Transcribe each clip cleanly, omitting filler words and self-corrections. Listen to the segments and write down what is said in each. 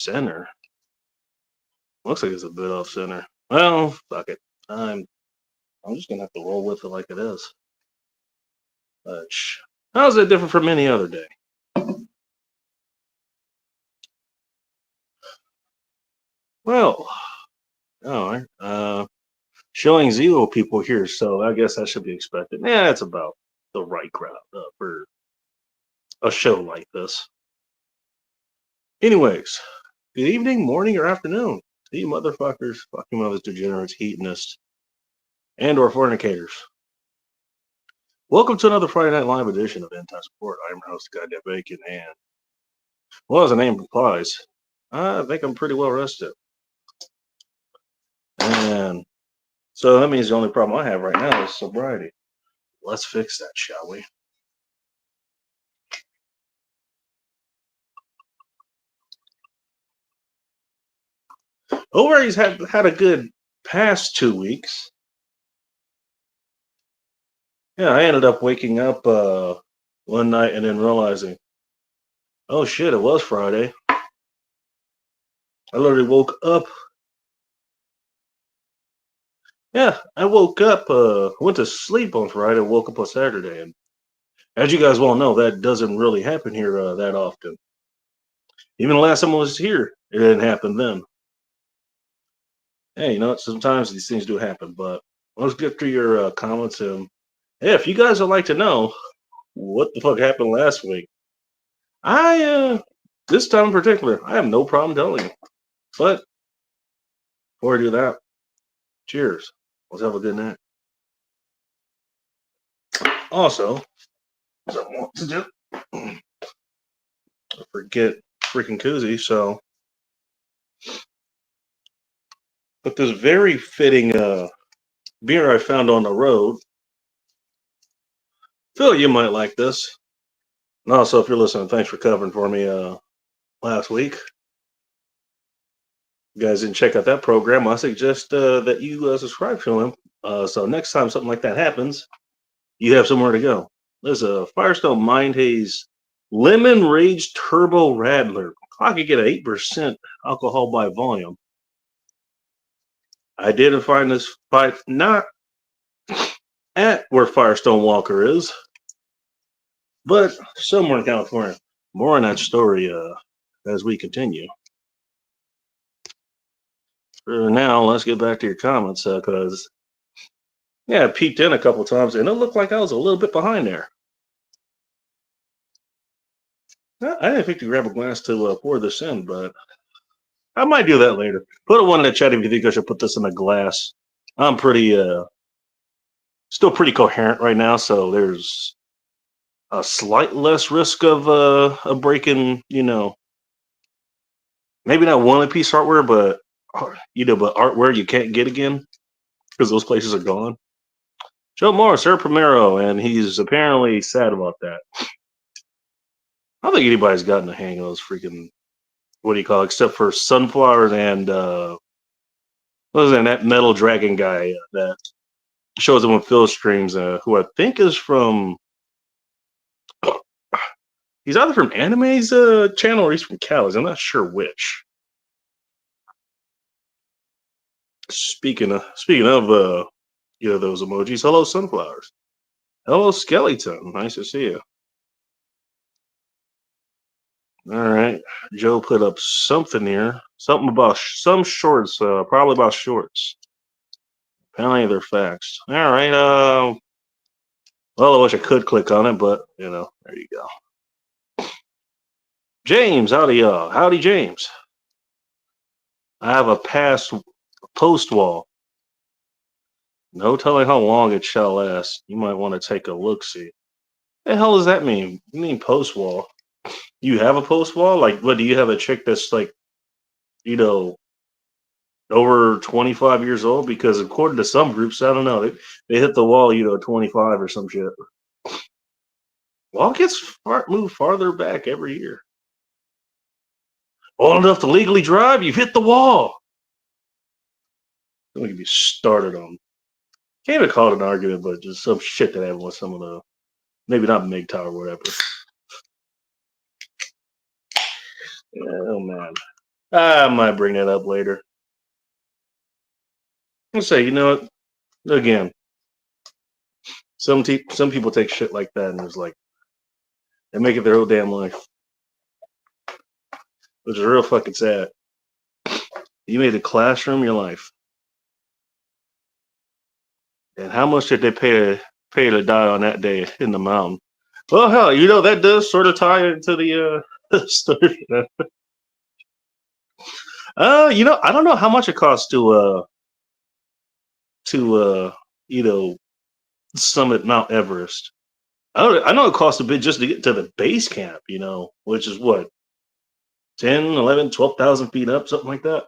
Center. Looks like it's a bit off center. Well, fuck it. I'm just gonna have to roll with it like it is. How's it different from any other day? Well, all right. Showing 0 people here, so I guess that should be expected. Yeah, that's about the right crowd for a show like this. Anyways, good evening, morning, or afternoon to you motherfuckers, fucking mothers, degenerates, hedonists, and or fornicators. Welcome to another Friday Night Live edition of End Time Support. I'm your host, Goddamn Bacon, and well, as the name implies, I think I'm pretty well rested. And so that means the only problem I have right now is sobriety. Let's fix that, shall we? Overeat's had a good past 2 weeks. Yeah, I ended up waking up one night and then realizing, oh shit, it was Friday. I literally woke up. Yeah, I woke up, went to sleep on Friday, woke up on Saturday. And as you guys well know, that doesn't really happen here that often. Even the last time I was here, it didn't happen then. Hey, sometimes these things do happen, but let's get through your comments. And hey, if you guys would like to know what the fuck happened last week, this time in particular, I have no problem telling you. But before I do that, cheers. Let's have a good night. Also, as I want to do, I forget freaking koozie, so but this very fitting beer I found on the road. Phil, you might like this. And also, if you're listening, thanks for covering for me last week. You guys didn't check out that program. I suggest that you subscribe to him. So next time something like that happens, you have somewhere to go. There's a Firestone Mind Haze Lemon Rage Turbo Radler. I could get an 8% alcohol by volume. I did find this by not at where Firestone Walker is, but somewhere in California. More on that story as we continue. For now, let's get back to your comments because I peeked in a couple times and it looked like I was a little bit behind there. I didn't think to grab a glass to pour this in, but I might do that later. Put one in the chat if you think I should put this in a glass. I'm still pretty coherent right now, so there's a slight less risk of breaking, maybe not one piece hardware, but but artware you can't get again because those places are gone. Joe Morris, Sir Primero, and he's apparently sad about that. I don't think anybody's gotten the hang of those freaking, what do you call it, except for Sunflowers and what was that Metal Dragon guy that shows up on Phil streams, who I think is from, he's either from Anime's channel or he's from Cali's. I'm not sure which. Speaking of those emojis, hello Sunflowers. Hello Skeleton. Nice to see you. All right. Joe put up something here. Something about some shorts, probably about shorts. Apparently they're facts. All right. Well, I wish I could click on it, but there you go. James, howdy y'all. Howdy, James. I have a post wall. No telling how long it shall last. You might want to take a look-see. The hell does that mean? You mean post wall? You have a post wall? Like, what, do you have a chick that's like, over 25 years old? Because according to some groups, I don't know, they hit the wall, 25 or some shit. Wall gets moved farther back every year. Old enough to legally drive, you've hit the wall. Don't get me started on. Can't even call it an argument, but just some shit that happened with some of the, maybe not MGTOW or whatever. Oh man. I might bring that up later. I'll say, you know what? Again, some people take shit like that and it's like they make it their whole damn life, which is real fucking sad. You made the classroom your life, and how much did they pay to die on that day in the mountain? Well, hell, you know that does sort of tie into the story. You know, I don't know how much it costs to you know, summit Mount Everest. I know it costs a bit just to get to the base camp, you know, which is what 10, 11, 12,000 feet up, something like that.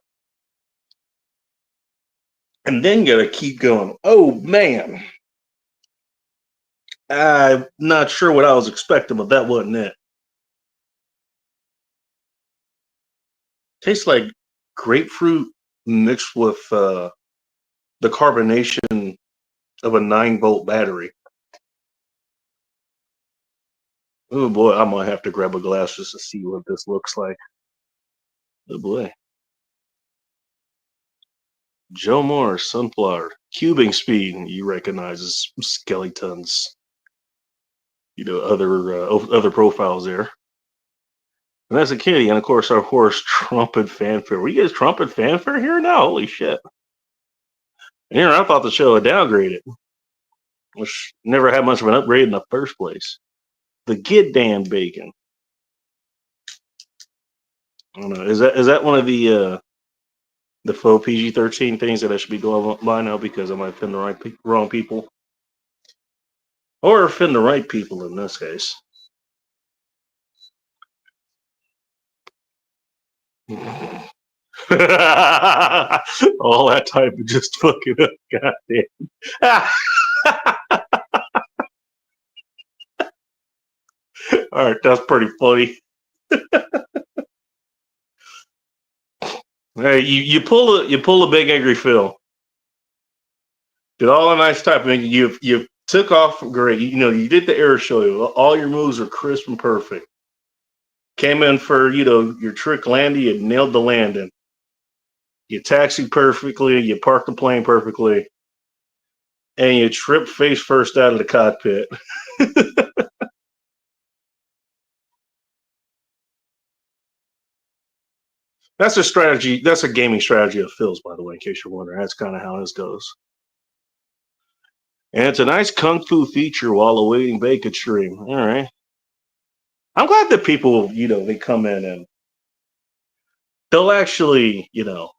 And then gotta keep going. Oh man. I'm not sure what I was expecting, but that wasn't it. Tastes like grapefruit mixed with the carbonation of a 9-volt battery. Oh boy, I might have to grab a glass just to see what this looks like. Oh boy. Joe Moore, Sunflower, cubing speed. You recognize as skeletons. You know, other profiles there. And that's a kitty, and of course our horse Trumpet Fanfare. We get Trumpet Fanfare here now? Holy shit. And here I thought the show had downgraded, which never had much of an upgrade in the first place. The Get Damn Bacon. I don't know. Is that one of the faux PG-13 things that I should be going by now because I might offend the wrong people? Or offend the right people in this case. All that type of just fucking up. Goddamn. All right, that's pretty funny. Hey, you pull a big angry Phil. Did all the nice typing. You took off great. You know, you did the air show. All your moves are crisp and perfect. Came in for, you know, your trick landing. You nailed the landing. You taxied perfectly. You parked the plane perfectly. And you tripped face first out of the cockpit. That's a strategy. That's a gaming strategy of Phil's, by the way, in case you're wondering. That's kind of how this goes. And it's a nice kung fu feature while awaiting bacon stream. All right. I'm glad that people, you know, they come in and they'll actually, you know,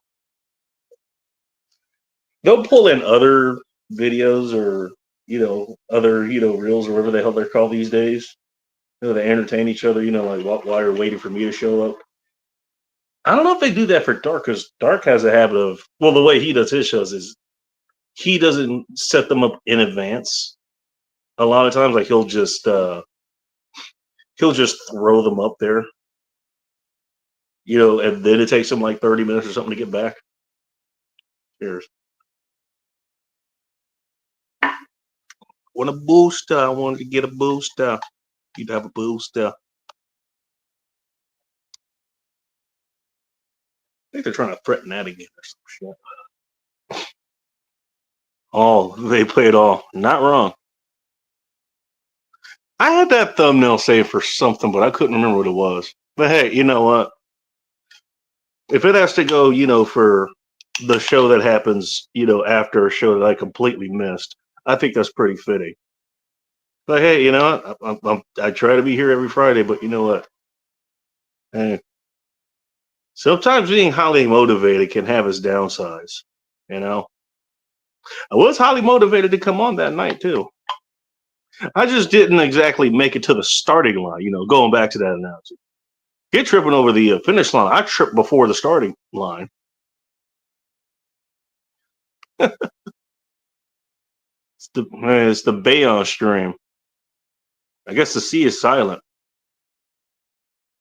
they'll pull in other videos or, you know, other, you know, reels or whatever the hell they're called these days. You know, they entertain each other, you know, like while you're waiting for me to show up. I don't know if they do that for Dark because Dark has a habit of, well, the way he does his shows is he doesn't set them up in advance. A lot of times, like he'll just throw them up there, you know, and then it takes him like 30 minutes or something to get back. Cheers. Want a booster? I wanted to get a booster. You'd have a booster. I think they're trying to threaten that again or some shit. Oh, they play it all. Not wrong. I had that thumbnail saved for something, but I couldn't remember what it was. But hey, you know what? If it has to go, you know, for the show that happens, you know, after a show that I completely missed, I think that's pretty fitting. But hey, you know what? I try to be here every Friday, but you know what? Hey, sometimes being highly motivated can have its downsides. You know, I was highly motivated to come on that night too. I just didn't exactly make it to the starting line. You know, going back to that analogy, get tripping over the finish line. I tripped before the starting line. It's the Bayon stream. I guess the C is silent.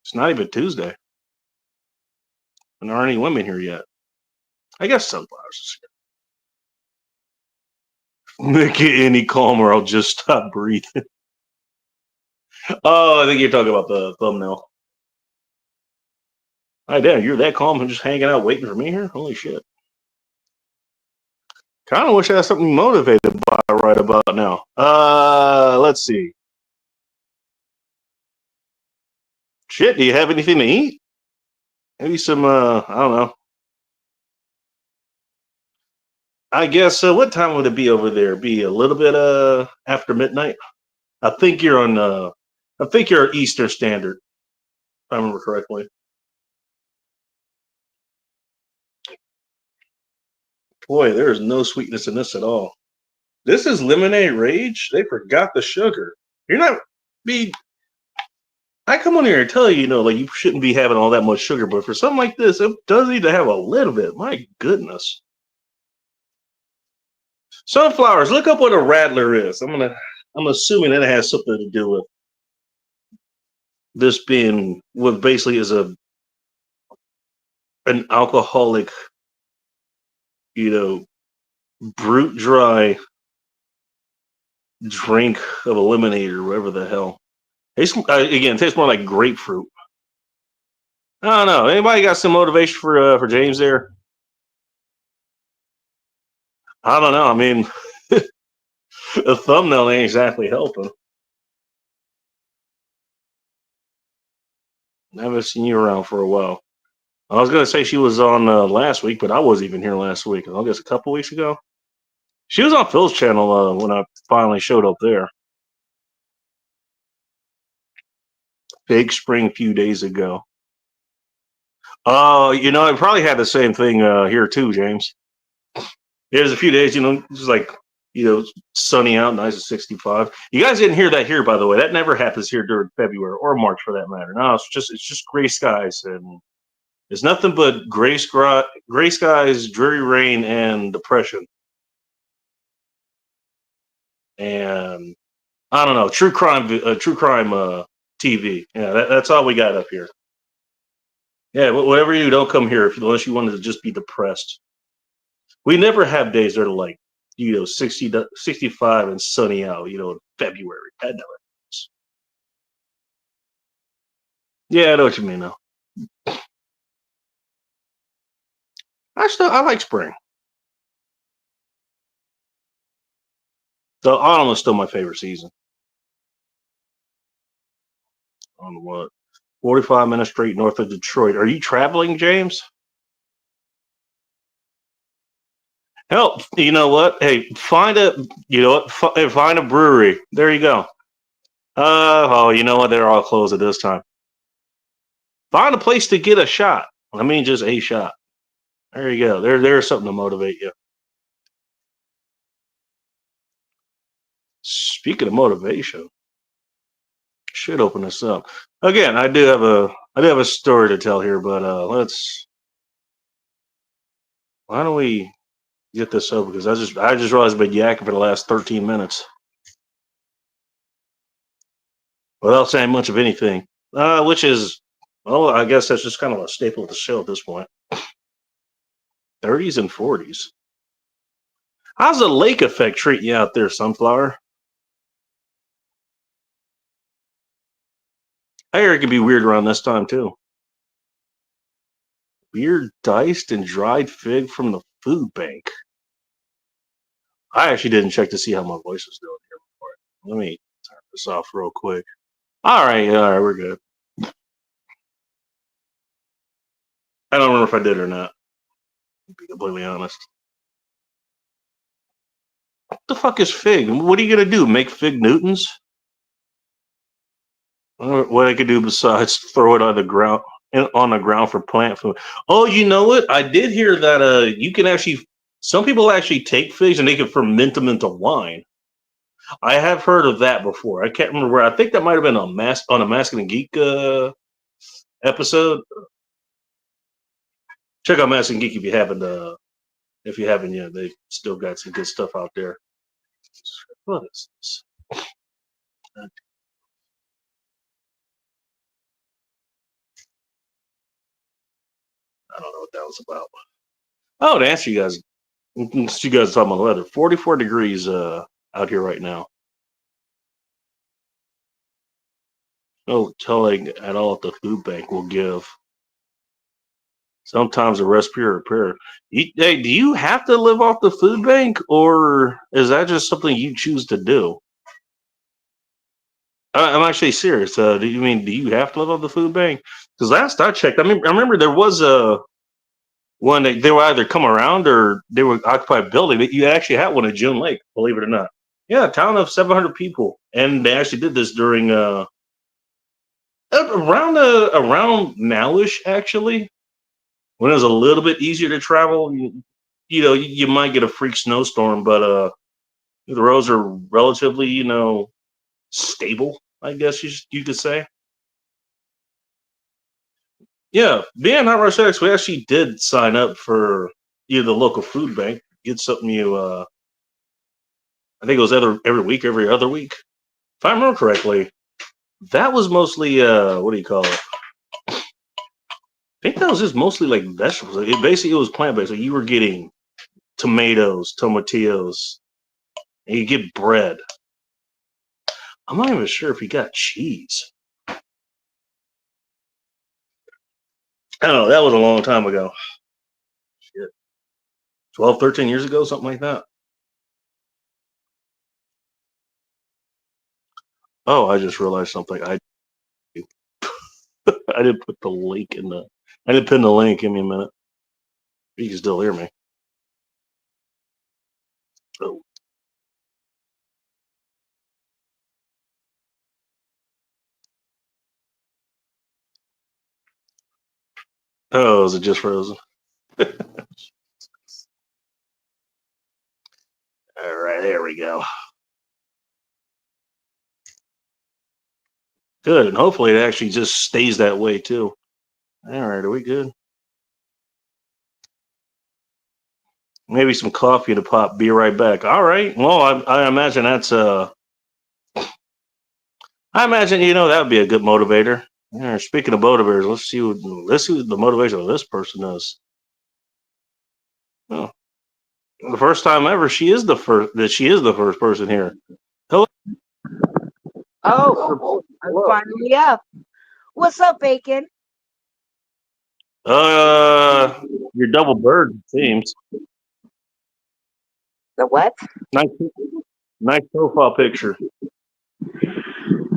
It's not even Tuesday. And there aren't any women here yet. I guess Sunflowers is here. Make it any calmer, I'll just stop breathing. Oh, I think you're talking about the thumbnail. Hi, damn, you're that calm and just hanging out waiting for me here? Holy shit. Kind of wish I had something motivated by right about now. Let's see. Shit, do you have anything to eat? Maybe some, I don't know. I guess, what time would it be over there? Be a little bit, after midnight? I think you're on, I think you're Eastern Standard, if I remember correctly. Boy, there is no sweetness in this at all. This is Lemonade Rage? They forgot the sugar. You're not, be. I come on here and tell you, like you shouldn't be having all that much sugar, but for something like this, it does need to have a little bit. My goodness. Sunflowers, look up what a rattler is. I'm assuming it has something to do with this being what basically is an alcoholic, you know, brute dry drink of a lemonade or whatever the hell. Again, it tastes more like grapefruit. I don't know. Anybody got some motivation for James there? I don't know. I mean, the thumbnail ain't exactly helping. I haven't seen you around for a while. I was gonna say she was on last week, but I wasn't even here last week. I guess a couple weeks ago. She was on Phil's channel when I finally showed up there. Big Spring a few days ago. I probably had the same thing here too, James. There's a few days, just like sunny out, nice at 65. You guys didn't hear that here, by the way. That never happens here during February or March, for that matter. No, it's just gray skies, and it's nothing but gray skies, dreary rain, and depression. And I don't know, true crime TV. Yeah, that's all we got up here. Yeah, whatever you don't come here unless you wanted to just be depressed. We never have days that are like 60 to 65 and sunny out. In February. That never happens. Yeah, I know what you mean though. I like spring. The autumn is still my favorite season. On what? 45 minutes straight north of Detroit. Are you traveling, James? Help. You know what? Hey, find a find a brewery. There you go. You know what? They're all closed at this time. Find a place to get a shot. I mean, just a shot. There you go. There's something to motivate you. Speaking of motivation, should open this up again. I do have a story to tell here, but why don't we get this over? Because I just realized I've been yakking for the last 13 minutes without saying much of anything. Which is, well, I guess that's just kind of a staple of the show at this point. 30s and 40s. How's the lake effect treating you out there, Sunflower? I hear it can be weird around this time too. Weird diced and dried fig from the food bank. I actually didn't check to see how my voice was doing here before. Let me turn this off real quick. All right, we're good. I don't remember if I did or not. To be completely honest. What the fuck is fig? What are you gonna do? Make fig Newtons? What I could do besides throw it on the ground for plant food? Oh, you know what? I did hear that you can actually. Some people actually take figs and they can ferment them into wine. I have heard of that before. I can't remember where. I think that might have been on a Mask and Geek episode. Check out Mask and Geek if you haven't. If you haven't yet, they still got some good stuff out there. What is this? I don't know what that was about. Oh, to answer you guys, you guys talking about the weather. 44 degrees out here right now. No telling at all if the food bank will give. Sometimes a recipe or a prayer. Hey, do you have to live off the food bank, or is that just something you choose to do? I'm actually serious. Do you have to live off the food bank? Because last I checked, I remember there was a one that they would either come around or they would occupy a building. That you actually had one at June Lake, believe it or not. Yeah, a town of 700 people, and they actually did this during around nowish actually, when it was a little bit easier to travel. You might get a freak snowstorm, but the roads are relatively stable. I guess you could say. Yeah, me and Hot Rush X, we actually did sign up for the local food bank. Get something I think it was every week, every other week. If I remember correctly, that was mostly what do you call it? I think that was just mostly like vegetables. It was plant based. Like you were getting tomatoes, tomatillos, and you get bread. I'm not even sure if you got cheese. I don't know. That was a long time ago. Shit. 12, 13 years ago, something like that. Oh, I just realized something. I didn't put the link in the. I didn't pin the link. Give me a minute. You can still hear me. Oh, oh, is it just frozen? All right, there we go. Good, and hopefully it actually just stays that way too. All right, are we good? Maybe some coffee in a pot. Be right back. All right. Well, I imagine that's I imagine that would be a good motivator. Yeah, speaking of motivators, let's see what the motivation of this person is. Oh, the first time ever, she is the first person here. Hello. Oh, I'm finally up. What's up, Bacon? You're double bird, it seems. The what? Nice, nice profile picture.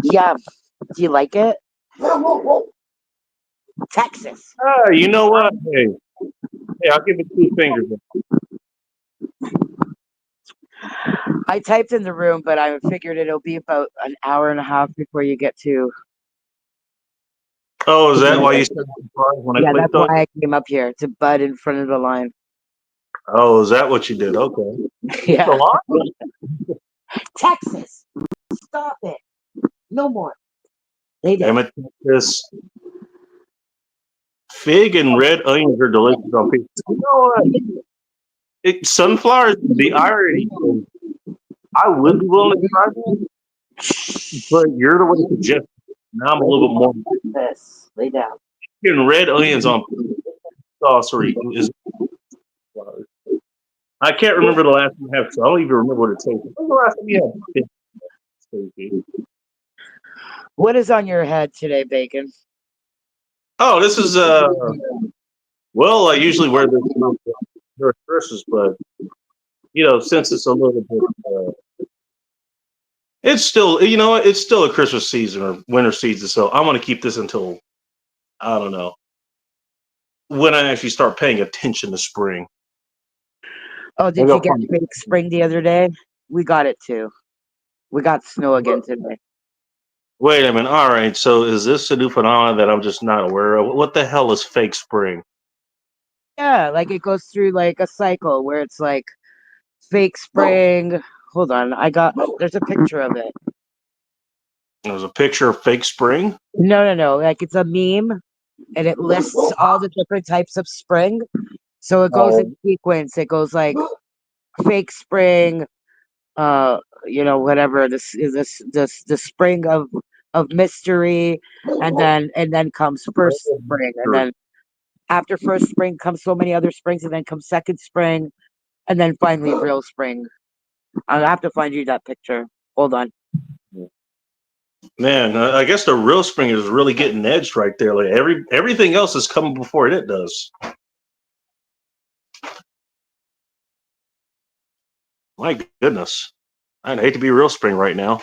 Yeah. Do you like it? Texas. You know what? Hey, I'll give it 2 fingers. I typed in the room, but I figured it'll be about an hour and a half before you get to. Oh, is that why you said surprise when I Yeah, that's clicked on? why I came up here to bud in front of the line. Oh, is that what you did? Okay. It's a Yeah. lot. Texas. Stop it. No more. Lay down. Damn it, this fig and red onions are delicious on pizza. You know what? Sunflowers, the irony is, I would be willing to try them, but you're the one who suggested. Now I'm a little bit more. This. Lay down. Getting red onions on saucery is. I can't remember the last time I had. So I don't even remember what it tastes like. When was the last time you had Stacey? What is on your head today, Bacon? Oh, this is well, I usually wear this during Christmas, but since it's a little bit, it's still, it's still a Christmas season or winter season. So I'm gonna keep this until I don't know when I actually start paying attention to spring. Oh, I did you go get from fake spring the other day? We got it too. We got snow again today. wait a minute. All right, so is this a new phenomenon that I'm just not aware of? What the hell is fake spring? Yeah, like it goes through like a cycle where it's like fake spring. Hold on, there's a picture of it. There's a picture of fake spring. No. Like it's a meme and it lists all the different types of spring. So it goes in Oh, sequence. It goes like fake spring, whatever the spring of mystery, and then comes first spring, and then after first spring comes so many other springs, and then comes second spring, and then finally real spring. I'll have to find you that picture. Hold on. Man, I guess the real spring is really getting edged right there. Like everything else is coming before it does. My goodness, I'd hate to be real spring right now,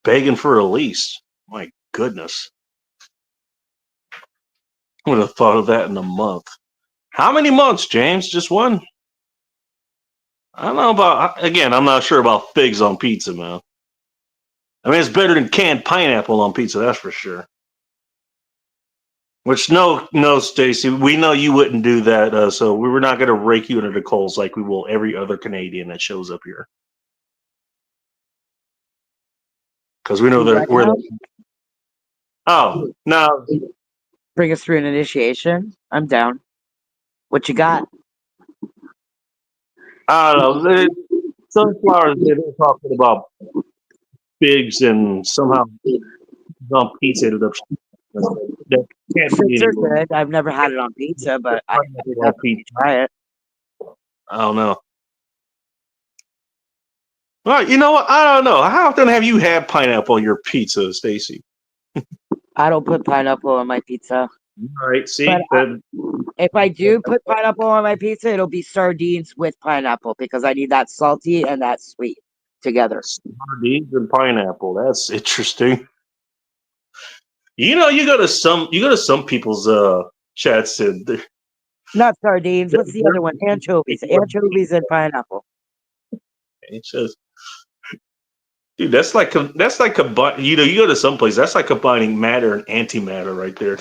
begging for a lease. My goodness, I would have thought of that in a month. How many months, James? Just one? I don't know about. Again, I'm not sure about figs on pizza, man. I mean, it's better than canned pineapple on pizza, that's for sure. Which no, Stacy, we know you wouldn't do that. So we were not going to rake you into the coals like we will every other Canadian that shows up here, because we know You that got we're. now? Oh no, Bring us through an initiation. I'm down. What you got? I don't know. Sunflowers. They're talking about figs and somehow on pizza ended up. That can't be Figs are anywhere. good. I've never had it on pizza, but I could On definitely pizza. try it. I don't know. Well, you know what? I don't know. How often have you had pineapple on your pizza, Stacy? I don't put pineapple on my pizza. All right, But see, then if I do put pineapple on my pizza, it'll be sardines with pineapple because I need that salty and that sweet together. sardines and pineapple. That's interesting. You go to some people's chats and Not sardines. What's the other one? Anchovies. Anchovies and pineapple. it says, dude, that's like combine. You go to some place. That's like combining matter and antimatter right there.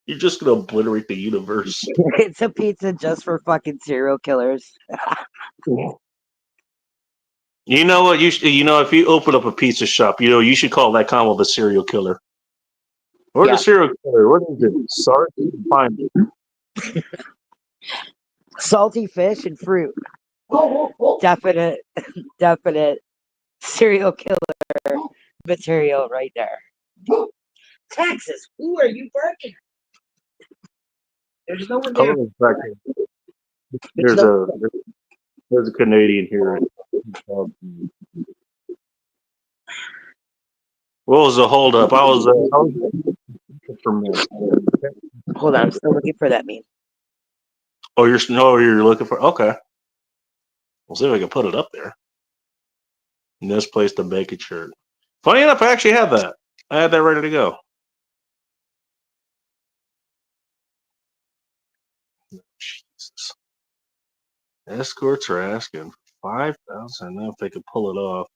You're just gonna obliterate the universe. It's a pizza just for fucking serial killers. You know what? If you open up a pizza shop, you should call that combo the serial killer. Or the Yeah. serial killer. What is it? Sardine and pineapple. Salty fish and fruit. Definite, definite serial killer material right there. Texas, who are you barking? There's no one there. Oh, back here. There's There's no. a there's a Canadian here. What was the holdup? I was looking for me. Hold on, I'm still looking for that meme. Oh, you're looking for. Okay, we'll see if I can put it up there. Misplaced the bacon shirt. Funny enough, I actually had that. I had that ready to go. Jesus. Escorts are asking 5,000. Now if they could pull it off.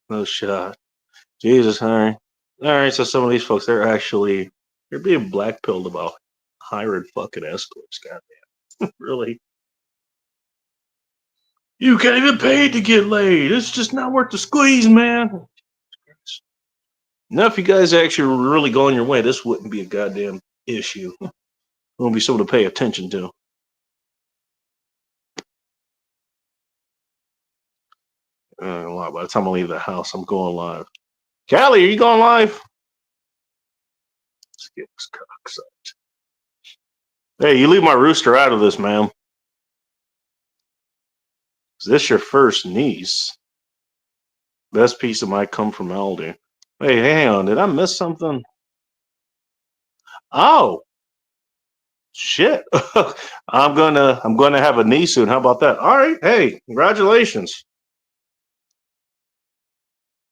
No shot. Jesus, all right. So some of these folks, they're being blackpilled about hiring fucking escorts. Goddamn, really? You can't even pay to get laid. It's just not worth the squeeze, man. Now, if you guys actually were really going your way, this wouldn't be a goddamn issue. It won't be something to pay attention to. By the time I leave the house, I'm going live. Callie, are you going live? Let's get this cocksucked. Hey, you leave my rooster out of this, ma'am. Is this your first niece? Best pizza might come from Aldi. Hey, hang on. Did I miss something? Oh, shit. I'm gonna have a niece soon. How about that? All right. Hey, congratulations.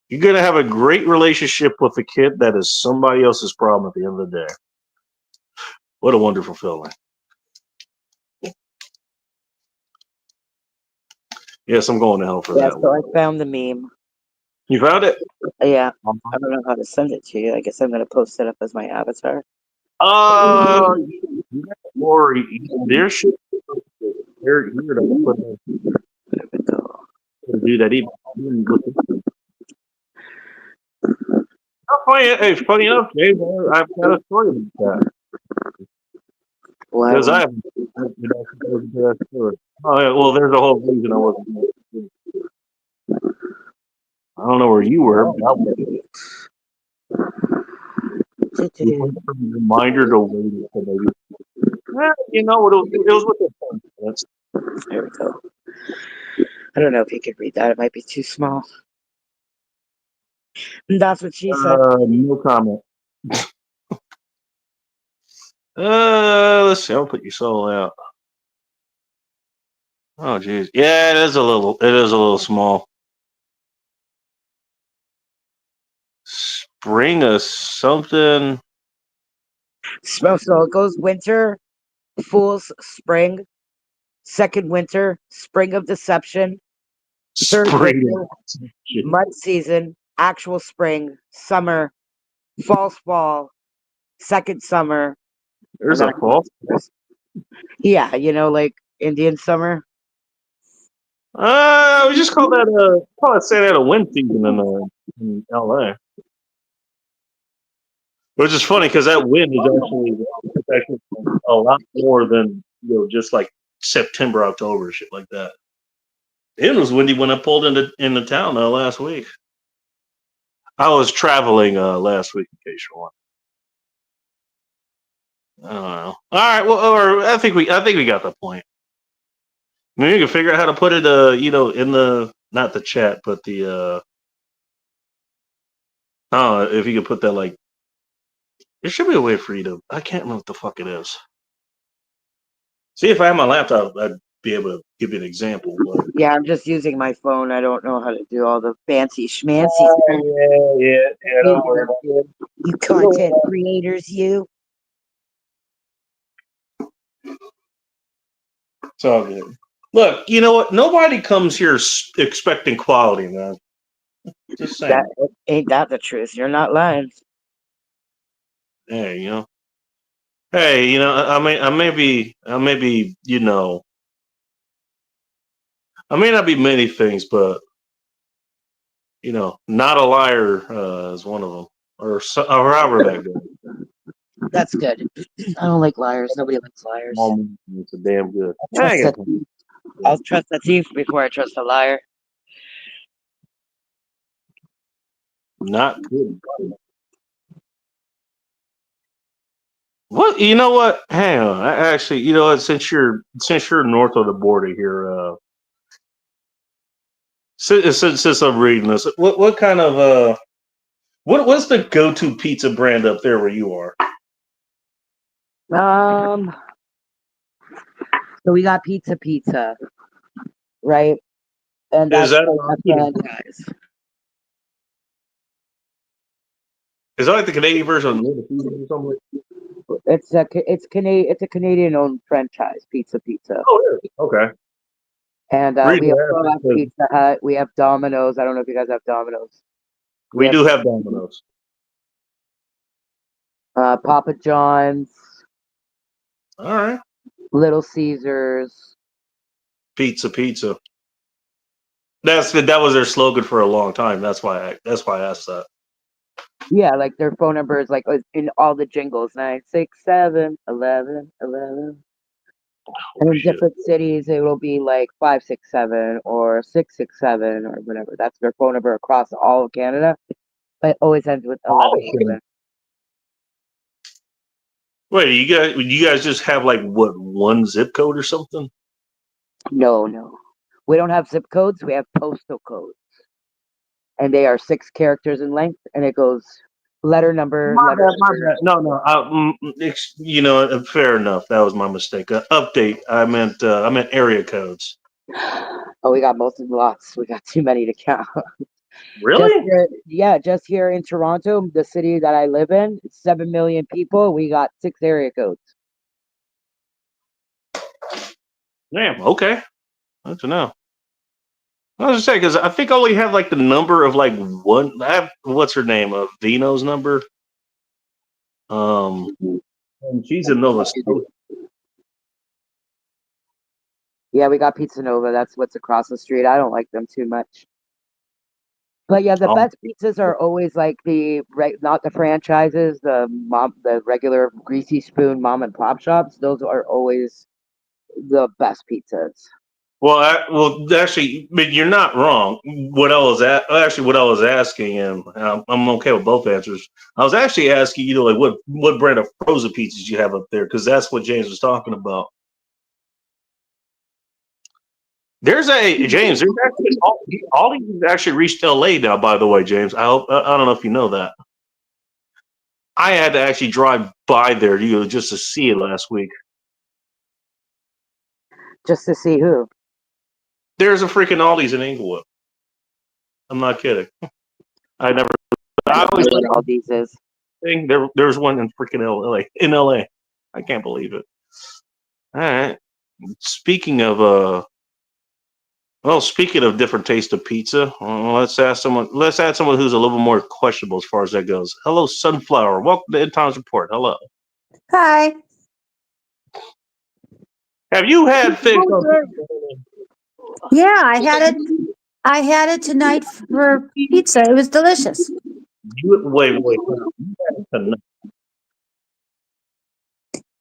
You're gonna have a great relationship with a kid that is somebody else's problem at the end of the day. What a wonderful feeling. Yes, I'm going to hell for Yeah, that so one. I found the meme. You found it? Yeah, I don't know how to send it to you. I guess I'm gonna post it up as my avatar. You got to worry. There should they're here to put There we go. to do that even. Funny enough, Dave, I've got a story about that. Well, Because I haven't. That story. Oh, yeah, well, there's a whole reason I wasn't. I don't know where you were, but I was. You put a reminder to wait for maybe. You know what? It was with the phone. There we go. I don't know if you could read that. It might be too small. That's what she said. No comment. Let's see. I'll put your soul out. Oh, geez. Yeah, it is a little. It is a little small. Spring of something. So it goes winter, fool's spring, second winter, spring of deception, third Spring. winter, mud season, actual spring, summer, false fall, second summer, There's and a fall. then yeah, like Indian summer. We just call that say that a wind season in LA. Which is funny because that wind is actually a lot more than just like September, October, shit like that. It was windy when I pulled into town last week. I was traveling last week, in case you're wondering. I don't know. All right, well, or I think we got the point. Maybe you can figure out how to put it, in the not the chat, but the if you could put that like, there should be a way for you to. I can't remember what the fuck it is. See, if I had my laptop, I'd be able to give you an example. But... Yeah, I'm just using my phone. I don't know how to do all the fancy schmancy. Oh, yeah. Don't worry about it. You content creators, you. It's all good. Look, you know what? Nobody comes here expecting quality, man. Just saying. Ain't that the truth? You're not lying. Hey, Hey, I may be, I may not be many things, but not a liar is one of them, or however that goes. That's good. I don't like liars. Nobody likes liars. It's a damn good. I'll trust the thief before I trust a liar. Not good. What you know? What? Hang on. Actually, you know what? Since you're north of the border here, since I'm reading this, what kind of what's the go-to pizza brand up there where you are? So we got Pizza, right? And that's Is that a franchise. Is that like the Canadian version of Little Caesars or something? It's a Canadian owned franchise, Pizza. Oh, really? Okay. And we also have Pizza Hut. We have Domino's. I don't know if you guys have Domino's. We do have Domino's. Papa John's. All right. Little Caesars. Pizza. That was their slogan for a long time. That's why I asked that. Yeah, like their phone number is like in all the jingles 967 11 11. And in different cities, it will be like 567 or 667 or whatever. That's their phone number across all of Canada. But it always ends with 11. Wait, you guys just have like what, one zip code or something? No. We don't have zip codes. We have postal codes. And they are 6 characters in length. And it goes letter number. My bad. No. Fair enough. That was my mistake. Update. I meant area codes. Oh, we got most of the lots. We got too many to count. Really? Just here in Toronto, the city that I live in, 7 million people. We got 6 area codes. Damn. Okay. Good to know. I was just saying because I think I only have like the number of like one. I have what's her name? Vino's number. And she's in Nova Scotia. Yeah, we got Pizza Nova. That's what's across the street. I don't like them too much. But yeah, the best pizzas are always like not the franchises, the regular greasy spoon mom and pop shops. Those are always the best pizzas. Well, actually, but you're not wrong. What I was asking, and I'm okay with both answers. I was actually asking, like what brand of frozen pizzas you have up there, because that's what James was talking about. There's a James. There's actually Aldi's has actually reached LA now. By the way, James, I don't know if you know that. I had to actually drive by there, just to see it last week. Just to see who. There's a freaking Aldi's in Inglewood. I'm not kidding. I never. I always What all these is. think there's one in freaking LA. In LA, I can't believe it. All right. Speaking of speaking of different taste of pizza, let's add someone who's a little bit more questionable as far as that goes. Hello, Sunflower. Welcome to End Times Report. Hello. Hi. Have you had figs? Yeah, I had it tonight for pizza. It was delicious. Wait.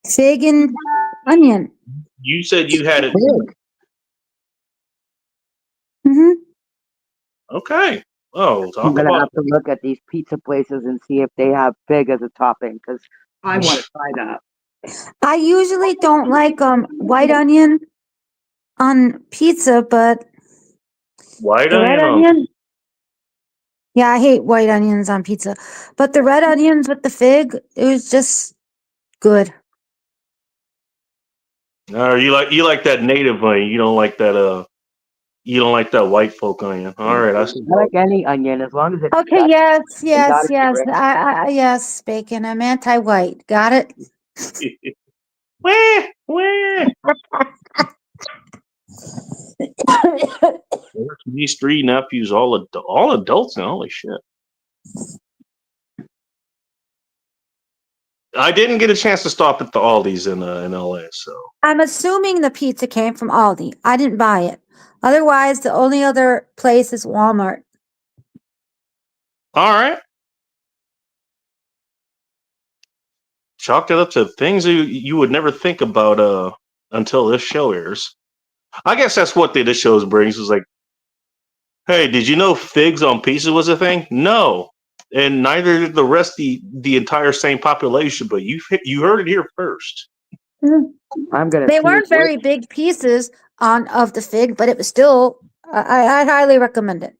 Fig and onion. You said you had it. Hmm. Okay. Oh, I'm gonna have to look at these pizza places and see if they have fig as a topping because I want to try that. I usually don't like white onion on pizza, but white the red onion. onion. Yeah, I hate white onions on pizza, but the red onions with the fig, it was just good. You like that native onion. You don't like that you don't like that white folk onion. All right, I see. I like any onion as long as it's Okay, yes, gotta be red. yes, bacon. I'm anti-white. Got it? Wah. These three nephews, all adults now. Holy shit! I didn't get a chance to stop at the Aldi's in LA, so I'm assuming the pizza came from Aldi. I didn't buy it. Otherwise, the only other place is Walmart. all right. Chalk it up to things you would never think about until this show airs. I guess that's what this show brings. Is like, hey, did you know figs on pizza was a thing? No, and neither did the rest the entire same population. But you heard it here first. I'm gonna. They weren't very big pieces of the fig, but it was still. I highly recommend it.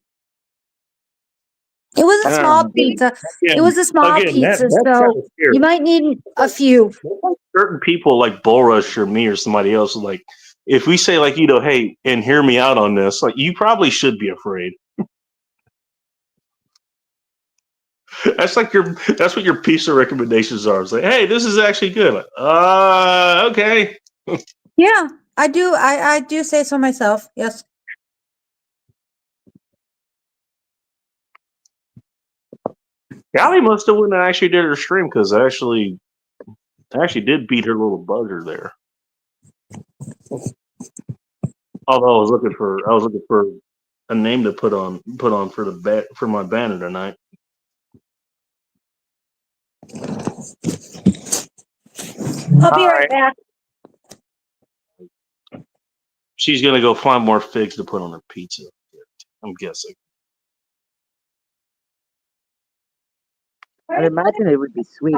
It was a small pizza. Again, It was a small pizza, so you might need a few. Certain people like Borush or me or somebody else, like if we say like, hey, and hear me out on this, like you probably should be afraid. That's what your pizza recommendations are. It's like, hey, this is actually good. Like, okay. Yeah, I do. I do say so myself. Yes. Callie must have went and actually did her stream because I actually did beat her little buzzer there. Although I was looking for a name to put on for my banner tonight. I'll be right back. She's gonna go find more figs to put on her pizza. I'm guessing. I'd imagine it would be sweet.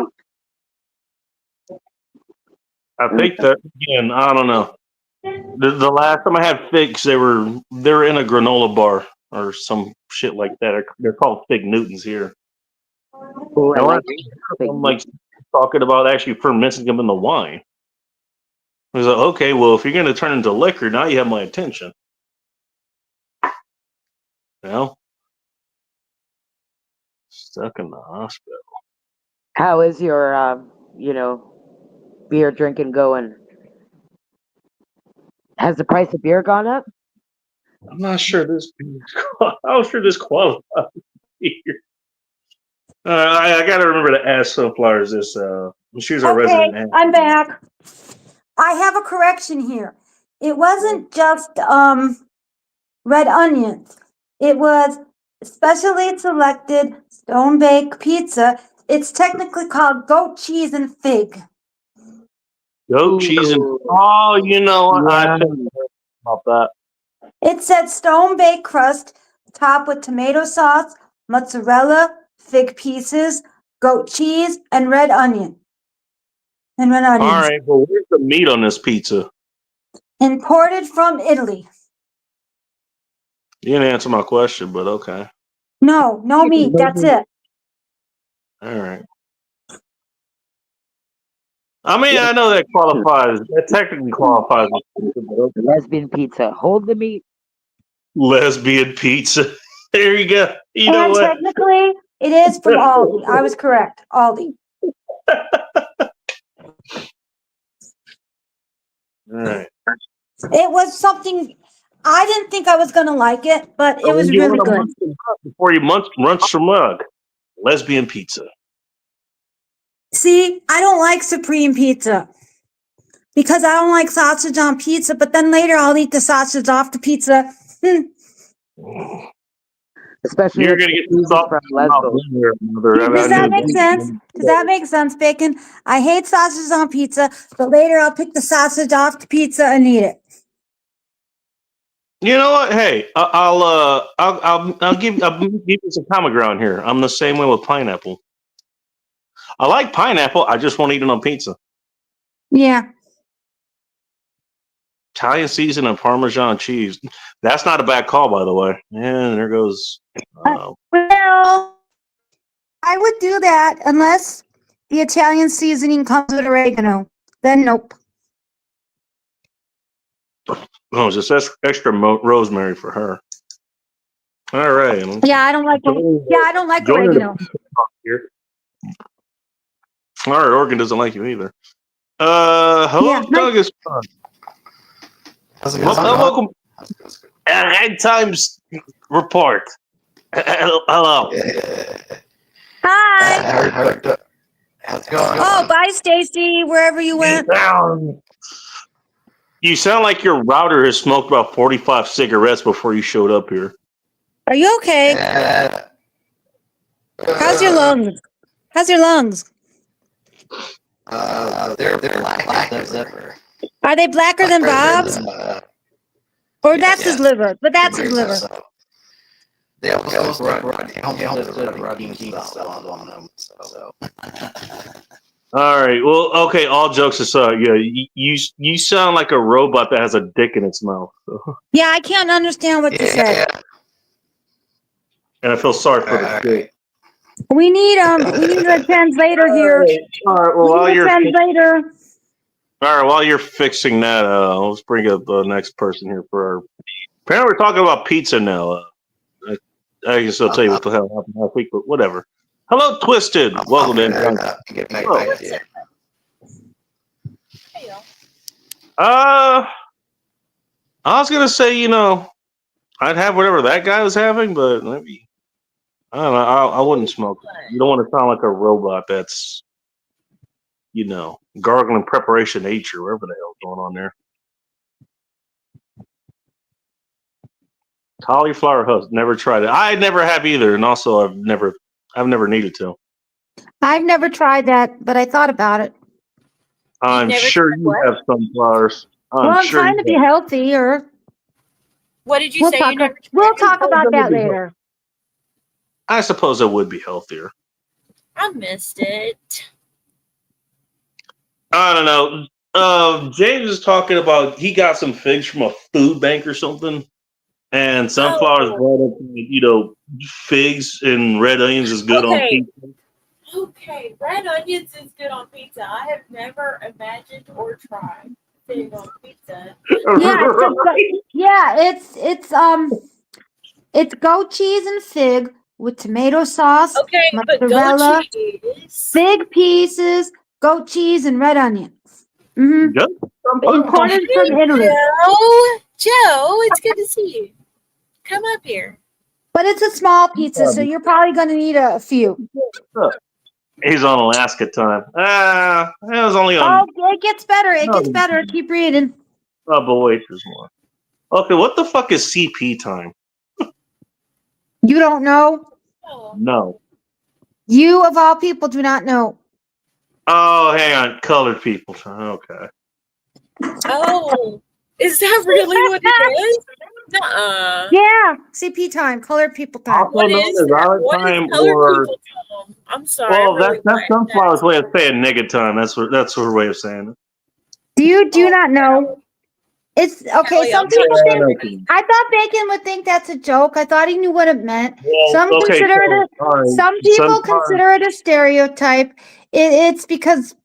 I think that again. I don't know. The last time I had figs, they were in a granola bar or some shit like that. They're called Fig Newtons here. Ooh, I'm like talking about actually fermenting them in the wine. I was like, okay, well, if you're going to turn into liquor, now you have my attention. Stuck in the hospital. How is your, beer drinking going? Has the price of beer gone up? I'm not sure this qualifies here. I got to remember to ask Sunflowers this. She's our resident. I'm back. I have a correction here. It wasn't just red onions. It was specially selected stone bake pizza. It's technically called goat cheese and fig. Goat cheese and I think about that. It said stone bake crust, topped with tomato sauce, mozzarella, fig pieces, goat cheese, and red onion. And red onions. All right, well, where's the meat on this pizza? Imported from Italy. You didn't answer my question, but okay. No meat. That's it. All right. I mean, I know that qualifies. That technically qualifies as pizza, but okay. Lesbian pizza. Hold the meat. Lesbian pizza. There you go. You know And what? technically, it is from Aldi. I was correct. Aldi. All right. It was something I didn't think I was gonna like it, but it was You really want to good. munch some mug before you munch some mug. Lesbian pizza. See, I don't like Supreme Pizza because I don't like sausage on pizza. But then later, I'll eat the sausage off the pizza. Especially You're if gonna get it's cheese some from Lesbos. Does that make sense? Does that make sense, Bacon? I hate sausages on pizza, but later I'll pick the sausage off the pizza and eat it. You know what? Hey, I'll give you some common ground here. I'm the same way with pineapple. I like pineapple. I just won't eat it on pizza. Yeah. Italian season and Parmesan cheese. That's not a bad call, by the way. And there goes. Well, I would do that unless the Italian seasoning comes with oregano. Then nope. Oh, just extra rosemary for her. All right. Yeah, I don't like. Yeah, I don't like Join oregano. Here. All right, Oregon doesn't like you either. Hello, Yeah, Doug. Is welcome. Red Times report. Hello. Hi. How's it going? Oh, bye, Stacy. Wherever you went. You sound like your router has smoked about 45 cigarettes before you showed up here. Are you okay? How's your lungs? How's your lungs? They're black as ever. Are they blacker than Bob's? Or that's his liver. But that's his liver. They almost running stuff on them. So. All right. Well, okay. All jokes aside, yeah, you sound like a robot that has a dick in its mouth. So. Yeah, I can't understand what you said. And I feel sorry for the dick. We need a translator here. All right. Well, We need a translator. while you're fixing that, let's bring up the next person here for our. Apparently, we're talking about pizza now. I guess I'll tell you what the hell happened last week, but whatever. Hello, Twisted. Welcome in. I was gonna say, I'd have whatever that guy was having, but maybe I don't know. I wouldn't smoke. You don't want to sound like a robot that's, gargling preparation H or whatever the hell's going on there. Cauliflower husk. Never tried it. I never have either, and also I've never needed to. I've never tried that, but I thought about it. I'm sure you have sunflowers. I'm trying to be healthy, or what did you say? We'll talk about that later. I suppose it would be healthier. I missed it. I don't know. James is talking about he got some figs from a food bank or something, and sunflowers brought up, figs and red onions is good on pizza. Okay, red onions is good on pizza. I have never imagined or tried fig on pizza. It's goat cheese and fig with tomato sauce, mozzarella, fig pieces, goat cheese, and red onions. Imported from Italy. Joe, it's good to see you. Come up here. But it's a small pizza, so you're probably going to need a few. He's on Alaska time. It was only on. Oh, it gets better. It gets better. Keep reading. Oh, but wait, there's more. Okay, what the fuck is CP time? You don't know? No. You, of all people, do not know. Oh, hang on. Colored people time. Okay. Oh, is that really what it is? Nuh-uh. Yeah, CP time, colored people time. What is that? What is colored people time? I'm sorry. Well, that's Sunflower's way of saying nigga time. That's her way of saying it. Do you not know? It's okay. Kelly, Some I'm people Yeah, I think. know what you mean. I thought Bacon would think that's a joke. I thought he knew what it meant. Well, Some okay, consider it. so, all right, Some people sometimes, consider it a stereotype. It's because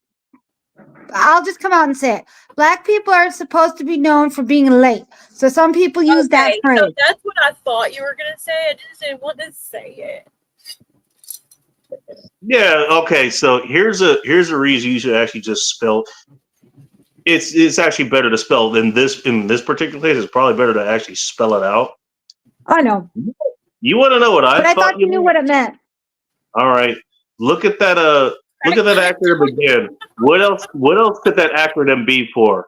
I'll just come out and say it. Black people are supposed to be known for being late, so some people use that Okay, phrase. so that's what I thought you were gonna say. I just didn't want to say it. yeah, okay. So here's a reason you should actually just spell. It's actually better to spell in this particular case. It's probably better to actually spell it out. I know, You want to know what but I thought thought you knew what it meant. All right, look at that. Look at that acronym again. What else? What else could that acronym be for?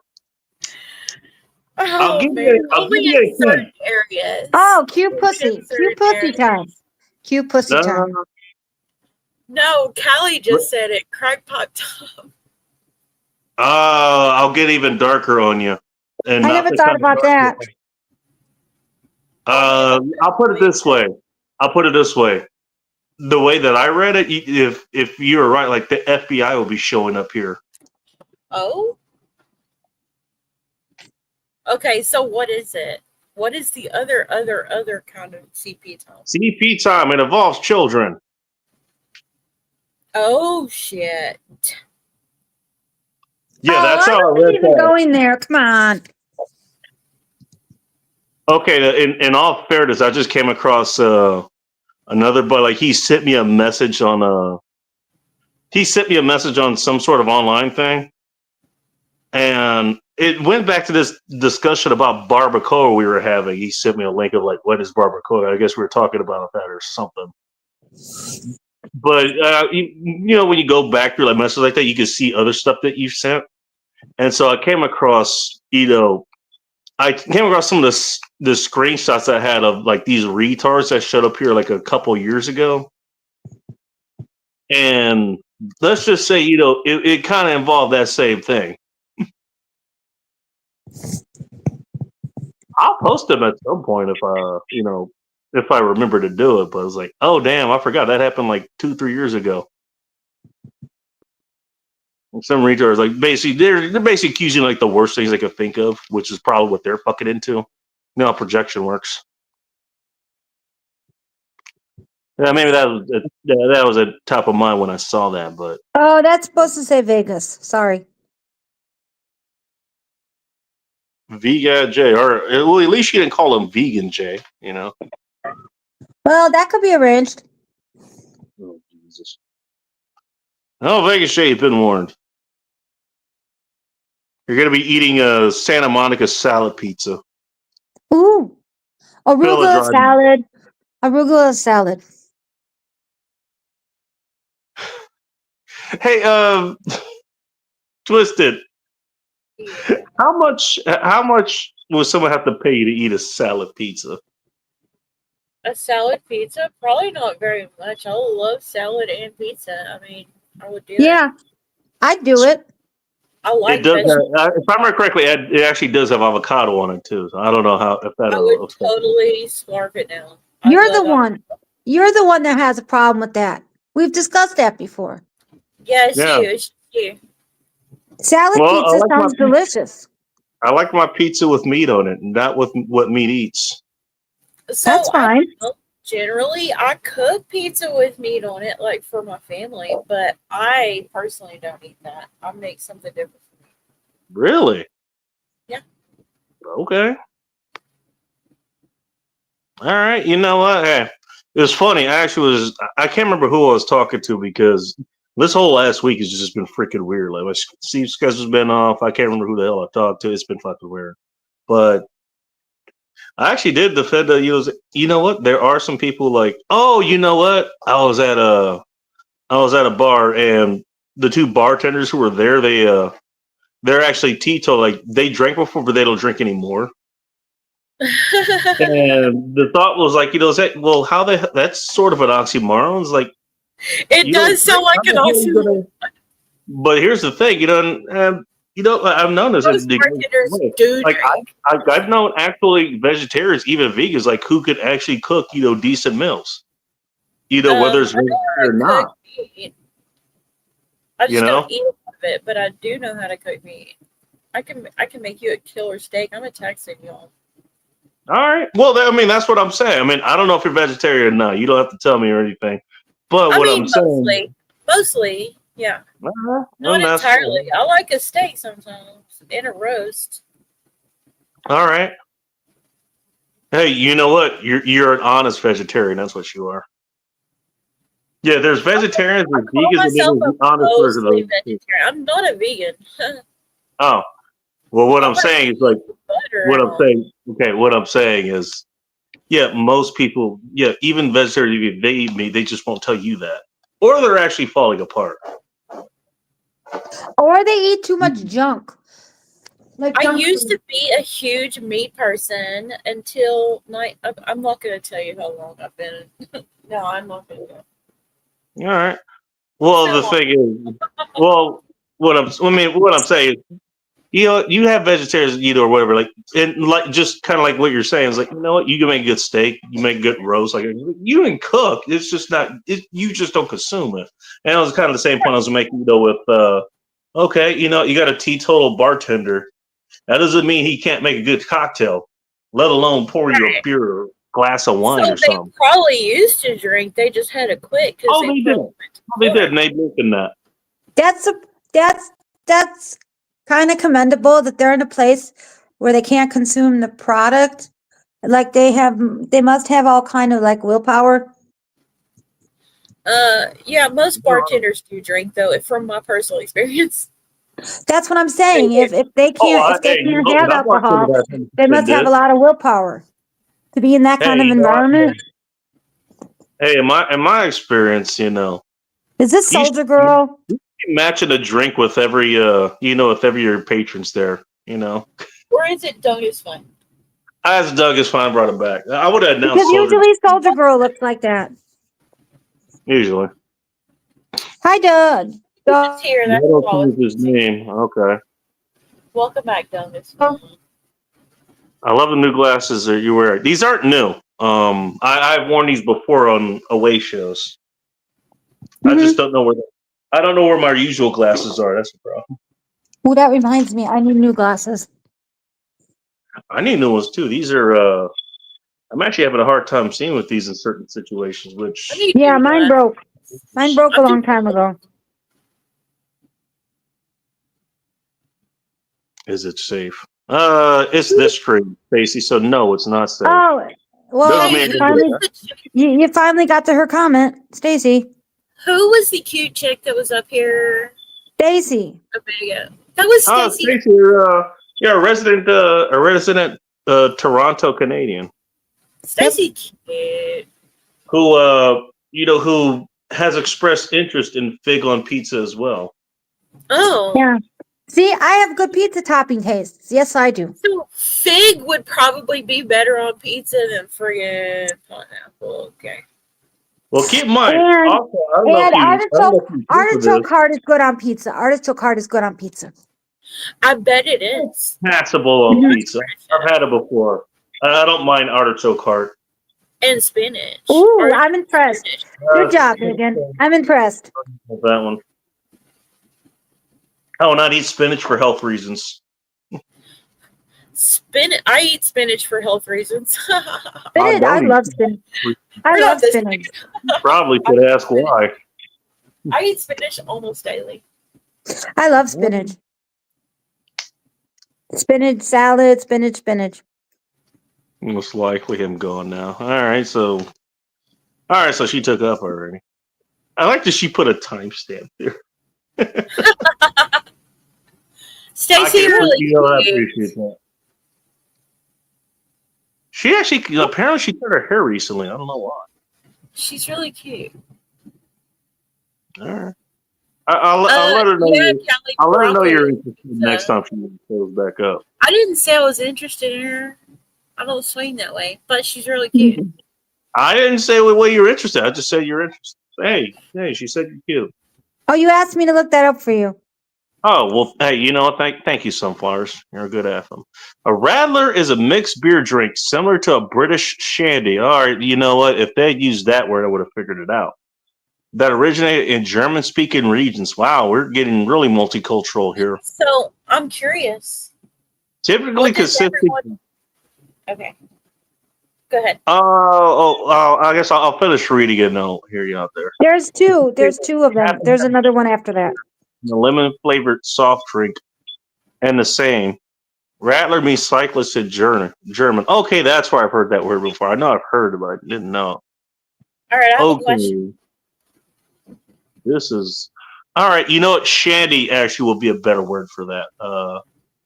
Oh, give man. you. I'll Only give you a in certain hint. areas. Oh, cute Only in pussy. certain Cute pussy areas. time. Cute pussy time. No, Callie just said it. Crackpot Tom. I'll get even darker on you. And I not never the thought kind of about dark that. way. I'll put it this way. The way that I read it, if you were right, like the FBI will be showing up here. Oh? Okay, so what is it? What is the other kind of CP time? CP time. It involves children. Oh, shit. Yeah, that's how I I wasn't read even that. going there. Come on. Okay, in all fairness, I just came across another, but like he sent me a message on some sort of online thing, and it went back to this discussion about barbacoa we were having. He sent me a link of like, what is barbacoa? I guess we were talking about that or something. But you know, when you go back through like messages like that, you can see other stuff that you've sent, and so I came across, I came across some of the screenshots I had of like these retards that showed up here like a couple years ago. And let's just say, it kind of involved that same thing. I'll post them at some point if I remember to do it. But I was like, oh damn, I forgot that happened like 2-3 years ago. And some retards like basically they're basically accusing like the worst things they could think of, which is probably what they're fucking into. You know how projection works. Yeah, maybe that was at top of mind when I saw that, but Oh, that's supposed to say Vegas. Sorry. Vegan J, or well, at least you didn't call him Vegan J, you know. Well, that could be arranged. Oh Jesus! Oh, Vegas J, you've been warned. You're gonna be eating a Santa Monica salad pizza. Ooh. Arugula Philadelphia. salad. Arugula salad. Hey, Twisted. How much will someone have to pay you to eat a salad pizza? A salad pizza? Probably not very much. I love salad and pizza. I mean, I would do it. Yeah. I'd do it. I like It does. vegetables. If I remember correctly, it actually does have avocado on it too. So I don't know if I that'll. would totally scarf it down. I'd You're the love- one. You're the one that has a problem with that. We've discussed that before. Yeah, it's Yeah. you. It's you. Salad Well, I pizza like my sounds pizza. delicious. I like my pizza with meat on it, not with what meat eats. So That's fine. generally, I cook pizza with meat on it, like for my family, but I personally don't eat that. I make something different for me. Really? Yeah. Okay. All right. You know what? Hey, it was funny. I can't remember who I was talking to because this whole last week has just been freaking weird. Like my sleep schedule's been off. I can't remember who the hell I talked to. It's been fucking weird. But I actually did defend the you know what? There are some people like, oh, you know what? I was at a bar and the two bartenders who were there, they're actually teetotal. Like they drank before, but they don't drink anymore. And the thought was like, that's sort of an oxymoron. It's like It you does don't- sound like an awesome. But here's the thing, I've known this. Most bartenders do Like drink. I've known actually vegetarians, even vegans, like who could actually cook, decent meals. Whether it's I know how vegetarian or to not. cook meat. I just don't eat a lot of it, but I do know how to cook meat. I can make you a killer steak. I'm a texting y'all. All right. Well, I mean, that's what I'm saying. I mean, I don't know if you're vegetarian or not. You don't have to tell me or anything. But I what mean, I'm saying, mostly, yeah. well, Not that's entirely. I like a steak sometimes and a roast. all right. Hey, you know what? You're an honest vegetarian. That's what you are. Yeah, there's vegetarians, I there's call vegans, and then myself there's a the honest version of mostly those. vegetarian. I'm not a vegan. Oh, well, what I I'm like saying is like butter what and I'm all. saying. Okay, what I'm saying is, yeah, most people, yeah, even vegetarians, they eat meat. They just won't tell you that, or they're actually falling apart. Or they eat too much junk. Like I junk used food. to be a huge meat person until night. I'm not going to tell you how long I've been. No, I'm not going to. All right. Well, So the thing is, well, what I'm saying is, you know, you have vegetarians that eat or whatever, like, and like, just kind of like what you're saying is like, you know what, you can make good steak, you make good roast, like you can cook. It's just not, you just don't consume it. And it was kind of the same point I was making, you know, with, okay, you know, you got a teetotal bartender. That doesn't mean he can't make a good cocktail, let alone pour you a beer or glass of wine or they something. probably used to drink. They just had to quit because Oh, they did. They did. And they mentioned that. That's kind of commendable that they're in a place where they can't consume the product. Like they must have all kind of like willpower. Yeah, most bartenders do drink though, from my personal experience. That's what I'm saying. If they can't You know, have that bartender alcohol, that they must have did. a lot of willpower to be in that kind of You know what? environment. Hey, in my experience, you know, Is this you Soldier Girl? matching a drink with every you know, with every your patrons there, you know. Or is it Douglas Fun? As Doug is fine, brought him back. I would have announced Because Soldier usually Soldier Girl looks like that. usually. Hi, Doug. It's here. I That's don't all. think his name. Okay. Welcome back, Douglas Fun. I love the new glasses that you wear. These aren't new. I've worn these before on away shows. I just don't know where I don't know where my usual glasses are. That's the problem. Oh, that reminds me. I need new glasses. I need new ones too. These are I'm actually having a hard time seeing with these in certain situations, which I need Yeah, new mine glasses. broke. Mine broke a long time ago. is it safe? It's this screen, Stacy, so no, it's not safe. Oh, well, Doesn't mean you it finally, you finally got to her comment, Stacy. Who was the cute chick that was up here Stacy. a bit ago? That was Oh, Stacy. Stacy, you're a resident Toronto Canadian Stacy cute. who you know, who has expressed interest in Fig on pizza as well. Oh. Yeah. See, I have good pizza topping tastes. Yes, I do. So fig would probably be better on pizza than friggin' pineapple. Okay. Well, keep in mind, And- also, I don't know if you Artichoke heart is good on pizza. Artichoke heart is good on pizza. I bet it is. passable on pizza. I've had it before. I don't mind artichoke heart. And spinach. Ooh, Or I'm impressed. spinach. Good job, Megan. I'm impressed. With that one. I will not eat spinach for health reasons. Spinach. I eat spinach for health reasons. Spinach, I don't love spinach. I We're love not this spinach. Probably could ask why. I eat spinach almost daily. I love spinach. Spinach salad, spinach. Most likely him gone now. All right, so she took up already. I like that she put a timestamp there. Stacy I really cute. appreciate that. She actually apparently she cut her hair recently. I don't know why. She's really cute. All right. I'll let her know. Yeah, I'll let her know you're Kelly interested next time she goes back up. I didn't say I was interested in her. I don't swing that way, but she's really cute. I didn't say what way you're interested. I just said you're interested. Hey, she said you're cute. Oh, you asked me to look that up for you. Oh, well, hey, you know what? Thank you, Sunflowers. You're good at them. A Radler is a mixed beer drink similar to a British shandy. All right, you know what? If they had used that word, I would have figured it out. That originated in German-speaking regions. Wow, we're getting really multicultural here. So I'm curious. Typically What does consistent. everyone- Okay. Go ahead. I guess I'll finish reading it and I'll hear you out there. There's two of them. There's another one after that. The lemon flavored soft drink and the same. Rattler means cyclist in German. Okay, that's where I've heard that word before. I know I've heard it, but I didn't know. All right, I have a question. Okay. This is all right. You know what? Shandy actually will be a better word for that.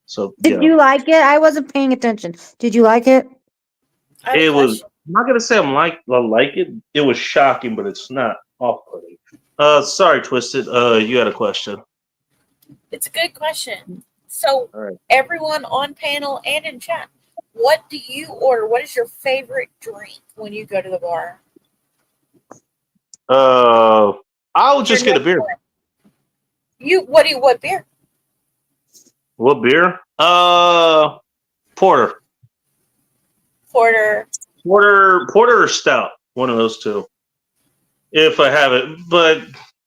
So Did you like it? I wasn't paying attention. Did you like it? I have a It was. question. I'm not gonna say I like it. It was shocking, but it's not off-putting. Sorry, Twisted. You had a question. It's a good question. So, All right. everyone on panel and in chat, what do you order? What is your favorite drink when you go to the bar? I'll just get a beer. What beer? What beer? Porter. Porter. Porter or stout. One of those two. If I have it, but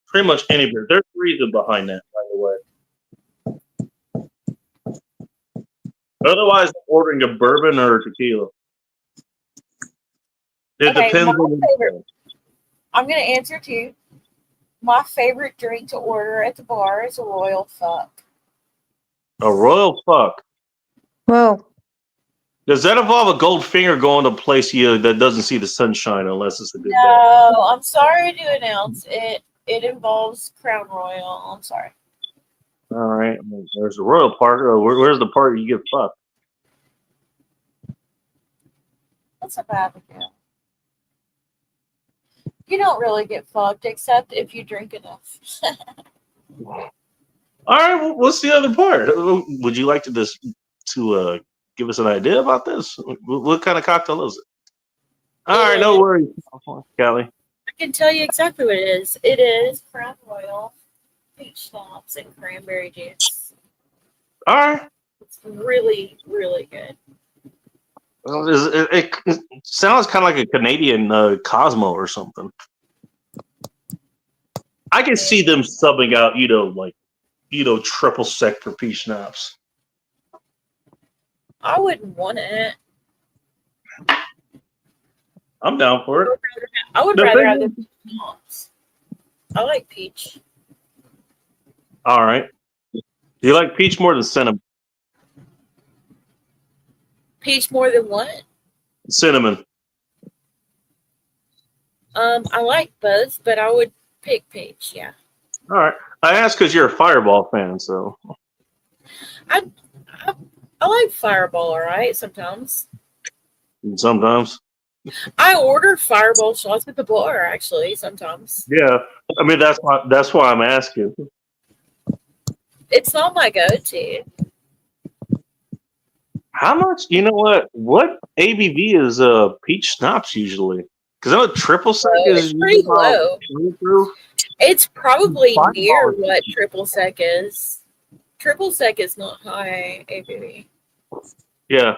pretty much any beer. There's a reason behind that, by the way. Otherwise, I'm ordering a bourbon or a tequila. It Okay, depends my on favorite. I'm gonna answer too. My favorite drink to order at the bar is a Royal Fuck. a royal fuck. Whoa. Does that involve a gold finger going to a place that doesn't see the sunshine unless it's a good day? No, I'm sorry to announce it. It involves Crown Royal. I'm sorry. All right. There's a royal part. Where's the part you get fucked? That's a bad deal. You don't really get fucked except if you drink enough. All right. Well, what's the other part? Would you like to give us an idea about this? What kind of cocktail is it? All right. No worries, Callie. I can tell you exactly what it is. It is Crown Royal, peach schnapps, and cranberry juice. All right. It's really, really good. Well, it sounds kind of like a Canadian Cosmo or something. I can see them subbing out, triple sec for peach schnapps. I wouldn't want it. I'm down for it. I would The rather thing have the peach schnapps. I like peach. All right. Do you like peach more than cinnamon? Peach more than what? Cinnamon. I like both, but I would pick peach. Yeah. All right. I asked because you're a Fireball fan, so. I like Fireball, all right, sometimes. Sometimes. I order Fireball shots at the bar, actually, sometimes. Yeah. I mean, that's why I'm asking. It's not my go-to. How much? You know what? What ABV is peach schnapps usually? Because I know triple sec is It's pretty low. 23. It's probably Fireball near is- what triple sec is. Triple sec is not high ABV. Yeah.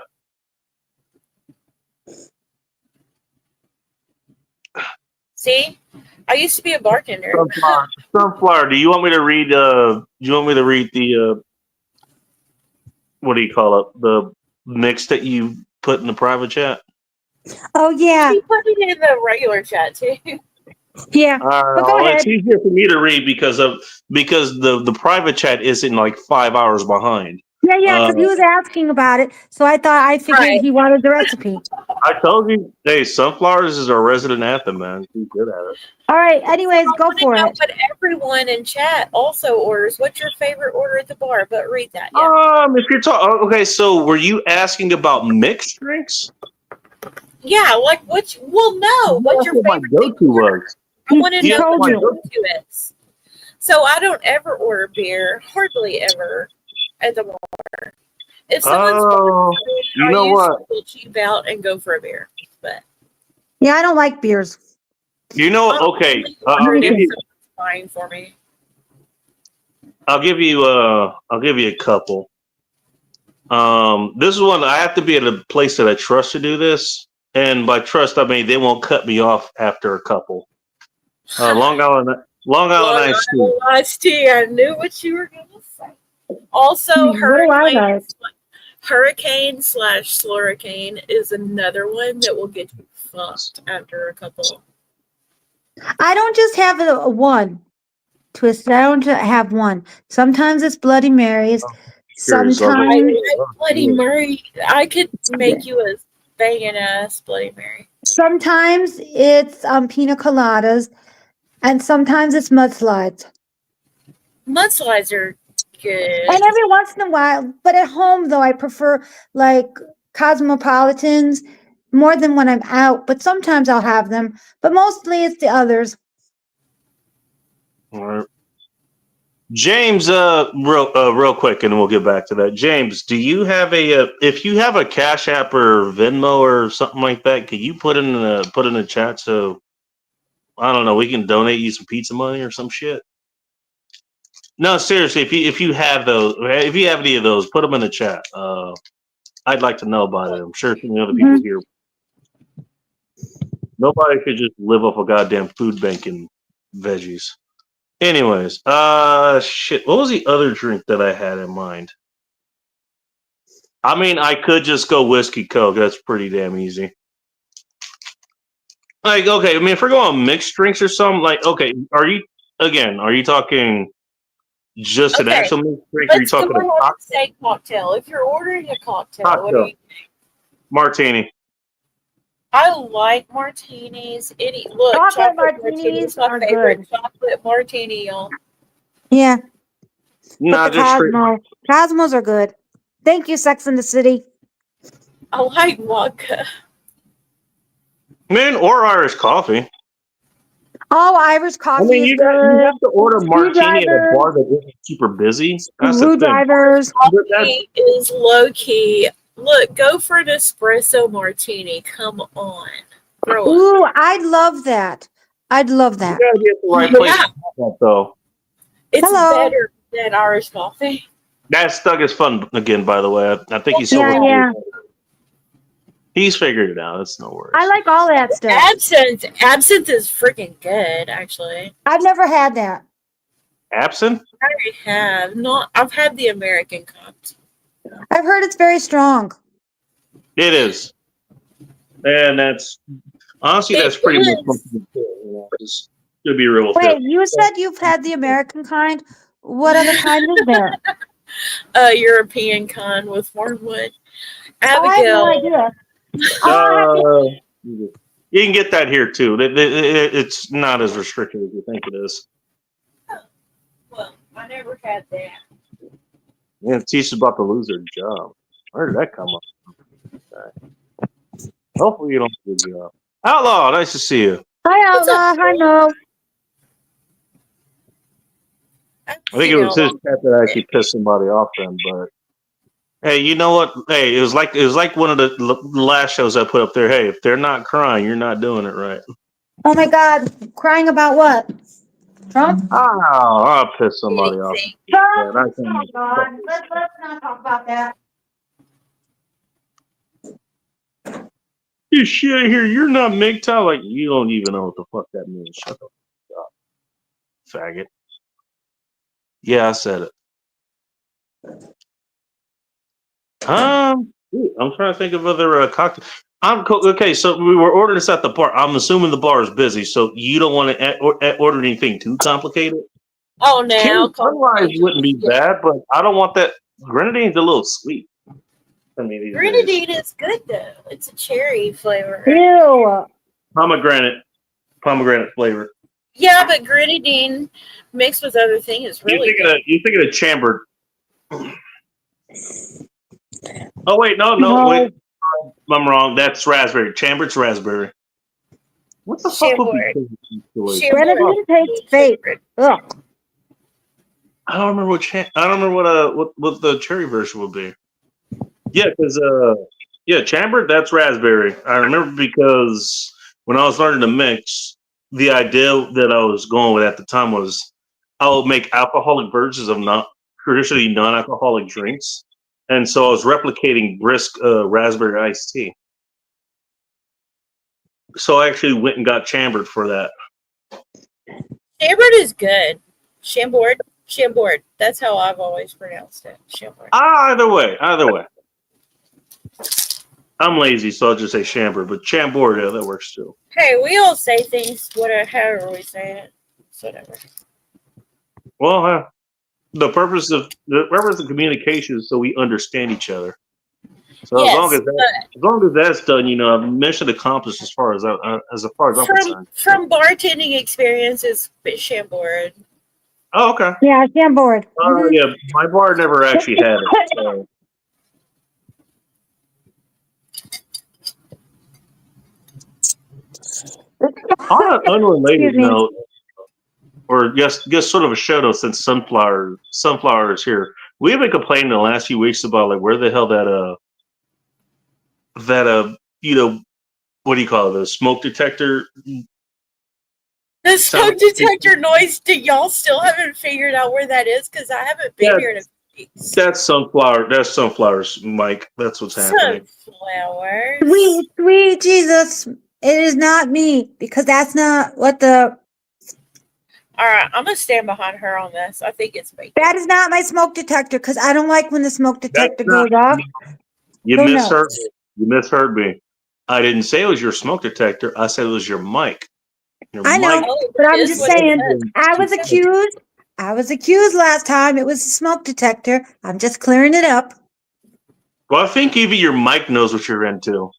See, I used to be a bartender. Sunflower. Do you want me to read? Do you want me to read the? What do you call it? The mix that you put in the private chat. Oh yeah. She put it in the regular chat too. Yeah. But go ahead. It's easier for me to read because the private chat isn't like 5 hours behind. Yeah, because he was asking about it. So I figured Right. he wanted the recipe. I told you, hey, Sunflowers is our resident anthem, man. He's good at it. All right. Anyways, go I for wanna know it. what everyone in chat also orders. What's your favorite order at the bar? But read that. Yeah. If you're talking, okay, so were you asking about mixed drinks? Yeah, like which? Well, no. What's your That's what favorite my thing go-to to order? was. I want to He know told what you. your go-to is. So I don't ever order beer, hardly ever, at the bar. If someone's Oh, you know what? I'll cheap out and go for a beer. But Yeah, I don't like beers. You know, okay. I'll give you. fine for me. I'll give you a couple. This is one I have to be at a place that I trust to do this, and by trust I mean they won't cut me off after a couple. Long Island Iced Tea. Iced tea. I knew what you were going to say. Also, What do I like? Hurricane / Slurricane is another one that will get you fucked after a couple. I don't just have a one twist. I don't have one. Sometimes it's Bloody Marys. Curious, I Sometimes, like Bloody Mary. I could make you a banging ass Bloody Mary. sometimes it's pina coladas, and sometimes it's mudslides. Mudslides are good. And every once in a while, but at home though, I prefer like cosmopolitans more than when I'm out. But sometimes I'll have them. But mostly it's the others. All right. James, real quick, and we'll get back to that. James, do you have if you have a Cash App or Venmo or something like that, can you put in the chat so I don't know, we can donate you some pizza money or some shit? No, seriously, if you have those, if you have any of those, put them in the chat. I'd like to know about it. I'm sure some of the other people here. Nobody could just live off a goddamn food bank and veggies. Anyways, shit. What was the other drink that I had in mind? I mean, I could just go whiskey Coke. That's pretty damn easy. Like, okay, I mean, if we're going mixed drinks or something, like, okay, are you talking just an Okay, actual mixed drink? Or are you Let's go talking a ahead and cocktail? say cocktail. If you're ordering a cocktail, what do you? Martini? I like martinis. Look, Chocolate chocolate martinis martini is my are favorite. good. Chocolate martini, y'all. Yeah, Nah, but the just straight. Cosmos are good. Thank you, Sex in the City. I like vodka. Man, or Irish coffee. Oh, Irish I coffee mean, is you good. have to order martini at a bar that isn't super busy. That's the thing. Screwdrivers. Coffee is low key. Look, go for an espresso martini. Come on, grow up. Ooh, I'd love that. I'd love that. You gotta be at the right place Yeah. to have that, though. It's Hello. better than Irish coffee. That's Doug is fun again, by the way. I think he's Yeah, sober. yeah. He's figured it out. It's no worries. I like all that stuff. Absinthe is freaking good, actually. I've never had that. Absinthe? I already have. Not. I've had the American cups. I've heard it's very strong. It is. And that's honestly, that's It pretty is. much something to, you know, just to be real with Wait, you. you said you've had the American kind? What other kind is there? European con with wormwood. Oh, I have no Abigail. idea. Oh, You can get that here too. It's not as restricted as you think it is. Well, I never had that. Man, Tisha's about to lose her job. Where did that come up? Okay. Hopefully you don't lose your job. Outlaw, nice to see you. hi, What's up, Alva. Hi, no. I think it was his cat that actually pissed somebody off then, but hey, you know what? Hey, it was like one of the last shows I put up there. Hey, if they're not crying, you're not doing it right. Oh my God. Crying about what? Trump? Oh, I'll piss somebody off. Trump? Yeah, I Oh think- my God. Let's not talk about that. You shit here. You're not MGTOW. Like, you don't even know what the fuck that means. Shut the fuck up, faggot. Yeah, I said it. I'm trying to think of other cocktails. Okay, so we were ordering this at the bar. I'm assuming the bar is busy, so you don't want to order anything too complicated. Oh, now King Sunrise wouldn't be bad, but I don't want that. Grenadine's a little sweet. I mean, these days. Grenadine is good though. It's a cherry flavor. Ew. Pomegranate flavor. Yeah, but grenadine mixed with other things is really good. You thinking of chambered? Oh wait, no, No. wait, I'm wrong. That's raspberry. Chambered's raspberry. What the fuck would be Chambord. Grenadine tastes fake. Ugh. I don't remember what the cherry version would be. Yeah, because chambered, that's raspberry. I remember because when I was learning to mix, the idea that I was going with at the time was I would make alcoholic versions of traditionally non-alcoholic drinks, and so I was replicating brisk raspberry iced tea. So I actually went and got chambered for that. Chambord is good. Chambord. That's how I've always pronounced it. Chambord. Either way. I'm lazy, so I'll just say Chambord, but Chambord, yeah, that works too. Hey, we all say things whatever however we say it. It's whatever. Well, the purpose of communication is so we understand each other. So Yes, as long as that's done, mission accomplished as far as I'm concerned. from bartending experiences, Chambord. Oh, okay. Yeah, I'm bored. Yeah, my bar never actually had it. So. On an unrelated note, or just sort of a shout out since Sunflower is here. We have been complaining the last few weeks about like where the hell that what do you call it, the smoke detector? The smoke detector noise. Y'all still haven't figured out where that is? Because I haven't been here in a few weeks. That's Sunflower. That's Sunflower's mic. That's what's happening. Sunflowers. Sweet Jesus. It is not me because that's not what the. All right, I'm gonna stand behind her on this. I think it's me. That is not my smoke detector because I don't like when the smoke detector That's goes off. You Who misheard knows? me. You misheard me. I didn't say it was your smoke detector. I said it was your mic. Your I know, mic. Oh, but I'm is just what it saying. says. I was accused. Last time. It was a smoke detector. I'm just clearing it up. Well, I think even your mic knows what you're into.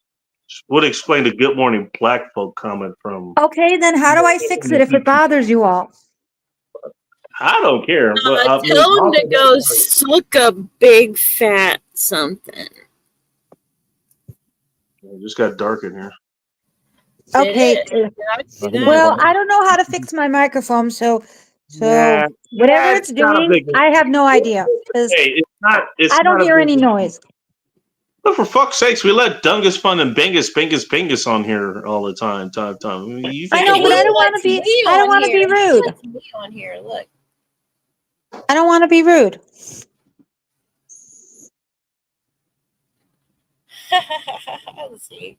Would explain the Good Morning Black Folk comment from. Okay, then how do I fix it if it bothers you all? I don't care. But Tell him to go suck a big fat something. It just got dark in here. Okay. Well, I don't know how to fix my microphone, so Yeah, whatever yeah, it's it's not a doing, big- I have no idea because Hey, it's not. I don't not a hear big- any noise. But for fuck's sakes, we let Dungus Fun and Bingus on here all the time. I know, but I don't want to be. I don't want to be rude. Me on here, look. I don't want to be rude. Let's see.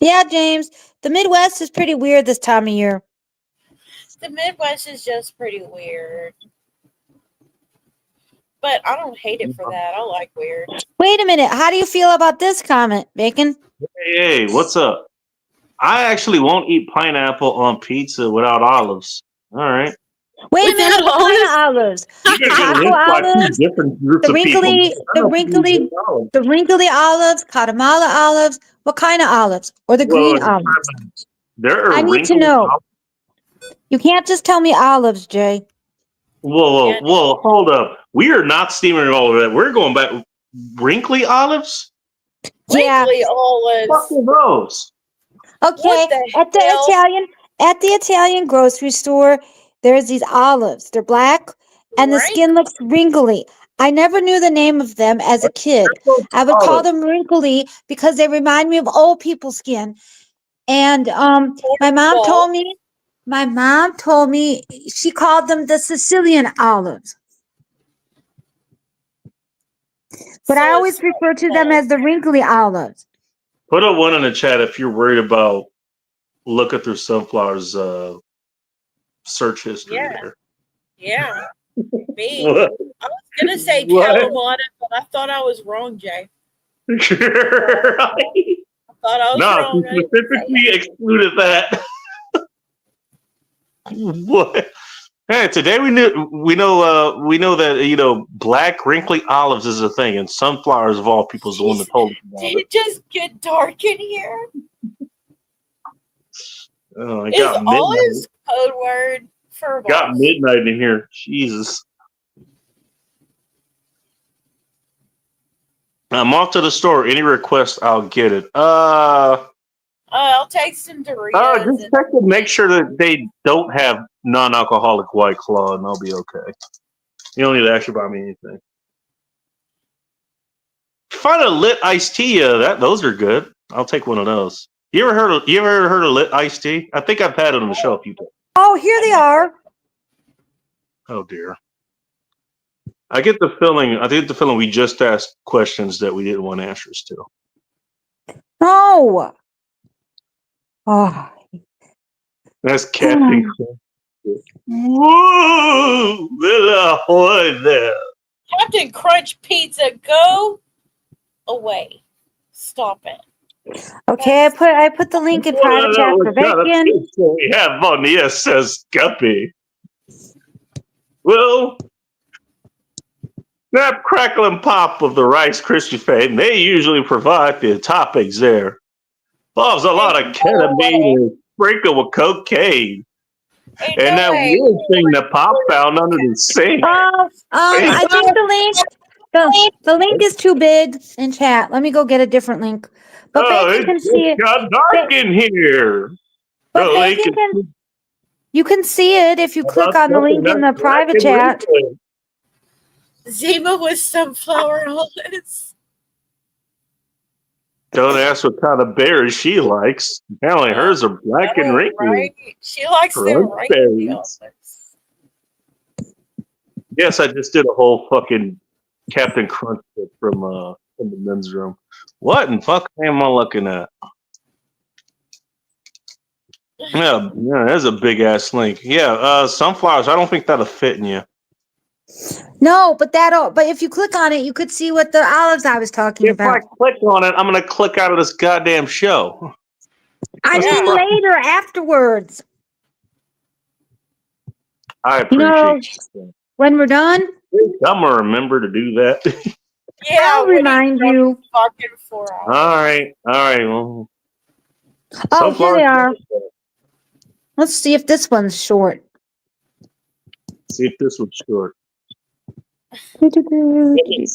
Yeah, James. The Midwest is pretty weird this time of year. The Midwest is just pretty weird. But I don't hate it for that. I like weird. Wait a minute. How do you feel about this comment, Bacon? Hey, what's up? I actually won't eat pineapple on pizza without olives. All right. Wait a Without minute. What kind of olives? You're gonna get Taco linked by two olives, different groups the of people. wrinkly, the wrinkly olives, Guatemala olives. What kind of olives? Or the green olives? There are I need to wrinkled know. olives. You can't just tell me olives, Jay. Whoa, hold up. We are not steaming all of that. We're going back. Wrinkly olives? Yeah. Wrinkly olives. Fuck are those? Okay. What the At the hell? Italian grocery store, there's these olives. They're black and the skin looks wrinkly. I never knew the name of them as a kid. I would call them wrinkly because they remind me of old people's skin. And my mom told me she called them the Sicilian olives. But I always refer to them as the wrinkly olives. Put a one in the chat if you're worried about looking through Sunflower's search history there. Yeah. Me. What? I was gonna say What? Kalamata, but I thought I was wrong, Jay. I thought I was No, wrong. she specifically excluded that. What? Hey, today we know that black wrinkly olives is a thing, and Sunflowers of all people is the one that told us about Did it. it just get dark in here? Oh, I Is got midnight. olives code word for Got boss? midnight in here. Jesus. I'm off to the store. Any request, I'll get it. I'll take some Doritos. Just check to make sure that they don't have non-alcoholic White Claw, and I'll be okay. You don't need to actually buy me anything. Find a lit iced tea. Those are good. I'll take one of those. You ever heard of lit iced tea? I think I've had it on the show a few times. Oh, here they are. Oh dear. I get the feeling we just asked questions that we didn't want answers to. No. Oh. That's Captain Crunch. Whoa! There. Captain Crunch Pizza, go away. Stop it. Okay, I put the link in private chat for What kind of bacon. pizza we have on the SS Guppy? Well, Snap, Crackle, and Pop of the Rice Krispie fame, they usually provide the toppings there. Involves a lot of Ain't no ketamine way. and sprinkled with cocaine. Ain't And no that way. weird thing that Pop found under the sink. I think the link is too big in chat. Let me go get a different link. But Oh, Bacon it can see it. got dark in here. But Oh, they Bacon can- can. You can see it if you click on the link in the private chat. Zima with sunflower olives. Don't ask what kind of berries she likes. Apparently hers are black and Oh, wrinkly. right? She likes them Crunch wrinkly berries. olives. Yes, I just did a whole fucking Captain Crunch bit from the men's room. What in fuck am I looking at? Yeah, there's a big ass link. Yeah, sunflowers. I don't think that'll fit in you. No, but if you click on it, you could see what the olives I was talking If I about. click on it, I'm gonna click out of this goddamn show. I That's mean the problem. later afterwards. I You know, appreciate you. when we're done, I'm gonna remember to do that. Yeah, I'll what are remind doing you. Fucking 4 hours. All right. Well, Oh, here they are. sunflowers- Let's see if this one's short. See if this one's short. Be If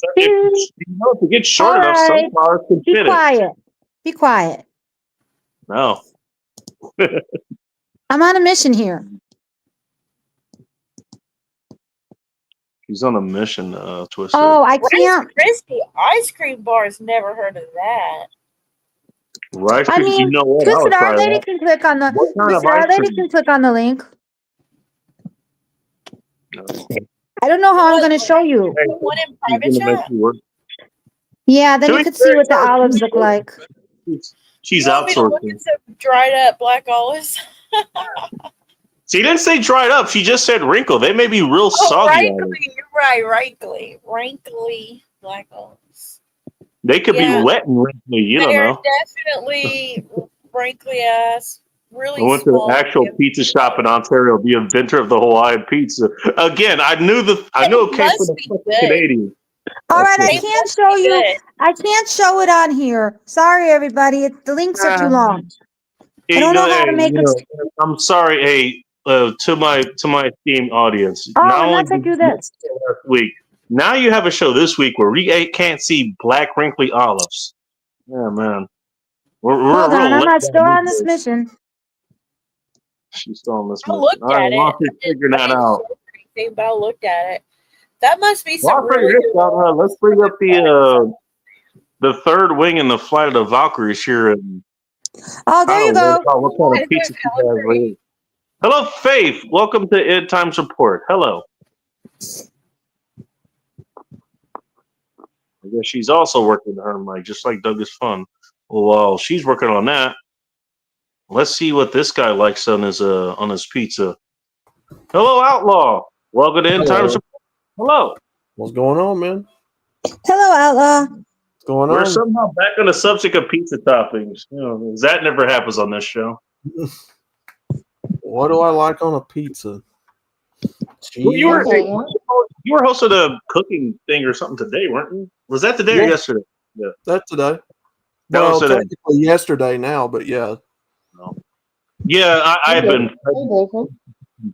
it gets short enough, All right. sunflowers can fit it. quiet. Be quiet. No. I'm on a mission here. He's on a mission, Twisted. Oh, I Rice can't. Krispie ice cream bars. Never heard of that. Rice I Krispies, mean, you know what? Twisted I'll Our try Lady that. can click on the. What kind of Twisted Our ice Lady cream? can click on the link. No. I don't know how I'm going to show you. The one in He's private gonna make chat? you work. Yeah, then To you be could see fair, what the no, olives look like. She's You want me to look outsourcing. at some dried up black olives? She didn't say dried up. She just said wrinkled. They may be real Oh, soggy. olives. rankly. You're right. Rankly black olives. They could Yeah. be wet and wrinkly. You don't They're know. definitely wrinkly ass. Really I went to the small. actual pizza shop in Ontario, the inventor of the Hawaiian pizza. Again, I knew it came must from the be fucking good. Canadian. All right, I They can't must show be you. good. I can't show it on here. Sorry, everybody. The links are too long. I don't know how to make it. I'm sorry, hey, to my esteemed audience. Oh, not only unless I did do you this. last week, now you have a show this week where we can't see black wrinkly olives. Yeah, man. We're Hold real on, I'm let not down still on these this days. mission. She's still on this I mission. looked All right, at while it. she's figuring that out. Anything, but I looked at it. That must be Well, some I'll figure really this good. out. Let's bring up the third wing in the Flight of the Valkyries here. And Oh, there you go. what kind of pizza she has right here. Hello, Faith. Welcome to Ed Times Report. Hello. I guess she's also working on her mic, just like Doug is Fun. Well, she's working on that. Let's see what this guy likes on his pizza. Hello, Outlaw. Welcome to End Times Report. Hello. What's going on, man? Hello, Outlaw. What's going We're on? somehow back on the subject of pizza toppings. You know, that never happens on this show. What do I like on a pizza? Cheese. Well, you were hosting a cooking thing or something today, weren't you? Was that today or Yeah. yesterday? That today. That well, was today. technically yesterday now, but yeah. No. Yeah, I've been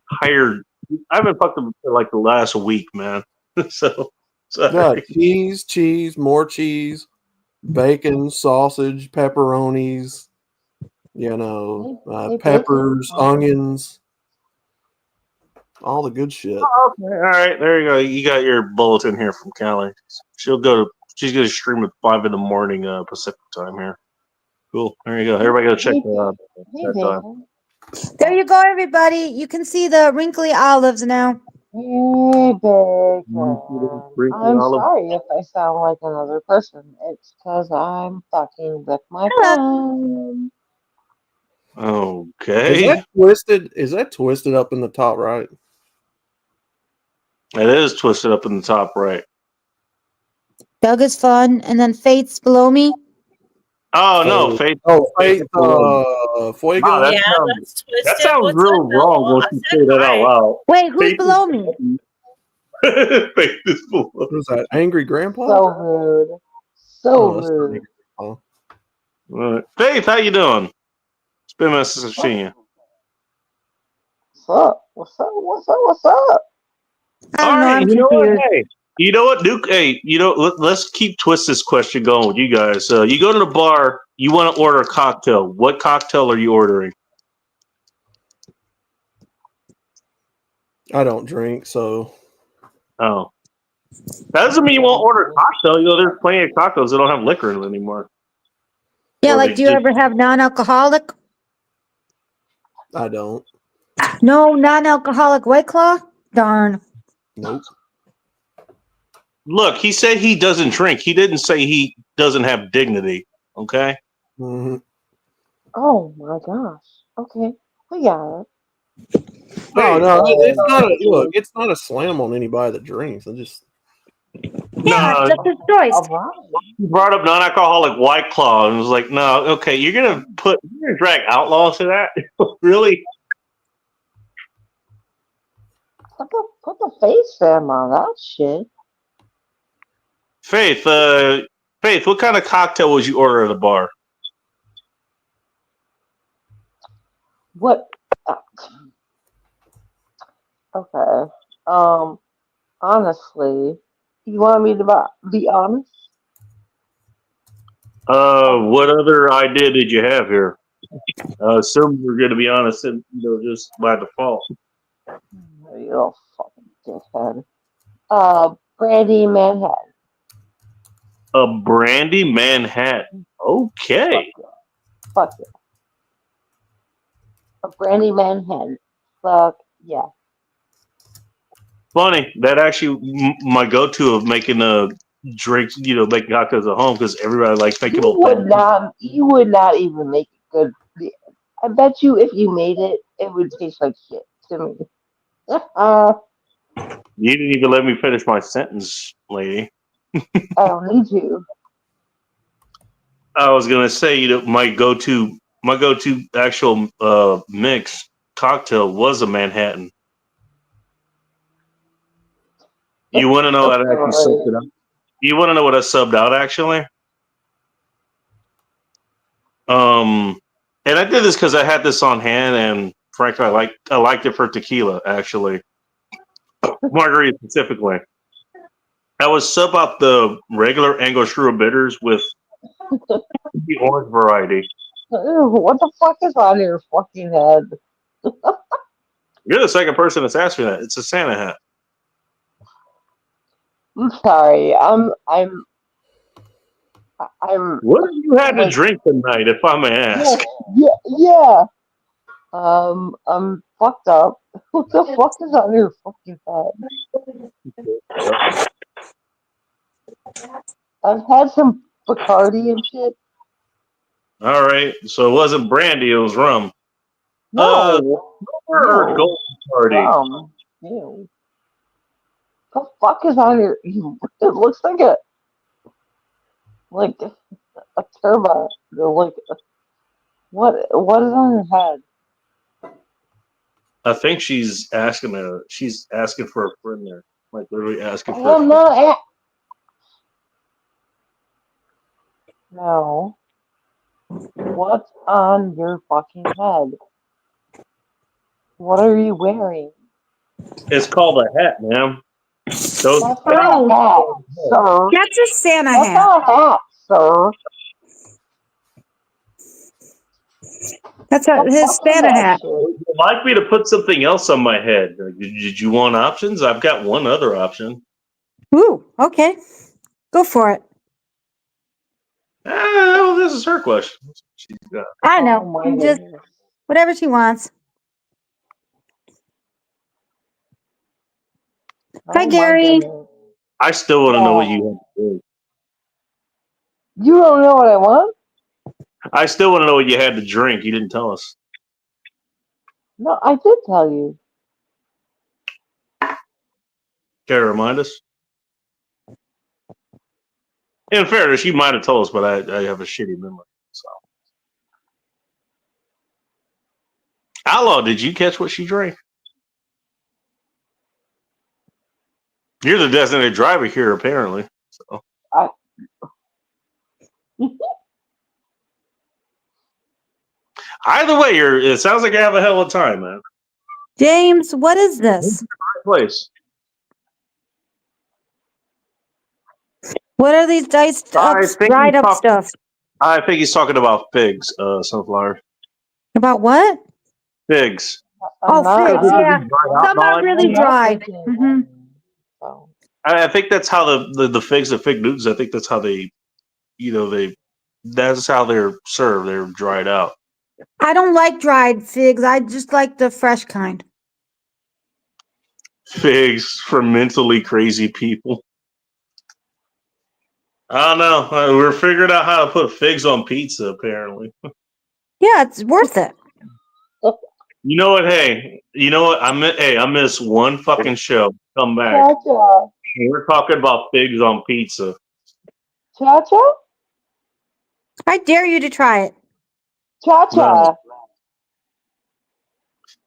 hired. I've been fucked up for like the last week, man. so Yeah, cheese, more cheese, bacon, sausage, pepperonis, peppers, onions, all the good shit. Oh, okay, all right, there you go. You got your bulletin here from Callie. She's gonna stream at 5 a.m. Pacific time here. Cool. There you go. Everybody go check that out. That time. There you go, everybody. You can see the wrinkly olives now. Hey, Bacon. Wrinkly I'm olive. sorry if I sound like another person. It's because I'm fucking with my phone. Okay. Is that twisted up in the top right? It is twisted up in the top right. Doug is fun. And then Faith's below me. Oh no, So- Faith. Oh, Faith Fuego. Wow, Yeah, that's twisted. That sounds What's real up, wrong Bella? once I you said say that hi. out loud. Wait, who's Faith below me? Faith is below. What was that? Angry Grandpa? So rude. So Oh, that's not rude. Angry Grandpa. All right. Faith, how you doing? It's been a minute since I've seen you. What's up? What's up? What's up? What's up? I don't know. I'm you know what? confused. Hey, you know what, Duke? Hey, let's keep twist this question going with you guys. You go to the bar, you want to order a cocktail. What cocktail are you ordering? I don't drink, so Oh, that doesn't mean you won't order a cocktail. You know, there's plenty of cocktails that don't have liquor in it anymore. Yeah, Or like, they do you just- ever have non-alcoholic? I don't. No, non-alcoholic White Claw? Darn. Nope. Look, he said he doesn't drink. He didn't say he doesn't have dignity. Okay. hmm Oh my gosh. Okay. We got it. No, it's not a look. It's not a slam on anybody that drinks. I just Yeah, No, it's just his choice. All right. he brought up non-alcoholic White Claw and was like, "No, okay, you're gonna drag Outlaw to that? Really? Put the face fam on that shit. Faith, Faith, what kind of cocktail would you order at a bar? What? Okay. Honestly, you want me to be honest? What other idea did you have here? Assume we're going to be honest, and just by default. You little fucking dickhead. Brandy Manhattan. A brandy Manhattan. Okay. Fuck yeah. A brandy Manhattan. Fuck yeah. Funny. That actually my go-to of making drinks, making cocktails at home because everybody likes making You would not. You would not even make it good. I bet you if you made it, it would taste like shit to me. You didn't even let me finish my sentence, lady. I don't need to. I was gonna say, my go-to actual mix cocktail was a Manhattan. You want to know what I actually subbed it out? You want to know what I subbed out actually? And I did this because I had this on hand, and frankly, I liked it for tequila actually, margarita specifically. I would sub out the regular Angostura bitters with the orange variety. Ew, what the fuck is on your fucking head? You're the second person that's asked me that. It's a Santa hat. I'm sorry. I'm. What have you had to drink tonight, if I may ask? Yeah. I'm fucked up. What the fuck is on your fucking head? I've had some Bacardi and shit. All right, so it wasn't brandy; it was rum. No. Or gold party. Ew. The fuck is on your? It looks like a turbine. Like what is on your head? I think she's asking for a friend there, like literally asking for. I'm not. No. What's on your fucking head? What are you wearing? It's called a hat, ma'am. That's not a hat, sir. That's a Santa That's hat. not a hat, sir. That's The his fuck is Santa that hat. shit? Would you like me to put something else on my head? Like, did you want options? I've got one other option. Ooh, okay. Go for it. Well, this is her question. She's got. I Oh know. my Just goodness. whatever she wants. Hi, Oh my Gary. goodness. I still want to know what you want to do. You don't know what I want? I still want to know what you had to drink. You didn't tell us. No, I did tell you. Care to remind us? In fairness, you might have told us, but I have a shitty memory. Outlaw, did you catch what she drank? You're the designated driver here, apparently. So. Either way, it sounds like you have a hell of a time, man. James, what is this? Place. What are these diced up, I think dried he's up talk- stuff? I think he's talking about figs, Sunflower. About what? Figs. Oh, figs, yeah. Some are Like, really dry. Mhm. I think that's how the figs, the fig Newtons, I think that's how that's how they're served. They're dried out. I don't like dried figs. I just like the fresh kind. Figs for mentally crazy people. I don't know. We're figuring out how to put figs on pizza, apparently. Yeah, it's worth it. You know what? Hey, you know what? I missed one fucking show. Come back. Cha-cha. We're talking about figs on pizza. Cha-cha? I dare you to try it. Cha-cha.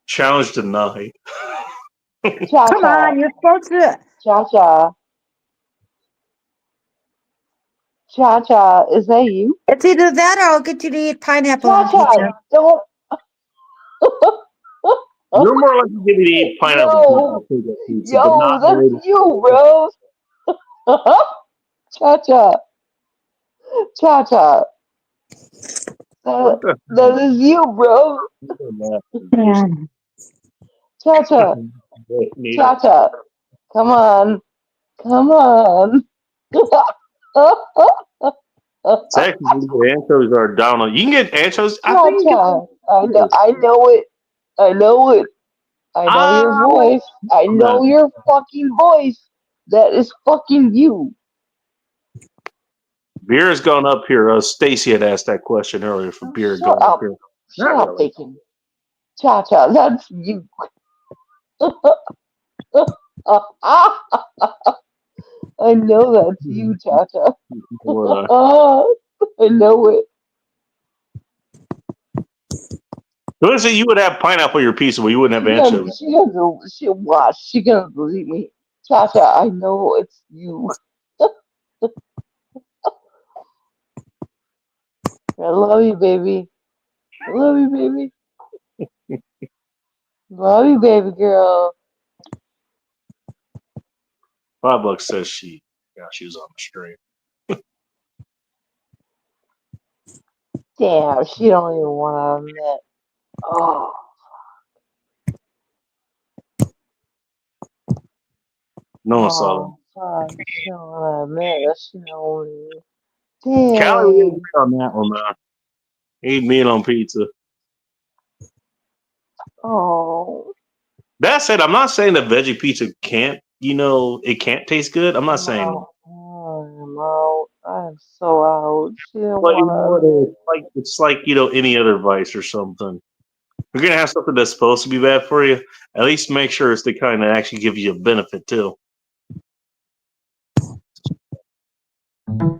Challenge denied. Cha-cha. Come on, you're supposed to. Cha-cha. Cha-cha. Is that you? It's either that or I'll get you to eat pineapple on pizza. Cha-cha. Don't. You're more likely to give me to eat pineapple pizza, but Yo, not that's really. you, bro. Cha-cha. Cha-cha. That is you, bro. Yeah. Cha-cha. Cha-cha. Come on. Come on. Technically, the anchovies are down on. You can get anchovies. I think you Cha-cha. can I know it. I know it. I know your voice. I know no. your fucking voice. That is fucking you. Beer has gone up here. Stacy had asked that question earlier for beer Shut going up up. here. Shut Not up, really. Bacon. Cha-cha. That's you. I know that's you, Cha-cha. I know it. Listen, you would have pineapple in your pizza, but you wouldn't have anchovies. She gonna believe me. Cha-cha, I know it's you. I love you, baby. I love you, baby. Love you, baby girl. $5 says she was on the stream. Damn, she don't even want to admit. Oh, No one saw oh, fuck. She don't want to admit that she knows me. that. Callie, we Damn. didn't agree on that one, man. Eat meat on pizza. Oh. That said, I'm not saying that veggie pizza can't, it can't taste good. I'm not saying that. I'm out. I'm so out. She didn't But you know want what? It's like any other vice or something. You're gonna have something that's supposed to be bad for you. At least make sure it's the kind that actually gives you a benefit too. All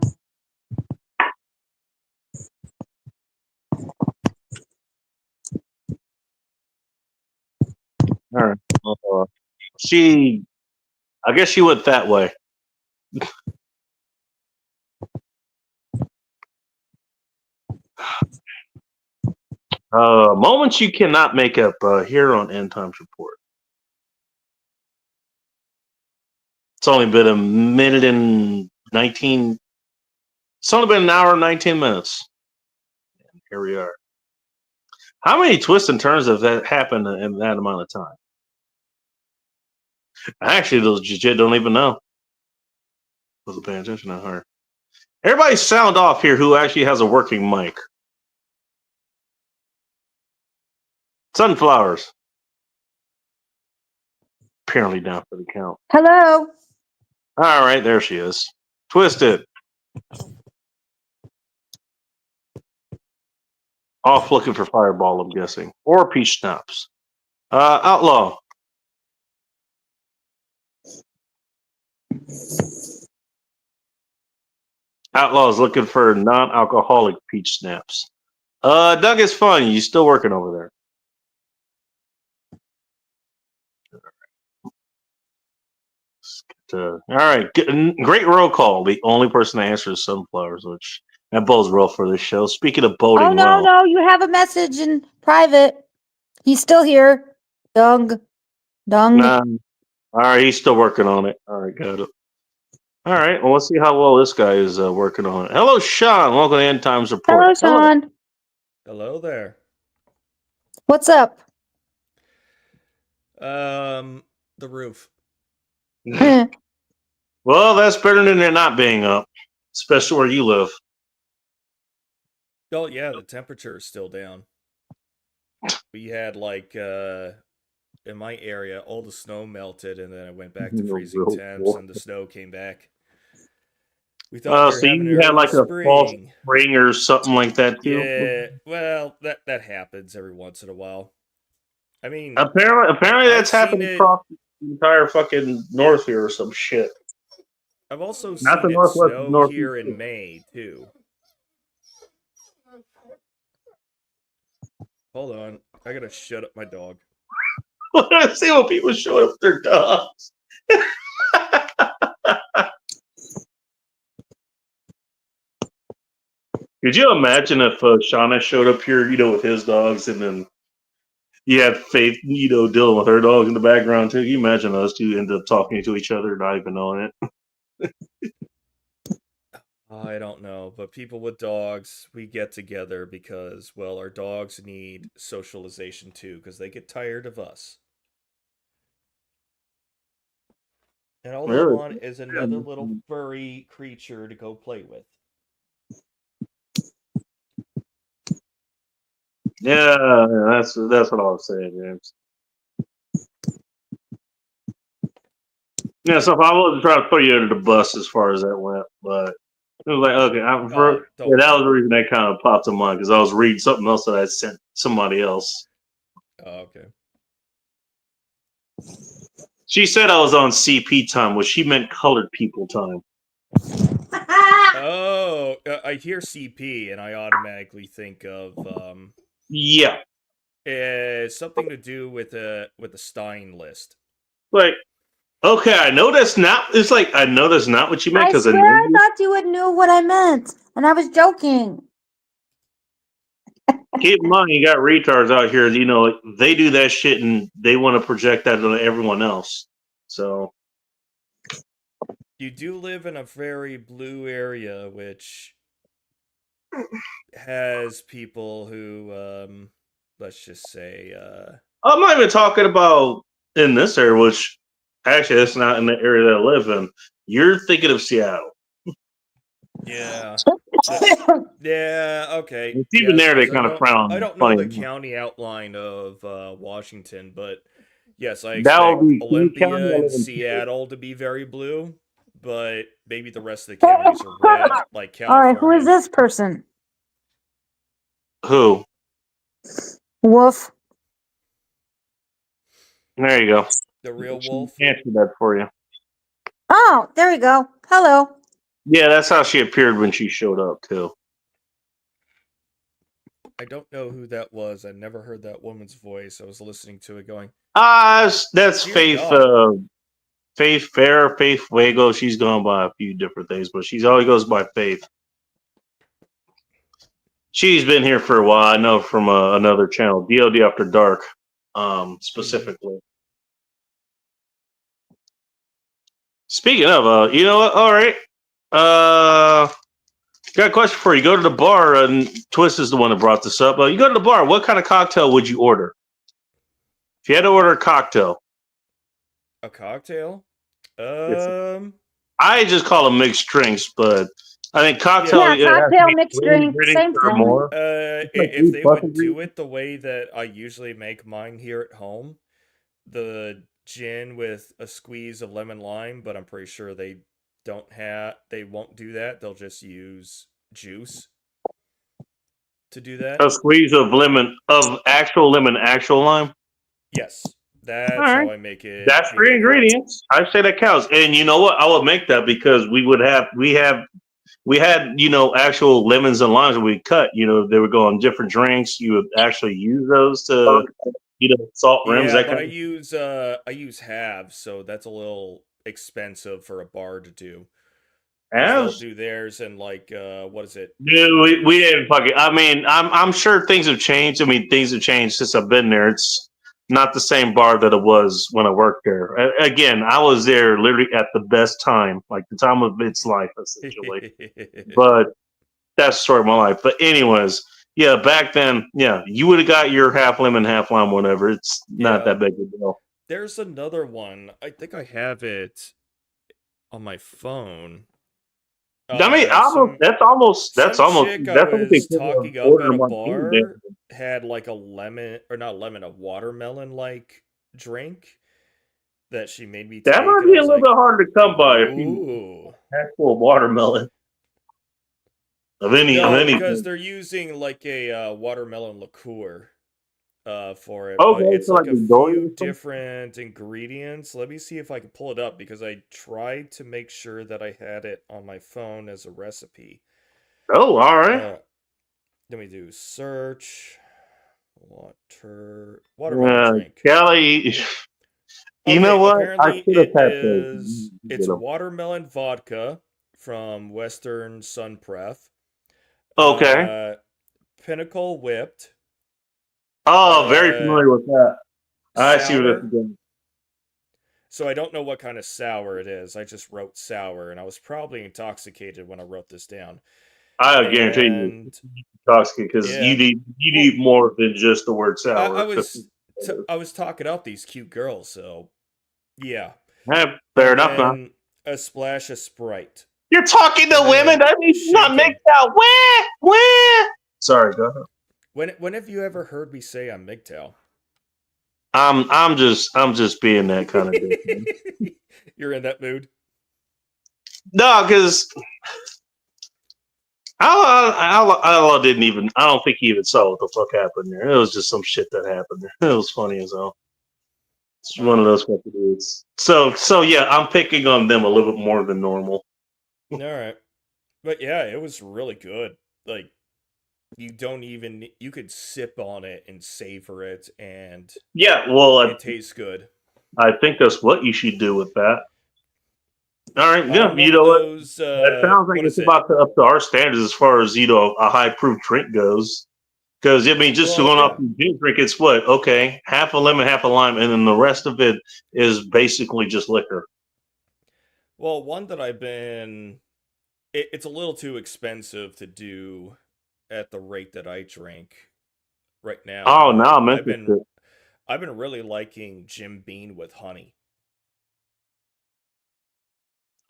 right. I guess she went that way. Moments you cannot make up here on End Times Report. It's only been a minute and 19. It's only been an hour and 19 minutes. And here we are. How many twists and turns have that happened in that amount of time? Actually, those legit don't even know. Wasn't paying attention to her. Everybody sound off here who actually has a working mic. Sunflowers. Apparently down for the count. Hello. All right, there she is. Twisted. Off looking for Fireball, I'm guessing. Or Peach Schnapps. Outlaw. Outlaw is looking for non-alcoholic Peach Snaps. Doug is fun. You still working over there? all right, great roll call. The only person to answer is sunflowers, which that bodes well for this show. Speaking of boding Oh, no, well, no, you have a message in private. He's still here. Dung. nah, all right, he's still working on it. All right, got it. All right, well, let's see how well this guy is working on it. Hello, Sean. Welcome to End Times Report. Hello, Sean. Hello there. What's up? The roof. Well, that's better than there not being up, especially where you live. Oh yeah, the temperature is still down. We had like in my area, all the snow melted, and then it went back to freezing Real temps, cool. and the snow came back. We thought we were So having you an had early like a false spring. spring or something like that too. Yeah, well, that happens every once in a while. I mean, Apparently that's I've happened seen it- across the entire fucking north here or some shit. I've also Not seen the it Northwest, snow Northeast here in too. May too. Hold on, I gotta shut up my dog. Let's see what people showing up with their dogs. Could you imagine if Shauna showed up here, with his dogs, and then you had Faith, dealing with her dog in the background too? Can you imagine us two end up talking to each other, not even knowing it? I don't know, but people with dogs, we get together because, well, our dogs need socialization too, because they get tired of us. And all they Really? want is another little furry creature to go play with. Yeah, that's what I was saying, James. Yeah, so if I wasn't trying to throw you under the bus as far as that went, but it was like, okay, don't that was the reason that kind of popped in mind because I was reading something else that I sent somebody else. Oh, okay. She said I was on CP time, which she meant colored people time. Oh, I hear CP and I automatically think of Yeah, something to do with the Stein list. like, okay, I know that's not. It's like I know that's not what you meant I because swear I thought you would know what I meant, and I was joking. keep in mind you got retards out here. They do that shit and they want to project that on everyone else. So You do live in a very blue area, which has people who, let's just say, I'm not even talking about in this area, which actually that's not in the area that I live in. You're thinking of Seattle. yeah, yeah, okay. It's even yes, there they 'cause kind of frown. I don't know the funny. county outline of Washington, but yes, I That expect would be King Olympia County, I and live in Seattle to be very blue, but maybe the rest of the counties are red, like All right, California. who is this person? Who? Wolf. There you go. The real wolf? Answer that for you. Oh, there we go. Hello. Yeah, that's how she appeared when she showed up too. I don't know who that was. I never heard that woman's voice. I was listening to it going, That's Dear Faith. God. Faith Fair, Faith Fuego. She's gone by a few different things, but she's always goes by Faith. She's been here for a while. I know from another channel, DOD After Dark, specifically. Speaking of, you know what? All right. Got a question for you. Go to the bar, and Twist is the one that brought this up. You go to the bar. What kind of cocktail would you order? If you had to order a cocktail. a cocktail? I just call them mixed drinks, but I think cocktail. Yeah, it has to cocktail, be mixed three drink, ingredients same or thing. more. If three they plus would do ingredients. it the way that I usually make mine here at home, the gin with a squeeze of lemon lime, but I'm pretty sure they won't do that. They'll just use juice to do that. A squeeze of actual lemon, actual lime. Yes, that's All right. how I make it. That's here three at home. ingredients. I say that counts. And you know what? I would make that because we had actual lemons and limes that we cut. They would go on different drinks. You would actually use those to salt rims. Yeah, That but kind of I use halves, so that's a little expensive for a bar to do. 'Cause As they'll do theirs in like what is it? dude, we didn't fucking. I mean, I'm sure things have changed. I mean, things have changed since I've been there. It's not the same bar that it was when I worked there. Again, I was there literally at the best time, like the time of its life, essentially. But that's the story of my life. But anyways, yeah, back then, yeah, you would have got your half lemon, half lime, whatever. It's not Yeah. that big a deal. There's another one. I think I have it on my phone. I mean, Some that's almost chick I that's what they was put talking on up order at a martini bar there. had like a lemon, or not lemon, a watermelon like drink that she made me take, That might and be I a was little like, bit harder to come by if you ooh. actual watermelon of any No, because anything. they're using like a watermelon liqueur for it, but Okay, it's so like like a the Dory or few something? different ingredients. Let me see if I can pull it up because I tried to make sure that I had it on my phone as a recipe. Oh, all right. Let me do search watermelon drink. Kelly, you know Okay, what? I apparently should have it had is. It's to. watermelon vodka from Western Sun Pref. Okay. Pinnacle whipped. Oh, very familiar with that. I see what it's Sour. doing. So I don't know what kind of sour it is. I just wrote sour, and I was probably intoxicated when I wrote this down. I guarantee you, And intoxicated because yeah, you well, need more than just the word I sour. was talking up these cute girls, so yeah. Fair And enough, man. then a splash of Sprite. You're talking to And women. then That means you're not shaken. mixed out. Wah. Sorry, go ahead. When have you ever heard me say I'm MGTOW? I'm just being that kind of dude. Man. You're in that mood? No, because I didn't even. I don't think he even saw what the fuck happened there. It was just some shit that happened there. It was funny as hell. It's one of those fucking dudes. So yeah, I'm picking on them a little bit more than normal. All right. But yeah, it was really good. Like, you could sip on it and savor it, and Yeah, well, it tastes good. I think that's what you should do with that. All right, yeah, I'm you one know of what? those. That sounds like What it's is it? about to up to our standards as far as a high proof drink goes. Because I mean, just Well, going off yeah. the gin drink, it's what? Okay, half a lemon, half a lime, and then the rest of it is basically just liquor. Well, one that I've been. It's a little too expensive to do at the rate that I drink right now. Oh, But now I'm interested. I've been really liking Jim Beam with honey.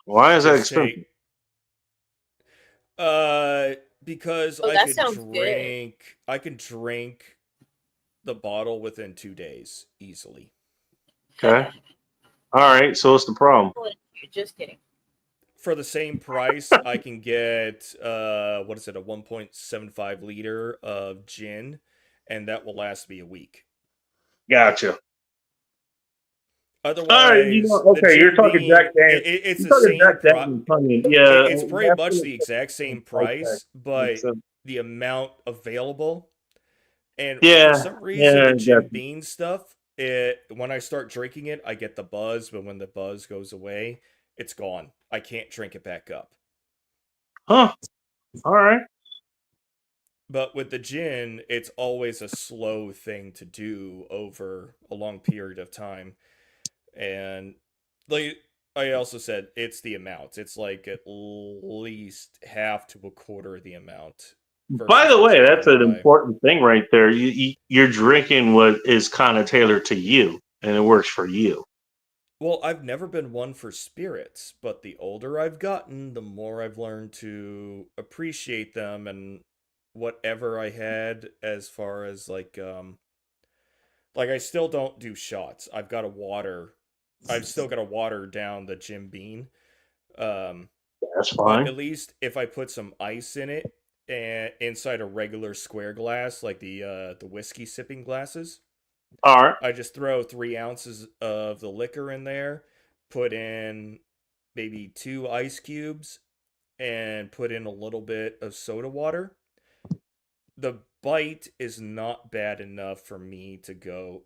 Why is that Just expensive? because Oh, I that could sounds good. drink. I can drink the bottle within 2 days easily. Okay. All right. So what's the problem? Just kidding. For the same price, I can get what is it, a 1.75 liter of gin, and that will last me a week. Gotcha. Otherwise, All right. Okay, you're Jim talking Beam, Jack Daniels. it's You're the talking same Jack price. Daniels honey. Yeah, It's pretty that's much what the exact same okay. price, but Makes sense. the amount available. And for Yeah, some reason, yeah, the Jim gotcha. Beam stuff, when I start drinking it, I get the buzz, but when the buzz goes away, it's gone. I can't drink it back up. Huh. All right. But with the gin, it's always a slow thing to do over a long period of time. And like I also said, it's the amount. It's like at least half to a quarter of the amount. By the versus way, what that's you an can buy. important thing right there. You're drinking what is kind of tailored to you, and it works for you. Well, I've never been one for spirits, but the older I've gotten, the more I've learned to appreciate them, and whatever I had as far as like I still don't do shots. I've still got to water down the Jim Beam. That's But fine. at least if I put some ice in it and inside a regular square glass, like the whiskey sipping glasses, All right. I just throw 3 ounces of the liquor in there, put in maybe 2 ice cubes, and put in a little bit of soda water. The bite is not bad enough for me to go.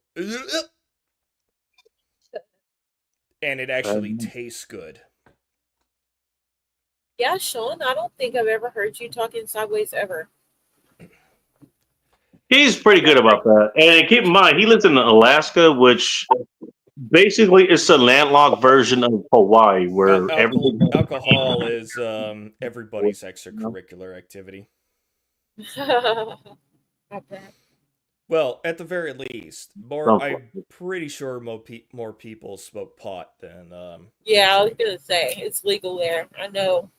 and it actually tastes good. Yeah, Sean, I don't think I've ever heard you talking sideways ever. He's pretty good about that. And keep in mind, he lives in Alaska, which basically is a landlocked version of Hawaii, where everything. Alcohol is everybody's extracurricular activity. Not bad. Well, at the very least, I'm pretty sure more people smoke pot than. Yeah, I was gonna say it's legal there. I know.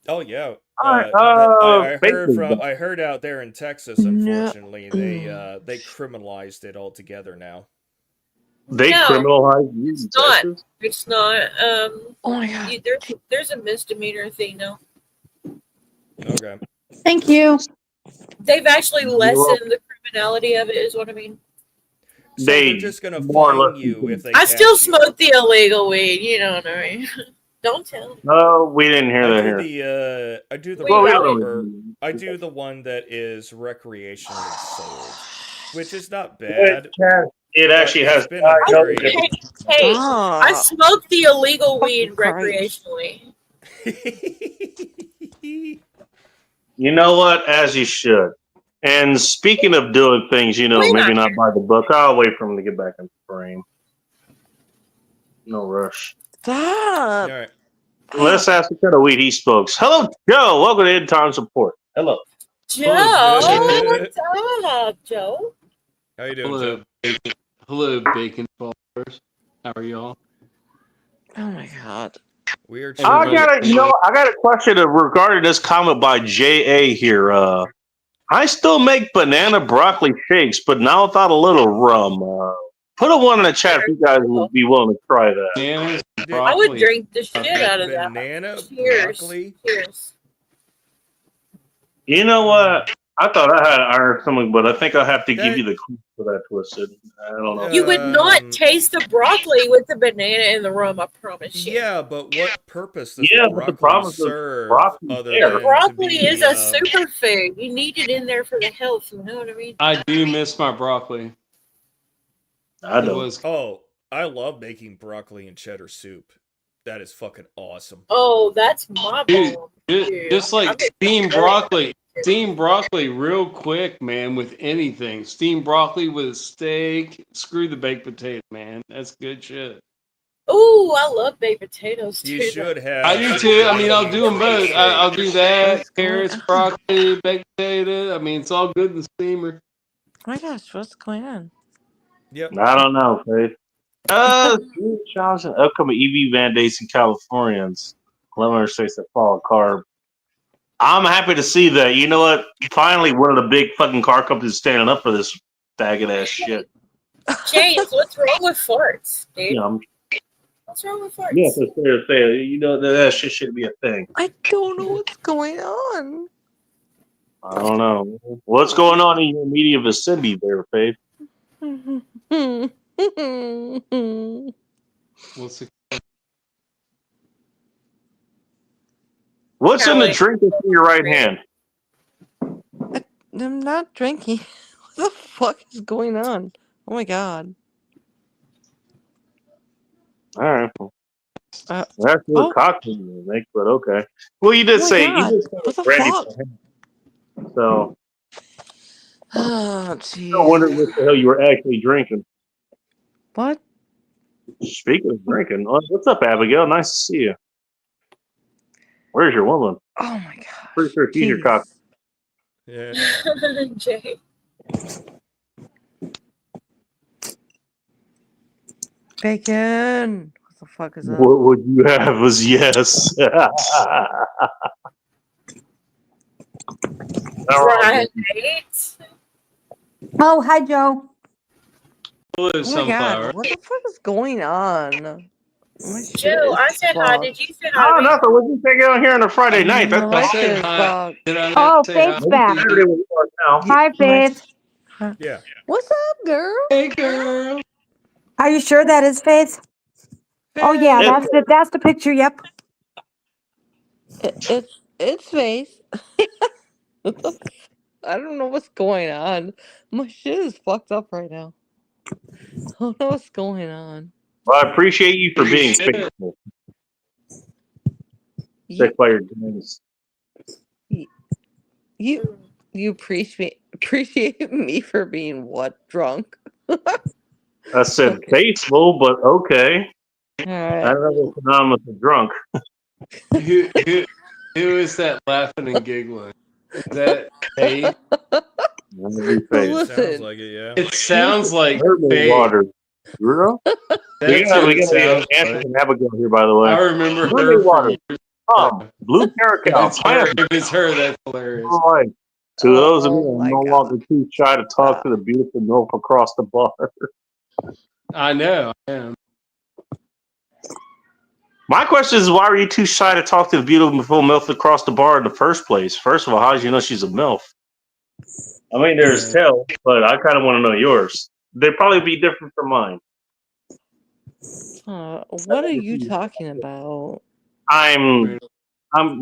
Oh yeah. I I heard out there in Texas. Unfortunately, they criminalized it altogether now. They No, criminalize it's not. Texas? It's not. Oh my god. There's a misdemeanor thing now. Okay. Thank you. They've actually lessened the criminality of it, is what I mean. So They they're just gonna more or fine less you if they. I catch still you. smoke the illegal weed. You know what I mean? Don't tell them. No, we didn't hear that here. I do the Well, we I do the one that is recreationally sold, which is not bad. It actually but has. it's been a very- Hey, I smoke the illegal weed Christ. recreationally. You know what? As you should. And speaking of doing things, maybe not by the book. I'll wait for him to get back in frame. No rush. Stop. All right. Let's ask what kind of weed he smokes. Hello, Joe. Welcome to End Time Support. Hello. Joe, what's up, Joe? How you doing, Hello, Joe? bacon. Hello, bacon followers. How are y'all? Oh my god. We are. I got a question regarding this comment by J.A. here. I still make banana broccoli shakes, but now without a little rum. Put a one in the chat if you guys would be willing to try that. Bananas, I would broccoli. drink the shit out of that. Banana Cheers. broccoli. Cheers. You know what? I thought I had iron stomach, but I think I'll have to give you the clue for that, Twisted. I don't know. You would not taste the broccoli with the banana and the rum, I promise you. Yeah, but what purpose does Yeah, the but broccoli the problem is serve broccoli's other there. than Broccoli to be, is a superfood. You need it in there for the health, you know what I mean? I do miss my broccoli. I It don't. was Oh, I love making broccoli and cheddar soup. That is fucking awesome. Oh, that's my dude, bone. just like I'm steamed broccoli. Steamed broccoli real quick, man, with anything. Steamed broccoli with steak. Screw the baked potato, man. That's good shit. Ooh, I love baked potatoes too. You should have. I do too. I mean, I'll do them both. I'll do that. Carrots, broccoli, baked potato. I mean, it's all good in the steamer. Oh my gosh, what's going on? Yep. I don't know, Faith. Steve Johnson, upcoming EV mandates in Californians. 1100 states that follow carb. I'm happy to see that. You know what? Finally, one of the big fucking car companies is standing up for this faggot ass shit. James, what's wrong with farts, dude? Yeah, What's wrong with farts? yes, it's fair to say. You know that shit should be a thing. I don't know what's going on. I don't know. What's going on in your immediate vicinity there, Faith? What's the What's in the drink that's in your right hand? I'm not drinking. What the fuck is going on? Oh my god. All right. That's what cocktail you make, but okay. Well, you did say you did say it's ready for him. So Oh, jeez. I wonder what the hell you were actually drinking. What? Speaking of drinking, what's up, Abigail? Nice to see you. Where's your woman? Oh my god. Pretty sure she's your cock. Yeah. Jay. Bacon. What the fuck is that? What would you have was yes. Right. Oh, hi, Joe. Hello, Oh my sunflower. god, what the fuck is going on? My shit Joe, is I said hi. fucked. Did you say hi? Oh, to me? nothing. What you take on here on a Friday night? That's My all. shit is hi. fucked. Did I Oh, not say Faith's hi? back. Saturday we start now. Hi, Faith. Yeah. What's up, girl? Hey, girl. Are you sure that is Faith? Oh, yeah, Hey. that's the picture. Yep. It's face. I don't know what's going on. My shit is fucked up right now. I don't know what's going on. Well, I appreciate you for being faithful. You, Stick by your guns. you appreciate me for being what, drunk? I said Okay. faithful, but okay. All I right. don't know synonymous with drunk. Who is that laughing and giggling? Is that Faith? I'm gonna be Well, faith. Sounds listen. like it, yeah. It sounds like Herbal Faith. water. Girl? We That's got what it sounds Anthony like. and Abigail here, by the way. I remember Mermaid her from water. years Blue caracal. If it's her, Pineapple. if it's her, that's hilarious. All right. To those of you Oh who are my no God. longer too shy to talk to the beautiful MILF across the bar. I know. I am. My question is, why were you too shy to talk to the beautiful MILF across the bar in the first place? First of all, how did you know she's a MILF? I mean, there's tell, but I kind of want to know yours. They'd probably be different from mine. What are you talking about? I'm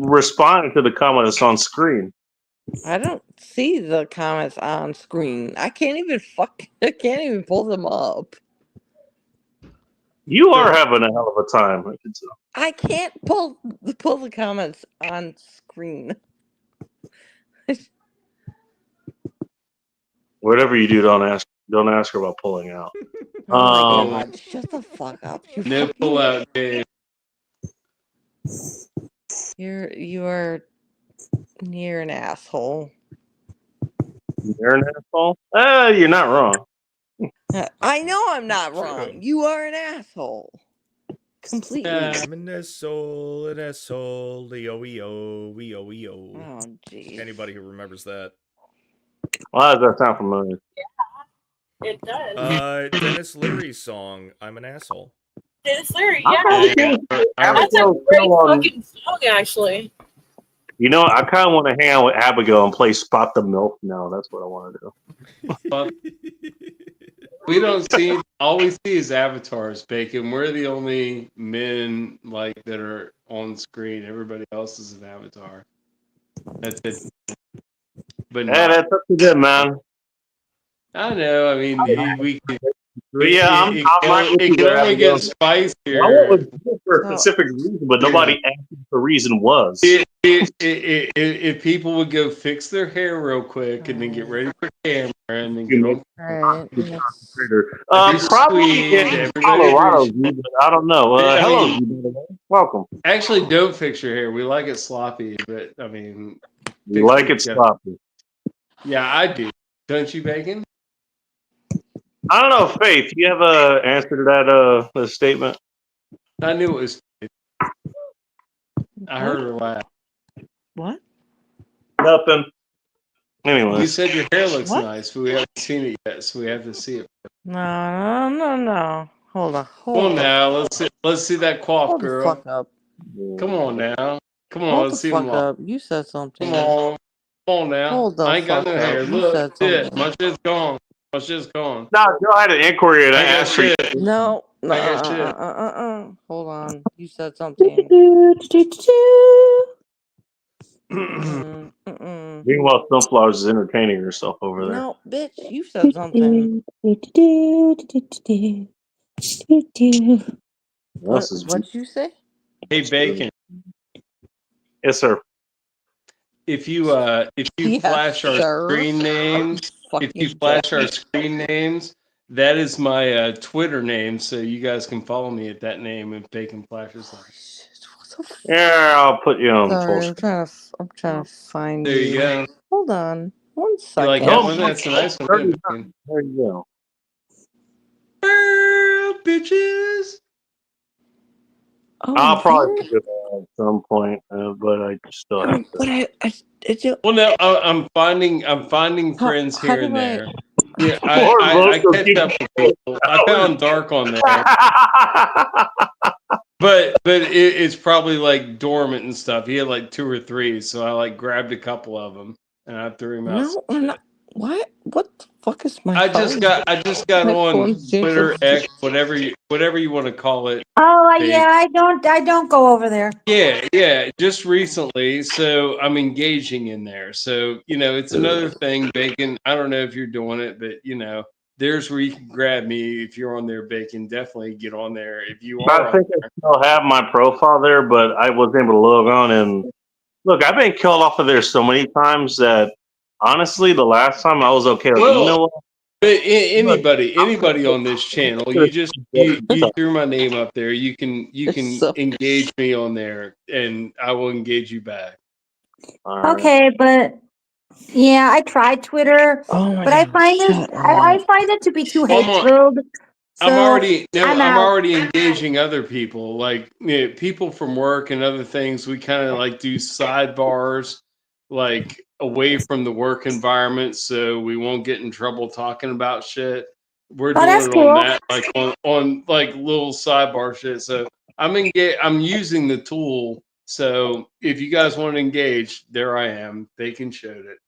responding to the comment that's on screen. I don't see the comments on screen. I can't even pull them up. You are having a hell of a time. I can tell. I can't pull the comments on screen. Whatever you do, don't ask her about pulling out. Oh my God! Shut the fuck up! No pull out game. You are near an asshole. You're an asshole? You're not wrong. I know I'm not wrong. You are an asshole. Completely. I'm an asshole, E-O-E-O. Oh, jeez. Anybody who remembers that. Why does that sound familiar? It does. Dennis Leary's song, I'm an Asshole. Dennis Leary, I'm yeah. kinda curious. That's a Abigail's great still on- fucking song, actually. You know, I kind of want to hang out with Abigail and play Spot the Milk now. That's what I want to do. But we don't see. All we see is avatars, Bacon. We're the only men like that are on screen. Everybody else is an avatar. That's it. But Hey, that's up to them, man. I know. I mean, we can. But yeah, it I'm right with can you there, only Abigail. get spicier. I went with you for a specific reason, but nobody asked what the reason was. If people would go fix their hair real quick and then get ready for camera and then get on. Alright. Probably in Colorado, but I don't know. I Hello, mean- by the way. Welcome. Actually, don't fix your hair. We like it sloppy, but I mean, We like it sloppy. Yeah, I do. Don't you, Bacon? I don't know, Faith. You have a answer to that statement? I knew it was. I heard her laugh. What? Nothing. Anyway, You said your hair looks What? nice, but we haven't seen it yet, so we have to see it. No. Hold on. Come on now, let's see that cough, Hold the girl. fuck up. Come on now. Come on, Hold let's the see fuck them. up. You said something. Come on now. Hold the I ain't got fuck no hair. up. You Look, said shit, something. my shit's gone. My shit's gone. no, Joe had an inquiry and I I got asked for you. shit. No. I got shit. Hold on. You said something. Meanwhile, Sunflowers is entertaining herself over there. No, bitch. You said something. What'd you say? Hey, Bacon. Yes, sir. If you Yes, flash our sir. screen names, if you Fucking flash our screen names, that is my Twitter name, so you guys can follow me at that name if Bacon flashes them. Yeah, I'll put you on Sorry, full I'm trying to find There you go. Hold on. 1 You second. like that one? That's a nice one. Too, Bacon. There you go. Girl, bitches. Oh, I'll probably here? do it at some point, but I still have to. But Well, no, I'm finding friends how here do and I- there. Yeah, Lord, I Loco, catch up with people. I found Dark on there, but it's probably like dormant and stuff. He had like 2 or 3, so I like grabbed a couple of them and I threw him out. No, I'm not. What? What the fuck is my I just got My on phone's doing Twitter, something. X, whatever you want to call it. Oh, Dave. yeah, I don't go over there. Yeah, just recently. So I'm engaging in there. So, it's another thing, Bacon. I don't know if you're doing it, but, there's where you can grab me if you're on there, Bacon. Definitely get on there if you I are. think I still have my profile there, but I was able to log on and look. I've been killed off of there so many times that honestly, the last time I was okay. Like, Well, you know what? Anybody on this channel, you threw my name up there. You can So- engage me on there, and I will engage you back. All right. Okay, but yeah, I tried Twitter, Oh my but I God, find it shut I up. find it to be too Well, I'm on- hate-filled. So I'm I'm out. already engaging other people, like people from work and other things. We kind of like do sidebars, like away from the work environment, so we won't get in trouble talking about shit. We're Oh, doing that's it cool. on that, like on like little sidebar shit. So I'm using the tool. So if you guys want to engage, there I am. Bacon showed it.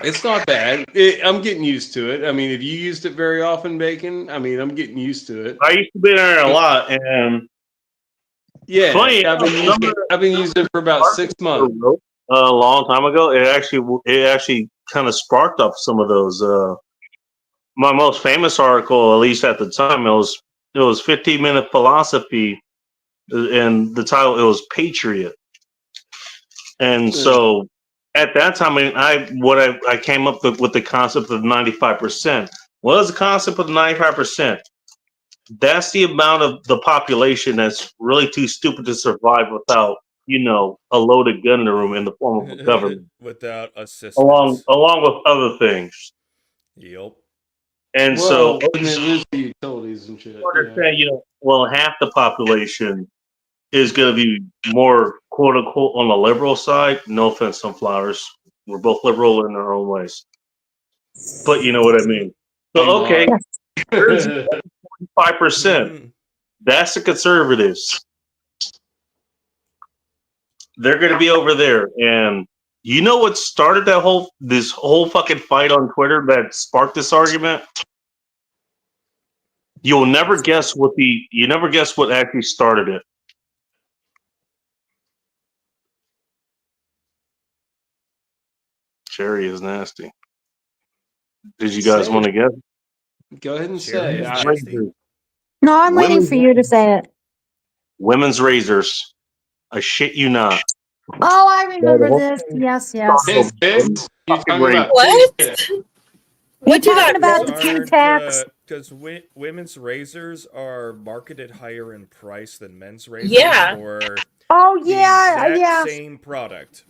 It's not bad. I'm getting used to it. I mean, if you used it very often, Bacon, I mean, I'm getting used to it. I used to be there a lot, and Yeah, funny I've been using it for about 6 months. A long time ago, it actually kind of sparked up some of those. My most famous article, at least at the time, it was 15-minute philosophy, and the title it was Patriot. And so at that time, I came up with the concept of 95%. What is the concept of 95%? That's the amount of the population that's really too stupid to survive without, a loaded gun in the room in the form of a government, Without assistance. along with other things. Yep. And Well, so, and they lose the utilities and shit. you understand, half the population is going to be more quote unquote on the liberal side. No offense, Sunflowers. We're both liberal in our own ways, but you know what I mean. So, okay, there's 5%. That's the conservatives. They're going to be over there, and you know what started this whole fucking fight on Twitter that sparked this argument? You never guess what actually started it. Cherry is nasty. Did you guys want to guess? Go ahead and say. No, I'm waiting for you to say it. Women's razors. I shit you not. Oh, I remember this. Yes, yes. You're talking about What? What You're did talking about the pink tax? Because women's razors are marketed higher in price than men's razors. Yeah. For Oh the yeah, exact yeah. same product.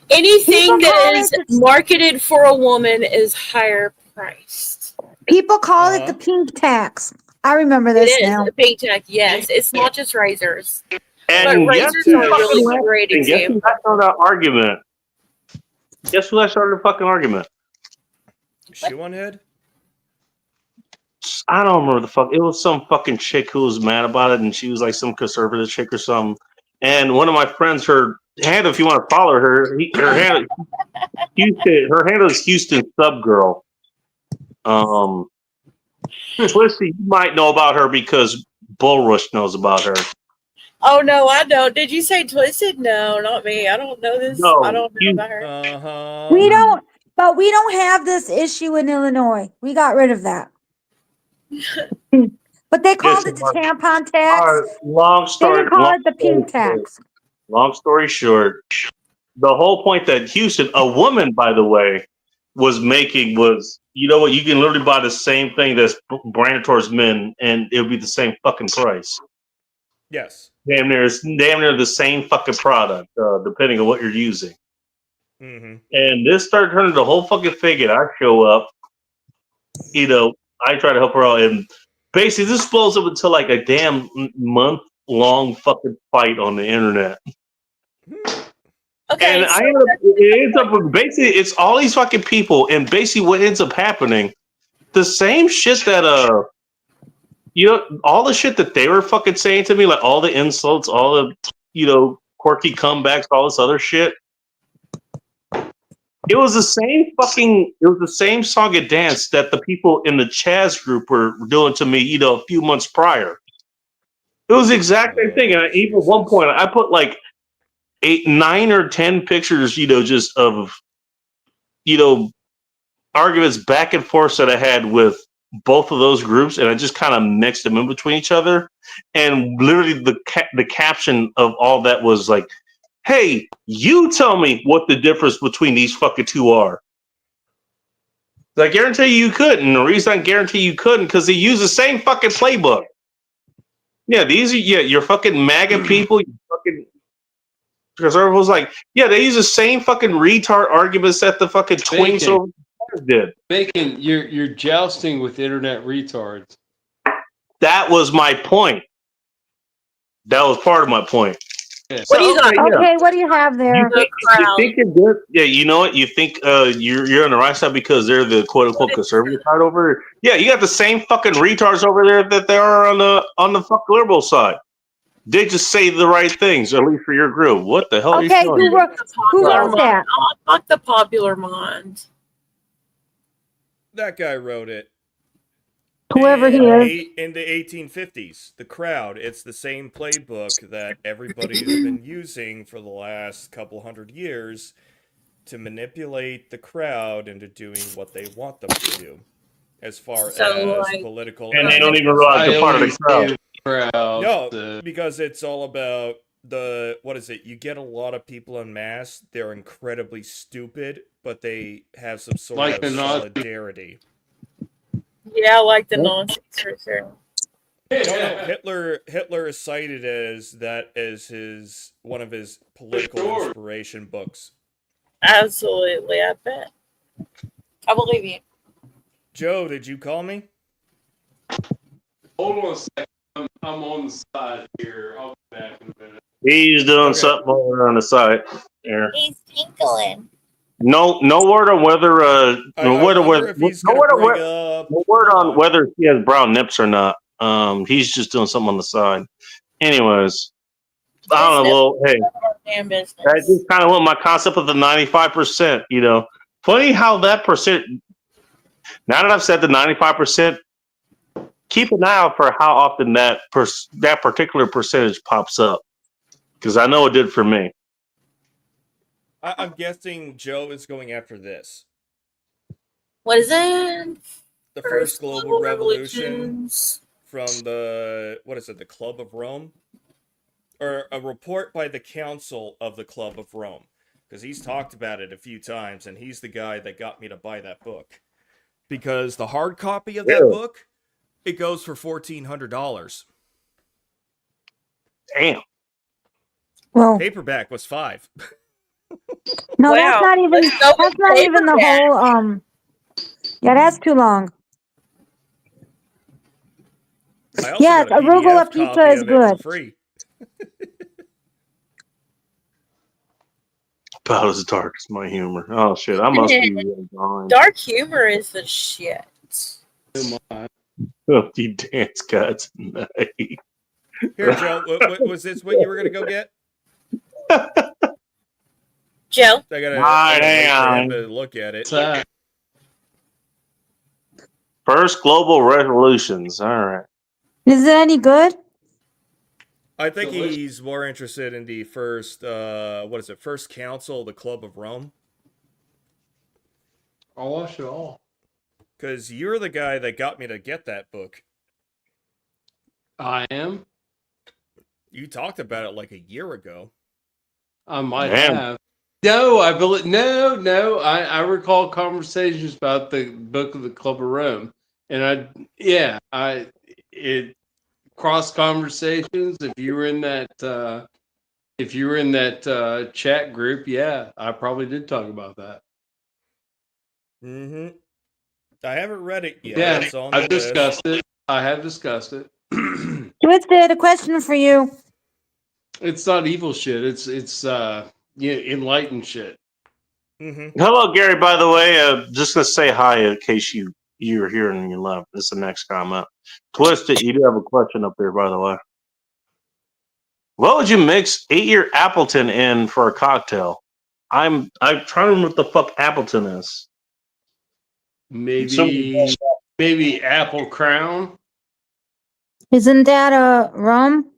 Anything People that call is it the- marketed for a woman is higher priced. People call it the pink tax. I remember It this is now. a pink tax. Yes, it's not just razors. And But guess razors who are a really great guess who example. started that argument? Guess who started the fucking argument? Shoe on head? I don't remember the fuck. It was some fucking chick who was mad about it, and she was like some conservative chick or something. And one of my friends, her handle, if you want to follow her, her handle is Houston Subgirl. Twisty, you might know about her because Bullrush knows about her. Oh no, I don't. Did you say Twisted? No, not me. I don't know this. No, I don't know you- about her. Uh-huh. We don't, but we don't have this issue in Illinois. We got rid of that. But they called it the tampon tax. Long They story. didn't call long it the pink story short. tax. Long story short, the whole point that Houston, a woman, by the way, was making was, you know what, you can literally buy the same thing that's branded towards men, and it would be the same fucking price. Yes. Damn near the same fucking product, depending on what you're using. Mm-hmm. And this started turning the whole fucking thing, and I show up, I try to help her out, and basically this blows up into like a damn month-long fucking fight on the internet. Okay, And it ends up with basically it's all these fucking people, and basically what ends up happening, the same shit that all the shit that they were fucking saying to me, like all the insults, all the quirky comebacks, all this other shit. It was the same song and dance that the people in the Chaz group were doing to me, a few months prior. It was the exact same thing. And even at one point I put like 9 or 10 pictures, just of, arguments back and forth that I had with both of those groups, and I just kind of mixed them in between each other. And literally, the caption of all that was like, "Hey, you tell me what the difference between these fucking two are." I guarantee you couldn't. The reason I guarantee you couldn't because they use the same fucking playbook. Yeah, these are your fucking MAGA people. You fucking because everyone's like, yeah, they use the same fucking retard arguments that the fucking twinks Bacon. over did. Bacon, you're jousting with internet retards. That was my point. That was part of my point. Yeah. What do you got? Okay, what do you have there? You think you're good? Yeah, you know what? You think you're on the right side because they're the quote unquote conservative side over here. Yeah, you got the same fucking retards over there that there are on the fucking liberal side. They just say the right things, at least for your group. What the hell are you Okay, doing? who wrote that? Oh, fuck the popular mind. That guy wrote it. Whoever he is. In the 1850s, the crowd, it's the same playbook that everybody's been using for the last couple hundred years to manipulate the crowd into doing what they want them to do as far as political. And they don't even realize they're part of the crowd. No, because it's all about what is it? You get a lot of people en masse, they're incredibly stupid, but they have some sort of solidarity. Yeah, like the nonsense for sure. No, Hitler is cited as one of his political inspiration books. Absolutely, I bet. I believe you. Joe, did you call me? Hold on a second. I'm on the side here. I'll be back in a minute. He's doing something over on the side there. He's tinkling. No word on whether no word on whether he has brown nips or not. He's just doing something on the side. Anyways, I don't know. Well, hey, that just kind of went my concept of the 95%. Funny how that percent. Now that I've said the 95%, keep an eye out for how often that particular percentage pops up, because I know it did for me. I'm guessing Joe is going after this. What is it? The first global revolution from the Club of Rome? Or a report by the Council of the Club of Rome. Because he's talked about it a few times, and he's the guy that got me to buy that book. Because the hard copy of that book, it goes for $1,400. Damn. Well, paperback was $5. No, that's not even the whole yeah, that's too long. Yes, arugula pizza is good. Free. About as dark as my humor. Oh shit, I must be really blind. Dark humor is the shit. Oh, you dance got tonight. Here, Joe, was this what you were gonna go get? Joe, I gotta look at it. First global revolutions. All right. Is it any good? I think he's more interested in the first, First Council of the Club of Rome. I'll watch it all. Because you're the guy that got me to get that book. I am? You talked about it like a year ago. I might have. No, I believe no. I recall conversations about the book of the Club of Rome, and it cross conversations. If you were in that chat group, yeah, I probably did talk about that. Mm-hmm. I haven't read it yet. Yeah, it's on I've the discussed list. it. I have discussed it. Twisted, a question for you. It's not evil shit. It's enlightened shit. Mm-hmm. Hello, Gary. By the way, just gonna say hi in case you're here and you left. This is the next comment. Twisted, you do have a question up there, by the way. What would you mix 8-year Appleton in for a cocktail? I'm trying to remember what the fuck Appleton is. Maybe Apple Crown. Isn't that a rum?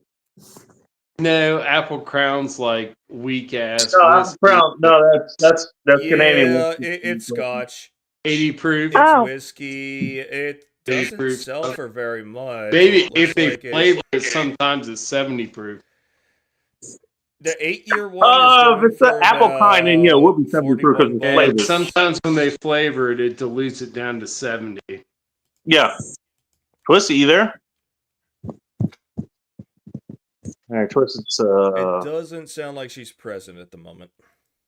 No, Apple Crown's like weak ass No, I'm whiskey. proud. No, that's Canadian. Yeah, whiskey. it's Scotch. 80 proof. It's Oh. whiskey. It 80 doesn't proof. sell for very much. Maybe It if looks they like flavor it, sometimes it's 70 proof. the 8-year one is If going it's the for apple kind, then yeah, it would be about 70 proof because 41 it's And flavored. bucks. sometimes when they flavor it, it dilutes it down to 70. Yeah. Twisty, you there? All right, Twisted's It doesn't sound like she's present at the moment.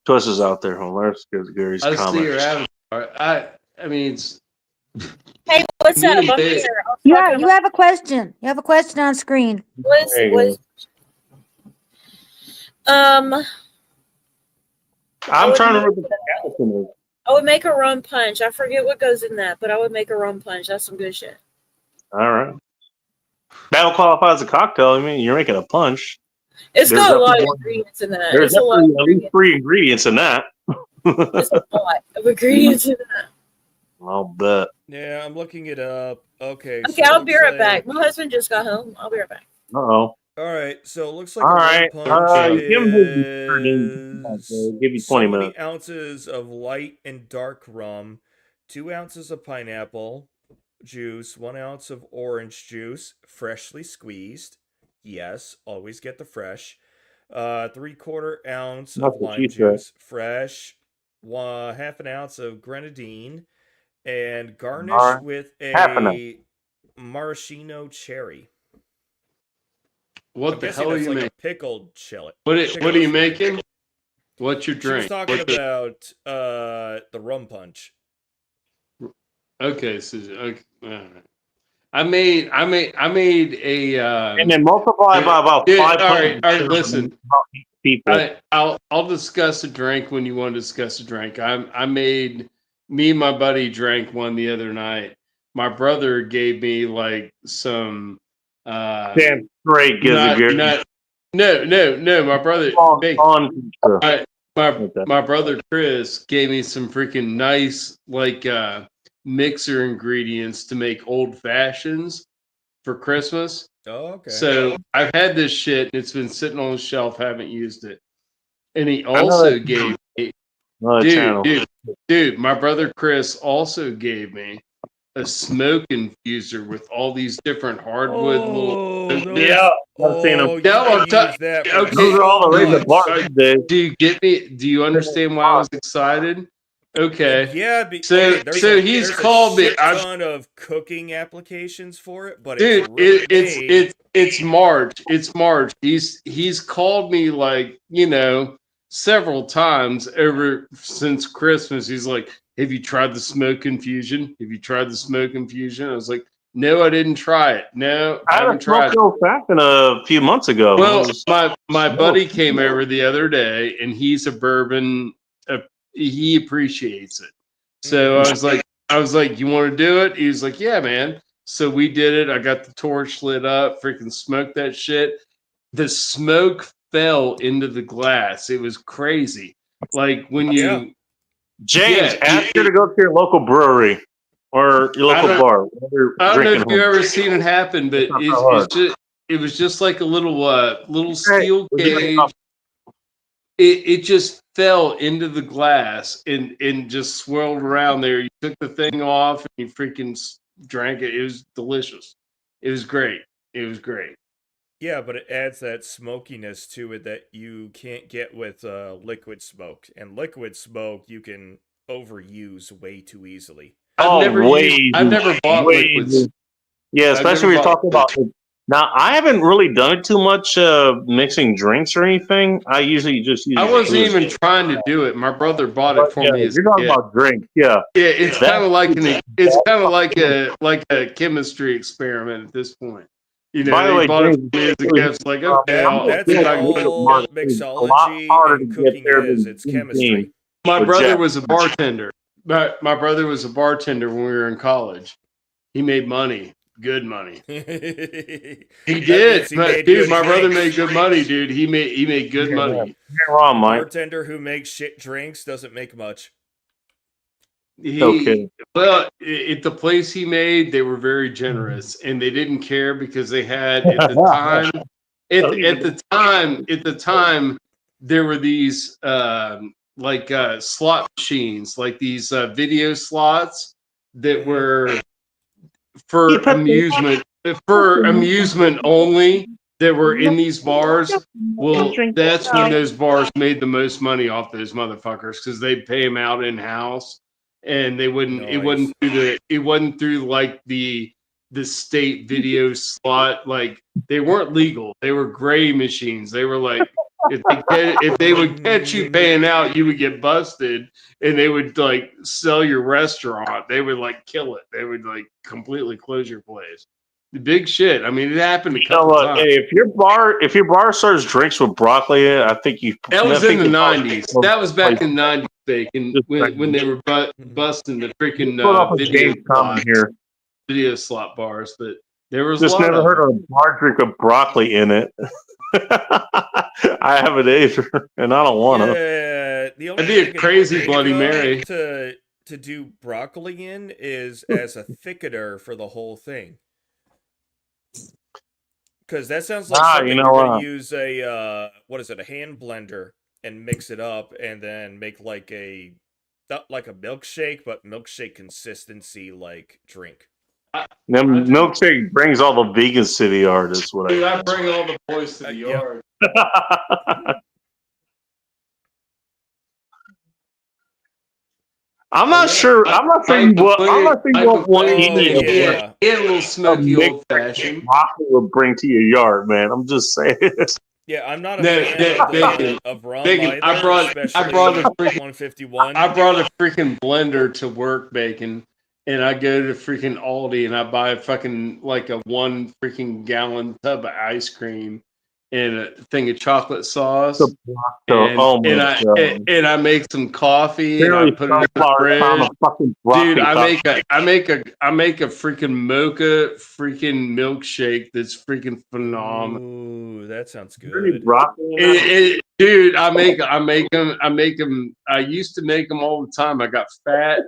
Twisted's out there. Hold on, let's get Gary's I see your comment. avatar. I mean, it's, Hey, what's that? Me, I'm up they- here. I'm Yeah, talking you about- have a question. You have a question on screen. What's, There you what's, I'm would trying to make- remember what Appleton is. I would make a rum punch. I forget what goes in that, but I would make a rum punch. That's some good shit. All right. That'll qualify as a cocktail. I mean, you're making a punch. It's There's got a lot of definitely- ingredients in that. There's It's a lot of definitely at least ingredients. 3 ingredients in that. It's a lot of ingredients in that. I'll bet. Yeah, I'm looking it up. Okay. Okay, so I'll it be looks right like- back. My husband just got home. I'll be right back. Uh-oh. All right, so it looks like All a right. rum punch Give him his turn in. is Give you 20 so many minutes. ounces of light and dark rum, 2 ounces of pineapple juice, 1 ounce of orange juice, freshly squeezed. Yes, always get the fresh. 3/4 ounce That's of what lime she said. juice, fresh. Half an ounce of grenadine, and garnish All right. with Half an a maraschino cherry. what I'm the guessing hell are that's you like making? a pickled chili. What are you making? What's your She was drink? talking What's the- about the rum punch. okay, so okay, all right. I made a. And then multiply by about Dude, 500. all right, listen. People. I'll discuss a drink when you want to discuss a drink. Me and my buddy drank one the other night. My brother gave me like some Damn straight gives not- a Gary. not- no, my brother my brother Chris gave me some freaking nice like mixer ingredients to make old fashions for Christmas. Oh, okay. So I've had this shit and it's been sitting on the shelf, haven't used it. And he I know also that- gave me Another channel. dude, my brother Chris also gave me a smoke infuser with all these different hardwood Oh, little. Yeah, I've seen them. Oh, you No, can I'm ta- use that. okay. for Those are all the so razor much. bars these days. Do you get me? Do you understand why I was excited? Okay. Yeah, So- there's so a, he's there's called a me- shit I've- ton of cooking applications for it, but Dude, it's really made. it's March. It's March. He's called me like, several times ever since Christmas. He's like, "Have you tried the smoke infusion? Have you tried the smoke infusion?" I was like, "No, I didn't try it. No, I I had a haven't tried it." smoked old fashioned a few months ago. Well, It was- my buddy came over the other day, and he's a bourbon. He appreciates it. So I was like, "You want to do it?" He was like, "Yeah, man." So we did it. I got the torch lit up, freaking smoked that shit. The smoke fell into the glass. It was crazy. Like when you, Yeah. James, Yeah, ask her to go to your local brewery or your local I don't- bar. whatever I don't know drinking if you've home. ever seen it happen, but It's not that hard. it was just like a little steel Hey, cage. It just fell into the glass and just swirled around there. You took the thing off and you freaking drank it. It was delicious. It was great. It was great. Yeah, but it adds that smokiness to it that you can't get with liquid smoke. And liquid smoke you can overuse way too easily. I've never bought liquids. Yeah, I've especially when never you're talking bought about. Now, I haven't really done it too much mixing drinks or anything. I usually just use. I wasn't booze. even trying to do it. My brother bought it for Yeah, me. As you're a talking kid. about drinks, yeah. Yeah, it's That- kind of like a chemistry experiment at this point. By the they way, bought it James, for me as a kid. It's like, okay, That's Yeah, what look at all Mark, it's a lot mixology harder and to get cooking there is. than It's you chemistry. think. my With brother Jack. was a bartender. My brother was a bartender when we were in college. He made money, good money. He He did, but made dude, good my brother drinks. made good money, dude. He made good Yeah, money. You're wrong, Mike. Bartender who makes shit drinks doesn't make much. Okay. Well, at the place he made, they were very generous, and they didn't care because they had at the time, there were these slot machines, like these video slots that were for amusement only, that were in these bars. Well, that's when those bars made the most money off those motherfuckers, because they'd pay them out in house, and they wouldn't. It wasn't through like the state video slot. Like, they weren't legal. They were gray machines. They were like, if they would catch you paying out, you would get busted, and they would like sell your restaurant. They would like kill it. They would like completely close your place. The big shit. I mean, it happened a couple times. Hey, if your bar serves drinks with broccoli in it, I think you. That was in the '90s. That was back in the '90s, Bacon, when they were busting the freaking video slot bars. But there was just a lot never heard of a bar drink with broccoli in it. I haven't either, and I don't want to. Yeah, the only I'd be a thing crazy Bloody Mary to do broccoli in is as a thickener for the whole thing. Because that sounds like something you're going to use a hand blender and mix it up, and then make like not like a milkshake, but milkshake consistency like drink. Milkshake brings all the vegans to the yard. Is what I bring all the boys to the yard. I'm not sure. I'm not sure you want any a little smoky old fashioned broccoli will bring to your yard, man. I'm just saying. Yeah, I'm not a fan of rum either, I brought a freaking 151. I brought a freaking blender to work, Bacon, and I go to freaking Aldi and I buy a fucking like a 1 freaking gallon tub of ice cream and a thing of chocolate sauce, and I make some coffee and I put it in the fridge. Dude, I make a freaking mocha freaking milkshake that's freaking phenomenal. Ooh, that sounds good. Dude, I make them. I used to make them all the time. I got fat.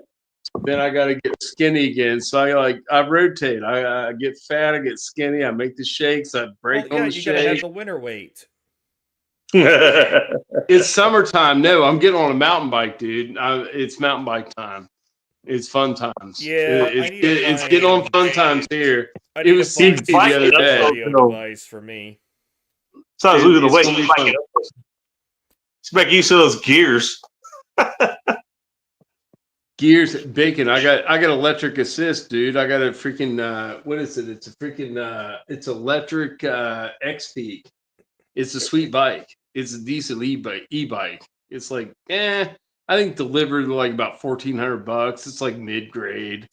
Then I got to get skinny again. So I rotate. I get fat, I get skinny, I make the shakes, I break on the shake. You gotta have the winter weight. It's summertime. No, I'm getting on a mountain bike, dude. It's mountain bike time. It's fun times. Yeah, it's getting on fun times here. It was 60 the other day. Device for me. So I was losing the weight. Expect used to those gears. Gears, Bacon. I got electric assist, dude. I got a freaking what is it? It's a freaking it's electric X-Peak. It's a sweet bike. It's a decent e-bike. It's like I think delivered like about $1,400. It's like mid-grade.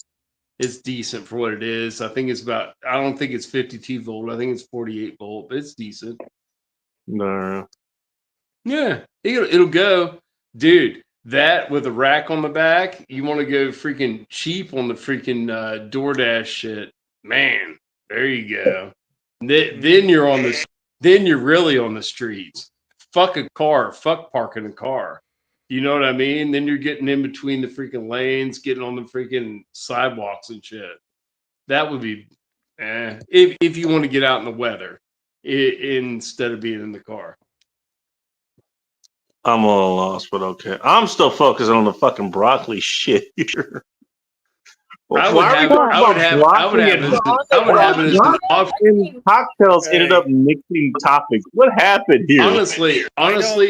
It's decent for what it is. I think it's about. I don't think it's 52 volt. I think it's 48 volt. But it's decent. No. Yeah, it'll go, dude. That with a rack on the back, you want to go freaking cheap on the freaking DoorDash shit, man. There you go. Then you're on the. Then you're really on the streets. Fuck a car. Fuck parking a car. You know what I mean? Then you're getting in between the freaking lanes, getting on the freaking sidewalks and shit. That would be, if you want to get out in the weather, instead of being in the car. I'm a little lost, but okay. I'm still focusing on the fucking broccoli shit here. I would have it as an option. Cocktails ended up mixing topics. What happened here? Honestly,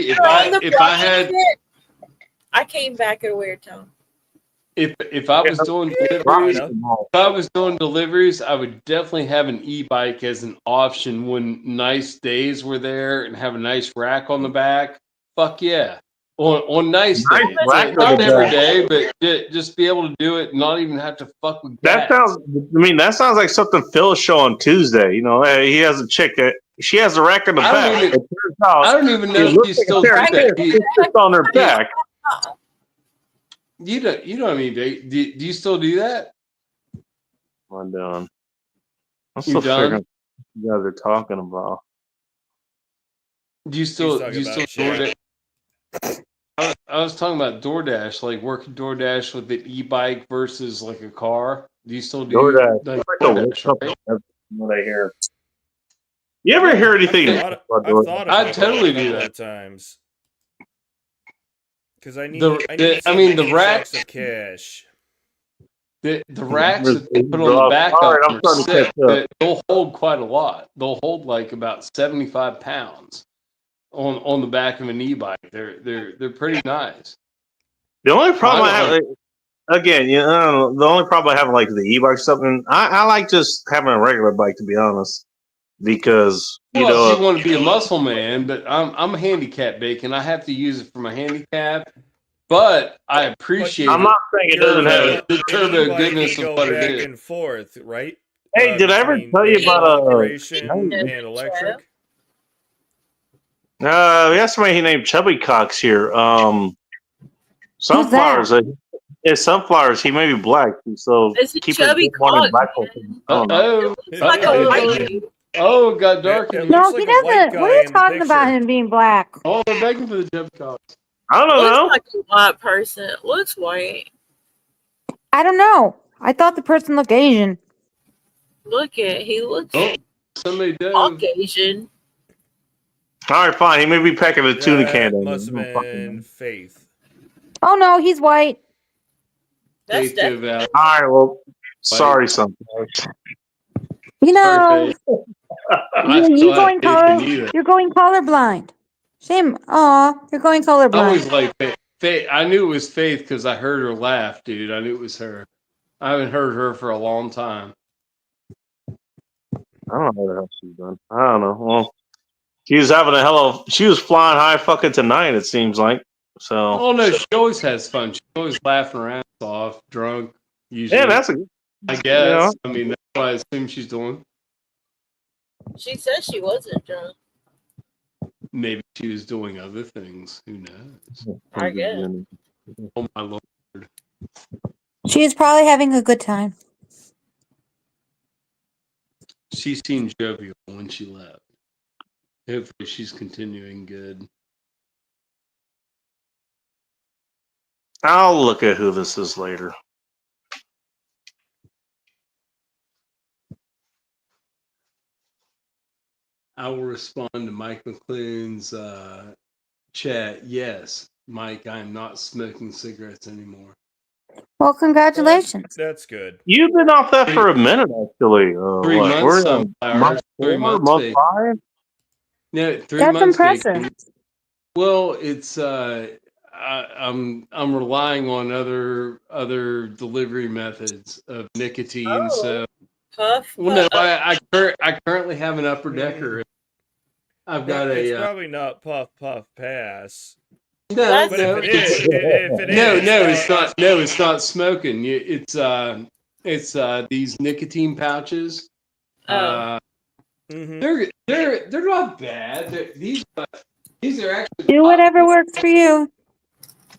if I had, I came back at a weird time. If I was doing deliveries, I would definitely have an e-bike as an option when nice days were there and have a nice rack on the back. Fuck yeah. On nice days. Not every day, but just be able to do it and not even have to fuck with gas. That sounds like something Phil show on Tuesday. You know, he has a chick that she has a rack on the back. I don't even know if she's still doing that. It's on her back. You know what I mean, Dave? Do you still do that? I'm done. I'm still figuring out what you guys are talking about. Do you still DoorDash? I was talking about DoorDash, like working DoorDash with the e-bike versus like a car. Do you still do DoorDash? Right? What I hear. You ever hear anything? I've thought I totally do that at times. Because I need, The- I the- need I some mean, the influx racks- of cash. The racks that they put on the back All of right, them I'm are starting to sick. catch up. They'll hold quite a lot. They'll hold like about 75 pounds on the back of an e-bike. They're pretty nice. The only problem I Mine have, again, you know, the only problem I have like the e-bike or something. I like just having a regular bike, to be honest, because you Well, know, if you want to be a muscle man, but I'm a handicap bacon. I have to use it for my handicap. But I appreciate I'm not saying it doesn't have. the An turbo e-bike goodness can of go what it back is. and forth, right? Hey, did I ever Between tell you manual about operation hey, and electric? we got somebody named Chubby Cox here. Sunflowers. It's sunflowers. He may be black, so It's a keep chubby it one cock, in black. man. I don't know. It's like a white dude. Oh, it got dark. It in looks No, like he a white doesn't. guy What are you in the talking about picture. him being black? Oh, they're begging for the chubby cocks. I don't Looks know. like a white person. Looks white. I don't know. I thought the person looked Asian. Look at he looks Oh, somebody dove. Caucasian. All right, fine. He may be packing a tuna can. That must have been Faith. Oh no, he's white. That's Faith dove out. All right, well, sorry, sunflowers. You know, I you still going have faith in color. either. You're going colorblind. Shame. Aw, you're going I always colorblind. like Faith. Faith. I knew it was Faith because I heard her laugh, dude. I knew it was her. I haven't heard her for a long time. I don't know what the hell she's done. I don't know. Well, she was having she was flying high fucking tonight, it seems like. So, Oh no, she always has fun. She's always laughing her ass off, drunk. Usually, yeah, that's a I guess. Yeah. I mean, that's what I assume she's doing. She said she wasn't drunk. Maybe she was doing other things. Who knows? I guess. Oh my lord! She's probably having a good time. She seemed jovial when she left. Hopefully, she's continuing good. I'll look at who this is later. I will respond to Mike McLuhan's chat. Yes, Mike, I am not smoking cigarettes anymore. Well, congratulations. That's good. You've been off that for a minute, actually. 3 months, We're on sunflowers. month 3 4, months. month baby. 5. No, 3 That's months. impressive. baby. Well, it's I'm relying on other delivery methods of nicotine. Oh. So, Puff. well, no, puff. I currently have an upper decker. I've got It's a probably not Puff Puff Pass. no, But no, if it is, if it no, is, no, it's not. No, it's not smoking. It's these nicotine pouches. Oh. Mhm. They're not bad. These are actually. Do whatever works for you.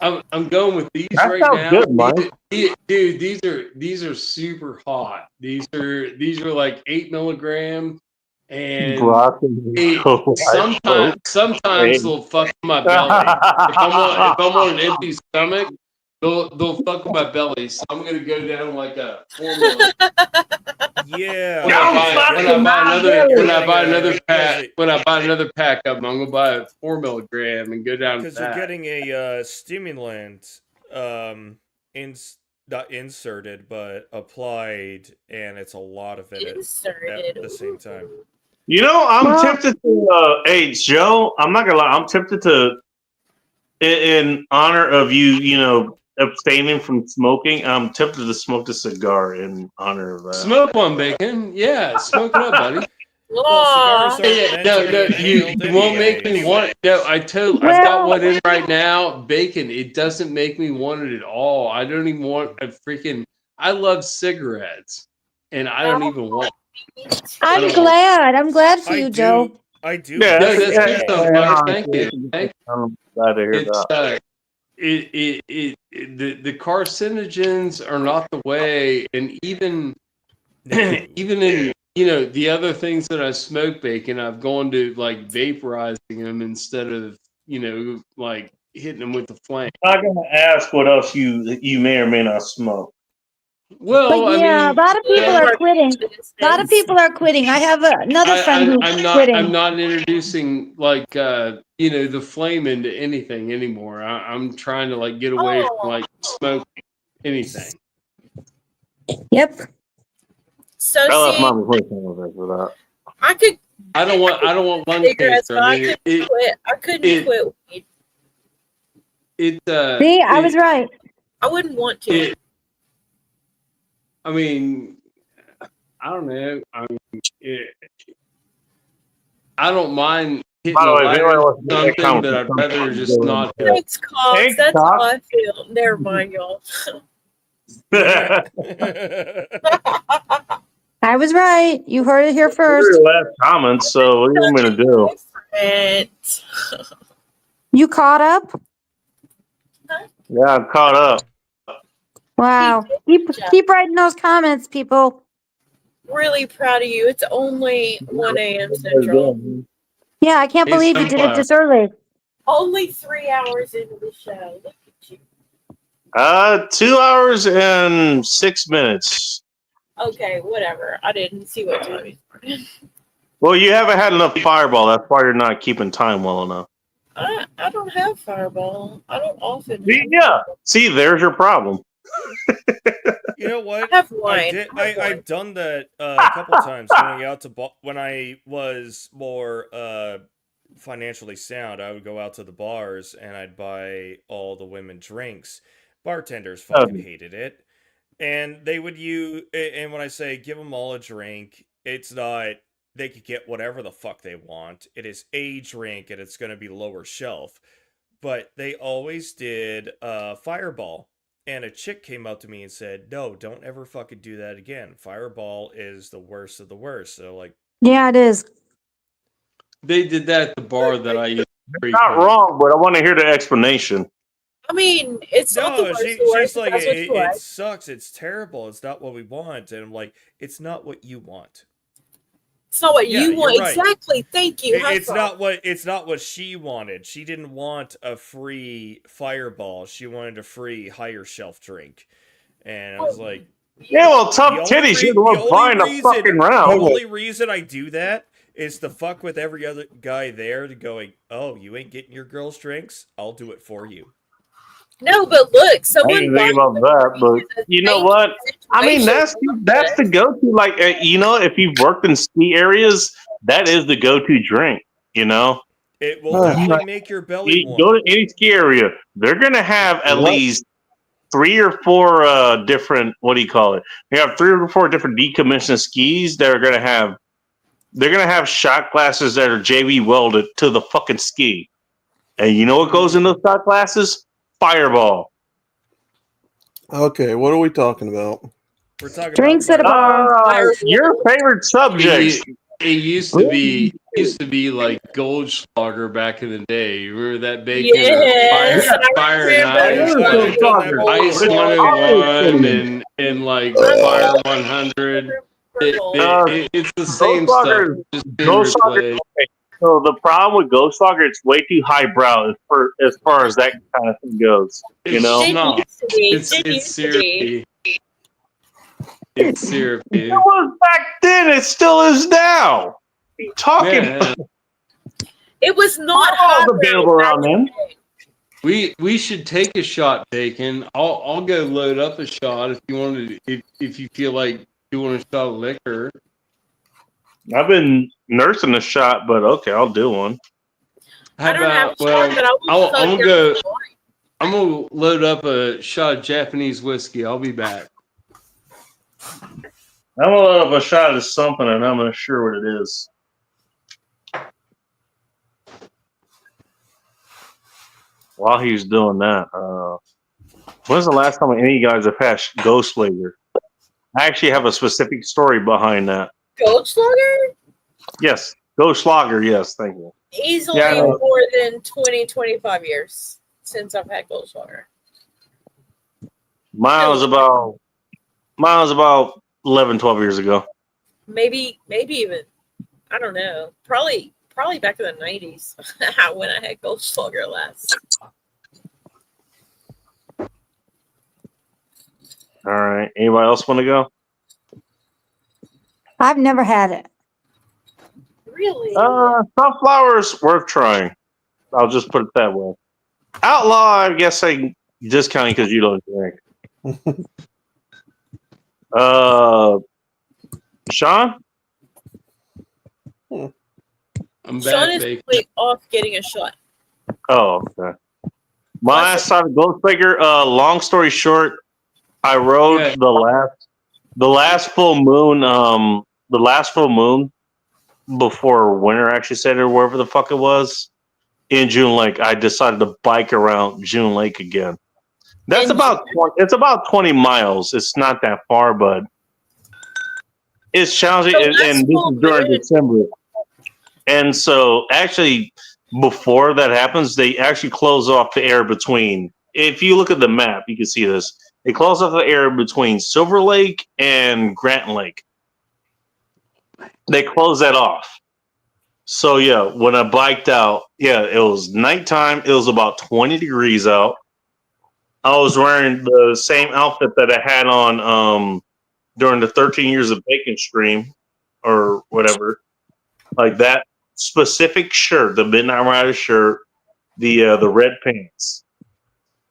I'm going with these That right sounds now. good, Mike. Dude, these are super hot. These are like 8 milligram, and sometimes they'll fuck my belly. If I'm on an empty stomach, they'll fuck my belly. So I'm gonna go down like a 4 milligram. Yeah. When I buy another pack of them, I'm gonna buy a 4 milligram and go down to Because you're that. getting a stimulant, not inserted, but applied, and it's a lot of it Inserted. at the same time. You know, I'm Well- tempted to. Hey, Joe, I'm not gonna lie. I'm tempted to, in honor of you, abstaining from smoking. I'm tempted to smoke a cigar in honor of that. Smoke one, bacon. Yeah, smoke it up, buddy. Aw. Well, cigars Yeah, aren't no, meant to be you inhaled won't make me anyways. want it. No, I've got one in right now, bacon. It doesn't make me want it at all. I don't even want a freaking. I love cigarettes, and I don't even want. I'm glad. I'm glad for you, Joe. I do. Yeah, No, that's yeah, good stuff, yeah, Mike. yeah, Thank you. Thank I'm glad to hear It's that. the carcinogens are not the way, and even even in the other things that I smoke, bacon, I've gone to like vaporizing them instead of like hitting them with the flame. I'm not gonna ask what else you may or may not smoke. Well, But yeah, a lot of people Yeah. are quitting. A lot of people are quitting. I have another friend who's quitting. I'm not introducing like the flame into anything anymore. I'm trying to like get away from like smoking anything. Yep. So I left see, my replacement for that. I could I don't want lung cigarettes, cancer. but I I mean, couldn't quit. I couldn't quit weed. See, I was right. I wouldn't want to. I mean, I don't know. I don't mind hitting By the a way, if lighter anyone or wants to make that something, but I'd comment, rather just not hit. Thanks, Cox. Thanks, That's how Cox. I feel. Never mind, y'all. I was right. You heard it here first. Your last comments, so what do you want me to do? Different. You caught up? Yeah, I'm caught up. Wow. Keep writing those comments, people. Really proud of you. It's only 1 a.m. Central. Yeah, I can't Hey, believe you did it Sunflower. this early. Only 3 hours into the show. Look at you. 2 hours and 6 minutes. Okay, whatever. I didn't see what time it started. Well, you haven't had enough Fireball. That's why you're not keeping time well enough. I don't have Fireball. I don't often. Yeah. See, there's your problem. You know what? I have wine. I've done that a couple times going out to when I was more financially sound. I would go out to the bars and I'd buy all the women drinks. Bartenders fucking hated it, and they would use. And when I say give them all a drink, it's not they could get whatever the fuck they want. It is a drink and it's going to be lower shelf. But they always did Fireball. And a chick came up to me and said, "No, don't ever fucking do that again. Fireball is the worst of the worst." So, like, Yeah, it is. They did that at the bar that I used to Not wrong, but I want to hear the explanation. I mean, it's not the no, worst. she's like, That's what you like. it sucks. It's terrible. It's not what we want. And I'm like, it's not what you want. It's not what Yeah, you you're want. right. Exactly. Thank you. High It's five. not what she wanted. She didn't want a free Fireball. She wanted a free higher shelf drink. And I was like, Yeah, well, tough the titties. only You're the one only buying the reason- fucking The round. only reason I do that is to fuck with every other guy there to going, "Oh, you ain't getting your girls' drinks? I'll do it for you." No, but look, I someone didn't think about that, but you know what? I mean, that's the go-to. Like, if you've worked in ski areas, that is the go-to drink. You know, It will definitely make your belly you warm. go to any ski area, they're gonna have at least 3 or 4 different. What do you call it? They have 3 or 4 different decommissioned skis that are gonna have. They're gonna have shot glasses that are JV welded to the fucking ski, and you know what goes in those shot glasses? Fireball. Okay, what are we talking about? We're talking Drinks about at a bar. Your favorite subject. It used to be like Goldschlager back in the day. You remember that bacon? Yes, Fire I remember. Ice 101 and like Fire 100. It's the same stuff. Just being replayed. So the problem with Ghostwalker, it's way too highbrow as far as that kind of thing goes. You know, It's not. It's It used to be. syrupy. It's syrupy. it was back then. It still is now. What are you talking Yeah. about? It was not Fireball's available around then. We should take a shot, Bacon. I'll go load up a shot if you wanted. If you feel like you want a shot of liquor. I've been nursing a shot, but okay, I'll do one. How I don't have about a shot, but I will I'm suck gonna go. your I'm gonna load up a shot of Japanese whiskey. I'll be back. I'm gonna load up a shot of something, and I'm not sure what it is. While he's doing that, when's the last time any of you guys have had Ghost Flavor? I actually have a specific story behind that. Goldschlager? Yes, Ghost Lager. Yes, thank you. Easily Yeah, I know. more than 20, 25 years since I've had Goldschlager. Mine was about 11, 12 years ago. Maybe even, I don't know. Probably back in the 90s when I had Goldschlager last. All right. Anybody else want to go? I've never had it. Really? Sunflowers worth trying. I'll just put it that way. Outlaw, I guess I discounting because you don't drink. Sean? I'm Sean back, is Bacon. way off getting a shot. Oh, okay. My last time at Ghostbreaker, long story short, I rode Yeah. the last full moon before winter actually set or wherever the fuck it was in June Lake. I decided to bike around June Lake again. That's it's about 20 miles. It's not that far, but it's challenging. So And that's this full is during moon. December. And so actually before that happens, they actually close off the air between. If you look at the map, you can see this. They close off the air between Silver Lake and Grant Lake. They close that off. So yeah, when I biked out, it was nighttime. It was about 20 degrees out. I was wearing the same outfit that I had on during the 13 years of bacon stream or whatever. Like that specific shirt, the Midnight Rider shirt, the red pants.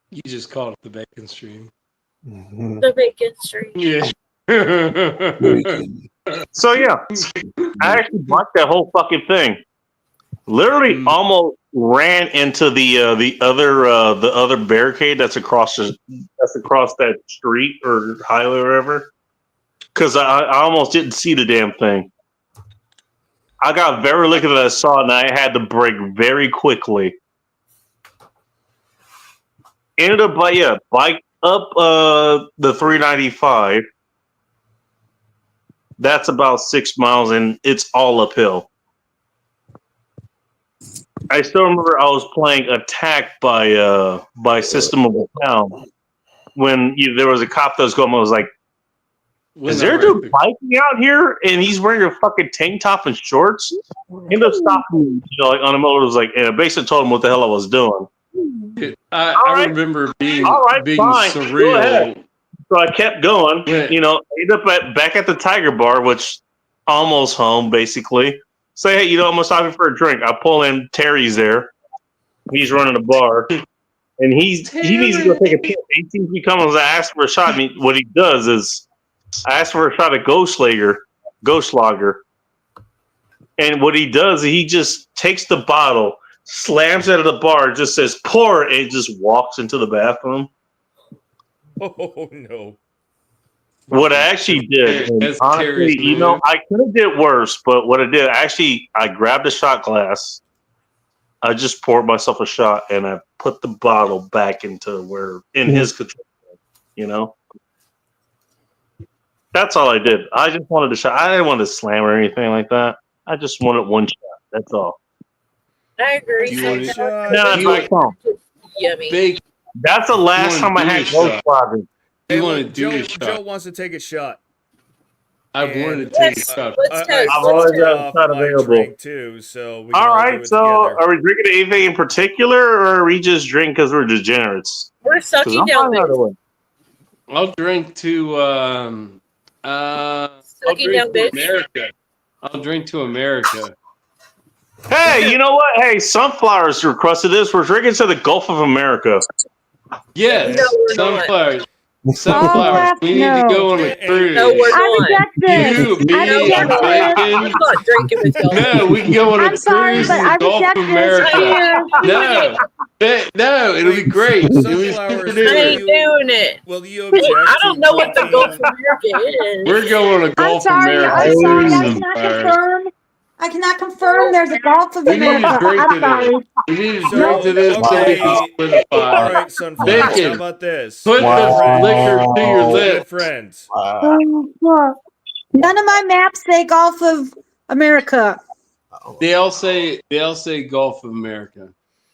You just called it the bacon stream. The bacon stream. Yeah. So yeah, I actually biked that whole fucking thing. Literally, almost ran into the other barricade that's across that street or highway or whatever. Because I almost didn't see the damn thing. I got very lucky that I saw it, and I had to brake very quickly. Ended up bike up the 395. That's about 6 miles, and it's all uphill. I still remember I was playing Attack by System of a Down when there was a cop that was going. I was like, "Is there a dude biking out here and he's wearing a fucking tank top and shorts?" Ended up stopping me, like on the motor. Was like, and I basically told him what the hell I was doing. I remember being fine. Go surreal. ahead. So I kept going. Ended up back at the Tiger Bar, which almost home basically. Say, hey, I'm gonna stop you for a drink. I pull in. Terry's there. He's running the bar, and he needs to go take a piss. He seems to be coming. I asked for a shot. What he does is, I asked for a shot of Ghost Lager, and what he does, he just takes the bottle, slams it at the bar, just says pour, and just walks into the bathroom. Oh no. What I actually did, and honestly, I could have did worse, but what I did, I grabbed a shot glass, I just poured myself a shot, and I put the bottle back into his control, That's all I did. I just wanted a shot. I didn't want to slam or anything like that. I just wanted one shot. That's all. I agree. Yummy. That's the last time I had Ghost Lager. Joe wants to take a shot. I wanted to take a shot. I've always got a shot available too, so we all right. So, are we drinking anything in particular, or are we just drinking because we're degenerates? We're sucking down. I'll drink to America. I'll drink to America. Hey, you know what? Hey, Sunflowers requested this. We're drinking to the Gulf of America. Yes, Sunflowers. Sunflowers. We need to go on a cruise. No, we're not. You, me, and Bacon. I'm not drinking with y'all. No, we can go on a cruise in the Gulf of America. No, it'll be great. It'll be super I ain't duper. doing it. Well, you object I don't know what the Gulf of America is. We're going to Gulf I'm America. sorry, I cannot confirm. I cannot confirm there's a Gulf of We need America. to drink I'm to sorry. this. We need to drink to this so we can split a All fire. right, Sunflowers. How Bacon, about this? put the liquor to your Good lips. friends. None of my maps say Gulf of America. They all say Gulf of America.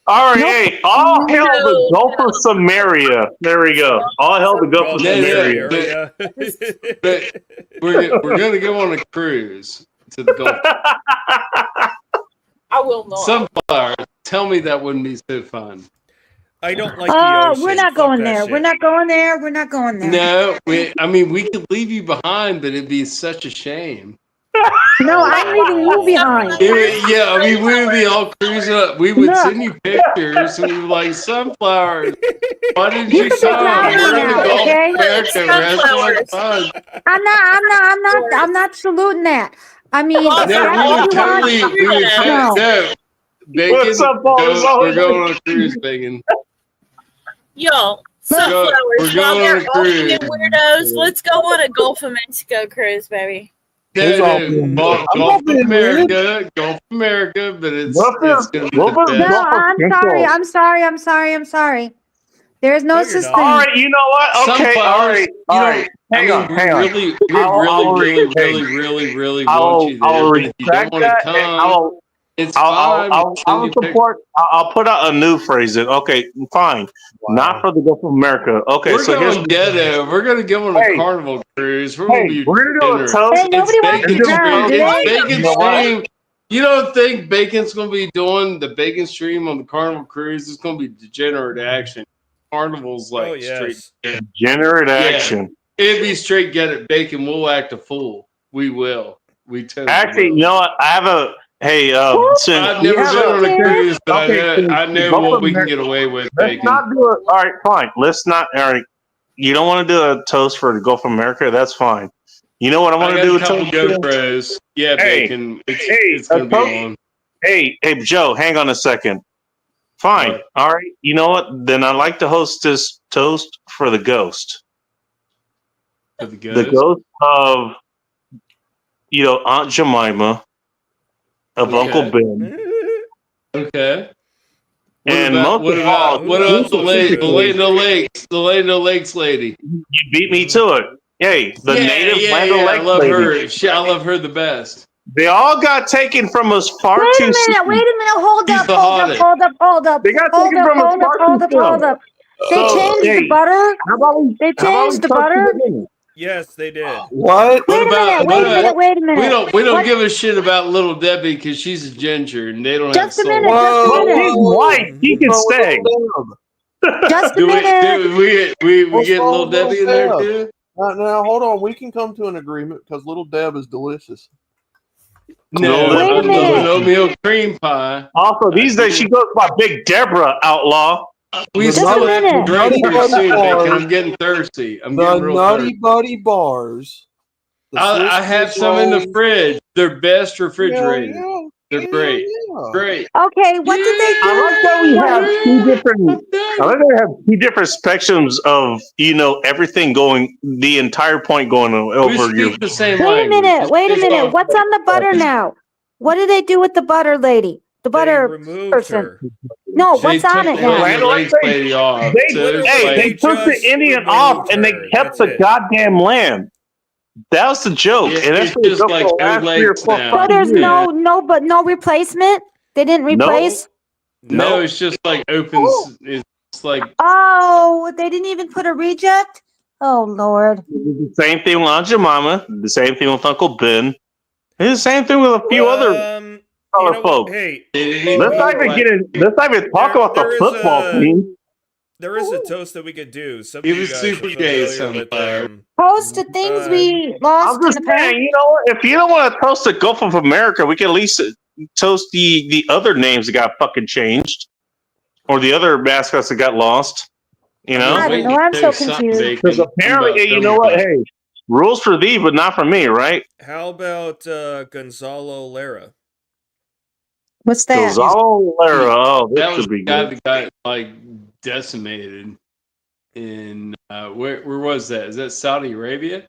All right, hey, all hail the Gulf of Samaria. There we go. All hail the Gulf of Samaria. But we're gonna go on a cruise to the Gulf. I will not. Sunflower, tell me that wouldn't be so fun. I don't like the ocean. we're not Fuck going that there. shit. We're not going there. We're not going there. No, we could leave you behind, but it'd be such a shame. No, I'm leaving you behind. Yeah, I mean, we would be all cruising up. We would No. send you pictures, and we were like, sunflowers. Why didn't You you can be come? proud of We're me in now, the Gulf okay? of America. We're having so much fun. I'm not saluting that. I mean, if No, that's we what would you want, no. Bacon, What's up, boys? we're going on a cruise, Bacon. Yo, We're sunflowers, going while on they're a all cruise. being weirdos, let's go on a Gulf of Mexico cruise, baby. Who's all No, being Gulf weird? I'm not of being America, Gulf of America, but it's What gonna is- be what the was- best. No, I'm sorry. There is no No, such you're thing. not. All right, you know what? Okay, all right, all right. Hang on, hang on. We I'll really want you there. I'll But if you don't respect want to that. And come, it's fine. I'll Send you support. I'll put out a new phrase. Okay, fine. Not for the Gulf of America. Okay, We're so here's going ghetto. We're going to go on a Hey. carnival cruise. We're Hey, going to be we're gonna do a dinner. toast. Hey, nobody wants to Bacon drown, stream. do they? It's bacon You know what? stream. You don't think Bacon's going to be doing the bacon stream on the carnival cruise? It's going to be degenerate action. Carnival's like Oh, straight. yes. Generate Yeah. action. It'd be straight get it, Bacon. We'll act a fool. We will. We totally Actually, will. you know what? I have a hey. Since I've you never have been on a cruise, but Okay, I know Gulf what of we can America- get away with, Let's Bacon. not do it. All right, fine. Let's not. All right. You don't want to do a toast for the Gulf of America? That's fine. You know what I I want to got do? a couple toast for? GoPros. Yeah, Hey, Bacon. It's, hey, it's going to be a toast- on. Hey, Joe, hang on a second. Fine. What? All right. You know what? Then I'd like to host this toast for the ghost. For the The ghost. ghost of, Aunt Jemima, of Okay. Uncle Ben. Okay. And most what of about all, what about the lady specifically- in the lakes lady? You beat me to it. Hey, the native Land I O'Lakes love lady. her. I love her the best. They all got taken from us far Wait a too minute, soon. hold She's up, the hold up, hottest. hold up. They got Hold taken up, from us hold up, far hold too up, hold soon. up. They So, changed hey, the butter? How about we? They how about changed we the toast butter? the beginning? Yes, they did. What? Wait a minute, wait a minute. We don't What- give a shit about Little Debbie because she's a ginger and they don't Just a have soul. minute, just a Well, minute. he's white. He can What's wrong stay. with them? Just a Do minute. we What's get wrong Little with Little Debbie in there Deb? too? Now, hold on. We can come to an agreement because Little Deb is delicious. No, Wait a I'm minute. doing oatmeal cream pie. Also, these days she goes by Big Deborah Outlaw. We Just still a have to minute. drink Nutty here Buddy soon, bars. Bacon. I'm getting thirsty. I'm The getting real Nutty thirsty. Buddy bars. The Swiss I have cheese some in the rolls. fridge. They're best Hell refrigerated. yeah. They're Hell great. yeah. Great. Okay, what did they do? I like that we have two different. I like that we have two different spectrums of everything going. The entire point going We over your. speak the same Wait a language. minute, It's wait a based minute. off- What's on the butter now? What did they do with the butter lady? The They butter removed person. her. No, They what's on took it the now? Land Lakes lady off. They, So it's hey, like- they took the just Indian removed off and they her. kept That's the it. goddamn land. That was the joke, Yeah, and that's it's what just took like the no last 3 or lakes 4 now. So there's Yeah. no replacement? They didn't replace? No, No. it's just like open. It's like Oh, they didn't even put a reject? Oh, Lord. The same thing with Aunt Jemima. The same thing with Uncle Ben. And the same thing with a few other You color know what? folks. Hey, they didn't even Let's not look even like- get in. Let's not even talk There- about the there is football a- team. there is a toast that we could do. Some of Give you us guys super are gay familiar with sunflower. Post the things we I'm lost in just the past. saying, you know what? If you don't want to toast the Gulf of America, we can at least toast the other names that got fucking changed, or the other mascots that got lost. You I know, don't know, I'm so confused. because apparently, hey, you know what? Hey, rules for thee, but not for me, right? How about Gonzalo Lara? What's that? Gonzalo Lara. Oh, That this was should be the guy good. that got like decimated in where was that? Is that Saudi Arabia?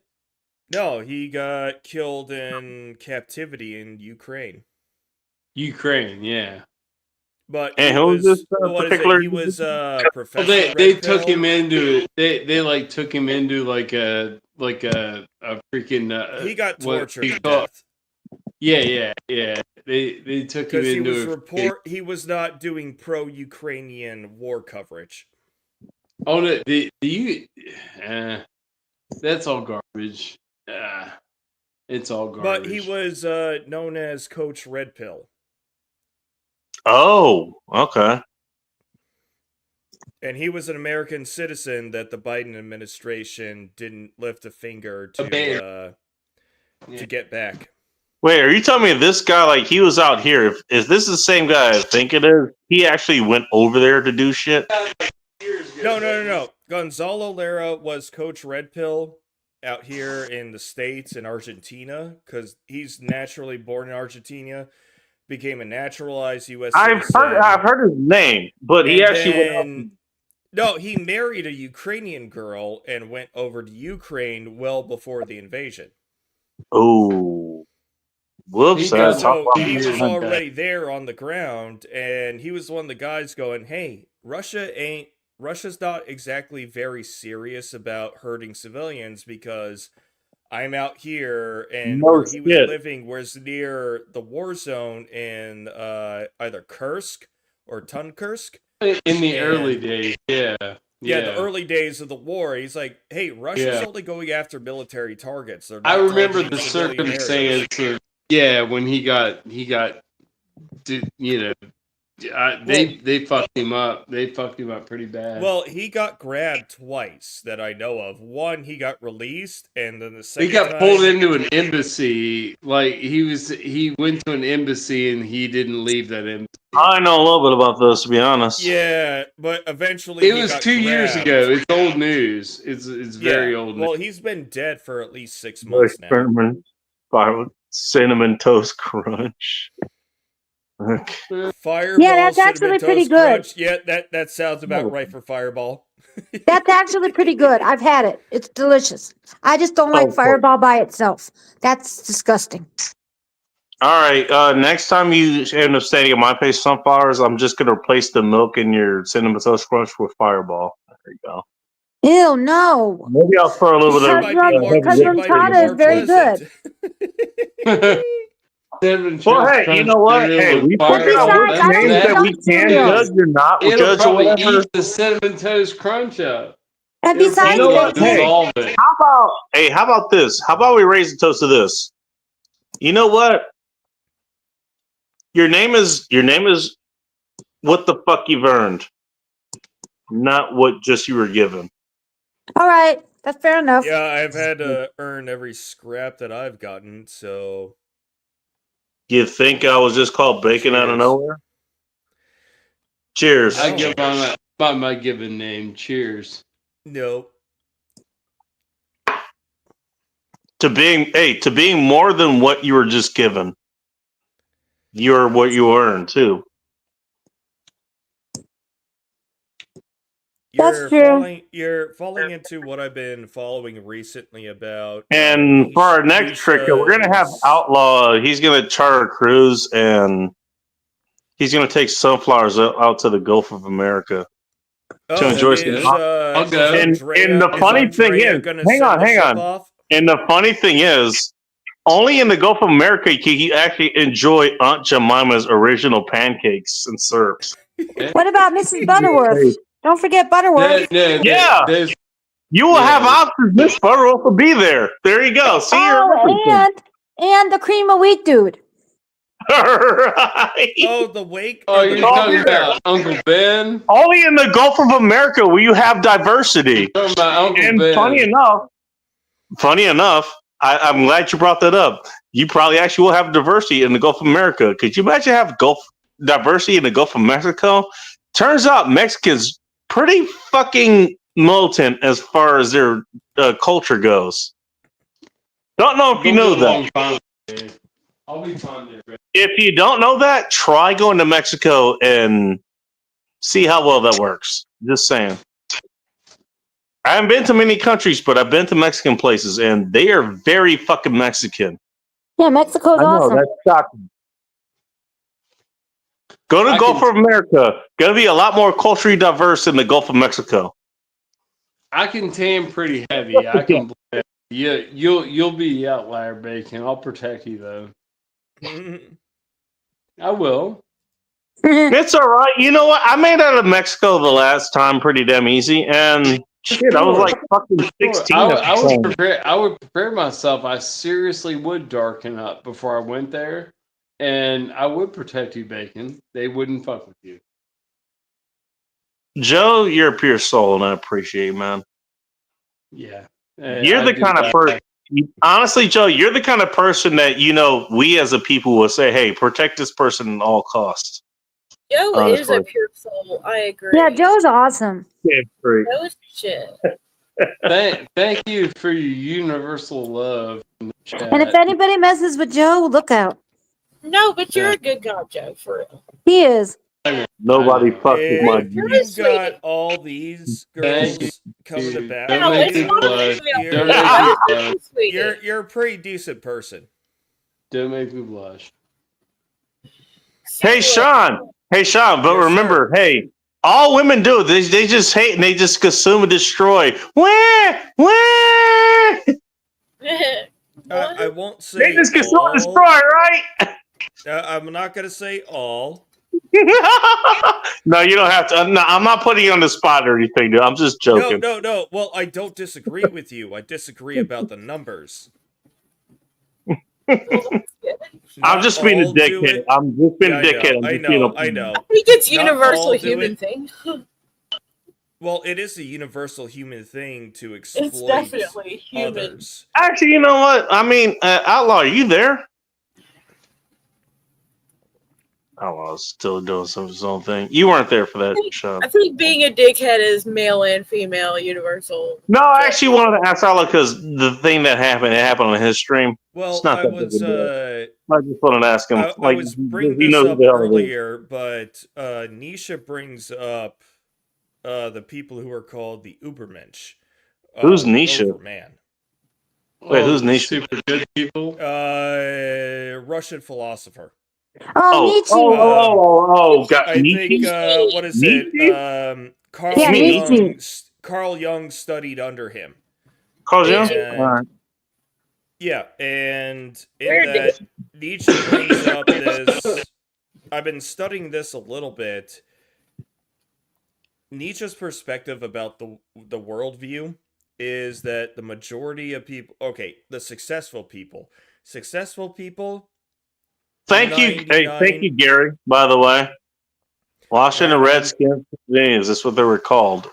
No, he got killed in captivity in Ukraine. Ukraine, yeah. But And he who was was, this what is particular? it? He was Well, Professor they Red took Pill. him into it. They like took him into like a freaking. He got what tortured you to call- death Yeah. They took him because into he was not doing pro-Ukrainian war coverage. Oh no, that's all garbage. It's all garbage. But he was known as Coach Red Pill. Oh, okay. And he was an American citizen that the Biden administration didn't lift a finger to get back. Wait, are you telling me this guy, like, he was out here? Is this the same guy I think it is? He actually went over there to do shit? No. Gonzalo Lara was Coach Red Pill out here in the States in Argentina because he's naturally born in Argentina, became a naturalized U.S. citizen. I've heard his name, but he And actually went then- No, he married a Ukrainian girl and went over to Ukraine well before the invasion. Oh, whoops! He got- So he That's was not already there on the ground, and he was one of the guys going, "Hey, Russia's not exactly very serious about hurting civilians because I'm out here and No where he was shit. living was near the war zone in either Kursk or Tunkursk." In the And- early days, yeah. Yeah, the early days of the war. He's like, "Hey, Russia's Yeah. only going after military targets. They're I not remember targeting the civilian areas." circumstance of when he got they fucked him up. They fucked him up pretty bad. Well, he got grabbed twice that I know of. One, he got released, and then the second he got time, pulled into an embassy. Like he went to an embassy and he didn't leave that embassy. I know a little bit about this, to be honest. Yeah, but eventually It he was got 2 years grabbed. ago. It's old news. It's very old news. Well, he's been dead for at least 6 Bush months now. Furman, cinnamon toast crunch. Okay. Fireball, Yeah, that's cinnamon actually toast pretty good. crunch. Yeah, that sounds about right for Fireball. That's actually pretty good. I've had it. It's delicious. I just don't like Oh, Fireball by itself. That's disgusting. All right. Next time you end up staying at my place sunflowers, I'm just gonna replace the milk in your cinnamon toast crunch with Fireball. There you go. Ew, no. Maybe I'll throw a little bit of. Might be more- Because it rum might be chata is more very pleasant. good. Well, hey, you know what? Hey, we But figured out besides, which I don't names that we eat can cereal. judge or not. We'll It'll judge or probably whatever. eat the cinnamon toast crunch up. And It'll besides, You know probably what? Hey. dissolve it. How about this? How about we raise the toast to this? You know what? Your name is what the fuck you've earned, not what just you were given. all right, that's fair enough. Yeah, I've had to earn every scrap that I've gotten, so You think I was just called bacon out of Cheers. nowhere? Cheers. I give by my given name. Cheers. no. To being more than what you were just given. You're what you earned too. That's true. You're falling into what I've been following recently about. And for our next trick, we're gonna have Outlaw. He's gonna charter a cruise and he's gonna take sunflowers out to the Gulf of America. to enjoy some I'll go. And the funny thing is, hang on. And the funny thing is, only in the Gulf of America can you actually enjoy Aunt Jemima's original pancakes and syrups. What about Mrs. Butterworth? Don't forget Butterworth. Yeah. You will have options. Miss Butterworth will be there. There you go. See her. And the cream of wheat dude. Right. Oh, the wake. Oh, you're talking about Uncle Ben? Only in the Gulf of America will you have diversity. Talking about Uncle And Ben. funny enough, I'm glad you brought that up. You probably actually will have diversity in the Gulf of America. Could you imagine have diversity in the Gulf of Mexico? Turns out Mexicans pretty fucking militant as far as their culture goes. Don't know if you know that. I'll be fine there, bro. If you don't know that, try going to Mexico and see how well that works. Just saying. I haven't been to many countries, but I've been to Mexican places, and they are very fucking Mexican. Yeah, Mexico's awesome. That's shocking. Go to Gulf of America. Gonna be a lot more culturally diverse in the Gulf of Mexico. I can tan pretty heavy. I can. Yeah, you'll be the outlier, Bacon. I'll protect you though. I will. It's all right. You know what? I made it out of Mexico the last time pretty damn easy, and shit, I was like fucking 16. I would prepare myself. I seriously would darken up before I went there, and I would protect you, Bacon. They wouldn't fuck with you. Joe, you're a pure soul, and I appreciate, man. Yeah. You're I the do kind of that. person. Honestly, Joe, you're the kind of person that we as a people will say, "Hey, protect this person at all costs." Joe is a Honestly. pure soul. I agree. Yeah, Joe's awesome. Yeah, great. Joe is shit. Thank you for your universal love in the chat. And if anybody messes with Joe, look out. No, but you're a good guy, Joe, for real. He is. Nobody fucks with my. If You're you a sweetie. got all these Thank girls coming to bat Don't No, make it's me not a blush. female Don't thing. make me Joe's blush. a sweetie. you're a pretty decent person. Don't make me blush. Hey, Sean. Hey, Sean. But Yes, remember, hey, all women do. They just hate and they just consume and destroy. Wah, wah. I won't say They just consume and all. destroy, right? I'm not gonna say all. No, you don't have to. No, I'm not putting you on the spot or anything, dude. I'm just joking. No. Well, I don't disagree with you. I disagree about the numbers. I'm just being a all do dickhead. it. I'm just being a Yeah, dickhead. I I'm just being know. a- I know. I think it's Not universal all do human it. thing. Well, it is a universal human thing to exploit It's definitely human. others. Actually, you know what? I mean, Outlaw, are you there? Outlaw's still doing his own thing. You weren't there for that, Sean. I think being a dickhead is male and female universal. No, I actually wanted to ask Outlaw because the thing that happened, it happened on his stream. Well, It's not I that big was a deal. I just wanted to ask him. I was bringing he this knows who up the hell it is. earlier, but Nisha brings up the people who are called the Ubermensch. Who's Nisha? Overman. Wait, who's the Nisha? Super good people. Russian philosopher. Oh, Nietzsche. Got I Nietzsche? think what is Nietzsche? it? Carl Yeah, Jung. Nietzsche. Carl Jung studied under him. Carl Jung? And- All right. Yeah, and in Where that Nietzsche brings up this. I've been studying this a little bit. Nietzsche's perspective about the worldview is that the majority of people, the successful people, Thank you. Hey, thank you, Gary, by the way. Washington Redskins, that's what they were called.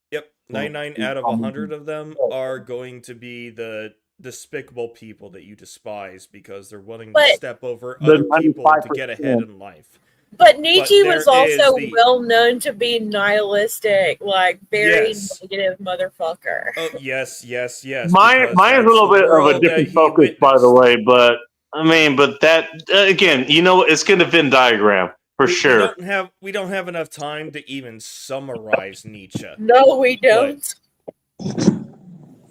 Yep, 99 out of 100 of them are going to be the despicable people that you despise because they're willing to But- step over The other people to get 95%. ahead in life. But Nietzsche there was also is the- well known to be nihilistic, like very Yes. negative motherfucker. Oh, yes. Mine because is a that's little the bit of a world that different he focus, by the witnessed. way, but I mean, but that again, it's going to Venn diagram for sure. We don't have enough time to even summarize Nietzsche. No, we don't.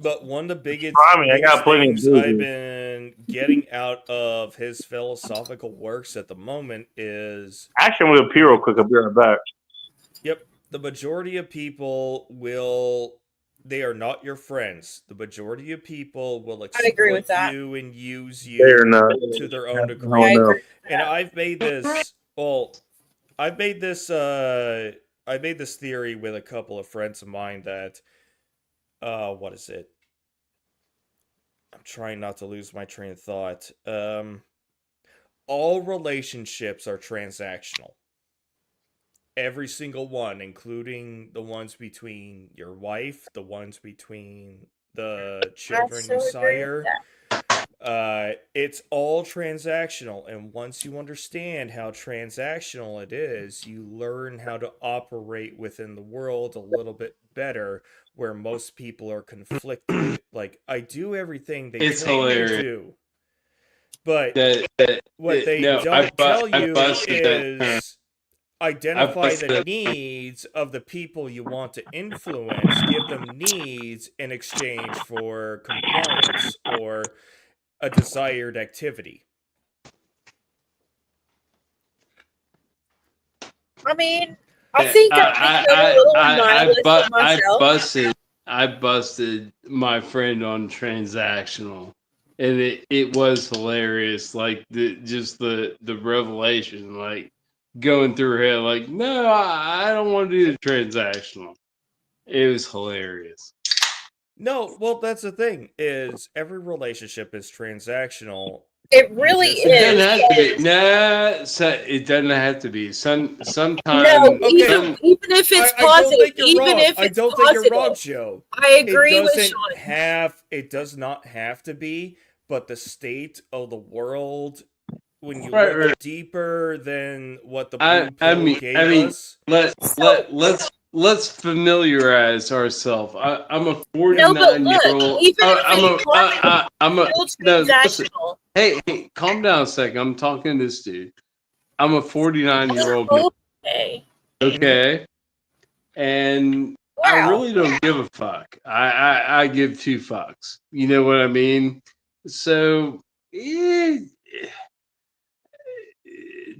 But one of the biggest, I mean, I got plenty of things I've booze. been getting out of his philosophical works at the moment is, Actually, I'm going to pee real quick. I'll be right back. yep, the majority of people they are not your friends. The majority of people will I agree with exploit that. you and use you They're not. to their own I degree. don't know. And I've made this. Well, I made this theory with a couple of friends of mine that. What is it? I'm trying not to lose my train of thought. All relationships are transactional. Every single one, including the ones between your wife, the ones between the children you sire. It's all transactional, and once you understand how transactional it is, you learn how to operate within the world a little bit better, where most people are conflicted. Like, I do everything they It's tell me to hilarious. do, but What they don't tell you is identify the needs of the people you want to influence, give them needs in exchange for compliance or a desired activity. I mean, I think I'm a little nihilist myself. I busted my friend on transactional, and it was hilarious. Like the revelation, like going through her head, like, no, I don't want to do the transactional. It was hilarious. No, well, that's the thing, is every relationship is transactional It really It It doesn't is. have to be. Nah, it doesn't have to be. Sometimes. No, Okay. even if it's I don't positive, think you're even wrong. if I it's don't think you're wrong, positive, Joe. I It agree with doesn't Sean. have. It does not have to be. But the state of the world, when you Right, look right. deeper than what the I blue pill mean, gave us. let's familiarize ourselves. I'm a No, but 49-year-old. look, even if it's positive, I'm a it's still no. Listen, transactional. hey, calm down a second. I'm talking to this dude. I'm a 49-year-old man. Okay. Okay, and I Wow. really don't give a fuck. I give two fucks. You know what I mean? So,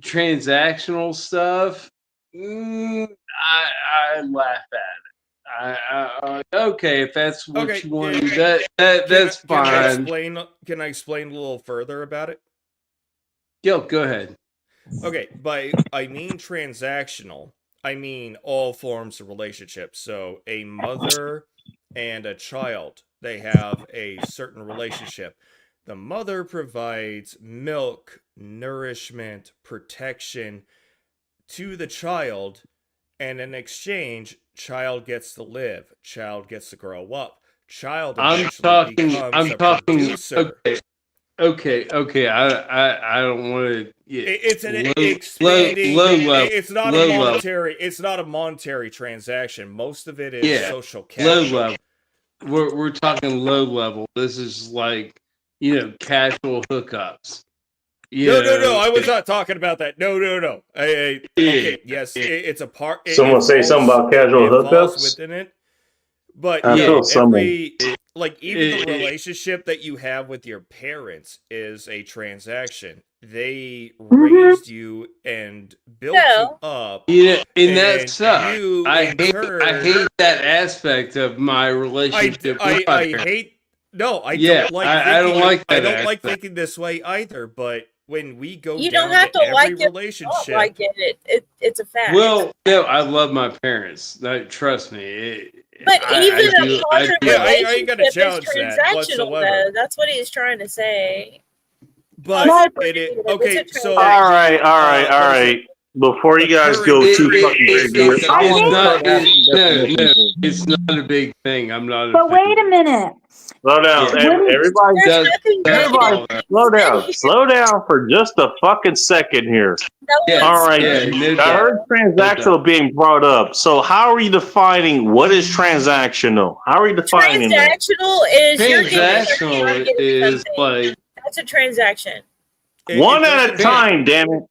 transactional stuff. I laugh at it. Okay, if that's what Okay, you want, can that's Can I fine. explain? Can I explain a little further about it? Yo, go ahead. Okay, by I mean transactional, I mean all forms of relationships. So a mother and a child, they have a certain relationship. The mother provides milk, nourishment, protection to the child, and in exchange, child gets to live, child gets to grow up, child eventually becomes a producer. Okay. I don't want to. It's an low, expanding. low level. It's not low a level. monetary. It's not a monetary transaction. Most of it is Yeah, social low capital. level. We're talking low level. This is like casual hookups. No. I was not talking about that. No. Okay, yes, it's a part. Someone say something about casual it falls hookups? within it. But I no, feel someone. even the relationship that you have with your parents is a transaction. They raised you and built you up. And and that sucks. you, I in hate turn, that aspect of my relationship with my I parents. hate. No, I Yeah, don't like. I don't like that I don't like aspect. thinking this way either. But when we go You down don't have to every like it. relationship, Like it's a fact. Well, no, I love my parents. Trust me. But even a positive I ain't gonna relationship is challenge that transactional, whatsoever. though. That's what he's trying to say. But Positive it is negative, okay. it's a So All right. Before you guys go too fucking crazy, I want it's not a big thing. I'm not. But wait a minute. slow down. Everybody There's nothing everybody negative. slow down for just a fucking second here. All right. I heard transactional being brought up. So how are you defining what is transactional? How are you defining that? Transactional is you're giving something, Transactional you're getting is something. like That's a transaction. One at a time, damn it.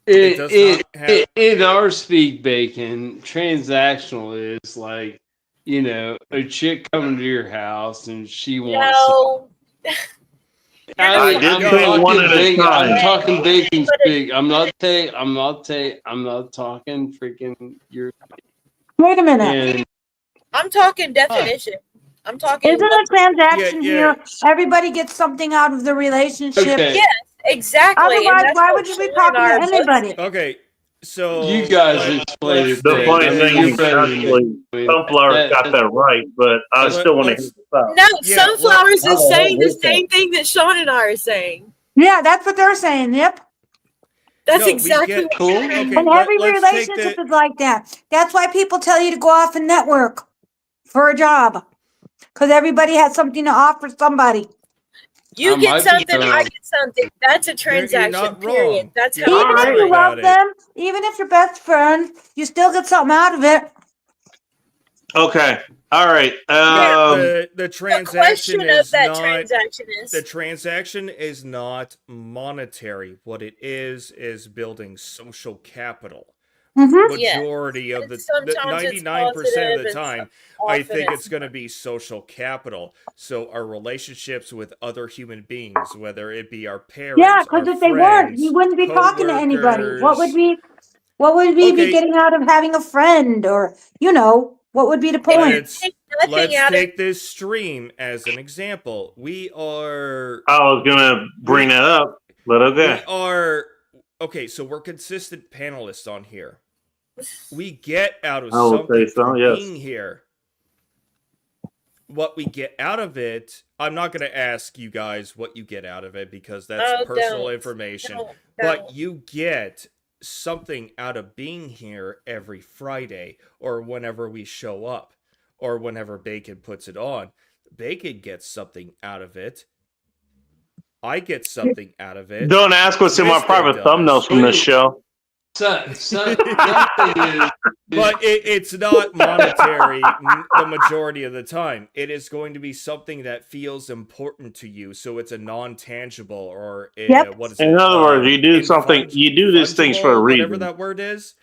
In our speak bacon, transactional is like, a chick coming to your house and she wants. No. I did say one at a time. I'm talking bacon speak. I'm not talking freaking your. Wait a minute. I'm talking definition. I'm talking. Isn't a transaction Yeah. here? Everybody gets something out of the relationship. Okay. Yes, exactly. and Otherwise, that's why what would you be Sean talking and I to are both anybody? Okay, so You guys explain it. The funny thing you're is, better than actually, me. Sunflower got that right, but I still want to hear the stuff. No, Yeah, Sunflowers how is the hell saying the is that? same thing that Sean and I are saying. Yeah, that's what they're saying. Yep. That's No, we exactly get- what Cool. they're saying. Okay, And every let's take relationship the. is like that. That's why people tell you to go off and network for a job. Because everybody has something to offer somebody. You I get might be something, I wrong. get something. That's a transaction, not period. wrong. That's You're how not Even if wrong you about love it. them, even if you're best friends, you still get something out of it. Okay. All right. The transaction question of is that not. transaction is The transaction is not monetary. What it is building social capital. Mm-hmm. Majority of the sometimes it's 99% of positive the and time, I often think it's it's going to be social capital. So our relationships with other human beings, whether it be our parents, Yeah, because our if they weren't, you friends, wouldn't be talking to anybody. What would we be Okay. getting out of having a friend, or what would be the point? Let's take this stream as an example. We are. I was gonna bring that up, but okay. We are. Okay, so we're consistent panelists on here. We get out of I will something say so, from yes. being here. what we get out of it, I'm not going to ask you guys what you get out of it because that's Oh, personal don't. information. Don't. But you get something out of being here every Friday or whenever we show up or whenever Bacon puts it on. Bacon gets something out of it. I get something out of it. Don't ask what's in my Twisted private does. thumbnails from this show. Something is, But it's not monetary the majority of the time. It is going to be something that feels important to you. So it's a non-tangible or Yep. what is it? In other words, you do something. You do these things for a fungible, whatever reason. that word is.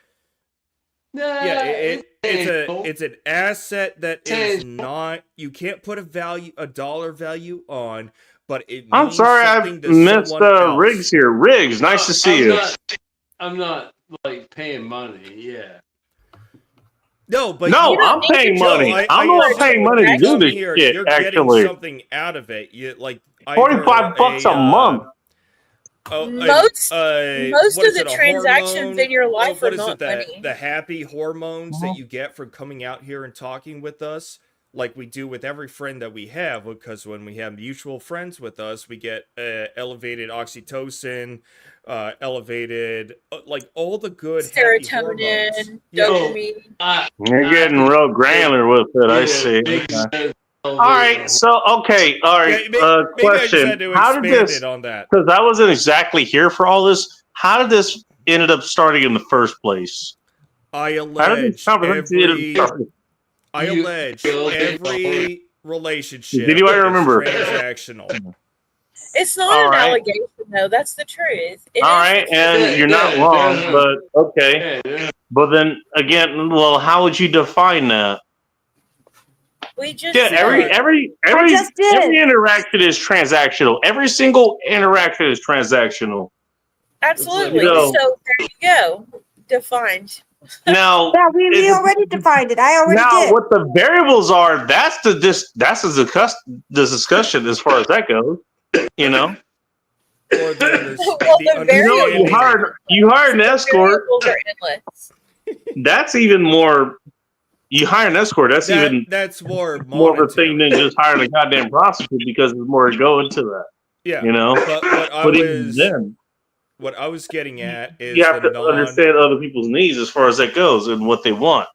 nah, Yeah, it's it's an asset that is Tangible. not. You can't put a dollar value on, but it. I'm means sorry, I something to missed someone else. Riggs here. Riggs, nice to see you. I'm not like paying money. Yeah. No, but No, you don't I'm need to paying Joe, money. I I'm not paying money to do come this here, shit. you're Actually, getting something out of it. You like $45 a month. Most what of is the it, a transactions hormone? in your life What are is it? not The money. happy hormones that you get from coming out here and talking with us, like we do with every friend that we have. Because when we have mutual friends with us, we get elevated oxytocin, elevated like all the good happy hormones. Serotonin, Yeah. dopamine. You're getting real granular with it. I see. Big Okay. says All right. So, okay. All right. Maybe I just Question: had to how did expand this? it on that. Because I wasn't exactly here for all this. How did this ended up starting in the first place? I How did allege this conversation end up starting? I allege every relationship Did anybody is remember? transactional. It's not All an right. allegation, though. That's the truth. It All is right, the and truth. you're not wrong, but okay. But then again, well, how would you define that? We just Yeah, every said. every just did. every interaction is transactional. Every single interaction is transactional. Absolutely. So- So there you go. Defined. Now, Yeah, we is it- already defined it. I already now did. what the variables are, that's the discussion as far as that goes. You know, Or the, Well, the understanding. you hired an escort. Variables are endless. That's even more. You hire an escort. That's even that's more more of a thing monetary. than just hiring a goddamn prostitute because there's more to go into that. Yeah. You know, But what I was getting at is you have the to understand other people's needs as far as that goes and what they want.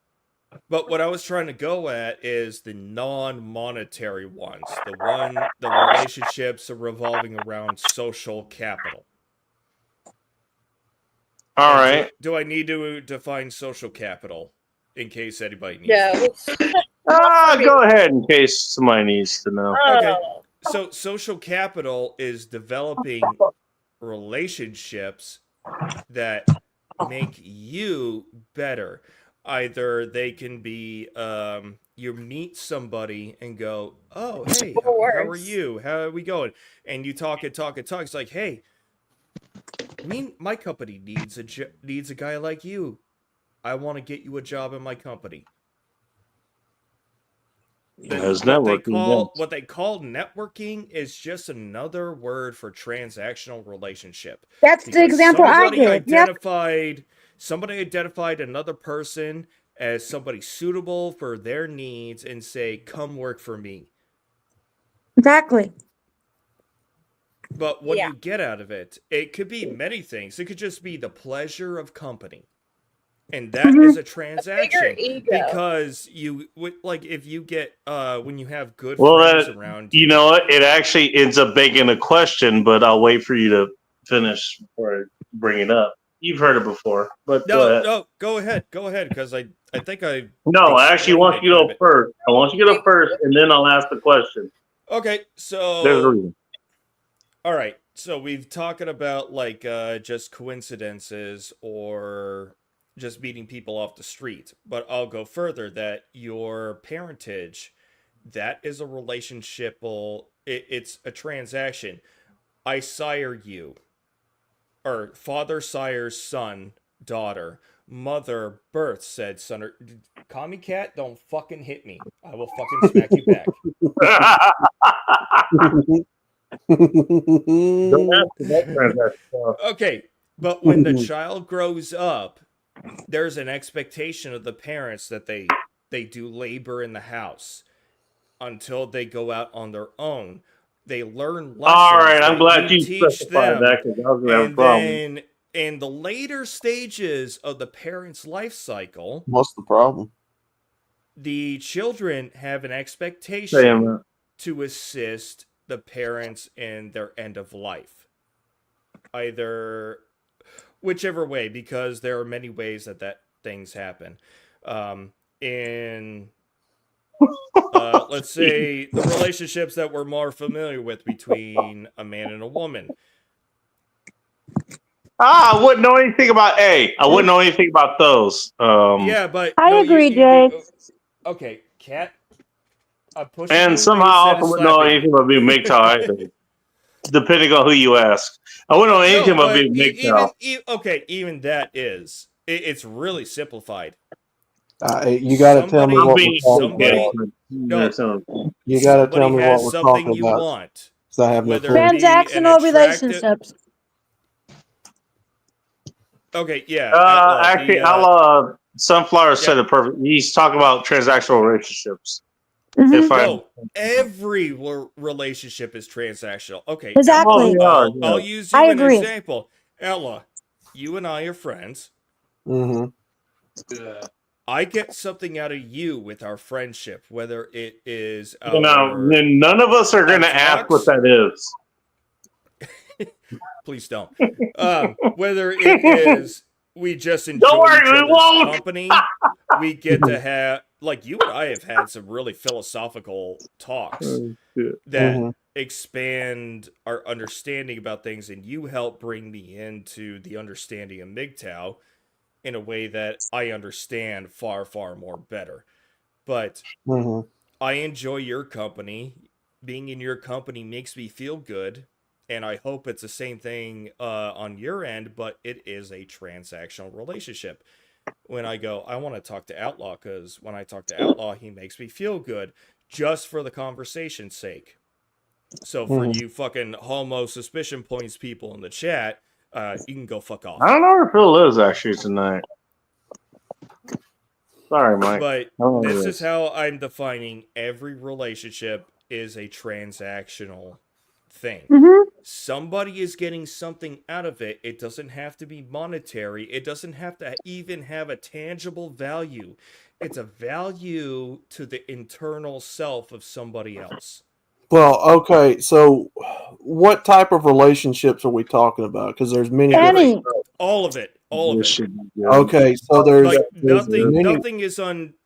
But what I was trying to go at is the non-monetary ones, the relationships are revolving around social capital. All And right. Do I need to define social capital in case anybody needs? No. Go ahead in case somebody needs to know. Okay. Oh. So social capital is developing relationships that make you better. Either they can be you meet somebody and go, "Oh, hey, how are worse. you? How are we going?" And you talk and talk and talk. It's like, "Hey, my company needs a guy like you. I want to get you a job in my company." As What they call networking is just another word for transactional relationship. That's the Because example I gave. Yep. Somebody identified another person as somebody suitable for their needs and say, "Come work for me." Exactly. But what do Yeah. you get out of it? It could be many things. It could just be the pleasure of company. And that is a transaction. ego. Because if you get when you have good Well, friends around you know what? It actually ends up begging a question, but I'll wait for you to finish before I bring it up. You've heard it before, but No, go ahead, because I think I. No, I actually explained want it you to quite a go bit. first. I want you to go first, and then I'll ask the question. Okay, so There's a reason. all right, so we've talking about just coincidences or just meeting people off the street, but I'll go further that your parentage, that is a relationship. It's a transaction. I sire you, or father sires son, daughter. Mother birth said son. Call me cat. Don't fucking hit me. I will fucking smack you back. Don't ask about transaction. Okay, but when the child grows up, there's an expectation of the parents that they do labor in the house. until they go out on their own. They learn lessons. All right, I'm that glad you teach specified them, that because I was gonna have a and problem. then in the later stages of the parent's life cycle, What's the problem? the children have an Damn expectation it. to assist the parents in their end of life. Either, whichever way, because there are many ways that things happen. In let's say the relationships that we're more familiar with between a man and a woman. I wouldn't know anything about I wouldn't know anything about those. Yeah, but I no, agree, you Jay. okay, Cat. I'm pushing you And away somehow I instead also of wouldn't know slapping anything you. about being MGTOW either, depending on who you ask. I wouldn't know anything No, about but being MGTOW. even that is it's really simplified. You got to tell me Somebody- what being we're talking somebody- about. no, You got to tell somebody me what has we're something talking you about. want, 'Cause I have no whether clue. it be an Transactional attractive- relationships. Okay, yeah. Actually, Sunflower said it perfect. He's talking about transactional relationships. Mhm. If I No, every relationship is transactional. Okay, Exactly. Ella, Yeah. I'll use you I an agree. example. Ella, you and I are friends. Mm-hmm. I get something out of you with our friendship, whether it is now, none of us are going to ask what that is. Please don't. Whether it is we just enjoy Don't worry, each we other's won't. company, we get to have, like, you and I have had some really philosophical talks that Mhm. expand our understanding about things, and you help bring me into the understanding of MGTOW in a way that I understand far, far more better. But Mm-hmm. I enjoy your company. Being in your company makes me feel good. And I hope it's the same thing on your end, but it is a transactional relationship. When I go, I want to talk to Outlaw, because when I talk to Outlaw, he makes me feel good just for the conversation's sake. So for you fucking homo suspicion points people in the chat, you can go fuck off. I don't know where Phil is actually tonight. Sorry, Mike. But Oh, this yes. is how I'm defining every relationship is a transactional thing. Mhm. Somebody is getting something out of it. It doesn't have to be monetary. It doesn't have to even have a tangible value. It's a value to the internal self of somebody else. Well, okay. So, what type of relationships are we talking about? Because there's many. Any. different- All of it. All of This it. should be good. Okay, so there's Like there's many-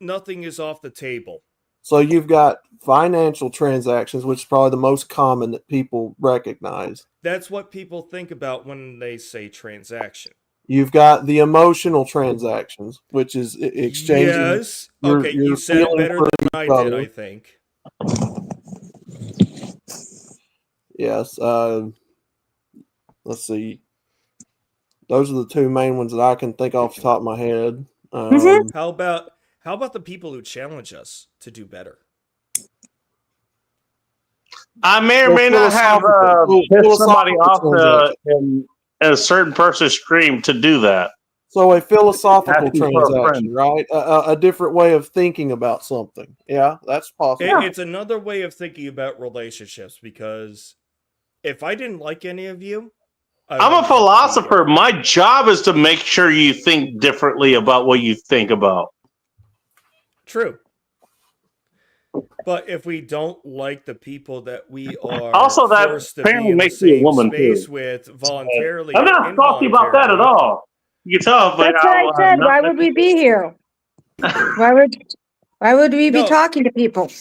nothing is off the table. So you've got financial transactions, which is probably the most common that people recognize. That's what people think about when they say transaction. You've got the emotional transactions, which is exchanging. Yes. your- Okay, your you said it feeling better for than I each did, other. I think. Yes. Let's see. Those are the two main ones that I can think off the top of my head. How about the people who challenge us to do better? I may or Well, may not have pissed somebody philosophical off in a certain person's stream to do that. So a philosophical Asking for a transaction, friend. right? A different way of thinking about something. Yeah, that's possible. It's another way of thinking about relationships, because if I didn't like any of you, I'm a philosopher. My job is to make sure you think differently about what you think about. True. But if we don't like the people that we are Also, that forced to apparently be in the makes you a same woman, space too. with voluntarily, I'm or not salty about that at involuntarily, all. You can tell. But That's what I said. Why would we be here? Why would we be No. talking to people?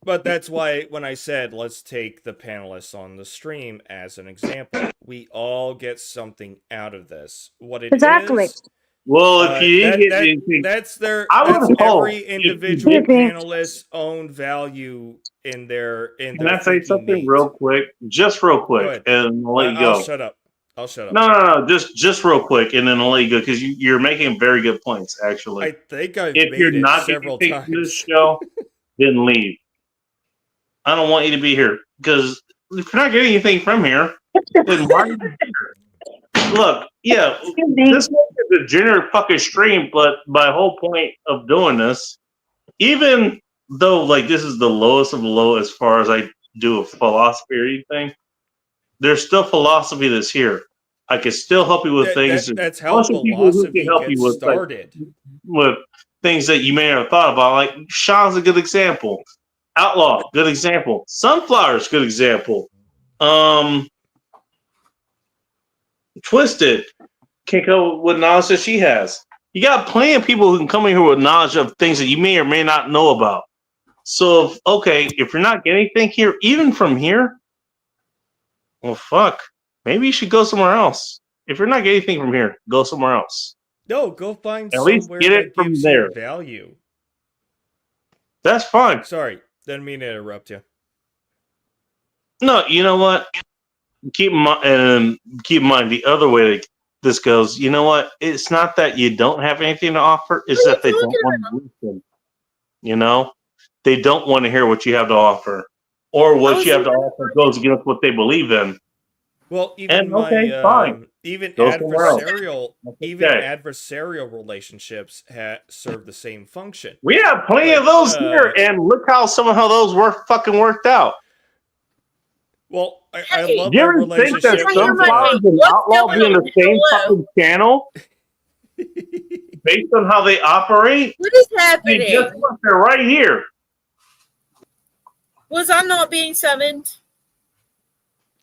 But that's why when I said let's take the panelists on the stream as an example, we all get something out of this. What it Exactly. is, Well, if you didn't get anything, that's I that's would hope every if you individual did- panelist's own value in their Can I say thinking something needs. real quick? Just real Go quick, ahead. and I'll let you I'll go. shut up. I'll shut up. No. Just real quick, and then I'll let you go because you're making very good points. Actually, I think I've if made you're it not several getting paid for this times. show, then leave. I don't want you to be here because if you're not getting anything from here, then why are you here? Look, yeah, this is a degenerate fucking stream, but my whole point of doing this, even though, like this is the lowest of the low as far as I do a philosophy or anything. There's still philosophy that's here. I can still help you with things. That's A how bunch of people who can philosophy help you gets with started. with things that you may not have thought about. Like Sean's a good example. Outlaw, good example. Sunflower's good example. Twisted can't go with knowledge that she has. You got plenty of people who can come in here with knowledge of things that you may or may not know about. So, if you're not getting anything here, even from here, well, fuck. Maybe you should go somewhere else. If you're not getting anything from here, go somewhere else. No, go find At least somewhere get it that from gives there. you value. That's fine. Sorry, didn't mean to interrupt you. No, you know what? Keep in mind the other way that this goes. You know what? It's not that you don't have anything to offer; it's that they don't want to listen. You know, they don't want to hear what you have to offer, or what you have to offer goes against what they believe in. Well, even fine. even Go somewhere else. adversarial relationships serve the same function. We have plenty of those here, and look how some of how those worked out. Well, I love Do you my ever think that relationship. Sunflowers and Outlaw be in the same fucking channel? Based on how they operate? What is happening? Guess what? They're right here. Was I not being summoned?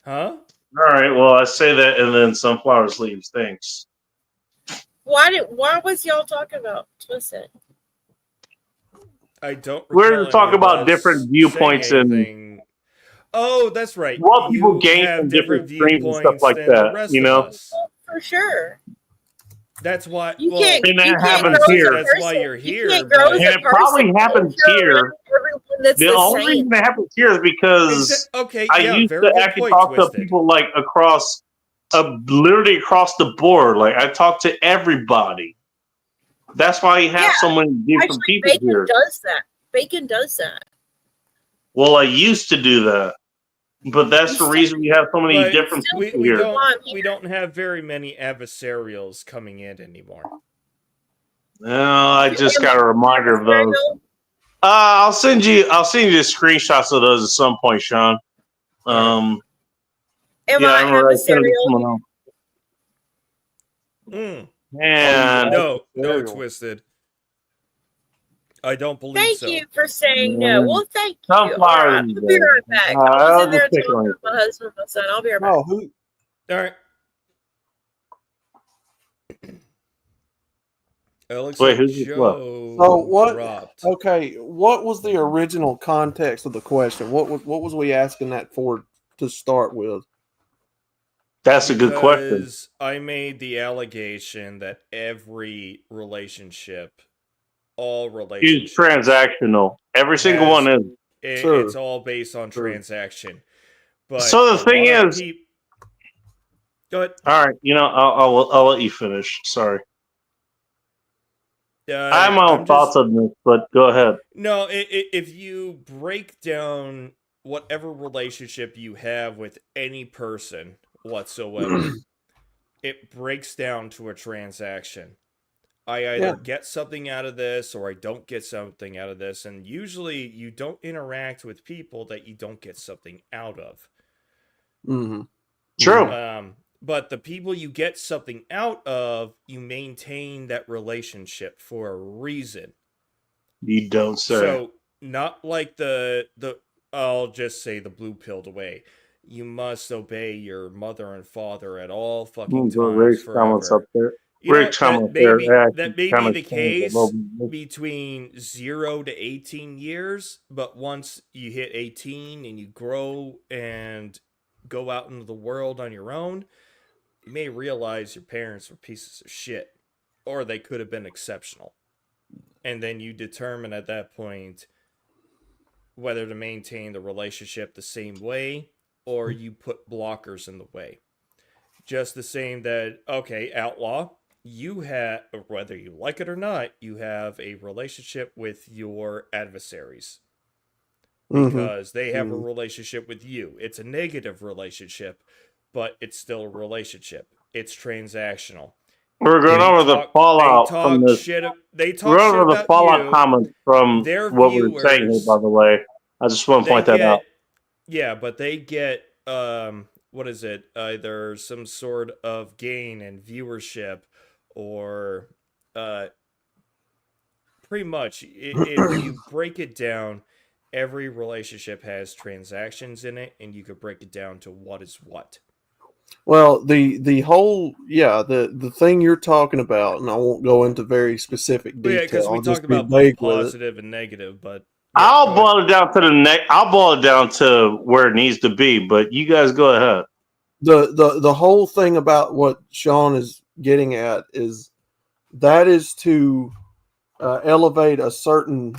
Huh? All right, well, I say that, and then Sunflowers leaves. Thanks. Why was y'all talking about Twisted? I don't. We're talking about different viewpoints and. Oh, that's right. What people You gain have from different streams and stuff viewpoints like than the that, rest you of know? us. For sure. That's why. You well, can't. And that You can't happens grow as a here. That's why person. you're You here. can't grow but- as And a it probably person. happens You're here. around everyone that's The only same. reason it happens here is because Okay, I yeah, used very to good actually point, talk Twisted. to people like literally across the board. Like I talk to everybody. That's why you have so many different Actually, people Bacon here. does that. Bacon does that. Well, I used to do that, but that's the reason we have so many But different we, people we here. don't have very many adversarials coming in anymore. No, I just got a reminder of those. I'll send you screenshots of those at some point, Sean. Am I I remember I sent it to adversarial? someone else. Man, No, Twisted. I don't believe Thank so. you for saying no. Well, thank you. All Sunflower right, I'll be right back. I was in there talking with my husband and my son. I'll be right back. Oh, who? All right. Alex Wait, who's this Joe So what? dropped. Okay, what was the original context of the question? What was we asking that for to start with? That's a good question. Because I made the allegation that every relationship, all relationships, It's transactional. Every single one is. It's all based on transaction. But So the thing a lot of is, go ahead. all right, I'll let you finish. Sorry, I have my own thoughts on this, but go ahead. No, if you break down whatever relationship you have with any person whatsoever, it breaks down to a transaction. I either get something out of this or I don't get something out of this. And usually you don't interact with people that you don't get something out of. Mm-hmm. True. But the people you get something out of, you maintain that relationship for a reason. You don't say. So not like the I'll just say the blue pilled away. You must obey your mother and father at all fucking times forever. Up there. You know, that may be the case between 0 to 18 years, but once you hit 18 and you grow and go out into the world on your own, you may realize your parents were pieces of shit, or they could have been exceptional. And then you determine at that point whether to maintain the relationship the same way, or you put blockers in the way. Just the same that, okay, Outlaw, you have, whether you like it or not, you have a relationship with your adversaries. Because they have a relationship with you. It's a negative relationship, but it's still a relationship. It's transactional. We're going over the fallout from talk this. shit. They We're talk shit over the about fallout you. comments from Their what we were saying here, viewers. by the way. I just want to They point that out. get, yeah, but they get what is it? Either some sort of gain in viewership, or pretty much if you break it down, every relationship has transactions in it, and you could break it down to what is what. Well, the whole the thing you're talking about, and I won't go into very specific Yeah, detail. because we I'll just talked be about both vague with it. positive and negative, but yeah, I'll go ahead. boil it down to I'll boil it down to where it needs to be, but you guys go ahead. The whole thing about what Sean is getting at is that is to elevate a certain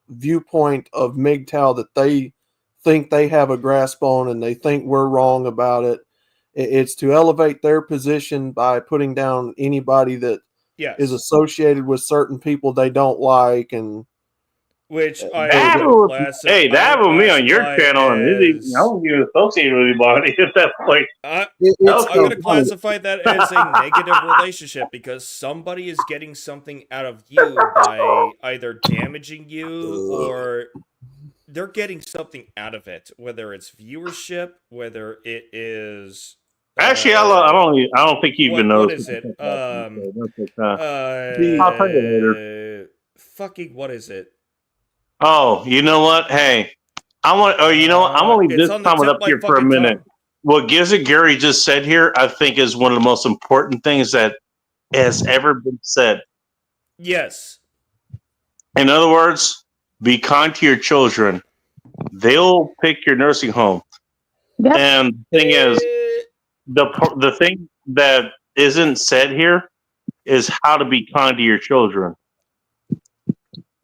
viewpoint of MGTOW that they think they have a grasp on, and they think we're wrong about it. It's to elevate their position by putting down anybody that Yes. is associated with certain people they don't like, and Which I That would would, classify. hey, that would be on your channel, and I as, don't even associate with anybody at that point. I, it's Okay. I'm going to so funny. classify that as a negative relationship because somebody is getting something out of you by either damaging you or they're getting something out of it, whether it's viewership, whether it is. Actually, I don't think you even know. What is it? I'll tell you later. Fucking what is it? Oh, you know what? Hey, I'm gonna leave It's this on the comment tip up of my here for a fucking minute. tongue. What Gizzard Gary just said here, I think, is one of the most important things that has ever been said. Yes. In other words, be kind to your children. They'll pick your nursing home. Yep. And the thing is, the thing that isn't said here is how to be kind to your children.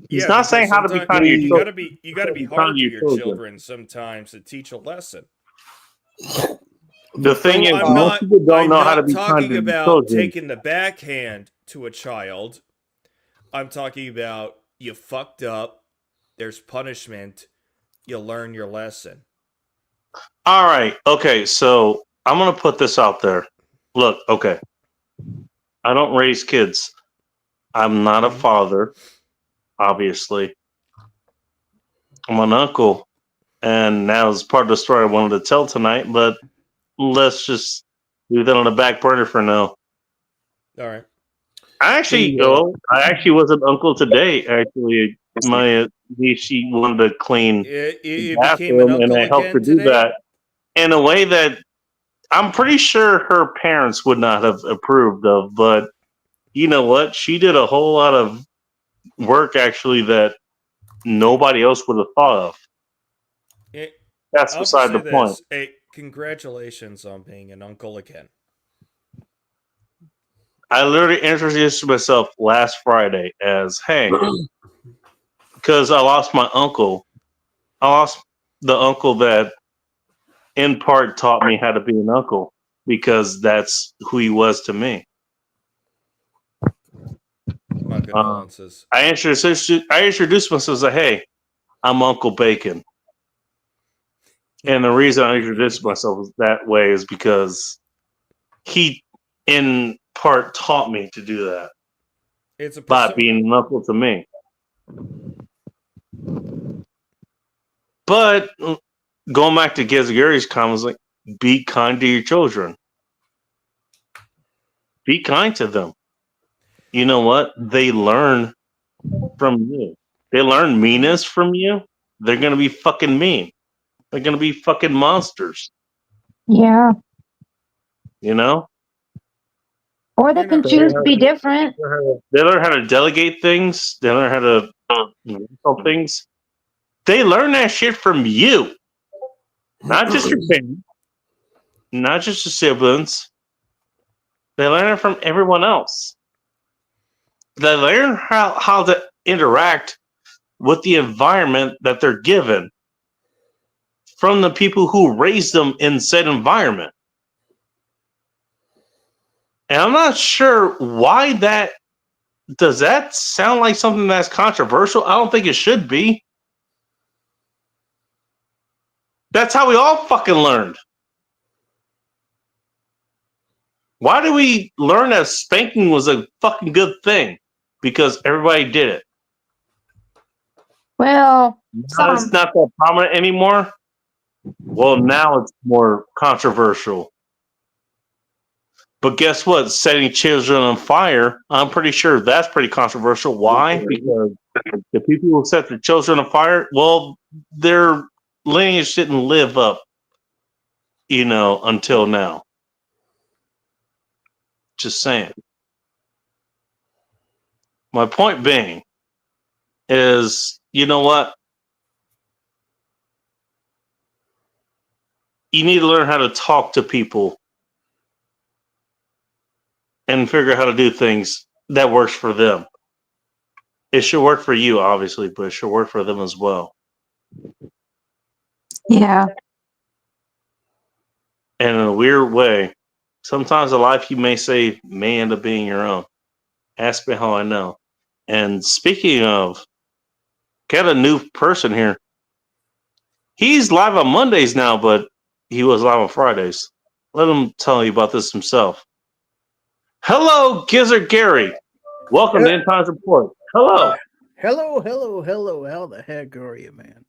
He's Yeah, not because saying how to be sometimes kind to your you children. gotta be hard to your children sometimes to teach a lesson. The thing is, I'm most people don't I'm know how not to be kind talking to their about children. taking the backhand to a child. I'm talking about you fucked up. There's punishment. You learn your lesson. All right. Okay. So I'm going to put this out there. Look, okay. I don't raise kids. I'm not a father, obviously. I'm an uncle. And that was part of the story I wanted to tell tonight, but let's just leave that on the back burner for now. All right. I actually was an uncle today. Actually, my niece, she wanted to clean the You became an bathroom, and uncle I helped her again do today? that in a way that I'm pretty sure her parents would not have approved of. But you know what? She did a whole lot of work actually that nobody else would have thought of. That's I'll beside just the say point. this. Hey, congratulations on being an uncle again. I literally introduced myself last Friday as, hey, because I lost my uncle. I lost the uncle that in part taught me how to be an uncle because that's who he was to me. My condolences. I introduced myself as, hey, I'm Uncle Bacon. And the reason I introduced myself that way is because he, in part, taught me to do that. It's a by persona. being an uncle to me. But going back to Gary's comments, like, be kind to your children. Be kind to them. You know what? They learn from you. They learn meanness from you. They're gonna be fucking mean. They're gonna be fucking monsters. Yeah. You know? Or they can choose to be different. They learn how to delegate things. They learn how to help things. They learn that shit from you. Not just your parents. Not just your siblings. They learn it from everyone else. They learn how to interact with the environment that they're given from the people who raised them in said environment. And I'm not sure why that does that sound like something that's controversial? I don't think it should be. That's how we all fucking learned. Why did we learn that spanking was a fucking good thing? Because everybody did it. Well, Now it's not that prominent anymore. Well, now it's more controversial. But guess what? Setting children on fire, I'm pretty sure that's pretty controversial. Why? Because the people who set their children on fire, well, their lineage didn't live up, until now. Just saying. My point being is, you know what? You need to learn how to talk to people and figure out how to do things that works for them. It should work for you, obviously, but it should work for them as well. yeah. And in a weird way, sometimes a life you may say may end up being your own. Ask me how I know. And speaking of, got a new person here. He's live on Mondays now, but he was live on Fridays. Let him tell you about this himself. Hello, Gizzard Gary. Welcome to End Times Report. Hello. Hello. How the heck are you, man?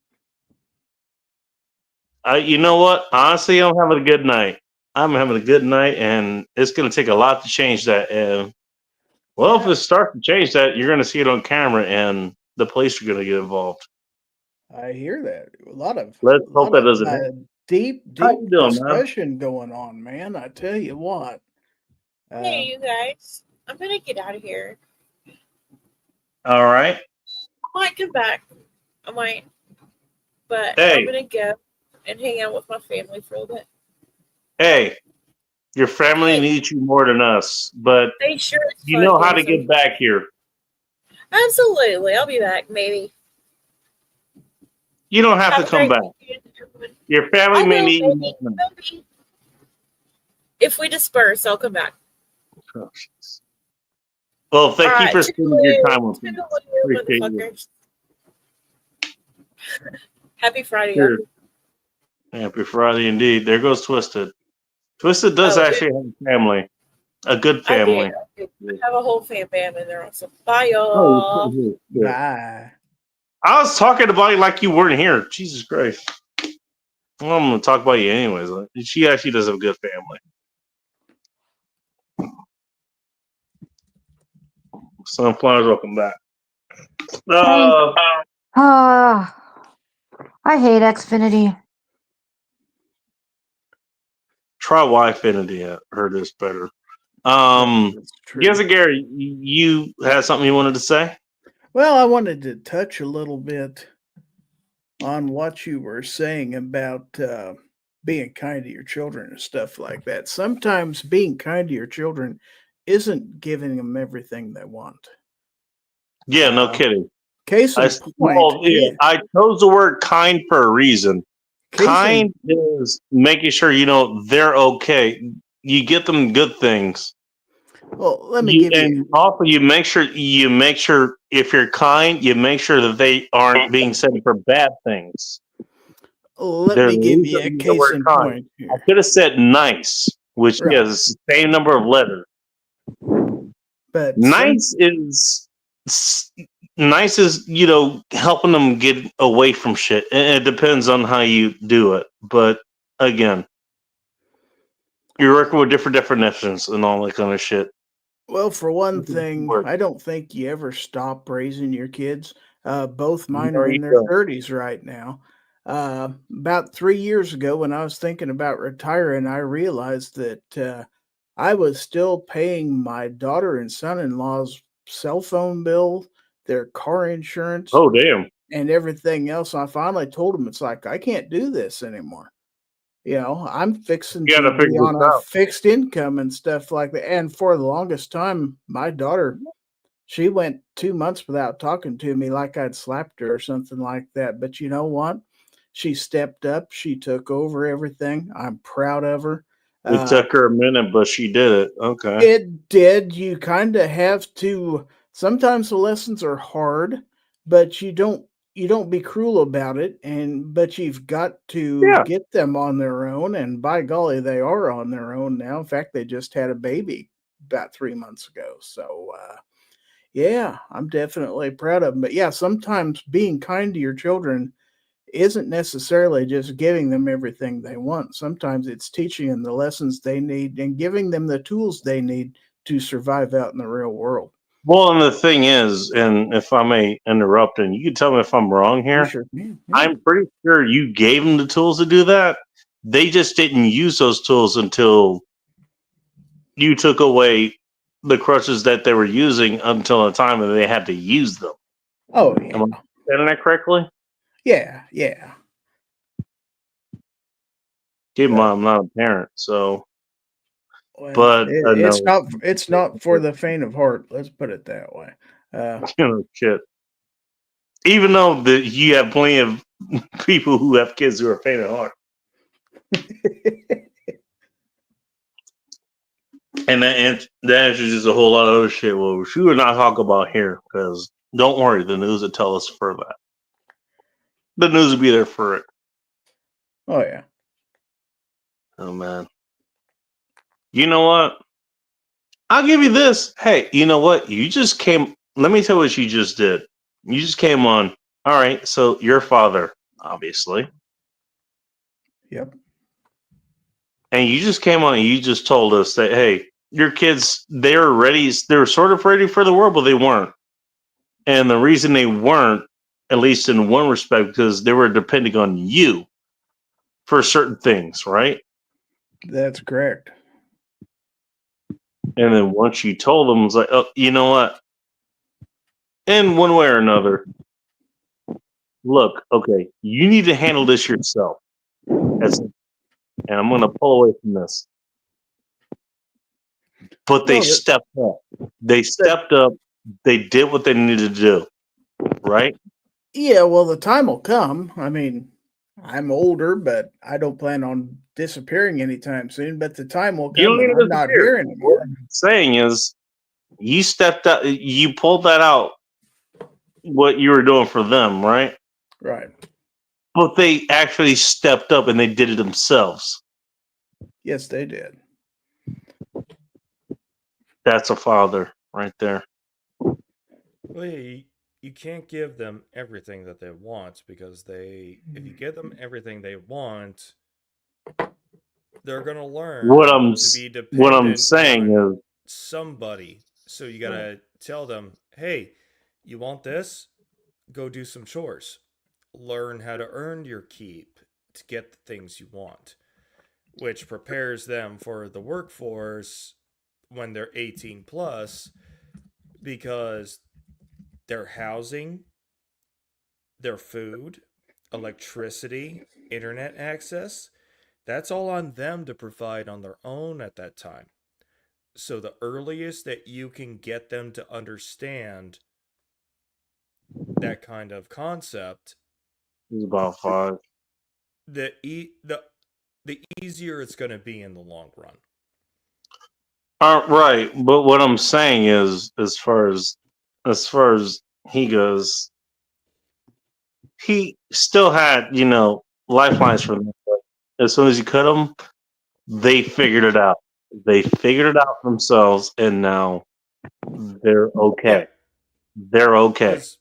You know what? Honestly, I'm having a good night. I'm having a good night, and it's going to take a lot to change that. And well, if it starts to change that, you're going to see it on camera, and the police are going to get involved. I hear that. A lot of Let's hope that doesn't happen. deep How you doing, man? discussion going on, man. I tell you what. Hey, you guys. I'm gonna get out of here. All right. I might come back. I might. But Hey. I'm gonna go and hang out with my family for a little bit. Hey, your family needs you more than us, but They sure as you fuck know how to do. get back here. Absolutely. I'll be back, maybe. You don't have Have to a come great back. weekend, everyone. Your family I may will, need you. maybe, more than us. maybe. If we disperse, I'll come back. Oh, jeez. Well, thank you Alright, for spending your time with me. toodaloo, Appreciate you. motherfuckers. Happy Friday. Sure. Happy Friday indeed. There goes Twisted. Twisted does Oh, actually have a family. A good I family. did. I have a whole fam bam in there also. Bye, Oh, y'all. Bye. I was talking about you like you weren't here. Jesus Christ. Well, I'm going to talk about you anyways. She actually does have a good family. Sunflowers, welcome back. I hate Xfinity. Try Wi-Finity. I heard this better. Yes, Gary, you had something you wanted to say? Well, I wanted to touch a little bit on what you were saying about being kind to your children and stuff like that. Sometimes being kind to your children isn't giving them everything they want. Yeah, no kidding. Case in point. I chose the word kind for a reason. Case Kind is making sure they're okay. You get them good things. Well, let me give you. And also, you make sure if you're kind, you make sure that they aren't being sent for bad things. Let me give you a case in point here. I could have said nice, which Right. has the same number of letters. But Nice is helping them get away from shit. And it depends on how you do it. But again, you're working with different definitions and all that kind of shit. Well, for one thing, I don't think you ever stop raising your kids. Both mine No, are in you their don't. 30s right now. About 3 years ago, when I was thinking about retiring, I realized that I was still paying my daughter and son-in-law's cell phone bill, their car insurance, Oh, damn. and everything else. I finally told them, it's like, I can't do this anymore. I'm fixing You gotta to be figure on this a out. fixed income and stuff like that. And for the longest time, my daughter, she went 2 months without talking to me like I'd slapped her or something like that. But you know what? She stepped up. She took over everything. I'm proud of her. It took her a minute, but she did it. Okay. It did. You kind of have to. Sometimes the lessons are hard, but you don't you don't be cruel about it, but you've got to Yeah. get them on their own, and by golly, they are on their own now. In fact, they just had a baby about 3 months ago. So yeah, I'm definitely proud of them. But yeah, sometimes being kind to your children isn't necessarily just giving them everything they want. Sometimes it's teaching them the lessons they need and giving them the tools they need to survive out in the real world. Well, and the thing is, and if I may interrupt, and you can tell me if I'm wrong You here, sure can. Yeah. I'm pretty sure you gave them the tools to do that. They just didn't use those tools until you took away the crutches that they were using until the time that they had to use them. Oh, Am yeah. I saying that correctly? Yeah, yeah. Keep in But, mind, I'm not a parent, so. well, But it's not for the faint of heart. Let's put it that way. Shit. Even though you have plenty of people who have kids who are faint at heart, and that answers just a whole lot of other shit. Well, we would not talk about here because don't worry, the news will tell us for that. The news will be there for it. Oh yeah. Oh man. You know what? I'll give you this. Hey, you know what? You just came. Let me tell you what you just did. You just came on. All right. So your father, obviously. Yep. And you just came on and you just told us that, hey, your kids, they were sort of ready for the world, but they weren't. And the reason they weren't, at least in one respect, because they were depending on you for certain things, right? That's correct. And then once you told them, it was like, oh, you know what? In one way or another, look, okay, you need to handle this yourself. And I'm going to pull away from this. But they stepped up. They stepped up. They did what they needed to do, right? Yeah, well, the time will come. I mean, I'm older, but I don't plan on disappearing anytime soon. But the time will You come don't when need to I'm not disappear. here What anymore. I'm saying is, you stepped up. You pulled that out. What you were doing for them, right? Right. But they actually stepped up and they did it themselves. Yes, they did. That's a father right there. Well, you can't give them everything that they want because if you give them everything they want, they're gonna learn What to be I'm dependent saying on is, somebody. So you gotta tell them, hey, you want this? Go do some chores. Learn how to earn your keep to get the things you want, which prepares them for the workforce when they're 18 plus, because their housing, their food, electricity, internet access, that's all on them to provide on their own at that time. So the earliest that you can get them to understand that kind of concept, he's about 5. the easier it's going to be in the long run. Right, but what I'm saying is, as far as he goes, he still had, lifelines for them. But as soon as you cut them, they figured it out. They figured it out themselves, and now they're okay. Yeah. They're okay. Because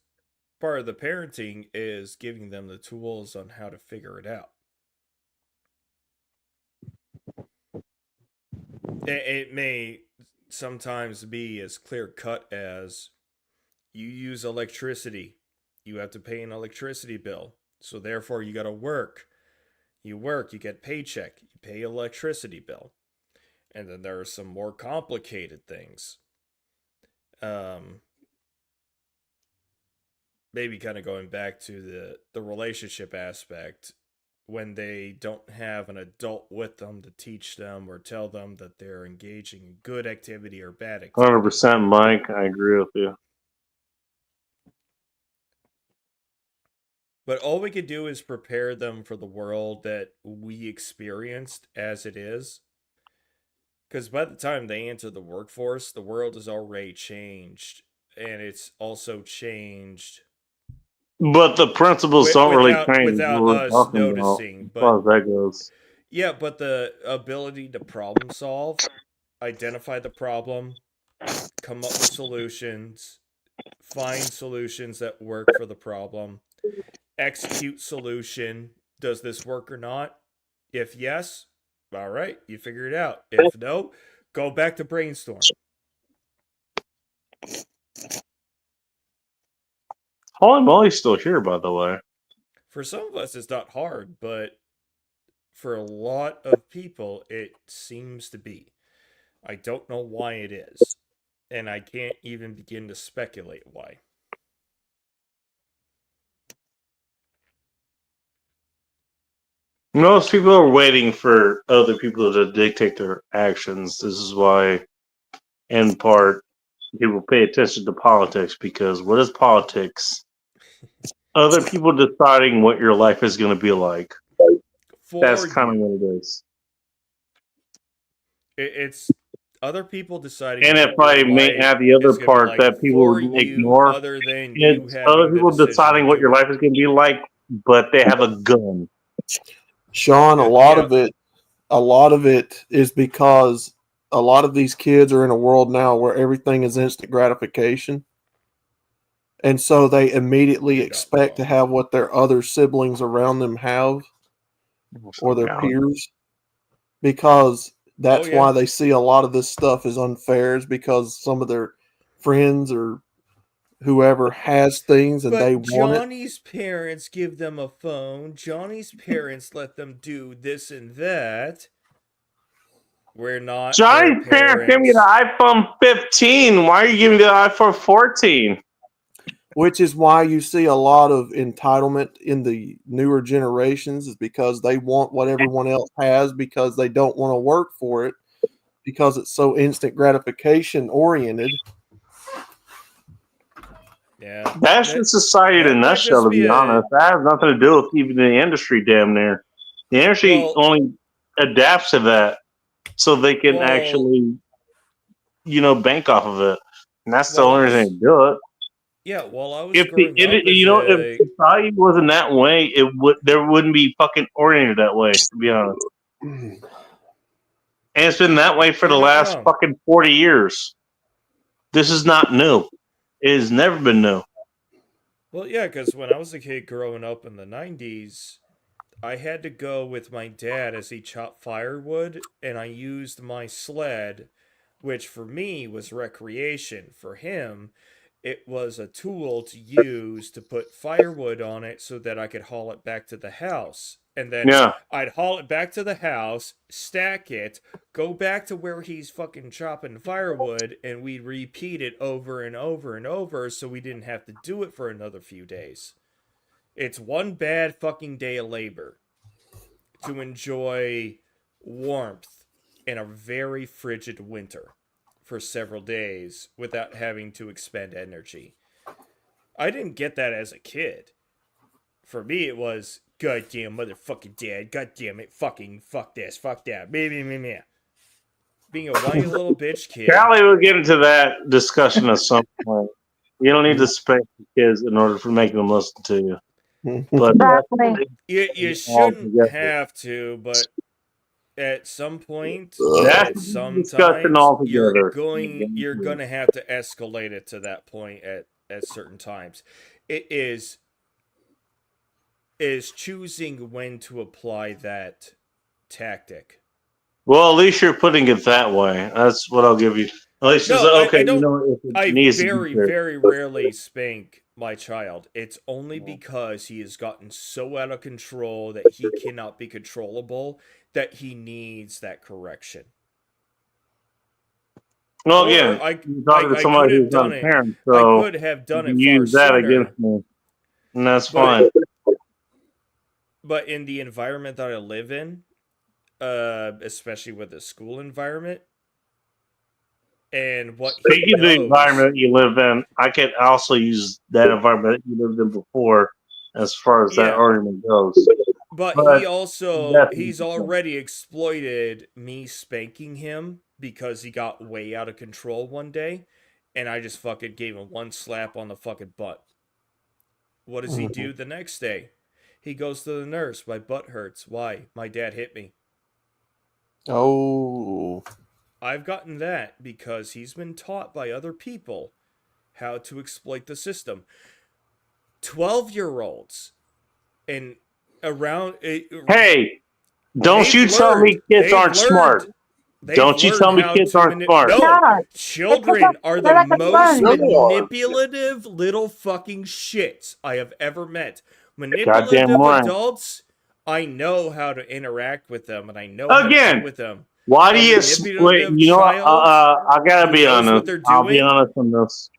part of the parenting is giving them the tools on how to figure it out. It may sometimes be as clear cut as you use electricity, you have to pay an electricity bill, so therefore you got to work. You work, you get paycheck, you pay electricity bill. And then there are some more complicated things. Maybe kind of going back to the relationship aspect, when they don't have an adult with them to teach them or tell them that they're engaging in good activity or bad activity. 100%, Mike. I agree with you. But all we could do is prepare them for the world that we experienced as it is. Because by the time they enter the workforce, the world has already changed. And it's also changed But the principals don't really train without what we're us talking about noticing. as far But as that goes. yeah, but the ability to problem solve, identify the problem, come up with solutions, find solutions that work for the problem, execute solution. Does this work or not? If yes, all right, you figure it out. If no, go back to brainstorm. Holy moly's still here, by the way. For some of us, it's not hard, but for a lot of people, it seems to be. I don't know why it is, and I can't even begin to speculate why. Most people are waiting for other people to dictate their actions. This is why, in part, people pay attention to politics, because what is politics? Other people deciding what your life is going to be like. That's kind of what it is. It's other people deciding. And what if I your may life add the other is gonna be part like that people for you, ignore, other than you it's having other the people decision deciding to what do your it. life is going to be like, but they have a gun. Sean, a lot of it is because a lot of these kids are in a world now where everything is instant gratification. And so they immediately expect to have what their other siblings around them have or their Yeah. peers, because that's yeah. why they see a lot of this stuff as unfair, is because some of their friends or whoever has things and But they want it. Johnny's parents give them a phone. Johnny's parents let them do this and that. We're not Johnny's their parents gave me the iPhone 15. Why are you giving me the iPhone 14? Which is why you see a lot of entitlement in the newer generations, is because they want what everyone else has, because they don't want to work for it, because it's so instant gratification oriented. Yeah. That's just society in a nutshell, to be honest. That has nothing to do with even the industry, damn near. The industry only adapts to that so they can actually, bank off of it. And that's the only reason they do it. Yeah, while I was If growing up as if society wasn't that way, there wouldn't be fucking oriented that way, to be honest. And it's been that way for the last fucking 40 years. This is not new. It has never been new. Well, yeah, because when I was a kid growing up in the 90s, I had to go with my dad as he chopped firewood, and I used my sled, which for me was recreation. For him, it was a tool to use to put firewood on it so that I could haul it back to the house. And then I'd haul it back to the house, stack it, go back to where he's fucking chopping firewood, and we'd repeat it over and over and over so we didn't have to do it for another few days. It's one bad fucking day of labor to enjoy warmth in a very frigid winter for several days without having to expend energy. I didn't get that as a kid. For me, it was, goddamn motherfucking dad, goddamn it, fucking fuck this, fuck that, meh. Being a whiny little bitch kid. Callie will get into that discussion at some point. You don't need to spank the kids in order for making them listen to you. But you shouldn't have to, but at some point, at some times, you're going to have to escalate it to that point at certain times. It is choosing when to apply that tactic. Well, at least you're putting it that way. That's what I'll give you. At least it's okay. I very rarely spank my child. It's only because he has gotten so out of control that he cannot be controllable that he needs that correction. Well, again, I could have done it. I could have done it use far that sooner, against me, and that's fine. But in the environment that I live in, especially with the school environment, and what speaking of the environment you live in, I can also use that environment that you lived in before, as far as that argument goes. But he's already exploited me spanking him because he got way out of control one day, and I just fucking gave him one slap on the fucking butt. What does he do the next day? He goes to the nurse. My butt hurts. Why? My dad hit me. Oh. I've gotten that because he's been taught by other people how to exploit the system. 12-year-olds and around. Hey, don't you tell me kids aren't smart. Don't you tell me kids aren't smart. No, Yeah. children are they're the like a most sponge. manipulative little fucking shits I have ever met. Manipulative Goddamn right. adults, I know how to interact with them, and I know how to Again, be with them. why do A you wait? manipulative You know what? child I gotta who be knows what honest. they're I'll be doing? honest on this.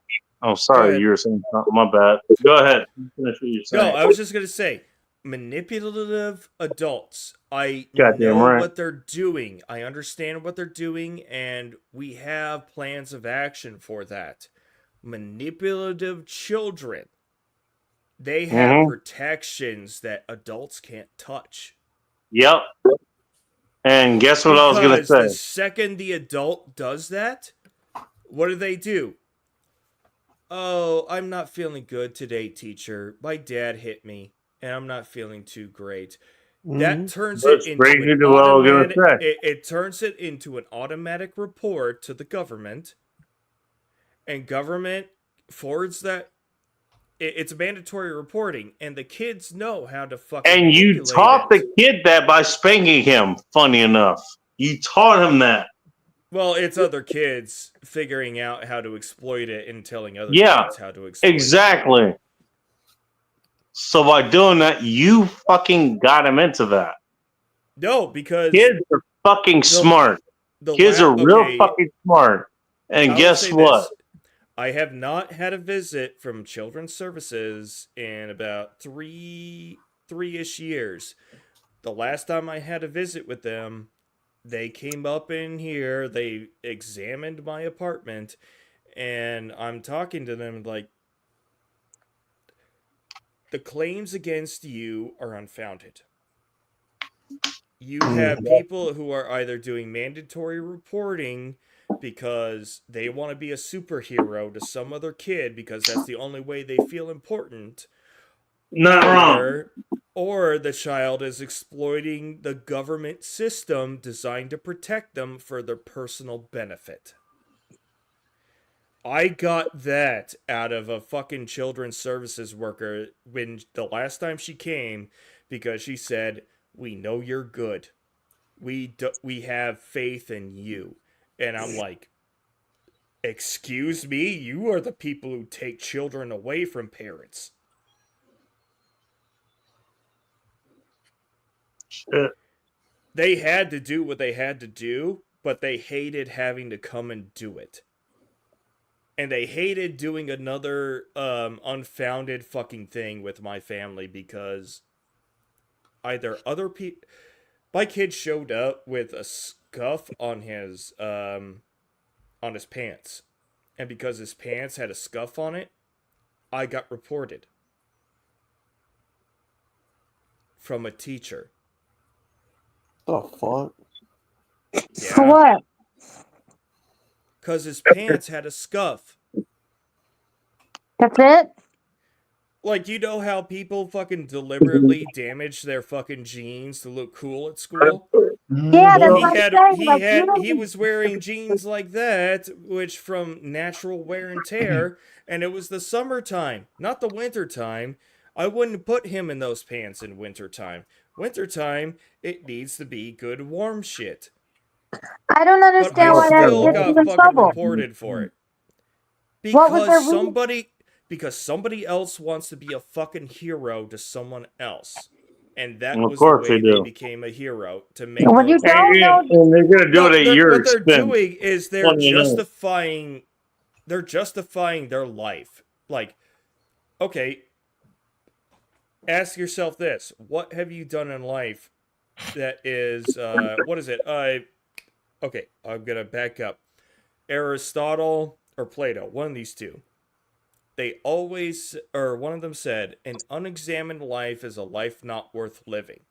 Oh, Go sorry, ahead. you were saying something. My bad. Go ahead. Finish what you're No, saying. I was just gonna say, manipulative adults. I Goddamn know right. what they're doing. I understand what they're doing, and we have plans of action for that. Manipulative children. They have Mhm. protections that adults can't touch. Yep. And guess what I was gonna Because the say? second the adult does that, what do? Oh, I'm not feeling good today, teacher. My dad hit me, and I'm not feeling too great. That turns it Which into brings me an to what I was gonna automatic. say. It turns it into an automatic report to the government, and government forwards that. It's mandatory reporting, and the kids know how to fucking And you manipulate taught it. the kid that by spanking him. Funny enough, you taught him that. Well, it's other kids figuring out how to exploit it and telling other Yeah, kids how to exploit it. exactly. So by doing that, you fucking got him into that. No, because Kids are fucking smart. the Kids are real okay, fucking smart. And I will guess say what? this. I have not had a visit from Children's Services in about three-ish years. The last time I had a visit with them, they came up in here, they examined my apartment, and I'm talking to them like, the claims against you are unfounded. You have people who are either doing mandatory reporting because they want to be a superhero to some other kid because that's the only way they feel important. Not wrong. Or the child is exploiting the government system designed to protect them for their personal benefit. I got that out of a fucking children's services worker when the last time she came because she said, "We know you're good. We have faith in you." And I'm like, "Excuse me? You are the people who take children away from parents." Shit. They had to do what they had to do, but they hated having to come and do it. And they hated doing another unfounded fucking thing with my family because either other people... My kid showed up with a scuff on his pants. And because his pants had a scuff on it, I got reported. From a teacher. The fuck? For what? Because his pants had a scuff. That's it? Like, you know how people fucking deliberately damage their fucking jeans to look cool at school? Yeah, that's what I'm saying. He was wearing jeans like that, which from natural wear and tear, and it was the summertime, not the wintertime. I wouldn't put him in those pants in wintertime. Wintertime, it needs to be good warm shit. I don't But understand I why that still gets got you in fucking trouble. reported for it. What was their Because somebody else wants to be a fucking hero to someone else. And that Of was course the way they do. became a hero. To make When you them- don't know, And they're gonna do it at your what they're expense. doing is they're Funny enough. justifying their life. Like, okay, ask yourself this. What have you done in life that is, what is it? Okay, I'm gonna back up. Aristotle or Plato, one of these two. They always, or one of them said, an unexamined life is a life not worth living.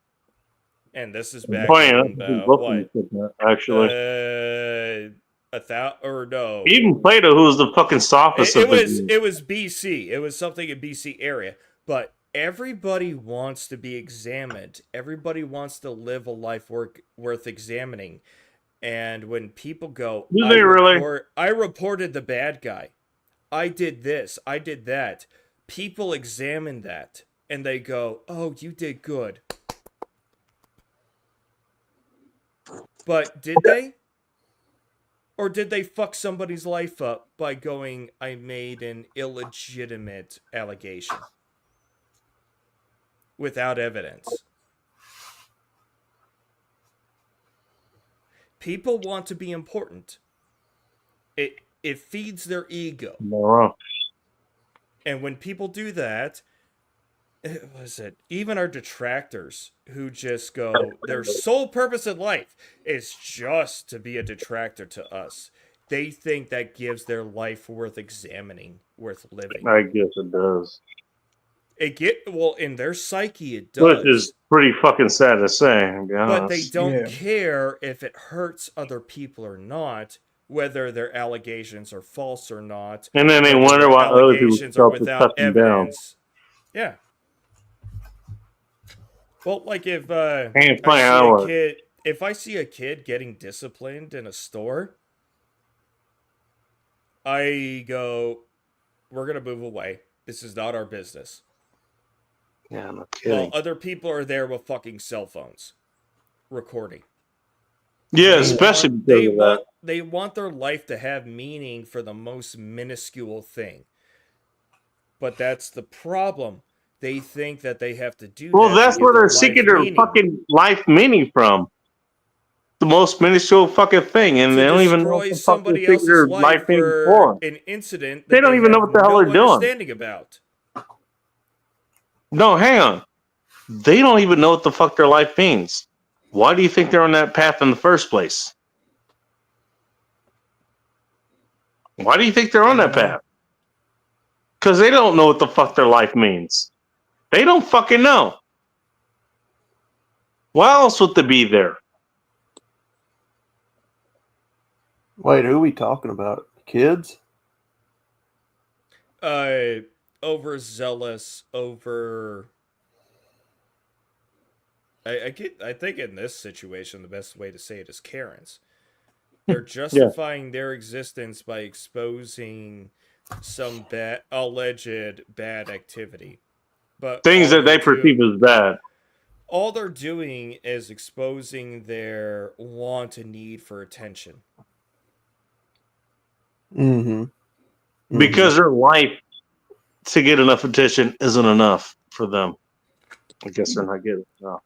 And this is back in, what? Actually, no. even Plato, who was the fucking sophist of the group. It was BC. It was something in BC area. But everybody wants to be examined. Everybody wants to live a life worth examining. And when people go, Do they really? I reported the bad guy. I did this. I did that. People examine that and they go, oh, you did good. But did they? Or did they fuck somebody's life up by going, I made an illegitimate allegation without evidence? People want to be important. It feeds their ego. No wrong. And when people do that, even our detractors who just go, their sole purpose in life is just to be a detractor to us. They think that gives their life worth examining, worth living. I guess it does. Well, in their psyche, it does. Which is pretty fucking sad to say, to be honest. But they don't care if it hurts other people or not, whether their allegations are false or not. And then they wonder why other people felt to cut them down. Yeah. Well, like if if I see a kid getting disciplined in a store, I go, we're gonna move away. This is not our business. Yeah, no kidding. Well, other people are there with fucking cell phones, recording. Yeah, especially because of that. They want their life to have meaning for the most minuscule thing. But that's the problem. They think that they have to do well, that. That's where they're seeking their fucking life meaning from. The most minuscule fucking thing, and they don't even know what the fuck they think their life meaning for. An incident they don't even know what the hell they're doing. Understanding about. No, hang on. They don't even know what the fuck their life means. Why do you think they're on that path in the first place? Why do you think they're on that path? Because they don't know what the fuck their life means. They don't fucking know. Why else would they be there? Wait, who are we talking about? Kids? Overzealous, over. I think in this situation, the best way to say it is Karens. They're justifying their existence by exposing some alleged bad activity. But things that they perceive as bad. All they're doing is exposing their want and need for attention. Mm-hmm. Because their life to get enough attention isn't enough for them. I guess they're not getting enough.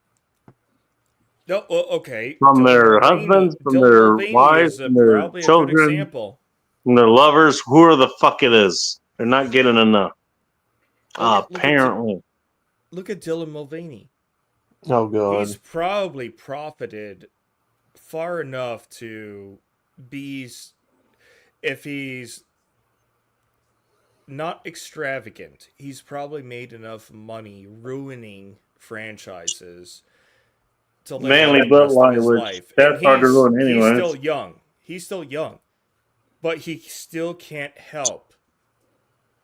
No, okay. From their husbands, from their wives, from their children, from their lovers, whoever the fuck it is. They're not getting enough. Apparently. Look at Dylan Mulvaney. Oh, God. He's probably profited far enough to be, if he's not extravagant, he's probably made enough money ruining franchises to live mainly Bloodline, which that's hard to ruin anyway. He's still young. He's still young. But he still can't help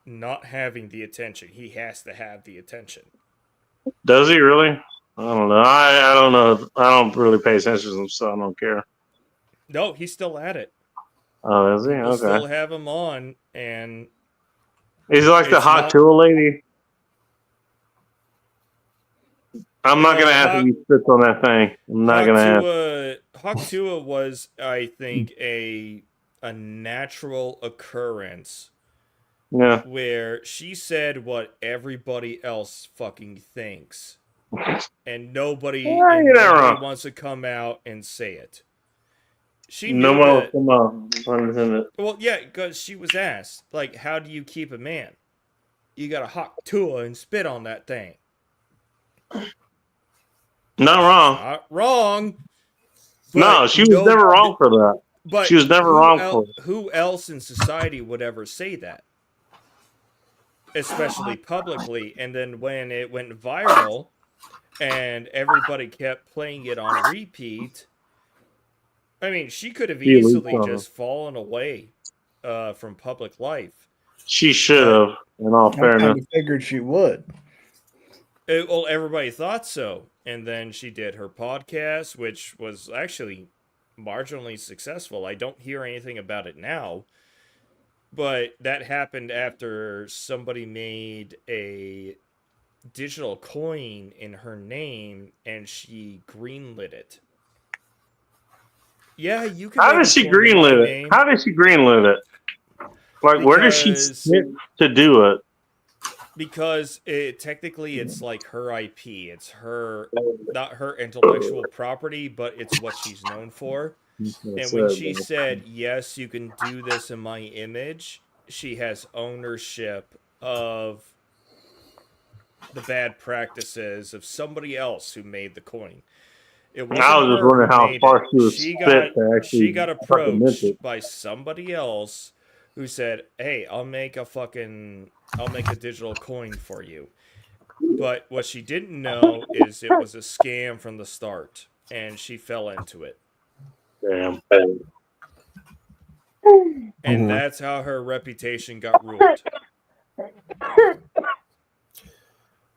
not having the attention. He has to have the attention. Does he really? I don't know. I don't know. I don't really pay attention to him, so I don't care. No, he's still at it. Oh, is he? We'll okay. Still have him on, and he's like the hot tool lady. I'm not gonna ask if he spits on that thing. I'm not gonna ask. Hawk Tuah was, I think, a natural occurrence. Yeah. Where she said what everybody else fucking thinks, and nobody wants to come out and say it. She knew no one will come out. Well, yeah, because she was asked, like, how do you keep a man? You gotta Hawk Tuah and spit on that thing. Not wrong. Not wrong. No, she was never wrong for that. But she was never wrong for it. Who else in society would ever say that? Especially publicly. And then when it went viral and everybody kept playing it on repeat, I mean, she could have easily just fallen away from public life. She should have, in all fairness. I figured she would. Well, everybody thought so. And then she did her podcast, which was actually marginally successful. I don't hear anything about it now. But that happened after somebody made a digital coin in her name and she greenlit it. Yeah, you can. How make did a she coin in my greenlit it? name How did she greenlit it? Like, where does she because sit to do it? because technically it's like her IP. It's her, not her intellectual property, but it's what she's known for. And when she said, yes, you can do this in my image, she has ownership of the bad practices of somebody else who made the coin. It wasn't I was just her wondering who how made far it. she was She spit to got actually she got fucking mint approached it. by somebody else who said, "Hey, I'll make a digital coin for you." But what she didn't know is it was a scam from the start, and she fell into it. Damn. And Mhm. that's how her reputation got ruined.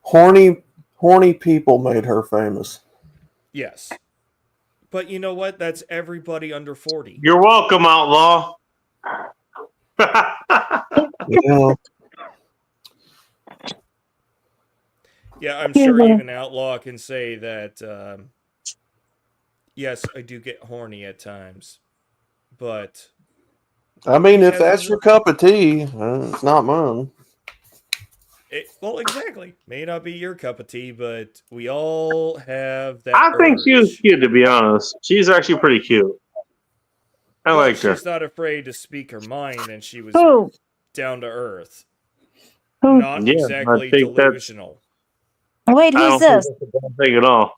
Horny people made her famous. Yes. But you know what? That's everybody under 40. You're welcome, Outlaw. Yeah. Yeah, I'm sure even Outlaw can say that, yes, I do get horny at times. But I mean, he if has that's his- your cup of tea, it's not mine. well, exactly. May not be your cup of tea, but we all have that I think she was urge. cute, to be honest. She's actually pretty cute. I Well, liked her. she's not afraid to speak her mind, and she was Who? down to earth. Who? Not Yeah, I exactly think that's- delusional. Wait, I don't who's think this? that's a bad thing at all.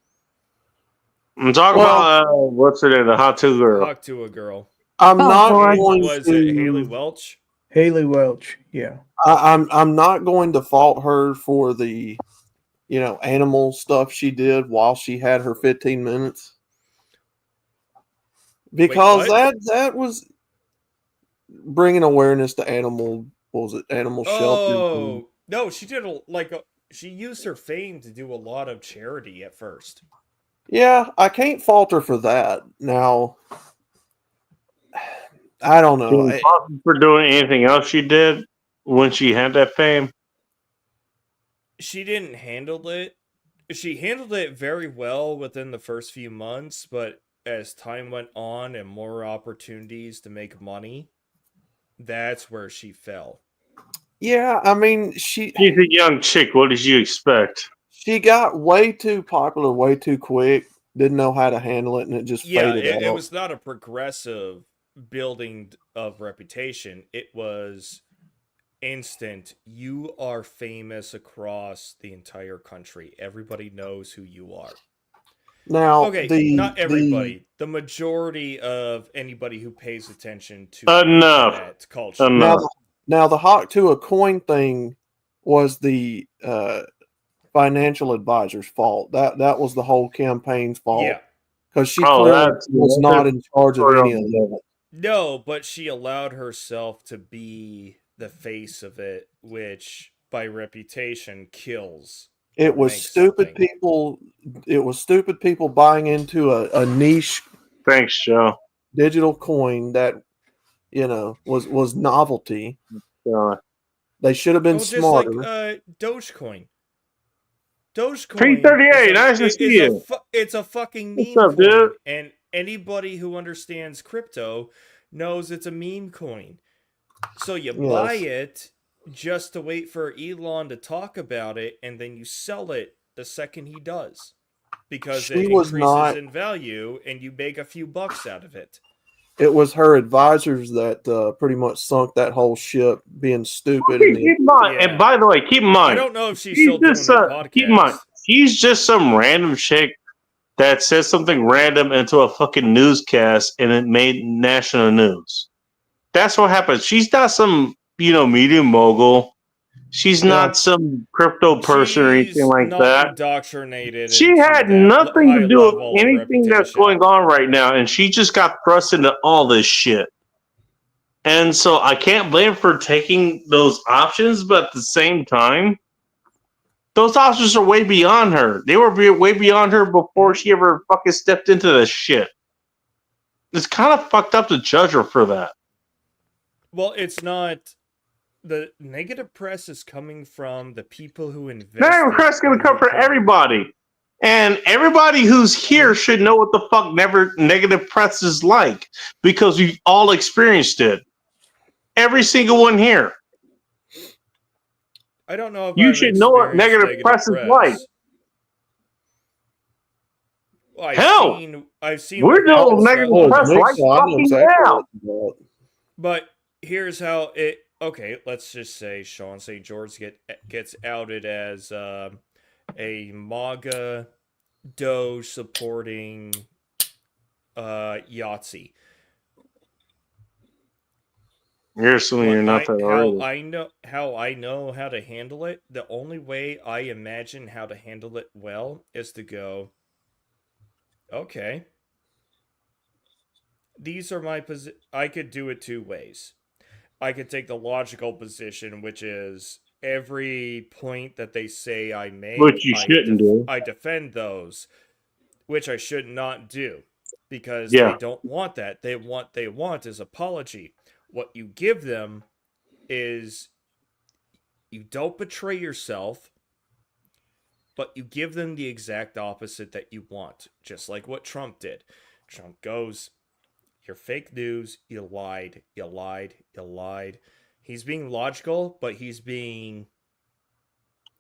I'm talking Well- about what's her name, the Hot Two girl. Talk to a girl. I'm Oh, not Lord. going Was to. it Haley Welch? Haley Welch. Yeah. I'm not going to fault her for the, animal stuff she did while she had her 15 minutes. Because what? that was bringing awareness to animal. What was it? Animal shelters. Oh no, she did she used her fame to do a lot of charity at first. Yeah, I can't fault her for that. Now, I don't She know. was awesome for doing anything else she did when she had that fame. She didn't handle it. She handled it very well within the first few months, but as time went on and more opportunities to make money, that's where she fell. Yeah, I mean, She's a young chick. What did you expect? she got way too popular way too quick. Didn't know how to handle it, and it just Yeah, faded it out. was not a progressive building of reputation. It was instant. You are famous across the entire country. Everybody knows who you are. Now, Okay, not everybody. The majority of anybody who pays attention to Enough. internet culture. Enough. Now the hawk to a coin thing was the financial advisor's fault. That was the whole campaign's fault. Yeah. Because she Oh, clearly that's- was that's not a- in charge of any of it. No, but she allowed herself to be the face of it, which by reputation kills. It was makes stupid something. people. It was stupid people buying into a niche Thanks, Joe. digital coin that was novelty. They should have been Well, just smarter. like Dogecoin. Dogecoin. 338, nice to see you. It's a fucking meme What's up, coin, dude? and anybody who understands crypto knows it's a meme coin. So you buy it just to wait for Elon to talk about it, and then you sell it the second he does, because She it was increases not- in value, and you make a few bucks out of it. It was her advisors that pretty much sunk that whole ship, being stupid. Okay, and keep in mind, Yeah. and by the way, keep in mind. I don't know if she's She's still doing just the podcast. keep in mind, she's just some random chick that said something random into a fucking newscast and it made national news. That's what happens. She's not some, media mogul. She's not some crypto person or anything She's like not that. indoctrinated. She into had that nothing high to do level with anything that's reputation. going on right now, and she just got thrust into all this shit. And so I can't blame her for taking those options, but at the same time, Those officers are way beyond her. They were way beyond her before she ever fucking stepped into this shit. It's kind of fucked up to judge her for that. Well, it's not. The negative press is coming from the people who invest. Negative press is going to come for everybody. And everybody who's here should know what the fuck negative press is like. Because we've all experienced it. Every single one here. I don't know if You I've should know what experienced negative press is like. Well, Hell, I've seen we're what doing happens negative on- press right fucking now. But here's how it. Okay, let's just say Sean St. George gets outed as a MAGA Doge supporting Yahtzee. You're assuming you're not that already. How I know how to handle it. The only way I imagine how to handle it well is to go, okay, these are my I could do it two ways. I could take the logical position, which is every point that they say I made, Which you shouldn't do. I defend those, which I should not do, because Yeah. they don't want that. They want is apology. What you give them is you don't betray yourself, but you give them the exact opposite that you want, just like what Trump did. Trump goes, "You're fake news, you lied, you lied, you lied." He's being logical, but he's being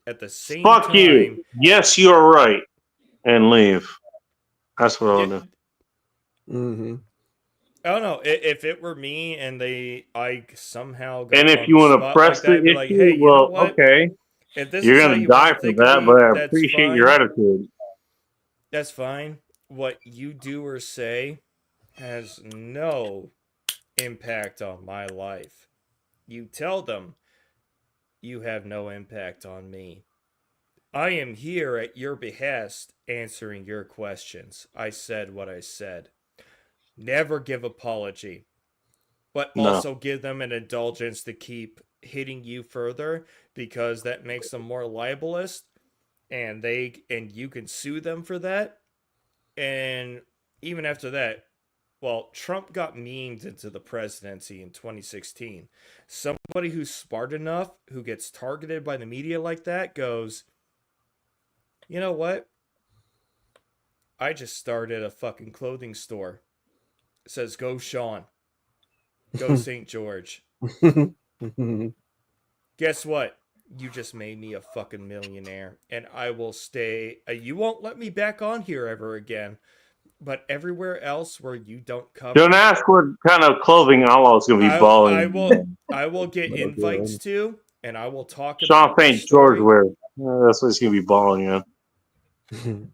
at the same time. Fuck you. Yes, you are right. And leave. That's what I'll do. Mm-hmm. I don't know. If it were me and I somehow got And if on you the want to spot press like that, the I'd be issue, like, hey, you know well, what? okay. If this You're is how going to you die wanna for think of that, me, but I that's appreciate your fine. attitude. That's fine. What you do or say has no impact on my life. You tell them you have no impact on me. I am here at your behest answering your questions. I said what I said. Never give apology, but No. also give them an indulgence to keep hitting you further, because that makes them more libelous, and you can sue them for that. And even after that, well, Trump got memed into the presidency in 2016. Somebody who's smart enough, who gets targeted by the media like that, goes, you know what? I just started a fucking clothing store. It says, go Sean. Go St. George. Guess what? You just made me a fucking millionaire. And I will stay. You won't let me back on here ever again. But everywhere else where you don't cover. Don't ask what kind of clothing Allah's going to be balling. I will get invites to, and I will talk Sean about St. this George story. wear. That's what he's going to be balling in.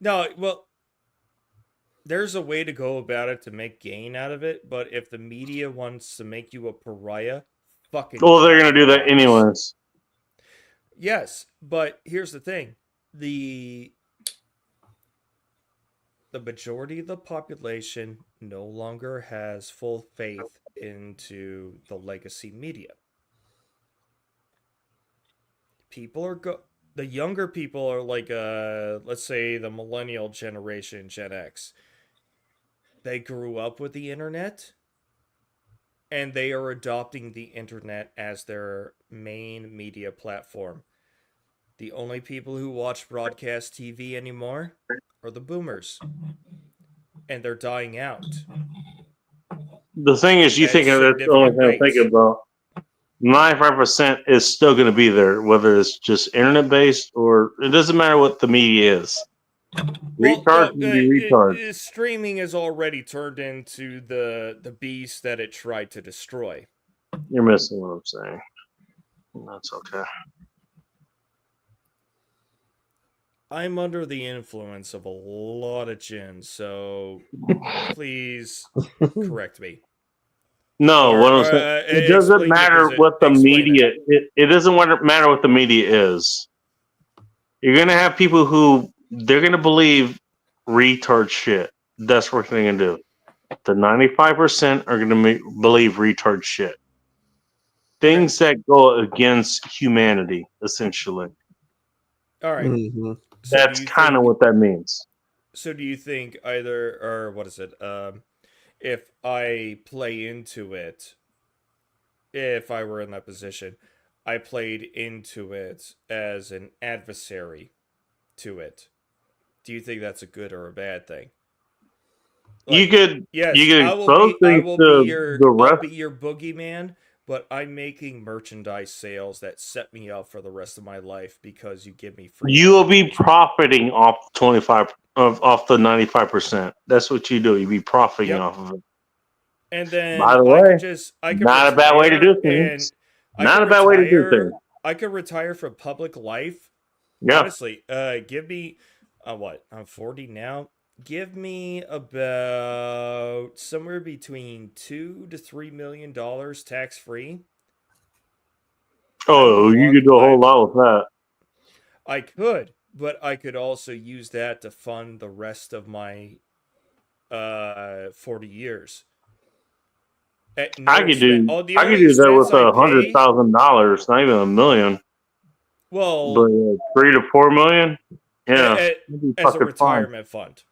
No, well, there's a way to go about it to make gain out of it, but if the media wants to make you a pariah, fucking. Well, they're going to do that anyways. Yes, but here's the thing. The majority of the population no longer has full faith into the legacy media. The younger people are like, let's say the millennial generation, Gen X. They grew up with the internet, and they are adopting the internet as their main media platform. The only people who watch broadcast TV anymore are the boomers. And they're dying out. The thing is, you think that's the only thing to think about. 95% is still going to be there, whether it's just internet based or it doesn't matter what the media is. Retards will be retards. Streaming has already turned into the beast that it tried to destroy. You're missing what I'm saying. That's okay. I'm under the influence of a lot of gin, so please correct me. No, what I'm saying, it doesn't matter what the media. It doesn't matter what the media is. You're gonna have people who they're gonna believe retard shit. That's what they're gonna do. The 95% are gonna believe retard shit. things that go against humanity, essentially. All right. Mhm. So do That's you kind of think? what that means. So do you think either, or what is it? If I play into it, if I were in that position, I played into it as an adversary to it. Do you think that's a good or a bad thing? You Like, could yes, you could I expose things will be to your the I'll rest. be your boogeyman, but I'm making merchandise sales that set me up for the rest of my life because you give me free You will be advertisement. profiting off 25 off the 95%. That's what you do. You be profiting Yep. off of it. And then By the I way, could not a bad way to retire do and things. I could Not a bad way to do things. retire I could retire from public life. Yeah. Honestly, give me what? I'm 40 now. Give me about somewhere between $2 to $3 million tax free. Oh, you could do a whole lot with that. I could, but I could also use that to fund the rest of my 40 years. At no I could expense. do Oh, the I could only do that expense with I pay. $100,000, not even $1 million. Well, But 3 to 4 million, yeah, that'd be as a fucking fine. retirement fund.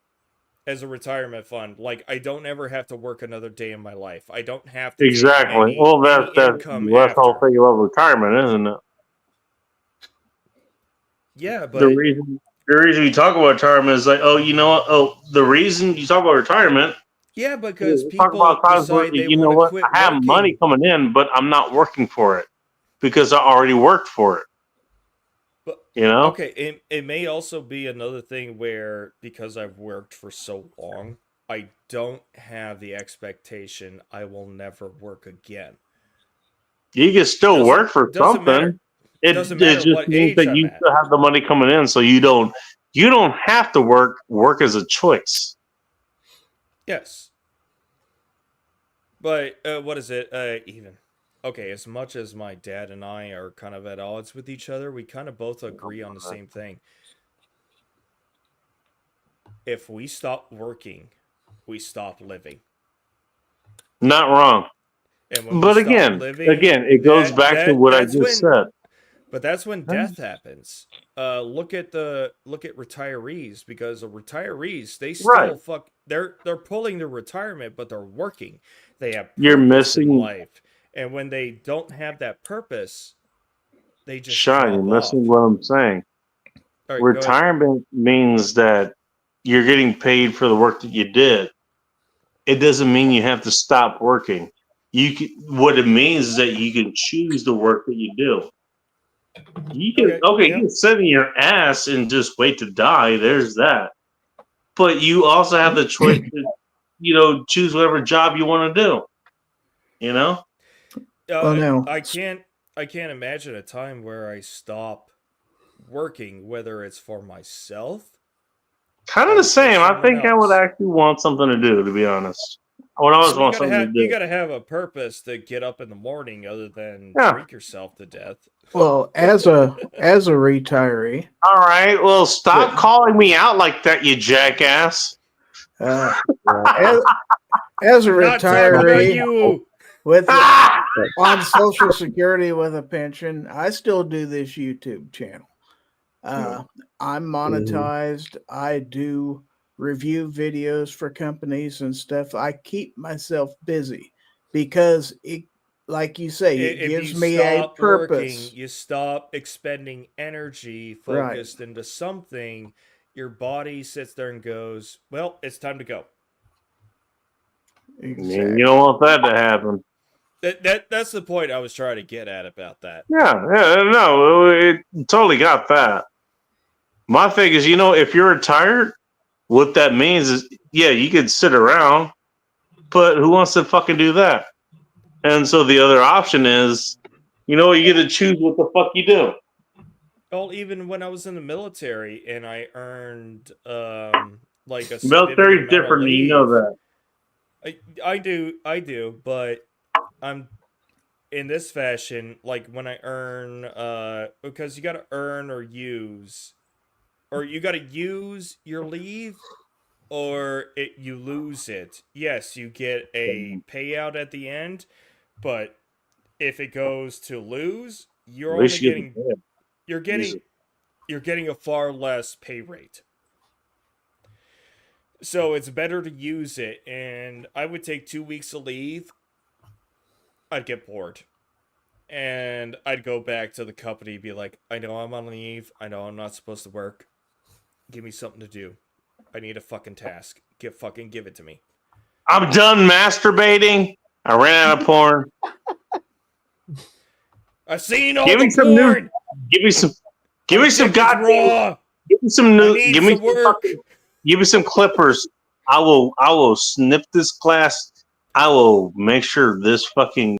As a retirement fund, like I don't ever have to work another day in my life. I don't have to Exactly. take Well, any that's income the whole after. thing about retirement, isn't it? Yeah, The but reason you talk about retirement is like, oh, you know what? Oh, the reason you talk about retirement yeah, is because we talk people about times where decide they you know want to what? quit I have money working. coming in, but I'm not working for it because I already worked for it. But You know? okay, it may also be another thing where because I've worked for so long, I don't have the expectation I will never work again. You can still work for Doesn't matter. something. It Doesn't it matter just what means age that I'm you at. still have the money coming in, so you don't have to work as a choice. Yes. But what is it? Even. Okay, as much as my dad and I are kind of at odds with each other, we kind of both agree on the same thing. If we stop working, we stop living. Not wrong. And when But we stop again, living, it goes back to what I that's just when. said. But that's when death happens. Look at retirees, because the retirees, they still Right. they're pulling their retirement, but they're working. They have You're purpose in missing life, and when they don't have that purpose, they just Sean, you're drop off. missing what I'm saying. All right, go ahead. Retirement means that you're getting paid for the work that you did. It doesn't mean you have to stop working. What it means is that you can choose the work that you do. You can Okay, you can sit in your ass and just wait to die. There's that. But you also have the choice to, choose whatever job you want to do. You know? Well, no. I can't imagine a time where I stop working, whether it's for myself. Kind of the same. I think I would actually want something to do, to be honest. I would always want something to do. You gotta have a purpose to get up in the morning, other than drink yourself to death. Well, as a retiree. All right. Well, stop calling me out like that, you jackass. As a retiree with on Social Security with a pension, I still do this YouTube channel. I'm monetized. I do review videos for companies and stuff. I keep myself busy because it, like you say, it gives me a purpose. You stop expending energy focused into something. Your body sits there and goes, "Well, it's time to go." Exactly. You don't want that to happen. That's the point I was trying to get at about that. Yeah, no, it totally got that. My thing is, if you're retired, what that means is, yeah, you could sit around, but who wants to fucking do that? And so the other option is, you get to choose what the fuck you do. Well, even when I was in the military and I earned like a military's different, you know that. I do, but I'm in this fashion, like when I earn because you gotta earn or use, or you gotta use your leave, or you lose it. Yes, you get a payout at the end, but If it goes to lose, you're At only least you get getting the pay. you're getting Jesus. you're getting a far less pay rate. So it's better to use it, and I would take 2 weeks of leave. I'd get bored. And I'd go back to the company, be like, I know I'm on leave. I know I'm not supposed to work. Give me something to do. I need a fucking task. Give it to me. I'm done masturbating. I ran out of porn. I've seen all Give the me some new. porn. Give me some. Give My me some dick is goddamn. raw. Give me some I new. need Give me some some work. fucking. Give me some clippers. I will snip this glass. I will make sure this fucking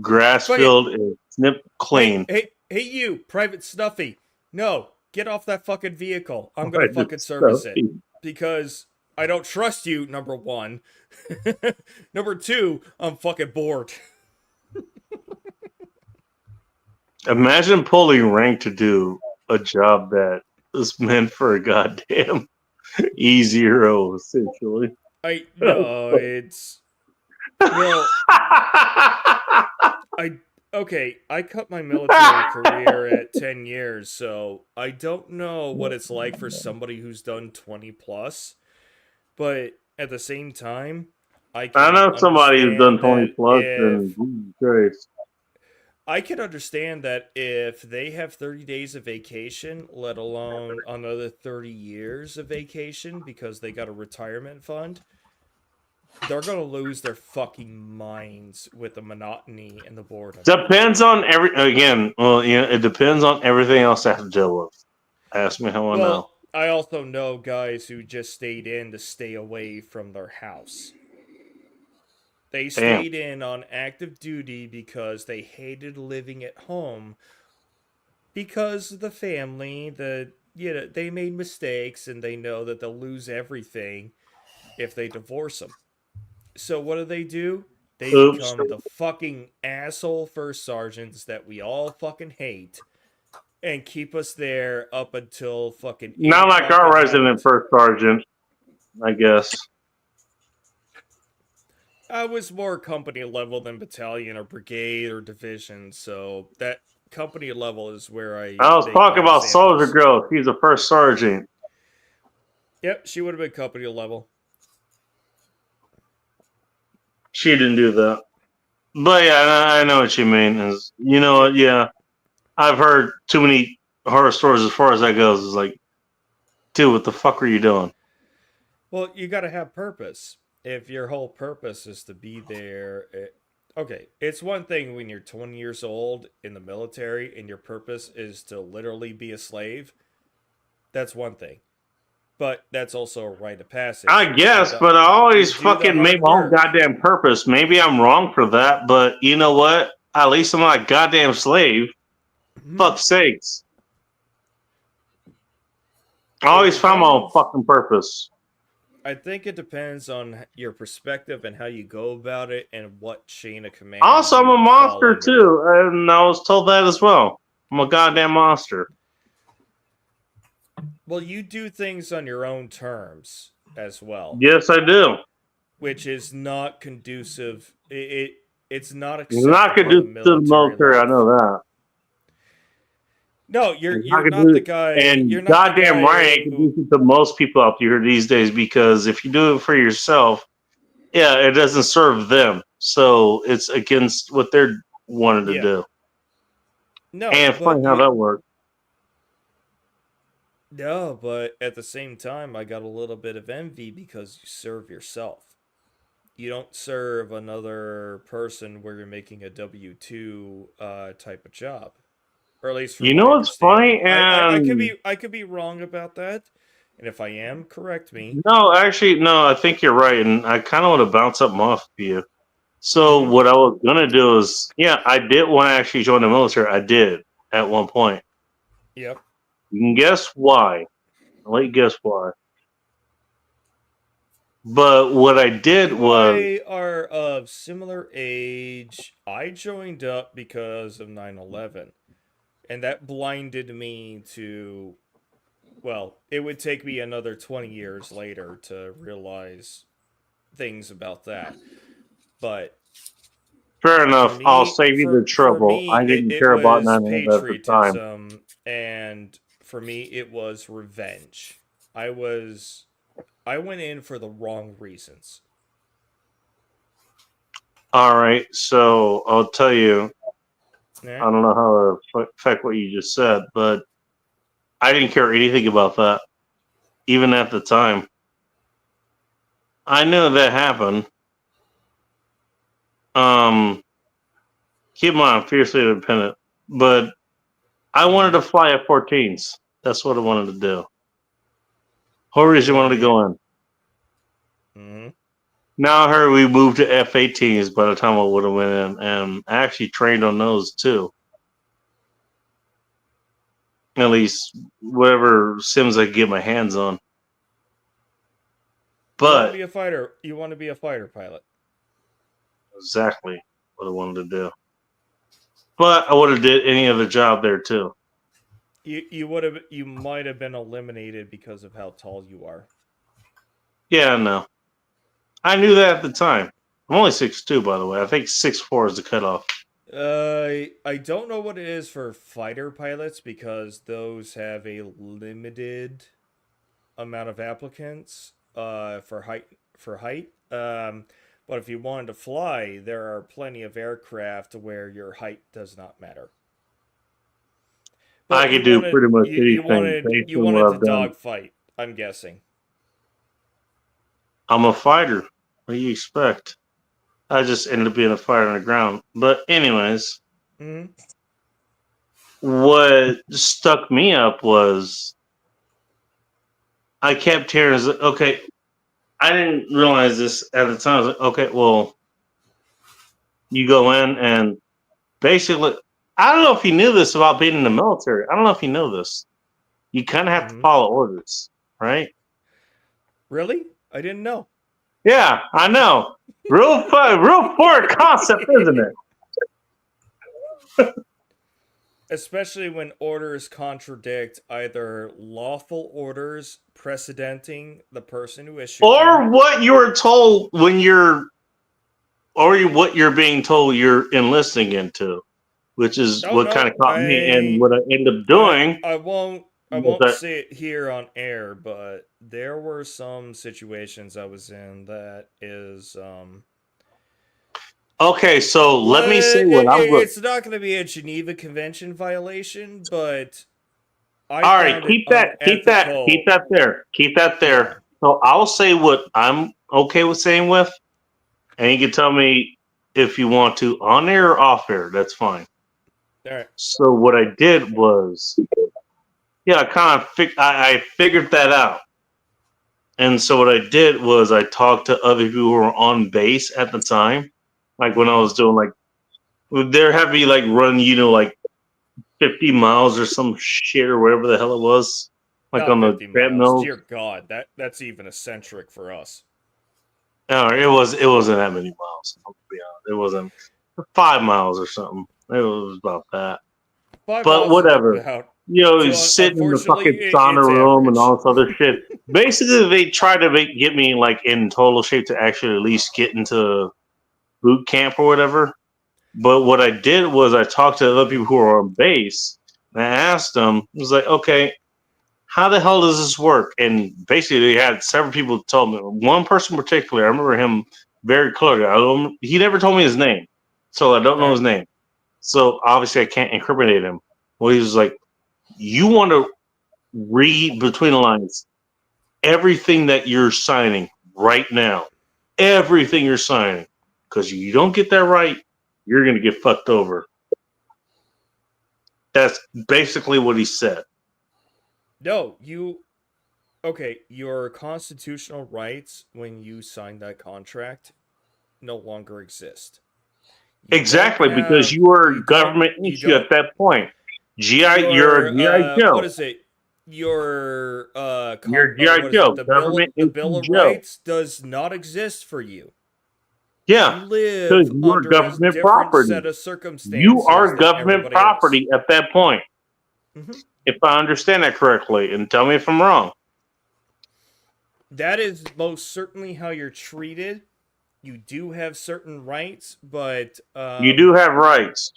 grass Fuck it. field is snipped clean. Hey, you, Private Stuffy. No, get off that fucking vehicle. I'm gonna Private fucking service it. Stuffy. Because I don't trust you, number one. Number two, I'm fucking bored. Imagine pulling rank to do a job that is meant for a goddamn E0, essentially. It's well, I cut my military career at 10 years, so I don't know what it's like for somebody who's done 20 plus. But at the same time, I know somebody who's done 20 plus, if, and Jesus Christ. I can understand that if they have 30 days of vacation, let alone another 30 years of vacation because they got a retirement fund, they're going to lose their fucking minds with the monotony and the boredom. Depends on it depends on everything else I have to deal with. Ask me how I know. I also know guys who just stayed in to stay away from their house. They stayed in on active duty because they hated living at home because of the family, they made mistakes and they know that they'll lose everything if they divorce them. So what do? They become the fucking asshole first sergeants that we all fucking hate and keep us there up until fucking... Not like our resident first sergeant, I guess. I was more company level than battalion or brigade or division, so that company level is where I was talking about Soldier Girl. He's a first sergeant. Yep, she would have been company level. She didn't do that. But yeah, I know what you mean. You know what? Yeah. I've heard too many horror stories as far as that goes. It's like, dude, what the fuck were you doing? Well, you got to have purpose. If your whole purpose is to be there, it's one thing when you're 20 years old in the military and your purpose is to literally be a slave. That's one thing. But that's also a rite of passage. I guess, but I always fucking made my own goddamn purpose. Maybe I'm wrong for that, but you know what? At least I'm not a goddamn slave. Fuck's sakes. I always found my own fucking purpose. I think it depends on your perspective and how you go about it and what chain of command. Also, I'm a monster too, and I was told that as well. I'm a goddamn monster. Well, you do things on your own terms as well. Yes, I do. Which is not conducive. It's not acceptable. It's not conducive to the military. I know that. No, you're not the guy. And you're not goddamn the guy right, ain't conducive to most people out here these days, because if you do it for yourself, yeah, it doesn't serve them. So it's against what they're wanting to do. No, and funny how that works. No, but at the same time, I got a little bit of envy because you serve yourself. You don't serve another person where you're making a W-2 type of job. Or at least you know what's funny? And I could be wrong about that. And if I am, correct me. No, actually, no, I think you're right. And I kind of want to bounce something off of you. So what I was going to do is, I did want to actually join the military. I did at one point. Yep. You can guess why. I'll let you guess why. But what I did was... We are of similar age. I joined up because of 9/11. And that blinded me to... Well, it would take me another 20 years later to realize things about that. But Fair enough. For I'll me, save you the for trouble. me, I didn't it care about was none of that at the time. patriotism, and for me, it was revenge. I went in for the wrong reasons. All right, so I'll tell you. I Yeah. don't know how to affect what you just said, but I didn't care anything about that, even at the time. I knew that happened. Keep in mind, I'm fiercely independent, but I wanted to fly F-14s. That's what I wanted to do. Whole reason I wanted to go in. Mm-hmm. Now I heard we moved to F-18s by the time I would have went in, and I actually trained on those too. At least whatever sims I could get my hands on. You want to But be a fighter. You want to be a fighter pilot. exactly what I wanted to do. But I would have did any other job there too. You might have been eliminated because of how tall you are. Yeah, no. I knew that at the time. I'm only 6'2", by the way. I think 6'4" is the cutoff. I don't know what it is for fighter pilots because those have a limited amount of applicants for height. But if you wanted to fly, there are plenty of aircraft where your height does not matter. I could do pretty much anything. You wanted to dogfight, I'm guessing. I'm a fighter. What do you expect? I just ended up being a fighter on the ground. But anyways, what stuck me up was I kept hearing, okay, I didn't realize this at the time. I was like, okay, well, you go in and basically, I don't know if you knew this about being in the military. I don't know if you know this. You kind of have to follow orders, right? Really? I didn't know. Yeah, I know. Real foreign concept, isn't it? Especially when orders contradict either lawful orders precedenting the person who issued or what you were told when what you're being told you're enlisting into, which is what kind of caught me. And what I end up doing. I won't say it here on air, but there were some situations I was in that is okay, so let me say what I was. It's not going to be a Geneva Convention violation, but all right, keep that there. So I'll say what I'm okay with saying with, and you can tell me if you want to on air or off air. That's fine. All right. So what I did was, I figured that out. And so what I did was I talked to other people who were on base at the time. Like when I was doing they're having me run, like 50 miles or some shit or whatever the hell it was. Like on the treadmill. Dear God, that's even eccentric for us. No, it wasn't that many miles. I'll be honest. It wasn't 5 miles or something. It was about that. But whatever. Sitting in the fucking sauna room and all this other shit. Basically, they try to get me in total shape to actually at least get into boot camp or whatever. But what I did was I talked to other people who are on base and I asked them, I was like, okay, how the hell does this work? And basically, they had several people tell me. One person in particular, I remember him very clearly. He never told me his name, so I don't know his name. So obviously, I can't incriminate him. Well, he was like, you want to read between the lines everything that you're signing right now. Everything you're signing. Because you don't get that right, you're going to get fucked over. That's basically what he said. No, your constitutional rights when you signed that contract no longer exist. Exactly, because you were a government issue at that point. You're a G.I. Joe. What is it? You're G.I. Joe. The Bill of Rights does not exist for you. Yeah, you live because you are under government a property. Set of circumstances. You are government property at that point. Mm-hmm. If I understand that correctly, and tell me if I'm wrong. That is most certainly how you're treated you do have certain rights, but You do have rights.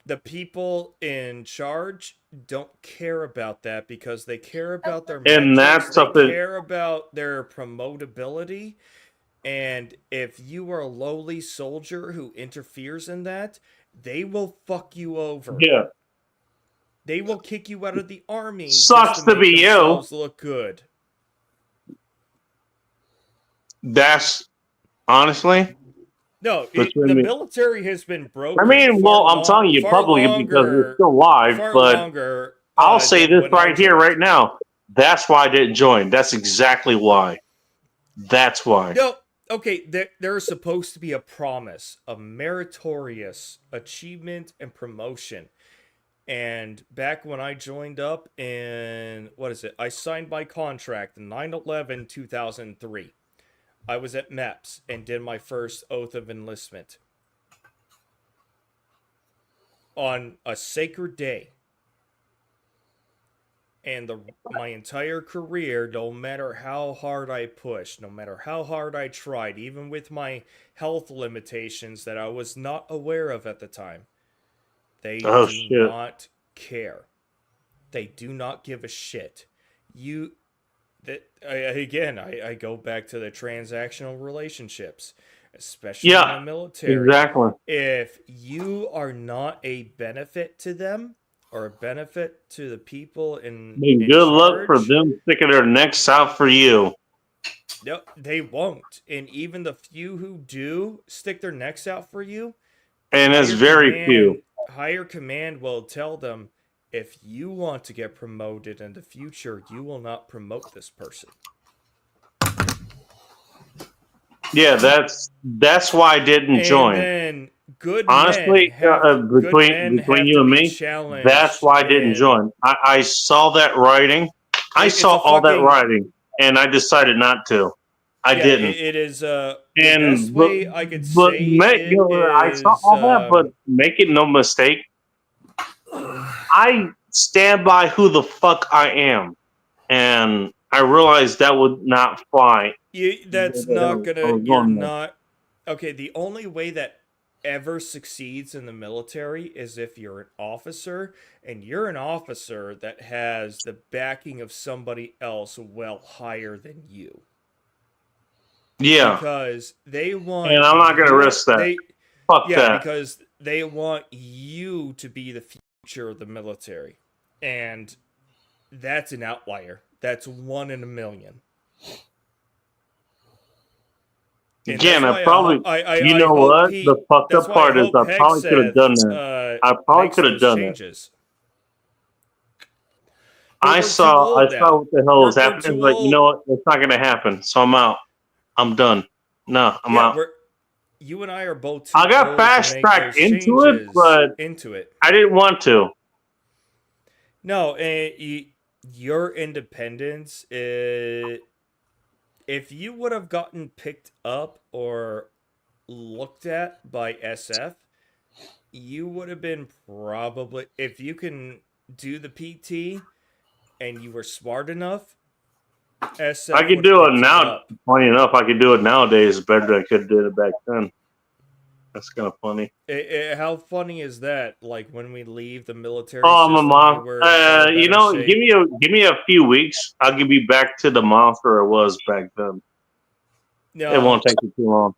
the people in charge don't care about that because they care about their And metrics, that's they something- care about their promotability. And if you are a lowly soldier who interferes in that, they will fuck you over. Yeah. They will kick you out of the army. Sucks just to make be you. themselves look good. That's honestly. No, Between the me- military has been broken. I mean, well, I'm telling you far publicly because it's still live, far but longer, I'll say than this when I right here, joined. right now. That's why I didn't join. That's exactly why. That's why. No, okay, there is supposed to be a promise of meritorious achievement and promotion. And back when I joined up in, I signed my contract in 9/11/2003. I was at MEPS and did my first oath of enlistment. On a sacred day. And my entire career, no matter how hard I pushed, no matter how hard I tried, even with my health limitations that I was not aware of at the time, they do not care. They do not give a shit. I go back to the transactional relationships, especially in the military. Exactly. If you are not a benefit to them or a benefit to the people in Good luck for charge, them sticking their necks out for you. no, they won't. And even the few who do stick their necks out for you, And it's higher very few. Higher command will tell them, if you want to get promoted in the future, you will not promote this person. Yeah, that's why I didn't join. Then good honestly, between you and me, that's why I didn't join. I saw that writing. I saw all that writing, and I decided not to. I didn't. It is the and best way I could say I saw all that, but make it no mistake. I stand by who the fuck I am, and I realized that would not fly. That's not gonna. You're not. Okay, the only way that ever succeeds in the military is if you're an officer, and you're an officer that has the backing of somebody else well higher than you. Yeah, because they want, and I'm not gonna risk that. Fuck that. Because they want you to be the future of the military, and that's an outlier. That's 1 in a million. And again, I probably, you know what? The fucked up part is I probably could have done that. I probably could have done that. I saw what the hell was happening. Like, you know what? It's not gonna happen. So I'm out. I'm done. No, I'm out. You and I are both. I got fast tracked into it, but I didn't want to. No, your independence. If you would have gotten picked up or looked at by SF, you would have been probably, if you can do the PT and you were smart enough, SF I could do it now. Funny enough, I could do it nowadays better than I could do it back then. That's kind of funny. How funny is that? Like when we leave the military. Oh, my mom. You know, give me a few weeks. I'll be back to the monster I was back then. No, it won't take you too long.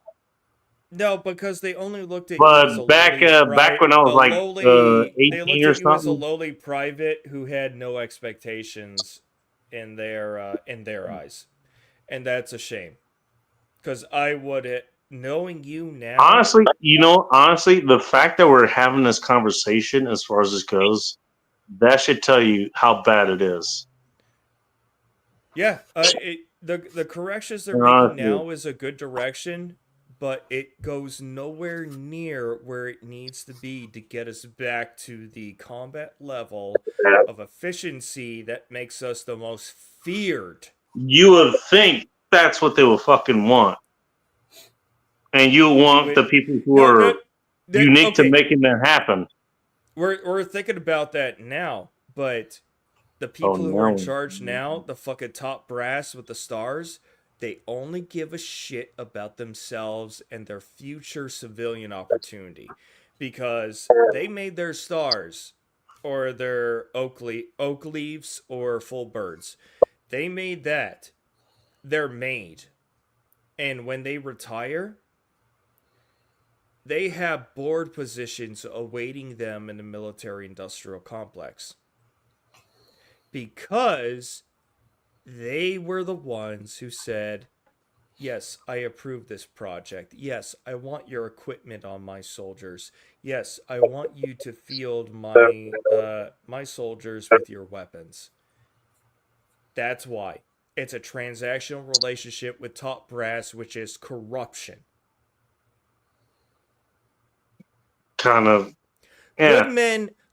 No, because they only looked at. But you as back when I was like 18 they looked or at you something. as a lowly private who had no expectations in their eyes, and that's a shame. Because I would, knowing you now. Honestly, the fact that we're having this conversation as far as this goes, that should tell you how bad it is. Yeah, the corrections they're making now is a good direction, but it goes nowhere near where it needs to be to get us back to the combat level of efficiency that makes us the most feared. You would think that's what they would fucking want. And you want the people who are unique to making that happen. We're thinking about that now, but the people who are in charge now, the fucking top brass with the stars, They only give a shit about themselves and their future civilian opportunity because they made their stars or their oak leaves or full birds. They made that. They're made. And when they retire, they have board positions awaiting them in the military industrial complex. Because they were the ones who said, yes, I approve this project. Yes, I want your equipment on my soldiers. Yes, I want you to field my soldiers with your weapons. That's why. It's a transactional relationship with top brass, which is corruption. Kind of. Yeah.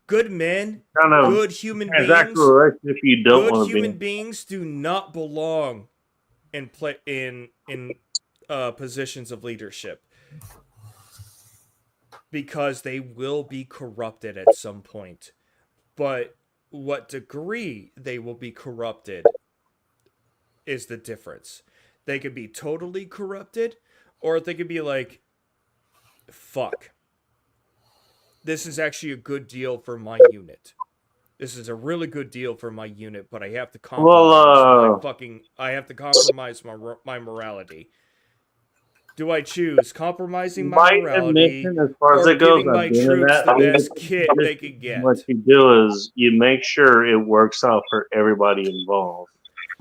Good men, Kind of good human transactional beings. relationship you don't Good want to human be. beings do not belong in positions of leadership because they will be corrupted at some point. But what degree they will be corrupted is the difference. They could be totally corrupted, or they could be like, fuck. This is actually a good deal for my unit. This is a really good deal for my unit, but I have to compromise my morality. Do I choose compromising my morality admission, as far as or it goes, giving my I've been in troops that. the best kit they could get? What you do is you make sure it works out for everybody involved.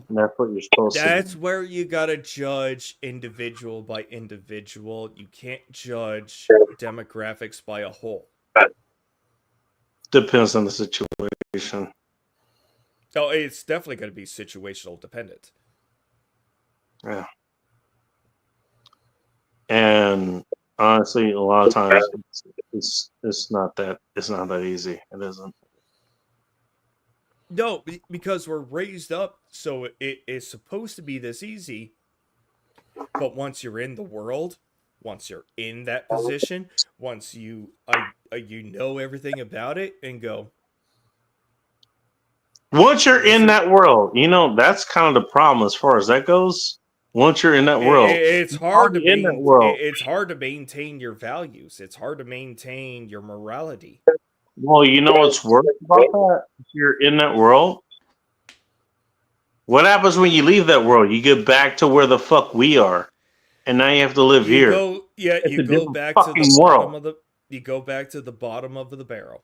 And that's what you're supposed to do. That's where you gotta judge individual by individual. You can't judge demographics by a whole. Depends on the situation. Oh, it's definitely going to be situational dependent. Yeah. And honestly, a lot of times it's not that easy. It isn't. No, because we're raised up, so it is supposed to be this easy. But once you're in the world, once you're in that position, once you know everything about it, and go. Once you're in that world, that's kind of the problem as far as that goes. Once you're in that world, it's hard to in that world. It's hard to maintain your values. It's hard to maintain your morality. Well, you know what's worse about that? If you're in that world, what happens when you leave that world? You get back to where the fuck we are, and now you have to live here. You go back to the bottom of the. You go back to the bottom of the barrel.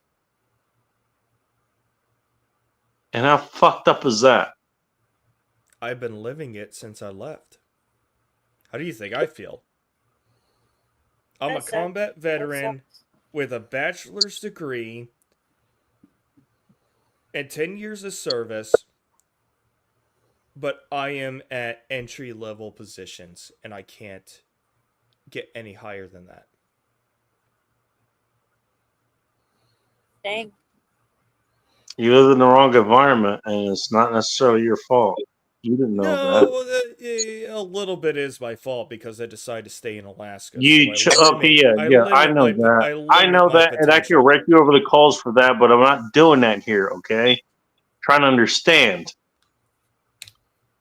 And how fucked up is that? I've been living it since I left. How do you think I feel? I'm a combat veteran with a bachelor's degree and 10 years of service, but I am at entry-level positions, and I can't get any higher than that. Dang. You live in the wrong environment, and it's not necessarily your fault. You didn't know that. A little bit is my fault because I decided to stay in Alaska. I know that, and I can wreck you over the calls for that, but I'm not doing that here, okay? Trying to understand.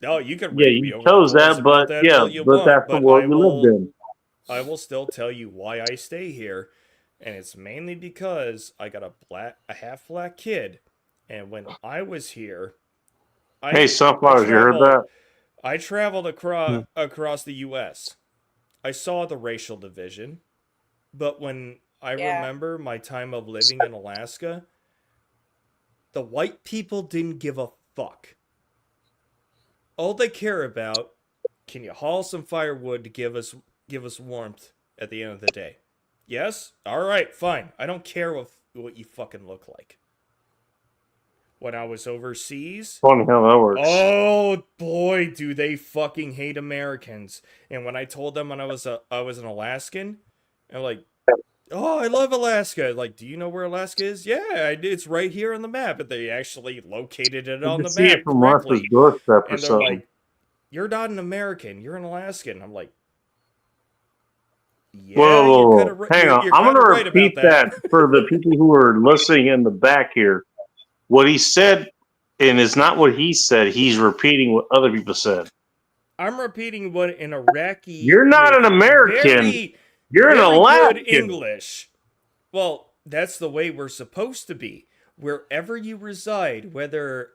No, you can. You chose that, but that's the world you lived in. I will still tell you why I stay here, and it's mainly because I got a half black kid, and when I was here, Sunflowers, you heard that? I traveled across the U.S. I saw the racial division, but when I remember my time of living in Alaska, the white people didn't give a fuck. All they care about, can you haul some firewood to give us warmth at the end of the day? Yes? All right, fine. I don't care what you fucking look like. When I was overseas, funny how that works. Oh boy, do they fucking hate Americans! And when I told them I was an Alaskan, I'm like, oh, I love Alaska. Like, do you know where Alaska is? Yeah, it's right here on the map. But they actually located it on the map correctly. And they're like, you're not an American. You're an Alaskan. I'm like, yeah, whoa. Hang on. I'm going to repeat that for the people who are listening in the back here. What he said, and it's not what he said, he's repeating what other people said. I'm repeating what an Iraqi. You're not with an American. Very, You're an very Alaskan. good English. Well, that's the way we're supposed to be. Wherever you reside, whether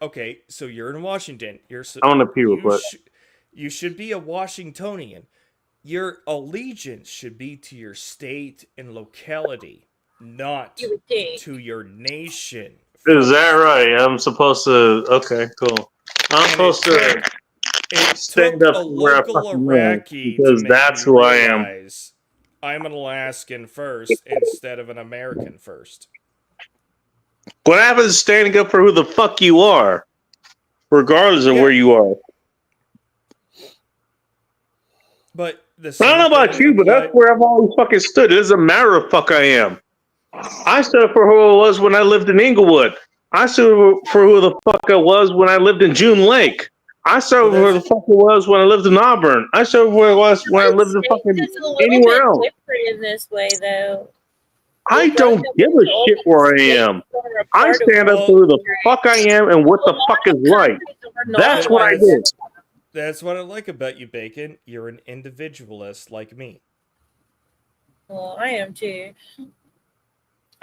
so you're in Washington. I want to pee real quick. You should be a Washingtonian. Your allegiance should be to your state and locality, not to your nation. Is that right? I'm supposed to. Okay, cool. I'm supposed to stand up a for where I local fucking am, Iraqi because to make that's me who I am. realize I'm an Alaskan first instead of an American first. What happens is standing up for who the fuck you are, regardless of where you are. But I don't know about you, but that's where I've always fucking stood. It doesn't matter who the fuck I am. I stood up for who I was when I lived in Inglewood. I stood for who the fuck I was when I lived in June Lake. I stood for who the fuck I was when I lived in Auburn. I stood for who I was when I lived in fucking anywhere else. Different in this way, though. I don't give a shit where I am. I stand up for who the fuck I am and what the fuck is right. That's what I did. That's what I like about you, Bacon. You're an individualist like me. Well, I am too.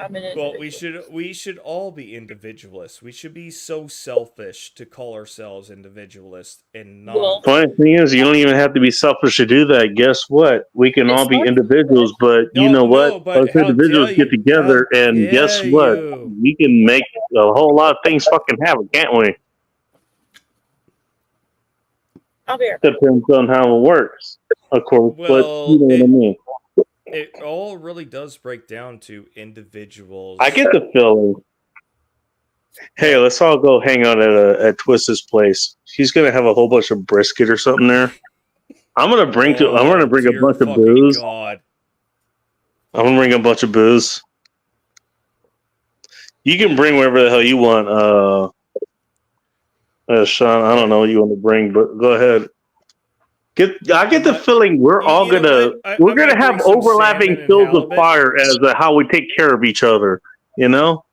I'm an Well, we should all be individualists. We should be so selfish to call ourselves individualists and not. Funny thing is, you don't even have to be selfish to do that. Guess what? We can all be individuals, but you know what? Us individuals get together, and guess what? We can make a whole lot of things fucking happen, can't we? I'll be right. Depends on how it works, of course. Well, but you know what I mean. It all really does break down to individuals. I get the feeling. Hey, let's all go hang out at Twist's place. He's gonna have a whole bunch of brisket or something there. I'm gonna bring a bunch of booze. God. I'm gonna bring a bunch of booze. You can bring whatever the hell you want, Sean. I don't know what you want to bring, but go ahead. I get the feeling we're all gonna have overlapping fields of fire as how we take care of each other. You know,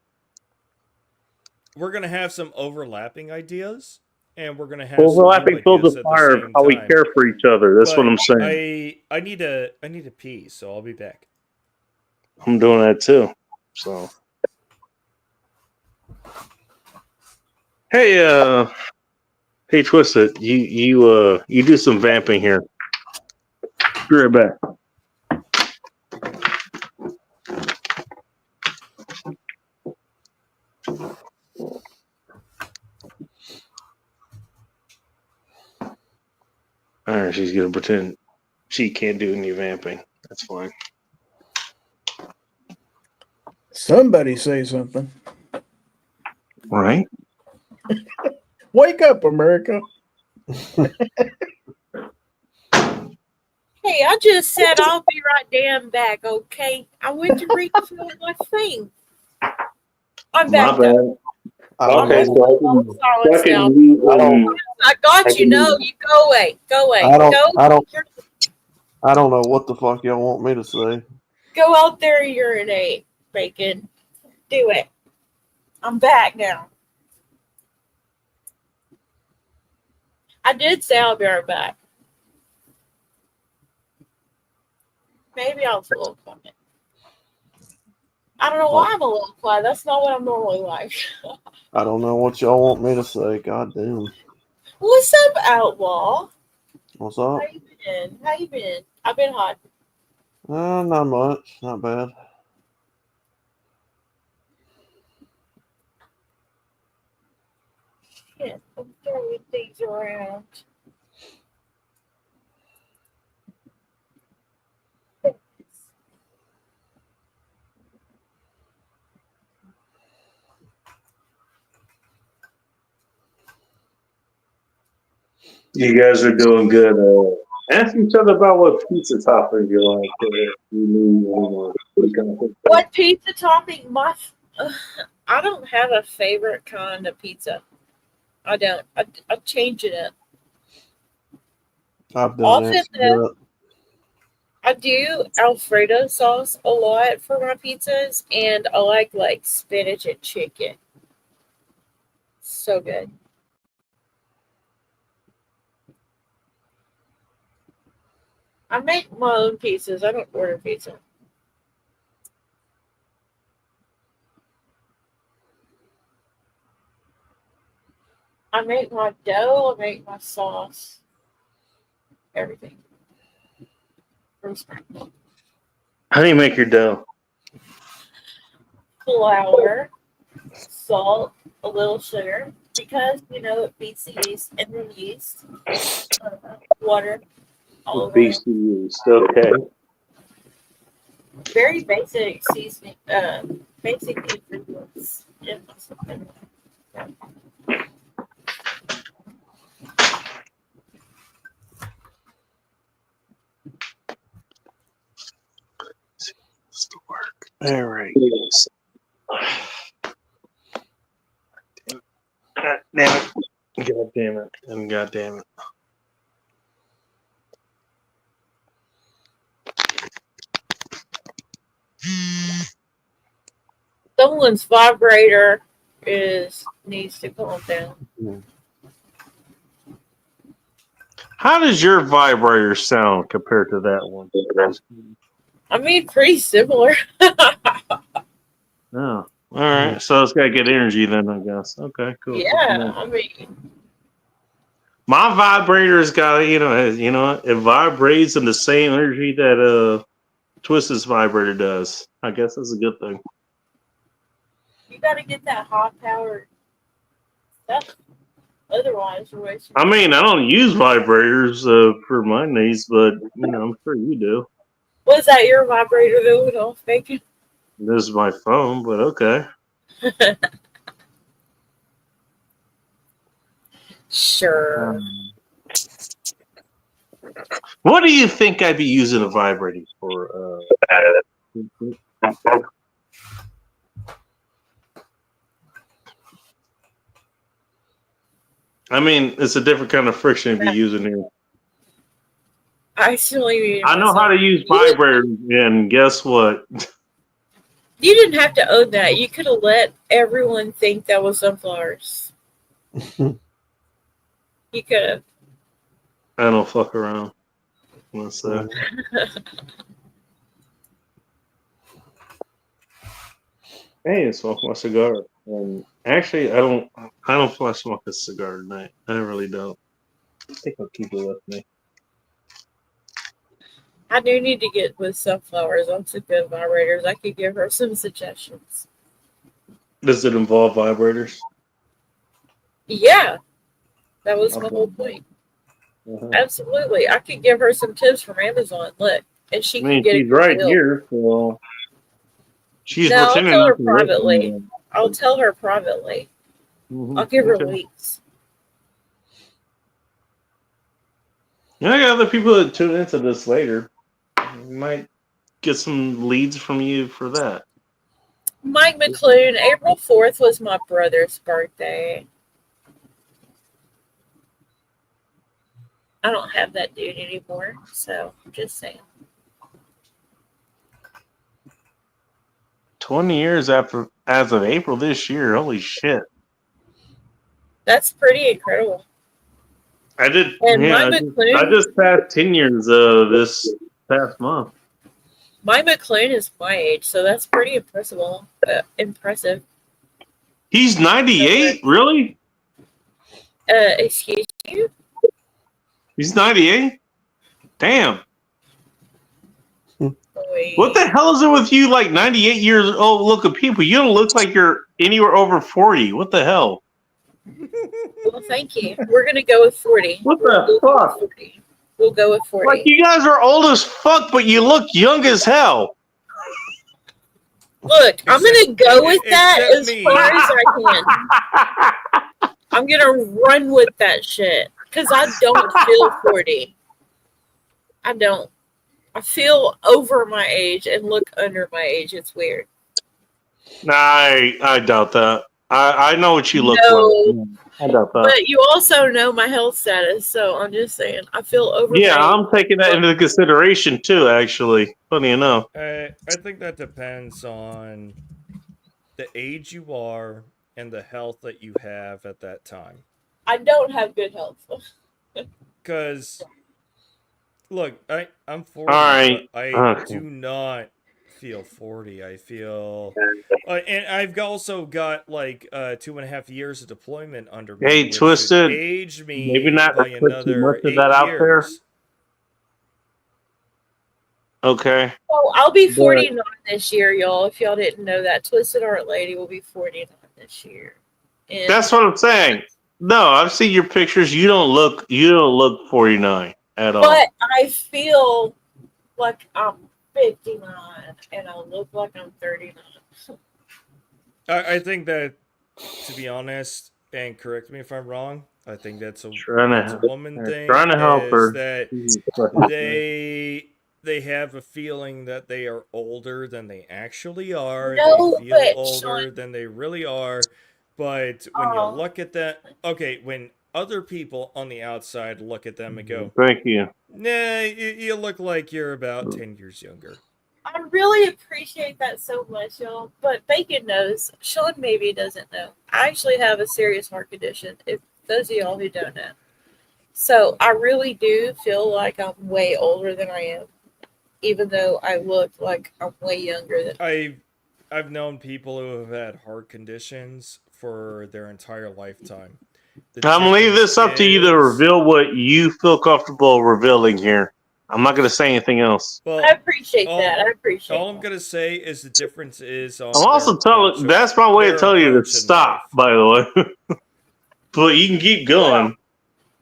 we're gonna have some overlapping ideas, and we're gonna have overlapping fields of fire of how we care for each other. That's what I'm saying. I need to pee, so I'll be back. I'm doing that too. So, hey, Twisted, you do some vamping here. Be right back. All right, she's gonna pretend she can't do any vamping. That's fine. Somebody say something. Right? Wake up, America. Hey, I just said I'll be right damn back, okay? I went to refill my thing. I'm back. My bad. Okay, so I got you. No, you go away. Go away. I don't know what the fuck y'all want me to say. Go out there and urinate, Bacon. Do it. I'm back now. I did say I'll be right back. Maybe I was a little quiet. I don't know why I'm a little quiet. That's not what I'm normally like. I don't know what y'all want me to say. God damn. What's up, Outlaw? What's up? How you been? I've been hot. Not much. Not bad. Yeah, I'm throwing things around. You guys are doing good. Ask each other about what pizza topping you like. What pizza topping? I don't have a favorite kind of pizza. I don't. I change it up. I've done that. I do Alfredo sauce a lot for my pizzas, and I like spinach and chicken. So good. I make my own pizzas. I don't order pizza. I make my dough. I make my sauce. Everything. From scratch. How do you make your dough? Flour, salt, a little sugar, because it beats the yeast, and then yeast, water, olive oil. Beast yeast. Okay. Very basic seasoning, basic ingredients. All right. God damn it. God damn it. And God damn it. Someone's vibrator needs to calm down. How does your vibrator sound compared to that one? I mean, pretty similar. Oh, all right. So it's got good energy then, I guess. Okay, cool. Yeah, I mean, my vibrator's got it vibrates in the same energy that Twisted's vibrator does. I guess that's a good thing. you got to get that high powered stuff. Otherwise, you're wasting. I mean, I don't use vibrators for my needs, but I'm sure you do. Was that your vibrator though? Don't fake it. This is my phone, but okay. Sure. What do you think I'd be using a vibrator for? I mean, it's a different kind of friction to be using here. I still I know how to use vibrators, and guess what? You didn't have to own that. You could have let everyone think that was sunflowers. You could have. I don't fuck around. Let's say. Hey, I smoke my cigar, and actually, I don't fly smoke a cigar tonight. I really don't. I think I'll keep it with me. I do need to get with sunflowers on some good vibrators. I could give her some suggestions. Does it involve vibrators? Yeah, that was my whole point. Absolutely, I could give her some tips from Amazon. Look, and she can get she's right here, so she's no, I'll pretending tell her not to listen. privately. I'll tell her privately. I'll give her links. I got other people that tune into this later. Might get some leads from you for that. Mike McClune, April 4th was my brother's birthday. I don't have that dude anymore, so I'm just saying. 20 years as of April this year. Holy shit. That's pretty incredible. I did. And Yeah, Mike McClune, I just passed 10 years this past month. Mike McClune is my age, so that's pretty impressive. He's 98? Really? Excuse you? He's 98? Damn. Wait. What the hell is it with you, like 98 years old looking people? You don't look like you're anywhere over 40. What the hell? Well, thank you. We're going to go with 40. What the fuck? We'll go with 40. Like, you guys are old as fuck, but you look young as hell. Look, I'm going to go with that as far as I can. I'm going to run with that shit because I don't feel 40. I don't. I feel over my age and look under my age. It's weird. Nah, I doubt that. I know what you look like. I doubt that. But you also know my health status, so I'm just saying I feel over. Yeah, I'm taking that into consideration too. Actually, funny enough. I think that depends on the age you are and the health that you have at that time. I don't have good health. Because, look, I'm 40. All right. But I Okay. do not feel 40. I feel, and I've also got like 2.5 years of deployment under me. Hey, which should Twisted, age me maybe not by to put too another much of 8 that out there. years. Okay. Oh, I'll be But 49 this year, y'all. If y'all didn't know that, Twisted Art Lady will be 49 this year. And that's what I'm saying. No, I've seen your pictures. You don't look 49 at all. but I feel like I'm 59 and I look like I'm 39. I think that, to be honest, and correct me if I'm wrong, I think that's a woman thing. Trying to help is her. that Jesus Christ. they have a feeling that they are older than they actually are. No, they feel but older Sean, than they really are. But when you look at that, okay, when other people on the outside look at them and go, Thank you. nah, you look like you're about 10 years younger. I really appreciate that so much, y'all. But Bacon knows. Sean maybe doesn't know. I actually have a serious heart condition, if those of y'all who don't know. So I really do feel like I'm way older than I am, even though I look like I'm way younger than I've known people who have had heart conditions for their entire lifetime. I'm gonna leave this up to you to reveal what you feel comfortable revealing here. I'm not gonna say anything else. Well, I appreciate that. I appreciate all I'm gonna say is the difference is on I'm also telling. That's my way of telling you to stop. By the way, but you can keep going.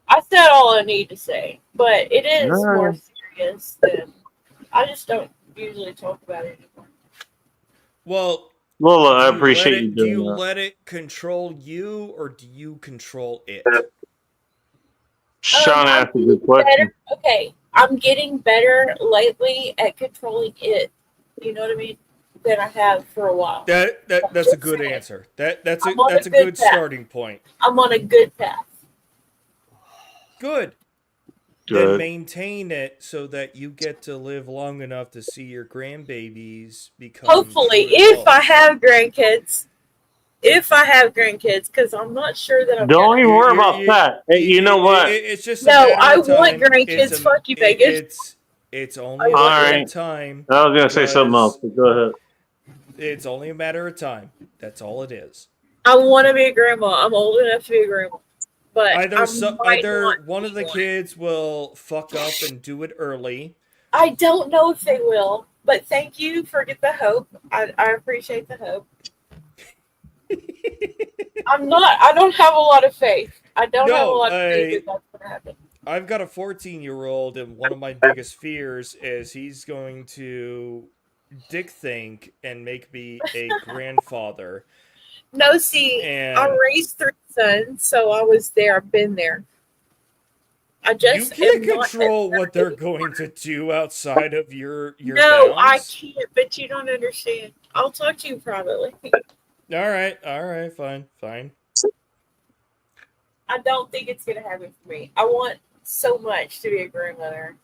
I said all I need to say, but it is No. more serious than I just don't usually talk about it anymore. Well, Lola, I do you appreciate let it- you Do doing you that. let it control you, or do you control it? Sean asked a good Better, question. okay, I'm getting better lately at controlling it. You know what I mean? Than I have for a while. That's a good answer. That's I'm on a a good good path. starting point. I'm on a good path. Good. Good. Then maintain it so that you get to live long enough to see your grandbabies become. Hopefully, true if I adults. have grandkids. If I have grandkids, because I'm not sure that I'm Don't gonna. even worry about that. Hey, you know what? It's just a No, matter I of want time. grandkids. Fuck you, Bacon. It's only a All matter right. of time. I was gonna say something else, but go ahead. It's only a matter of time. That's all it is. I want to be a grandma. I'm old enough to be a grandma, but Either one of the kids will fuck up and do it early. I don't know if they will. But thank you for the hope. I appreciate the hope. I don't have a lot of faith. I don't have a lot of faith that that's gonna happen. I've got a 14-year-old, and one of my biggest fears is he's going to dick think and make me a grandfather. No, see, I raised 3 sons, so I was there. I've been there. I just You can't am not control what they're going to do outside of your No, I bounds. can't. But you don't understand. I'll talk to you privately. All right, fine. I don't think it's gonna happen for me. I want so much to be a grandmother.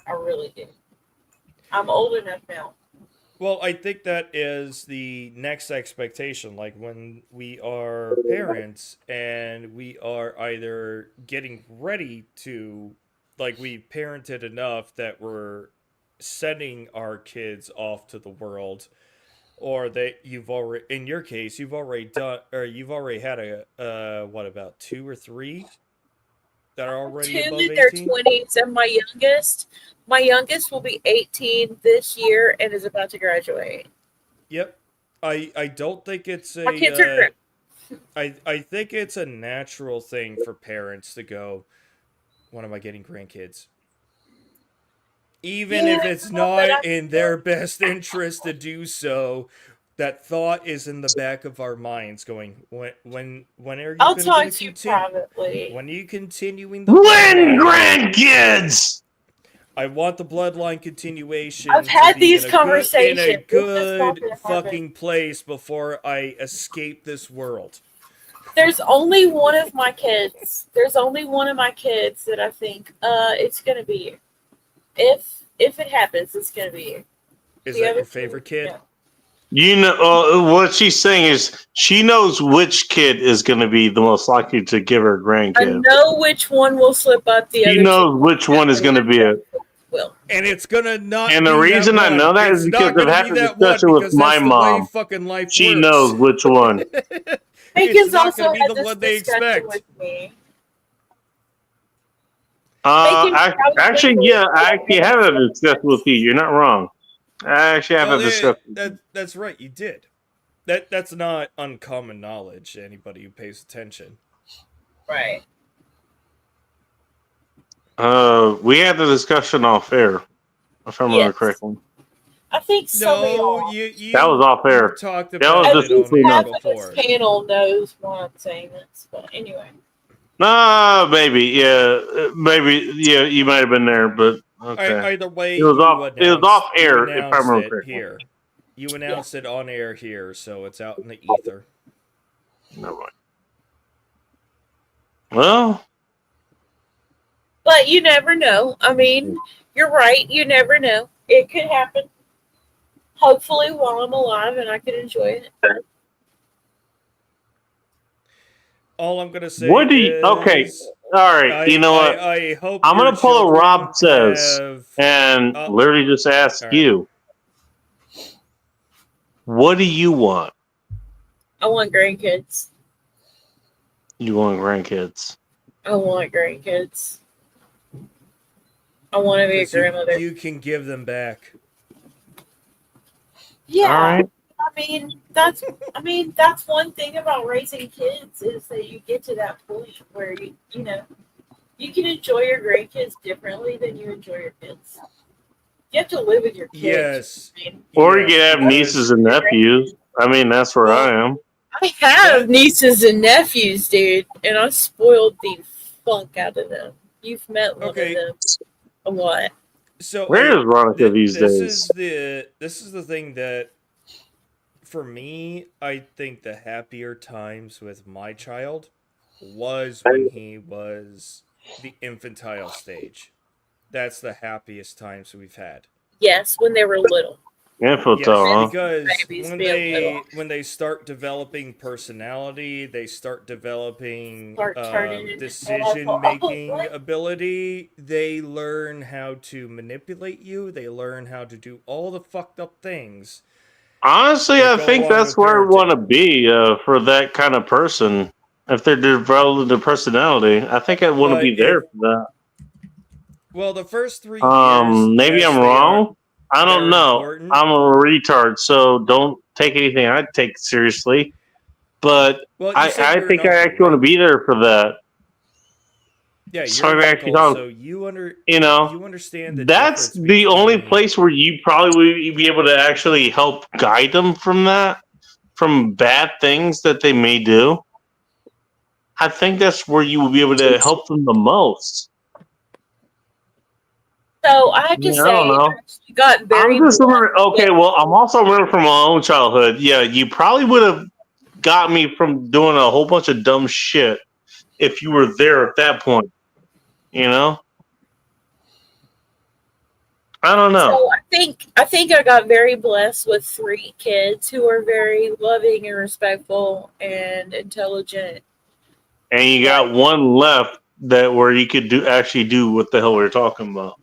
I really do. I'm old enough now. Well, I think that is the next expectation. Like when we are parents and we are either getting ready to, like, we've parented enough that we're sending our kids off to the world, or that you've already, in your case, you've already done, or you've already had what, about 2 or 3 that are already 2 above in their 18? 20s, and my youngest will be 18 this year and is about to graduate. Yep. I don't think it's My kids are great. I think it's a natural thing for parents to go, when am I getting grandkids? Even if it's not in their best interest to do so, that thought is in the back of our minds going, when are you I'll gonna talk get to you continue? privately. When are you continuing the When bloodline? grandkids? I want the bloodline continuation. I've to had be these in a conversations. Good, in a This is not good gonna happen. fucking place before I escape this world. There's only one of my kids. There's only one of my kids that I think it's gonna be you. If it happens, it's gonna be you. Is The that other your favorite kid? You know what she's saying is she knows which kid is going to be the most likely to give her a I grandkid. know which one will slip up. The She other knows which one is going to be it. will. And it's gonna not. And the be reason that I know one. that is It's because not I've gonna had be a that one discussion with because my that's the way mom. fucking life She works. knows which one. It's Megan's not also gonna be had the this one they discussion expect. with me. Actually, yeah, I actually have a discussion with you. You're not wrong. I actually have Well, a discussion. that's right. You did. That's not uncommon knowledge to anybody who pays attention. Right. We had the discussion off air, if I remember Yes. correctly. I think some of No, y'all. you That was off air. talked That about was it just on between air us. Half of before. this panel knows why I'm saying this, but anyway. Nah, maybe, yeah, maybe, yeah. You might have been there, but okay. Either way, It was you off. It was off you air, if I announced remember it correctly. here. You announced it on air here, so it's out in the ether. Never mind. Well, But you never know. I mean, you're right. You never know. It could happen. Hopefully, while I'm alive and I can enjoy it. All I'm gonna say what do you? is, Okay, all right. You know what? I hope I'm your gonna pull a Rob children says have- and literally just ask all right. you. What do you want? I want grandkids. You want grandkids? I want grandkids. I want to be a 'cause you- grandmother. You can give them back. Yeah. All right. I mean that's one thing about raising kids is that you get to that point where you know you can enjoy your grandkids differently than you enjoy your kids. You have to live with your kids. Yes. I mean, Or you can have nieces and nephews. I mean, that's where I am. I have nieces and nephews, dude, and I spoiled the funk out of them. You've met one Okay. of them. A lot. So Where is Veronica these days? This is the thing that, for me, I think the happier times with my child was when he was the infantile stage. That's the happiest times we've had. Yes, when they were little. Infantile, huh? Because Babies when being little. they start developing personality, they start developing Start turning into decision making ability. They learn how to manipulate you. They learn how to do all the fucked up things. Honestly, that I go think along that's with where I parenting. want to be for that kind of person. If they're developing the personality, I think I want to But be there for that. Well, the first 3 years. Maybe yes, I'm they wrong. I they're don't know. important. I'm a retard, so don't take anything I take seriously. But Well, you I said you're think an I uncle, actually want to right? be there for that. Yeah, So you're I an actually uncle, thought- so you You understand the that's difference the only between- place where you probably would be able to actually help guide them from that, from bad things that they may do. I think that's where you will be able to help them the most. So I have to Yeah, say, I don't know. I actually got very. I'm just remembering, okay, well, I'm also remembering from my own childhood. Yeah, you probably would have got me from doing a whole bunch of dumb shit if you were there at that point. You know? I don't know. So I think I got very blessed with 3 kids who are very loving and respectful and intelligent. And you got one left that where you could actually do what the hell we're talking about.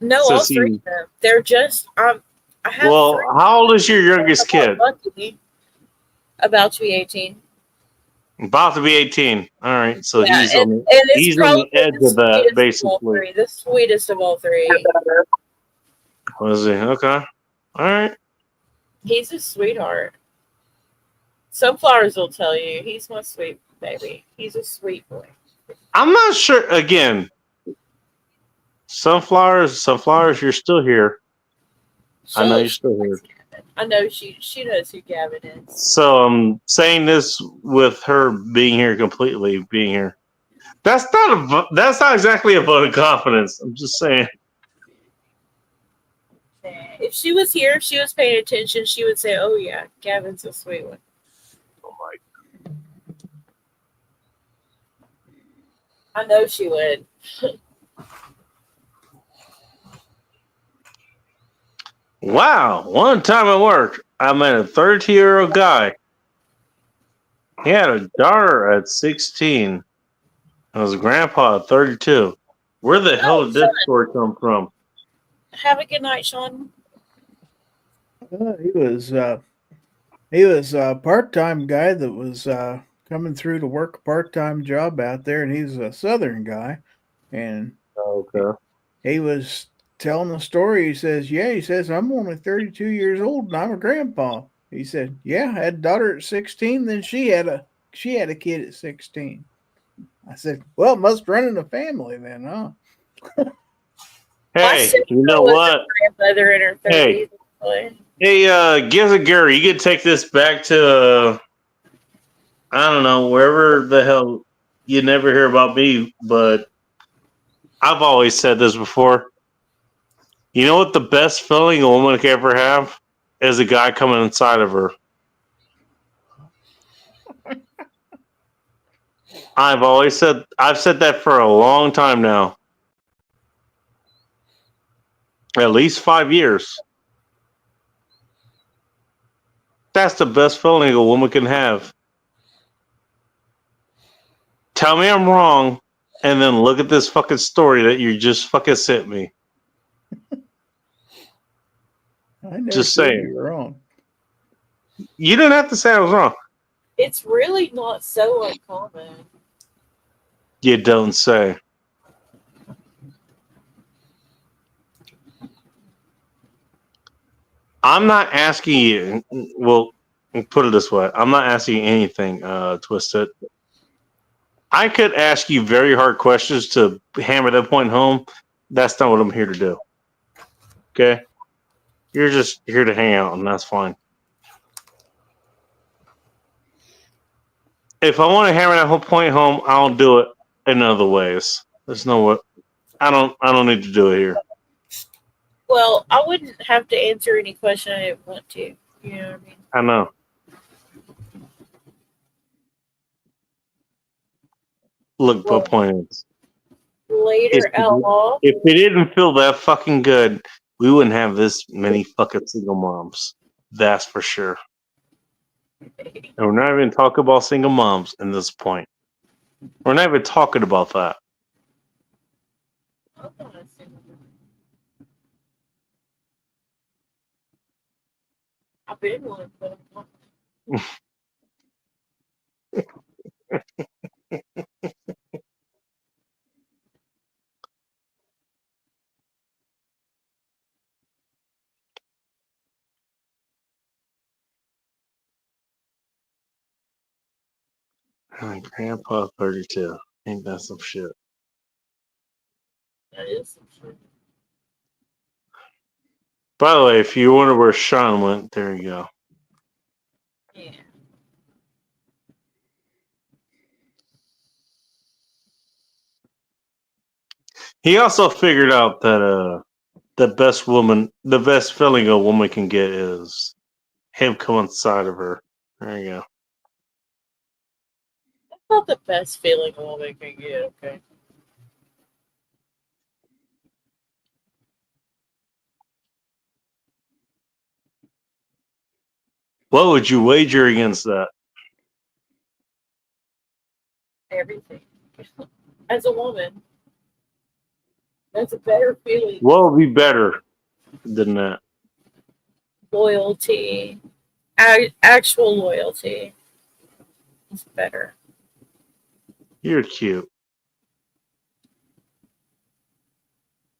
No, So all see- 3 of them. They're just I have Well, 3 how old is your youngest kid? lucky, about to be 18. About to be 18. All right, so Yeah, he's and on it's he's on probably the edge the of that, sweetest of all basically. 3, the sweetest of all 3. Was he? Okay. All right. He's a sweetheart. Sunflowers will tell you he's my sweet baby. He's a sweet boy. I'm not sure. Again, sunflowers, you're still here. I know you're still here. I know she knows who Gavin is. So I'm saying this with her being here completely, being here. That's not exactly a vote of confidence. I'm just saying. If she was here, if she was paying attention, she would say, "Oh yeah, Gavin's a sweet one." Oh my. I know she would. Wow. One time at work, I met a 30-year-old guy. He had a daughter at 16. And his grandpa at 32. Where the hell did this story come from? Have a good night, Sean. He was a part-time guy that was coming through to work a part-time job out there, and he's a Southern guy, and Okay. he was telling the story. He says, "Yeah," he says, "I'm only 32 years old, and I'm a grandpa." He said, "Yeah, I had a daughter at 16, then she had a kid at 16." I said, "Well, it must run in the family then, huh?" My Hey, sister you know was what? a grandmother in her 30s. Hey. Hey, Giza Gary, you can take this back to I don't know, wherever the hell you never hear about me, but I've always said this before. You know what the best feeling a woman could ever have is a guy coming inside of her. I've said that for a long time now. At least 5 years. That's the best feeling a woman can have. Tell me I'm wrong, and then look at this fucking story that you just fucking sent me. I never Just said saying. you were wrong. You didn't have to say I was wrong. It's really not so uncommon. You don't say. I'm not asking you. Well, put it this way: I'm not asking you anything, Twisted. I could ask you very hard questions to hammer that point home. That's not what I'm here to do. Okay? You're just here to hang out, and that's fine. If I want to hammer that whole point home, I'll do it in other ways. There's no what. I don't need to do it here. Well, I wouldn't have to answer any question I didn't want to. You know what I mean? I know. Look, Well, what point is? later, outlaw. If we didn't feel that fucking good, we wouldn't have this many fucking single moms. That's for sure. And we're not even talking about single moms in this point. We're not even talking about that. I'm not a single woman. I've been one, but I'm not. Grandpa 32. Ain't that some shit? That is some shit. By the way, if you wonder where Sean went, there you go. Yeah. He also figured out that the best feeling a woman can get is him come inside of her. There you go. That's not the best feeling a woman can get, okay? What would you wager against that? Everything. As a woman, that's a better feeling. What would be better than that? Loyalty. Actual loyalty is better. You're cute.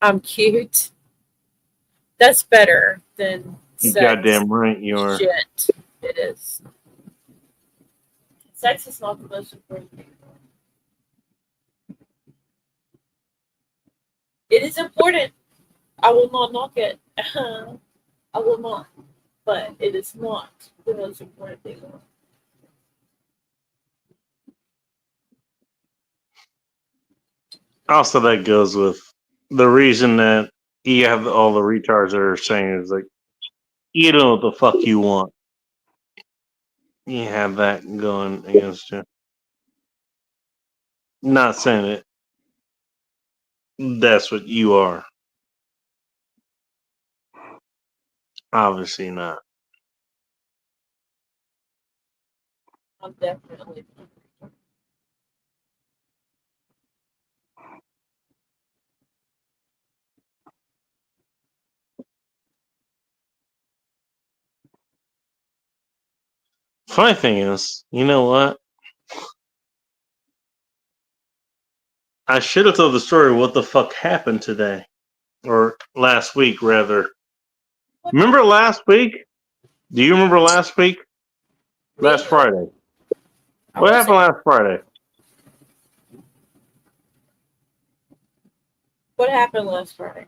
I'm cute. That's better than You sex. goddamn right you are. Shit. It is. Sex is not the most important thing. It is important. I will not knock it. I will not. But it is not the most important thing. Also, that goes with the reason that you have all the retards that are saying is like, you know what the fuck you want. You have that going against you. Not saying it. That's what you are. Obviously not. I'm definitely. Funny thing is, you know what? I should have told the story of what the fuck happened today. Or last week, rather. Remember last week? Do you remember last week? Last Friday. What happened last Friday? What happened last Friday?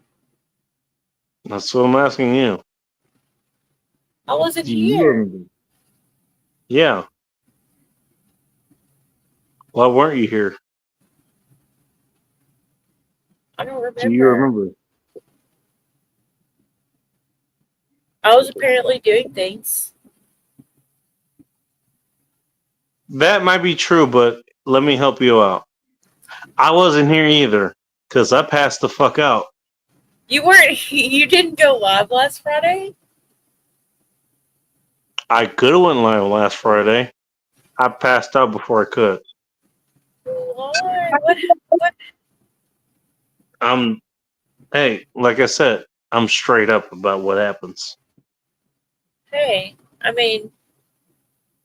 That's what I'm asking you. I wasn't Do you here. remember? Yeah. Why weren't you here? I don't remember. Do you remember? I was apparently doing things. That might be true, but let me help you out. I wasn't here either, because I passed the fuck out. You weren't. You didn't go live last Friday. I could have went live last Friday. I passed out before I could. Why? What? Hey, like I said, I'm straight up about what happens. Hey, I mean,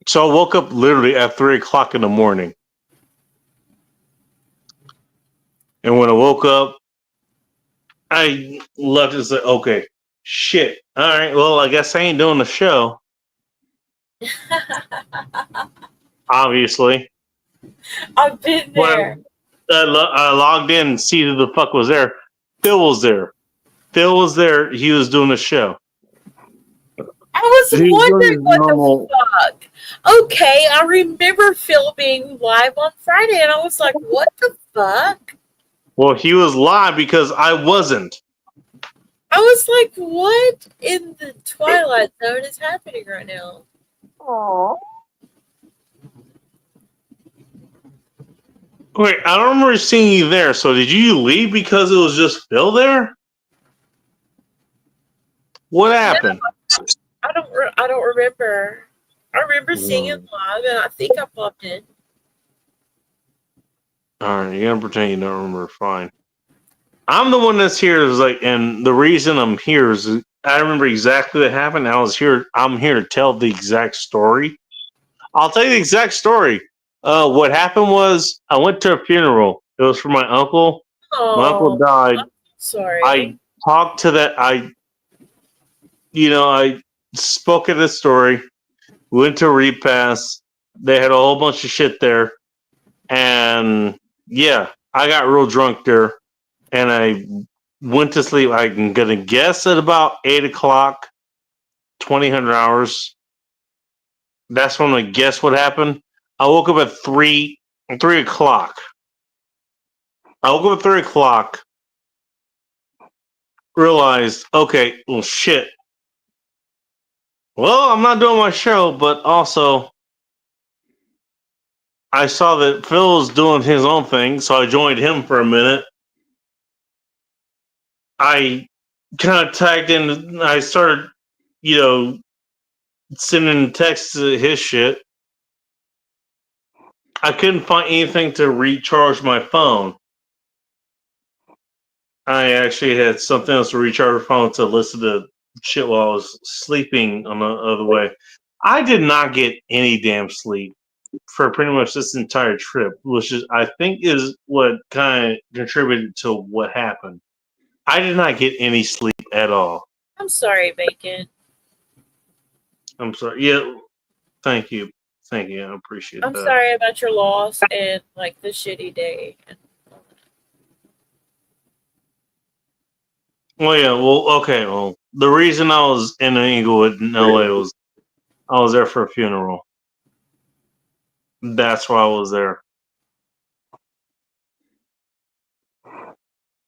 So I woke up literally at 3 o'clock in the morning. And when I woke up, I looked and said, okay, shit. All right, well, I guess I ain't doing the show. Obviously. I've been there. I logged in and see who the fuck was there. Phil was there. Phil was there. He was doing the show. I was He was wondering doing what normal- the fuck. Okay, I remember Phil being live on Friday, and I was like, what the fuck? Well, he was live because I wasn't. I was like, what in the Twilight Zone is happening right now? Aww. Wait, I don't remember seeing you there. So did you leave because it was just Phil there? What happened? I don't remember. I remember seeing it live, and I think I popped in. All right, you're gonna pretend you don't remember. Fine. I'm the one that's here. Is like, and the reason I'm here is I remember exactly what happened. I was here. I'm here to tell the exact story. I'll tell you the exact story. What happened was I went to a funeral. It was for my uncle. My uncle died. I'm sorry. I talked to that. I spoke at the story. Went to a repass. They had a whole bunch of shit there, and yeah, I got real drunk there, and I went to sleep. I'm gonna guess at about 8 o'clock, 2000 hours. That's when I guess what happened. I woke up at 3 o'clock. I woke up at 3 o'clock. Realized, okay, well, shit. Well, I'm not doing my show, but also I saw that Phil was doing his own thing, so I joined him for a minute. I kind of tagged in. I started, sending texts to his shit. I couldn't find anything to recharge my phone. I actually had something else to recharge my phone to listen to shit while I was sleeping on the other way. I did not get any damn sleep for pretty much this entire trip, which is I think is what kind of contributed to what happened. I did not get any sleep at all. I'm sorry, Bacon. I'm sorry. Yeah, thank you. Thank you. I appreciate I'm that. sorry about your loss and like the shitty day. Well, yeah. Well, okay. Well, the reason I was in Inglewood, in LA, was I was there for a funeral. That's why I was there.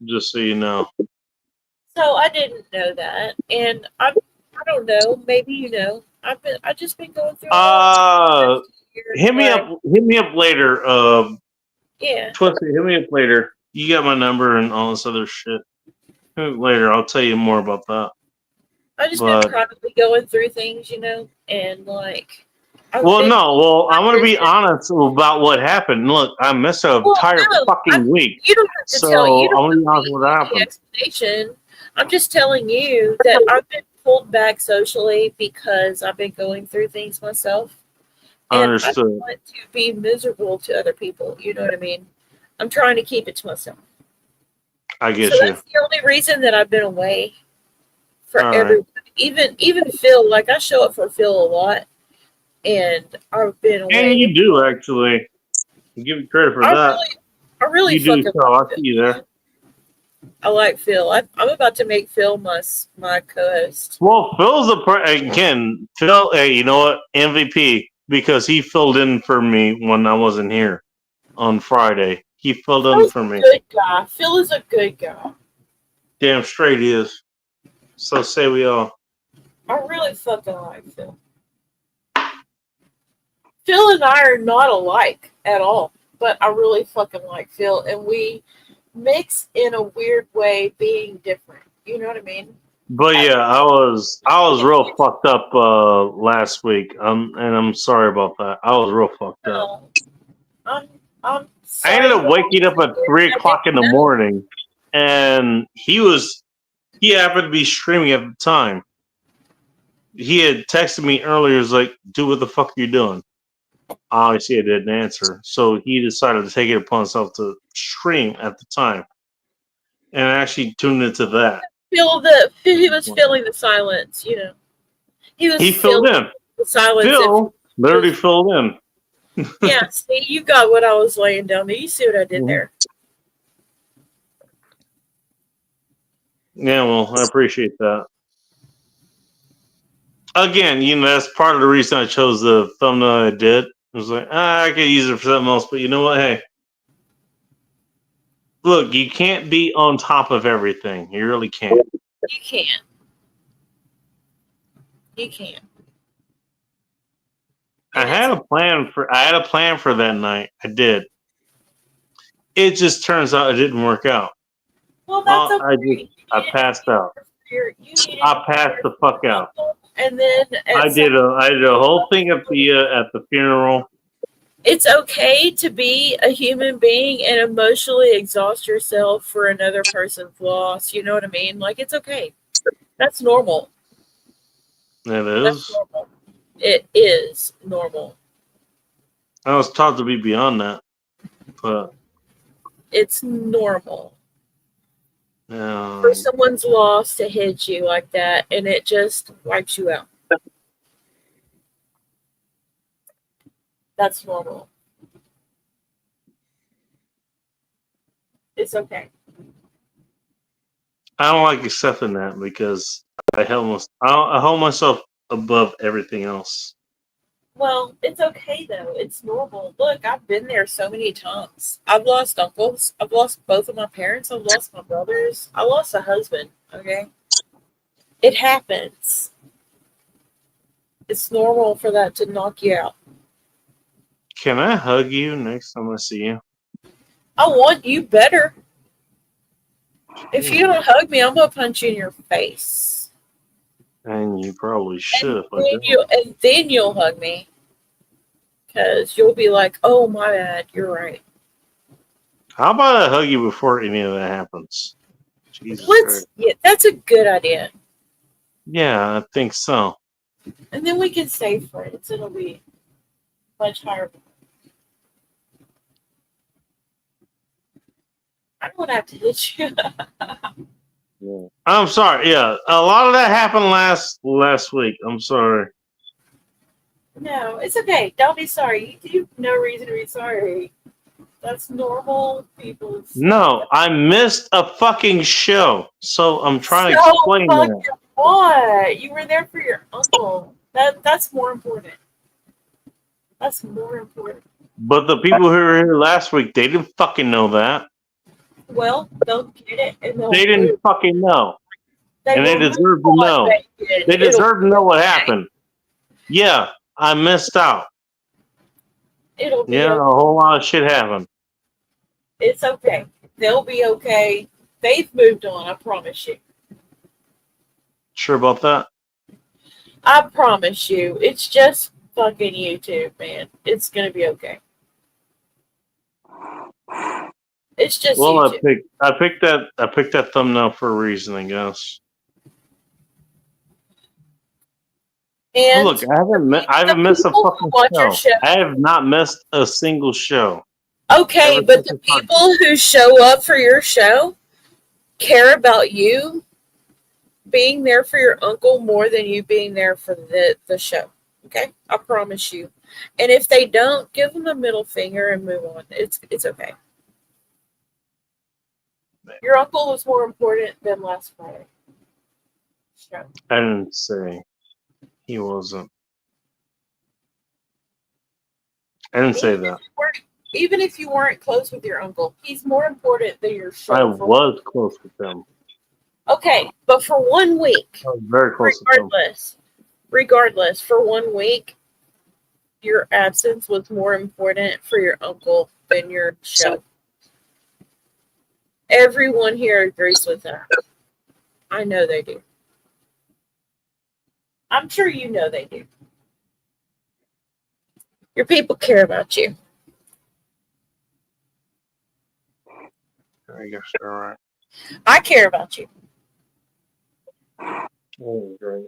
Just so you know. So I didn't know that, and I don't know. Maybe you know. I've just been going through. Hit me up. Hit me up later. Yeah. Twisted, hit me up later. You got my number and all this other shit. Hit me later, I'll tell you more about that. I just been privately going through things, and like. I'm gonna be honest about what happened. Look, I missed an entire fucking week. You don't have to so tell. You don't I'm gonna be honest with what happened. Explanation. I'm just telling you that I've been pulled back socially because I've been going through things myself, And I Understood. don't want to be miserable to other people. You know what I mean? I'm trying to keep it to myself. I get So you. that's the only reason that I've been away for All right. everyone. Even Phil, like I show up for Phil a lot, and I've been away. And you do actually. Give you credit for that. I really You do fucking so. I like see you there. I like Phil. I'm about to make Phil my co-host. Well, Phil's again. Phil, hey, you know what? MVP because he filled in for me when I wasn't here on Friday. He filled in Phil's for a me. good guy. Phil is a good guy. Damn straight he is. So say we all. I really fucking like Phil. Phil and I are not alike at all, but I really fucking like Phil, and we mix in a weird way, being different. You know what I mean? But yeah, I was real fucked up last week. And I'm sorry about that. I was real fucked up. I'm I sorry. ended up waking up at 3:00 in the morning, and he happened to be streaming at the time. He had texted me earlier. He's like, "Dude, what the fuck are you doing?" Obviously, I didn't answer, so he decided to take it upon himself to stream at the time, and I actually tuned into that. He was feeling the silence. You know, He filled in. the silence. Phil literally filled in. Yeah, see, you got what I was laying down there. You see what I did there? Yeah, well, I appreciate that. Again, that's part of the reason I chose the thumbnail I did. I was like, I could use it for something else, but you know what? Hey, look, you can't be on top of everything. You really can't. You can't. You can't. I had a plan for that night. I did. It just turns out it didn't work out. Well, that's okay. I passed out. I passed the fuck out. And then I did a whole thing at the funeral. It's okay to be a human being and emotionally exhaust yourself for another person's loss. You know what I mean? Like, it's okay. That's normal. It That's is. normal. It is normal. I was taught to be beyond that, but It's normal yeah. for someone's loss to hit you like that, and it just wipes you out. That's normal. It's okay. I don't like accepting that because I hold myself above everything else. Well, it's okay though. It's normal. Look, I've been there so many times. I've lost uncles. I've lost both of my parents. I've lost my brothers. I lost a husband. Okay. It happens. It's normal for that to knock you out. Can I hug you next time I see you? I want you better. If you don't hug me, I'm gonna punch you in your face. And you probably should if I Then did. and then you'll hug me. Because you'll be like, oh, my bad. You're right. How about I hug you before any of that happens? Jesus Christ. Yeah, that's a good idea. Yeah, I think so. And then we can stay friends. It'll be much higher. I don't have to hit you. I'm sorry. Yeah, a lot of that happened last week. I'm sorry. No, it's okay. Don't be sorry. You have no reason to be sorry. That's normal people. No, I missed a fucking show, so I'm trying to explain that. What? You were there for your uncle. That's more important. That's more important. But the people who were here last week, they didn't fucking know that. Well, they'll get it. And They didn't fucking know. And they deserve to know. They deserve to know what happened. Yeah, I missed out. It'll be Yeah, a whole lot of shit happened. It's okay. They'll be okay. They've moved on, I promise you. Sure about that? I promise you. It's just fucking YouTube, man. It's gonna be okay. It's just YouTube. I picked that thumbnail for a reason, I guess. And Look, I haven't missed a people who fucking watch your show. show- I have not missed a single show. Okay, Ever but since the I started. people who show up for your show care about you being there for your uncle more than you being there for the show. Okay? I promise you. And if they don't, give them a middle finger and move on. It's okay. Your uncle was more important than last Friday. Sure. I didn't say he wasn't. I didn't say that. Even if you weren't close with your uncle, he's more important than your show. I was close with them. Okay, but for 1 week, I was very close with them. regardless, for 1 week, your absence was more important for your uncle than your show. Everyone here agrees with that. I know they do. I'm sure you know they do. Your people care about you. I guess you're right. I care about you. Oh, great.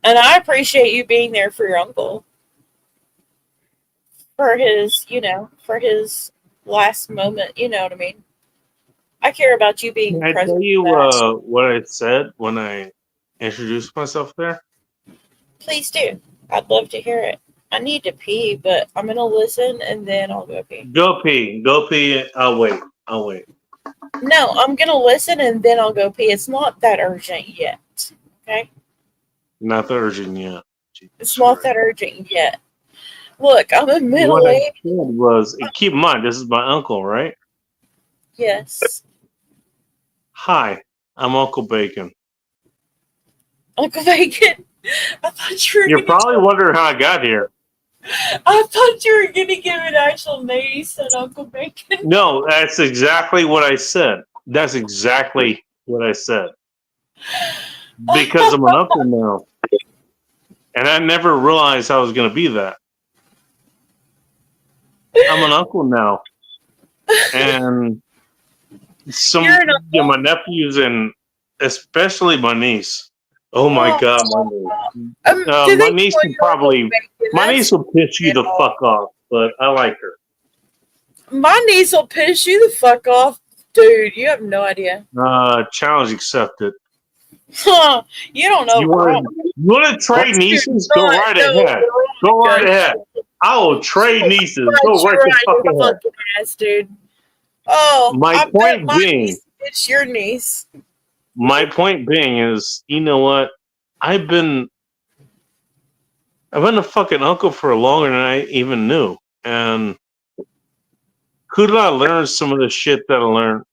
And I appreciate you being there for your uncle. For his, for his last moment, you know what I mean? I care about you being Can I present. tell you for that. what I said when I introduced myself there? Please do. I'd love to hear it. I need to pee, but I'm going to listen and then I'll go pee. Go pee. Go pee. I'll wait. No, I'm going to listen and then I'll go pee. It's not that urgent yet. Okay? Not that urgent yet. It's not that urgent yet. Look, I'm a What I middle-aged. said was, keep in mind, this is my uncle, right? Yes. Hi, I'm Uncle Bacon. Uncle Bacon. I thought you were You're gonna probably wondering how I got here. I thought you were gonna give an actual name. You said Uncle Bacon. No, that's exactly what I said. That's exactly what I said. Because I'm an uncle now. And I never realized I was going to be that. I'm an uncle now. And some You're an uncle. my nephews and especially my niece. Oh my God, my niece. Do My they niece call can you probably, Uncle Bacon? my That's- niece will piss you the fuck off, but I like her. My niece will piss you the fuck off, dude. You have no idea. Challenge accepted. You don't know. You want to trade nieces? Go right ahead. Go right ahead. I will trade nieces. Go right the fuck ahead. fucking ass, dude. Oh, My I bet point my being- niece is your niece. My point being is, you know what? I've been a fucking uncle for longer than I even knew. And who did I learn some of the shit that I learned?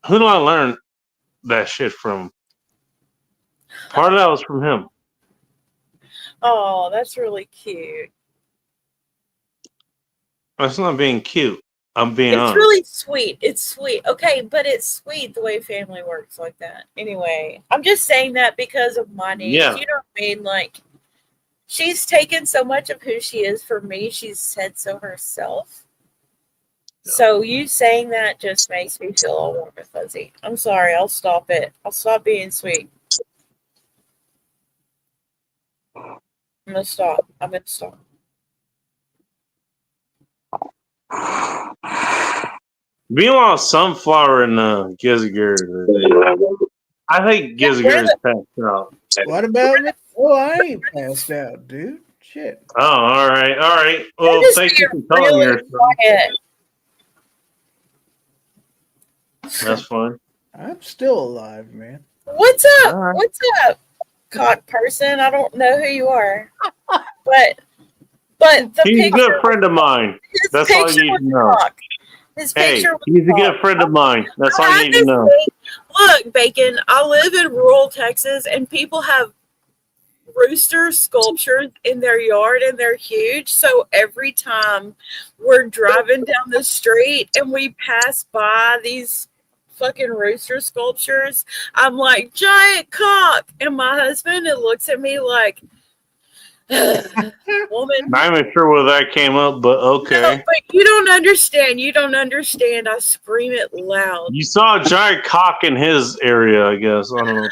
Who did I learn that shit from? Part of that was from him. Oh, that's really cute. That's not being cute. I'm being It's honest. really sweet. It's sweet. Okay, but it's sweet the way family works like that. Anyway, I'm just saying that because of my niece. Yeah. You know what I mean? Like, she's taken so much of who she is for me. She's said so herself. So you saying that just makes me feel all warm and fuzzy. I'm sorry. I'll stop it. I'll stop being sweet. I'm gonna stop. Meanwhile, Sunflower and Giziger. I think Giziger is passed out. What about me? Oh, I ain't passed out, dude. Shit. Oh, all right, all right. Well, Just thank you being for telling really yourself. quiet. That's fine. I'm still alive, man. What's up? All right. What's up, cock person? I don't know who you are, but the He's a picture, good friend of mine. his That's all picture you need was to know. cock. His Hey, picture was he's a cock. good friend of mine. That's all I you need to know. Look, Bacon, I live in rural Texas and people have rooster sculptures in their yard and they're huge. So every time we're driving down the street and we pass by these fucking rooster sculptures, I'm like, giant cock. And my husband, it looks at me like, woman. Not even sure where that came up, but okay. No, but you don't understand. You don't understand. I scream it loud. You saw a giant cock in his area, I guess. I don't know.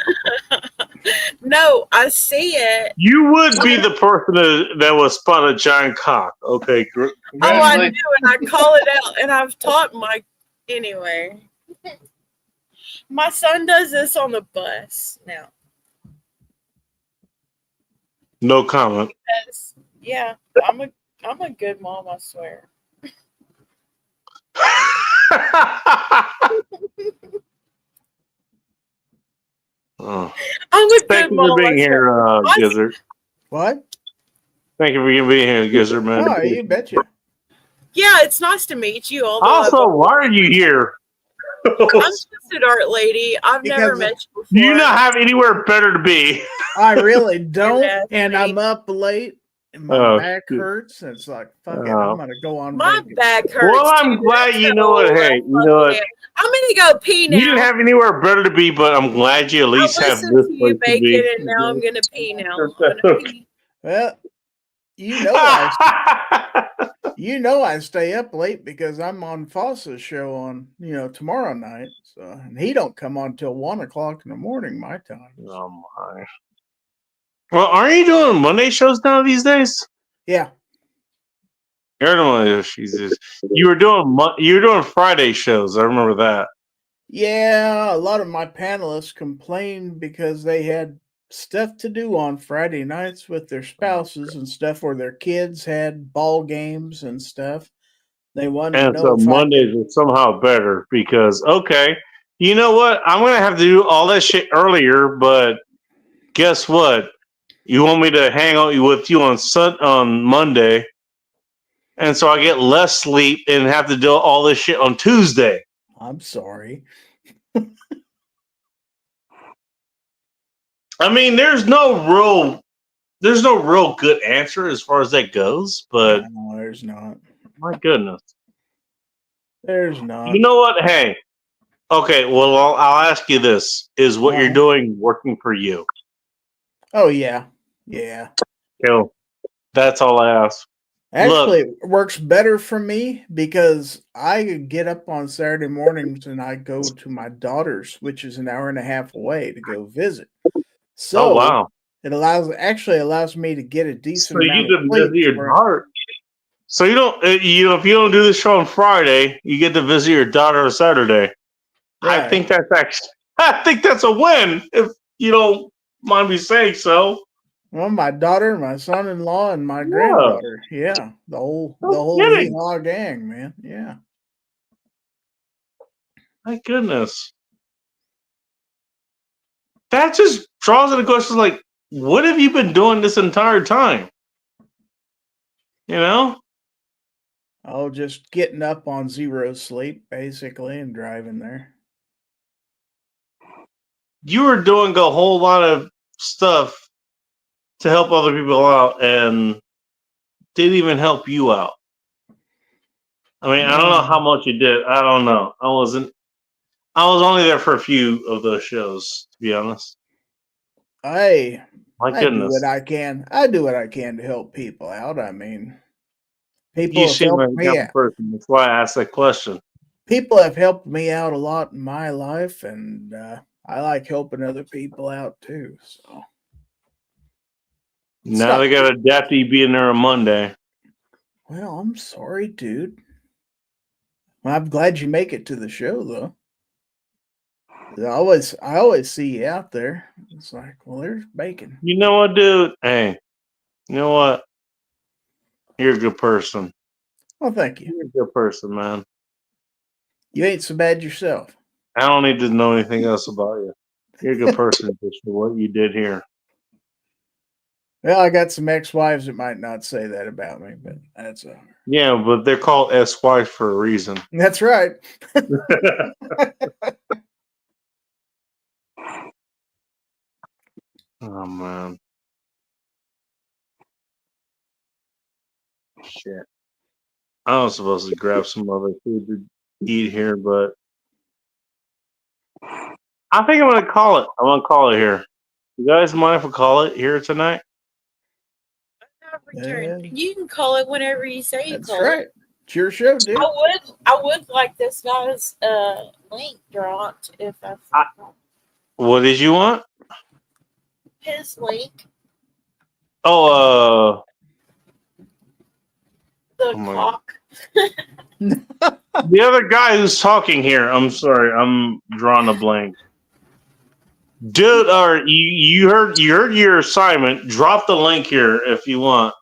No, I see it. You would be the person that would spot a giant cock. Okay. Oh, I do, and I call it out, and I've taught my anyway. My son does this on the bus now. No comment. Yeah, I'm a good mom, I swear. Oh. I'm a Thank good you mom. for being here, Gizzard. What? Thank you for being here, Gizzard, man. Oh, you betcha. Yeah, it's nice to meet you. Although Also, why are you here? I'm just an art lady. I've never met you before. Do you not have anywhere better to be? I really don't, nasty. and I'm up late, and my Oh, back shoot. hurts. And it's like, fuck it, Oh. I'm gonna go on. My vacation. back hurts. Well, I'm too. glad you know what. Hey, you know what? I'm gonna go pee now. You didn't have anywhere better to be, but I'm glad you at least I have listened this to place you, to Bacon, be. and now I'm gonna pee now. I'm gonna pee. Well, you know I stay up late because I'm on Foss's show on tomorrow night. So, and he don't come on till 1 o'clock in the morning my time. Oh my. Well, aren't you doing Monday shows now these days? Yeah. You're doing Jesus. You were doing Friday shows. I remember that. Yeah, a lot of my panelists complained because they had stuff to do on Friday nights with their spouses and stuff, or their kids had ball games and stuff. They wanted to And know so if Mondays are somehow better because okay, you know what? I'm gonna have to do all that shit earlier, but guess what? You want me to hang out with you on Monday, and so I get less sleep and have to do all this shit on Tuesday. I'm sorry. I mean, there's no real good answer as far as that goes, but No, there's not. my goodness. There's not. You know what? Hey, okay. Well, I'll ask you this: is what you're doing working for you? Oh yeah, yeah. Cool. That's all I ask. Actually, it works better for me because I get up on Saturday mornings and I go to my daughter's, which is an hour and a half away, to go visit. So Oh wow! it allows me to get a decent So you amount get of to sleep. visit your daughter. So you don't, if you don't do this show on Friday, you get to visit your daughter on Saturday. I Right. think that's a win. If you don't mind me saying so. Well, my daughter, my son-in-law, and my granddaughter. Yeah, the whole kidding. hee-haw gang, man. Yeah. My goodness. That just draws into questions like, what have you been doing this entire time? You know? Oh, just getting up on zero sleep, basically, and driving there. You were doing a whole lot of stuff to help other people out and didn't even help you out. I mean, I don't know how much you did. I don't know. I was only there for a few of those shows, to be honest. I My do goodness. what I can. I do what I can to help people out. I mean, people You have seem like helped a me type out. of person. That's why I asked that question. People have helped me out a lot in my life, and I like helping other people out too. So Now they got a Daphne being there on Monday. well, I'm sorry, dude. Well, I'm glad you make it to the show, though. I always see you out there. It's like, well, there's Bacon. You know what, dude? Hey, you know what? You're a good person. Well, thank you. You're a good person, man. You ain't so bad yourself. I don't need to know anything else about you. You're a good person just for what you did here. Well, I got some ex-wives that might not say that about me, but that's Yeah, but they're called ex-wives for a reason. that's right. Oh man. Shit. I was supposed to grab some other food to eat here, but I think I'm gonna call it. I'm gonna call it here. You guys mind if I call it here tonight? You can call it whenever you say you That's call right. it. It's your show, dude. I would like this guy's link dropped if that's What did you want? his link? Oh, The Oh my- clock. the other guy who's talking here. I'm sorry, I'm drawing a blank. Dude, or you heard your assignment. Drop the link here if you want.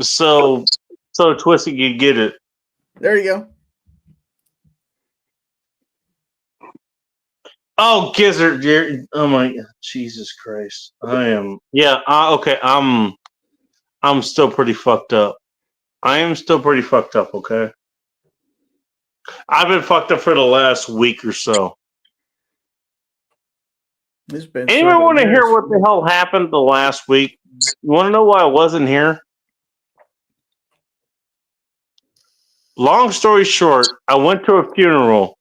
So Twisty can get it. There you go. Oh, Gizzard, oh my Jesus Christ! I am. Yeah. Okay. I'm still pretty fucked up. I am still pretty fucked up. Okay. I've been fucked up for the last week or so. It's been Anyone several want to hear years. what the hell happened the last week? You want to know why I wasn't here? Long story short, I went to a funeral.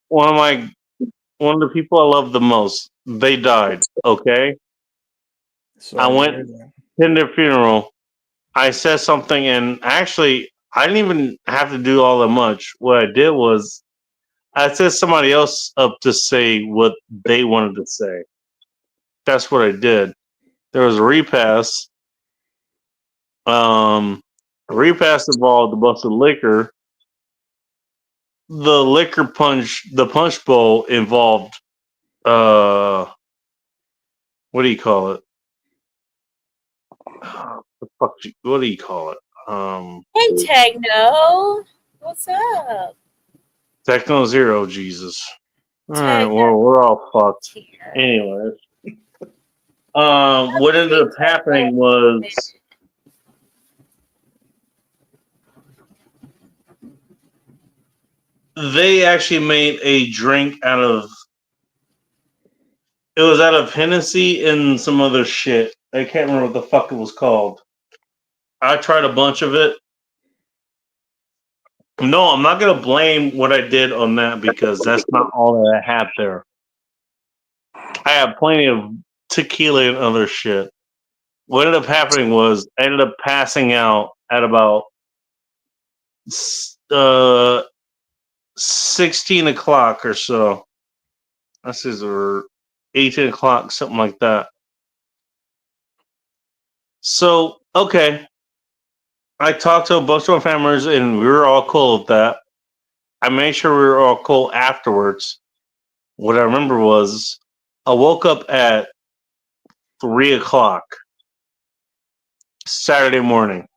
One of the people I love the most. They died. Okay. Sorry I to went hear that. in their funeral. I said something, and actually, I didn't even have to do all that much. What I did was I set somebody else up to say what they wanted to say. That's what I did. There was a repass. A repass involved a bunch of liquor. The punch bowl involved what do you call it? What do you call it? Hey, Techno. What's up? Techno Zero, Jesus. All right, Techno. well, we're all fucked. Here. Anyways, what ended up happening was they actually made a drink out of. It was out of Hennessy and some other shit. I can't remember what the fuck it was called. I tried a bunch of it. No, I'm not gonna blame what I did on that because that's not all that I had there. I had plenty of tequila and other shit. What ended up happening was I ended up passing out at about 16 o'clock or so. This is or 18 o'clock, something like that. So, okay. I talked to a bunch of my family members and we were all cool with that. I made sure we were all cool afterwards. What I remember was I woke up at 3 o'clock Saturday morning.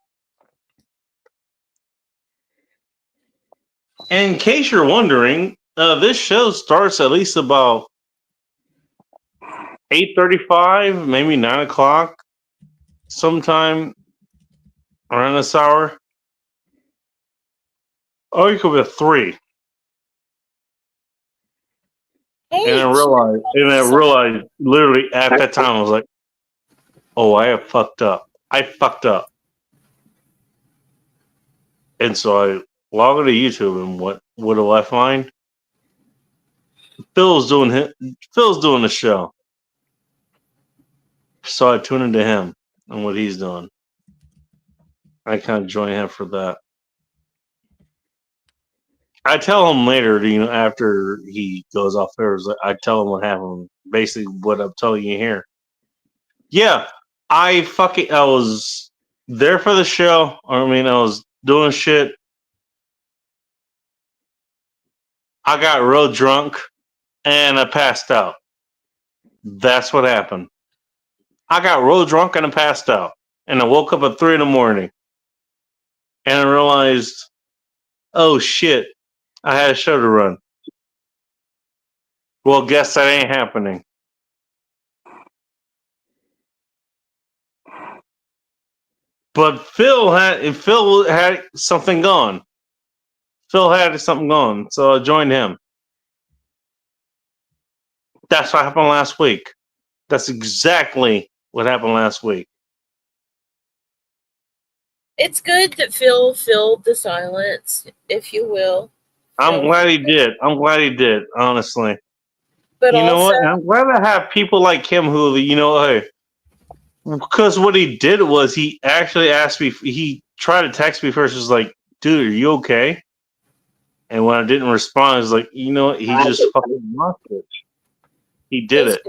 And in case you're wondering, this show starts at least about 8:35, maybe 9 o'clock, sometime around this hour. Oh, you could be at 3. Hey, And I realized literally at that time, I was like, oh, I have fucked up. I fucked up. And so I log into YouTube and what do I find? Phil's doing the show. So I tune into him and what he's doing. I kind of join him for that. I tell him later, after he goes off there, I tell him what happened. Basically, what I'm telling you here. Yeah, I was there for the show. I was doing shit. I got real drunk and I passed out. That's what happened. I got real drunk and I passed out. And I woke up at 3 in the morning. And I realized, oh shit, I had a show to run. Well, guess that ain't happening. But Phil had something going. Phil had something going, so I joined him. That's what happened last week. That's exactly what happened last week. It's good that Phil filled the silence, if you will. I'm glad he did. Honestly. But you know also, what? I'm glad I have people like him who, hey, because what he did was he actually asked me, he tried to text me first, was like, dude, are you okay? And when I didn't respond, I was like, you know what? He just fucking lost it. He did it.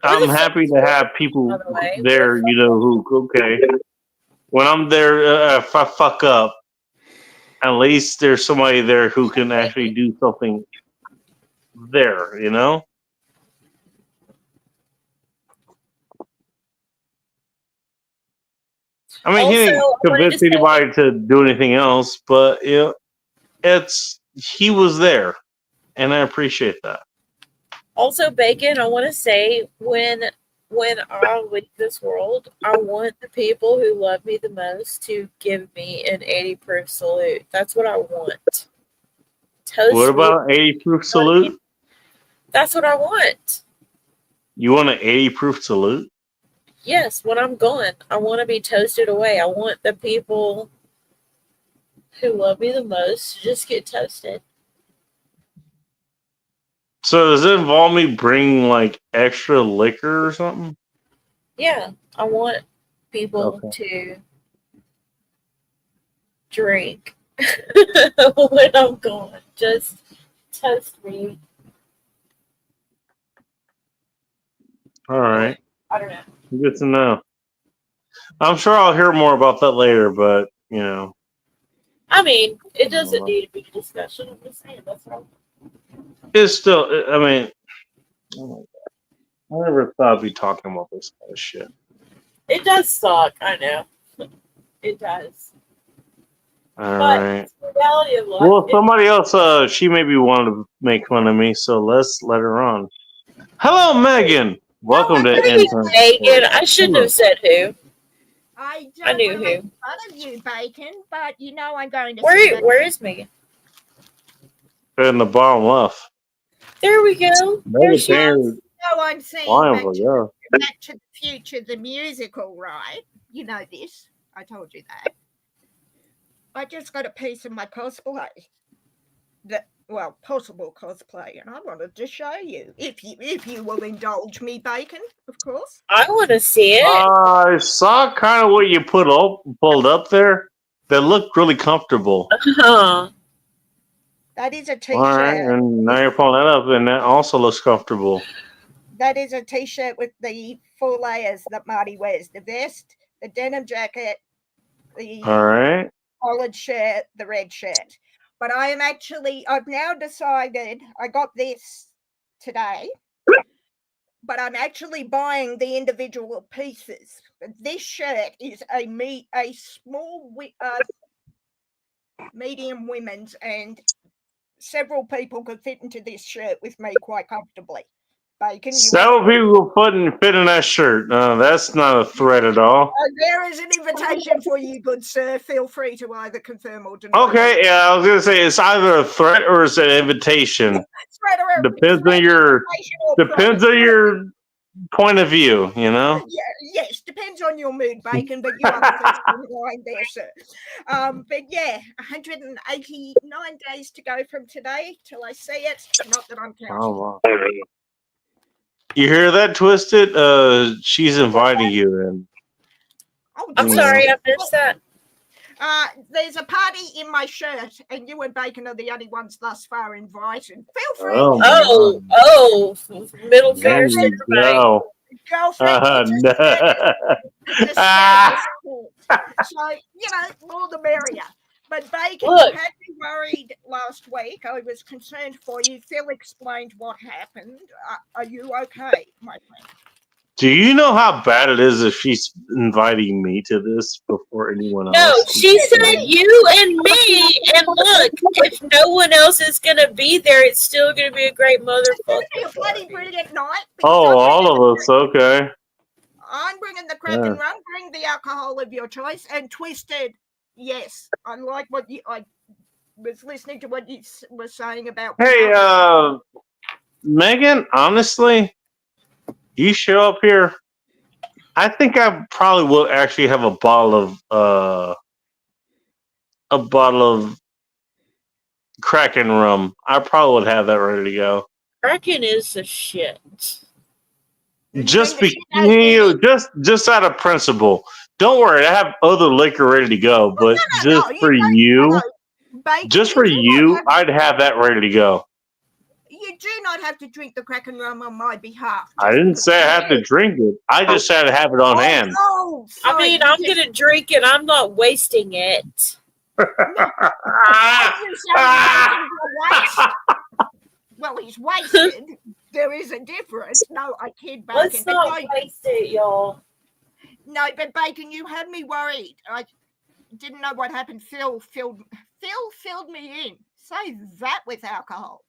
I'm happy to have people there, you know, who, okay, when I'm there, if I fuck up, at least there's somebody there who can actually do something there, you know? I mean, he didn't Also, I wanted convince to say- anybody to do anything else, but you know, he was there, and I appreciate that. Also, Bacon, I want to say when I leave this world, I want the people who love me the most to give me an 80 proof salute. That's what I want. Toast What me. about 80 proof salute? That's what I want. You want an 80 proof salute? Yes, when I'm gone, I want to be toasted away. I want the people who love me the most to just get toasted. So does it involve me bringing like extra liquor or something? Yeah, I want people to drink when I'm gone. Just toast me. All right. I don't know. Good to know. I'm sure I'll hear more about that later, but you know. I mean, it doesn't need to be a discussion. I'm just saying that's what It's still, I mean, I never thought I'd be talking about this kind of shit. it does suck. I know. It does. All But right. it's the reality of life. Well, somebody else, she maybe wanted to make fun of me, so let's let her on. Hello, Megan. Welcome to Intern. Megan, I shouldn't have said who. I I knew don't make who. fun of you, Bacon, but you know I'm going to. Where is Megan? In the bottom left. There we go. There she is. No, I'm saying Fine, yeah. Back to the Future, the musical, right? You know this. I told you that. I just got a piece of my cosplay. Possible cosplay, and I wanted to show you. If you will indulge me, Bacon, of course. I want to see it. I saw kind of what you pulled up there. That looked really comfortable. That is a t-shirt. All right, and now you're pulling that up, and that also looks comfortable. That is a t-shirt with the 4 layers that Marty wears: the vest, the denim jacket, the All right. collared shirt, the red shirt. But I've now decided, I got this today, but I'm actually buying the individual pieces. This shirt is a small, medium women's, and several people could fit into this shirt with me quite comfortably. Bacon, Several people fit in that shirt. That's not a threat at all. there is an invitation for you, good sir. Feel free to either confirm or deny. Okay, yeah, I was gonna say it's either a threat or it's an invitation. Depends on your point of view, you know. Yes, depends on your mood, Bacon, but you are the first in line there, sir. But yeah, 189 days to go from today till I see it. Not that I'm counting. Oh, wow. You hear that, Twisted? She's inviting you in. I'm sorry, I missed that. There's a party in my shirt, and you and Bacon are the only ones thus far invited. Feel free. Middle finger. No. Girlfriend. No. So, more the merrier. But Bacon, Look. you had me worried last week. I was concerned for you. Phil explained what happened. Are you okay, my friend? Do you know how bad it is if she's inviting me to this before anyone else? No, she said you and me. And look, if no one else is gonna be there, it's still gonna be a great motherfucker. It's gonna be a bloody brilliant night. Oh, all of us. Okay. I'm bringing the crack and run. Bring the alcohol of your choice. And Twisted, yes, I like what I was listening to what you were saying about. Hey, Megan, honestly, you show up here, I think I probably will actually have a bottle of Kraken rum. I probably would have that ready to go. Kraken is the shit. Just out of principle. Don't worry, I have other liquor ready to go, but for you, I'd have that ready to go. You You do not have to drink the Kraken rum on my behalf. I didn't say I have to drink it. I just said I have it on hand. Oh, I sorry, mean, you I'm just- gonna drink it. I'm not wasting it. Well, he's wasted. There is a difference. No, I kid, Bacon. Let's but not no, waste it, y'all. no, but Bacon, you had me worried. I didn't know what happened. Phil filled me in. Say that with alcohol.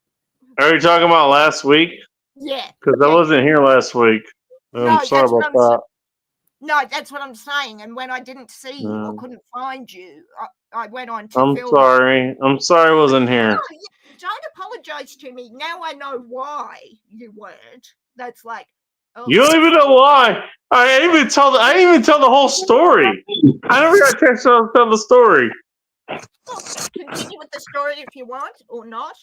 Are you talking about last week? Yeah. Because I wasn't here last week. No, I'm sorry that's what about that. No, that's what I'm saying. And when I didn't see you or Mm. couldn't find you, I went on to I'm Phil. sorry. I'm sorry I wasn't here. No, don't apologize to me. Now I know why you weren't. That's like, oh, You don't even know why. I didn't even tell the whole story. I never got a chance to tell the story. continue with the story if you want or not.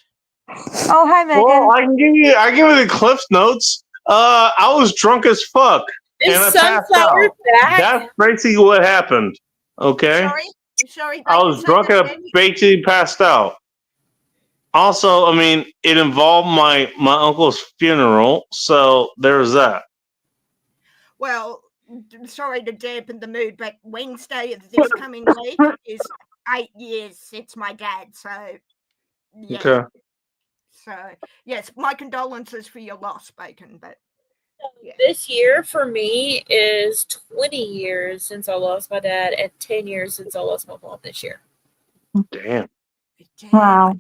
Oh, hi, Megan. Well, I give you the Cliff's notes. I was drunk as fuck. Is and I passed Sunflower out. back? That's basically what happened. Okay? Sorry. I was drunk and I basically passed out. Also, I mean, it involved my uncle's funeral, so there was that. Well, sorry to dampen the mood, but Wednesday of this coming week is 8 years since my dad. So, yeah. Okay. So, yes, my condolences for your loss, Bacon. But yeah. This year for me is 20 years since I lost my dad and 10 years since I lost my mom this year. Damn. Wow.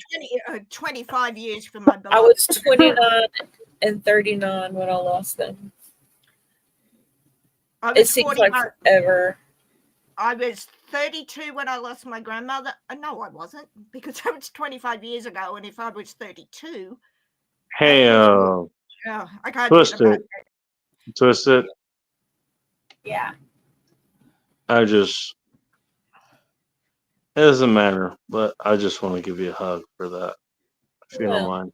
25 years for my I was 29 and 39 when I lost them. It seems like forever. I was 32 when I lost my grandmother. No, I wasn't, because that was 25 years ago. And if I was 32, Hey, I can't twist do the it. Twist it. Yeah. It doesn't matter, but I just want to give you a hug for that, if you don't Well, mind.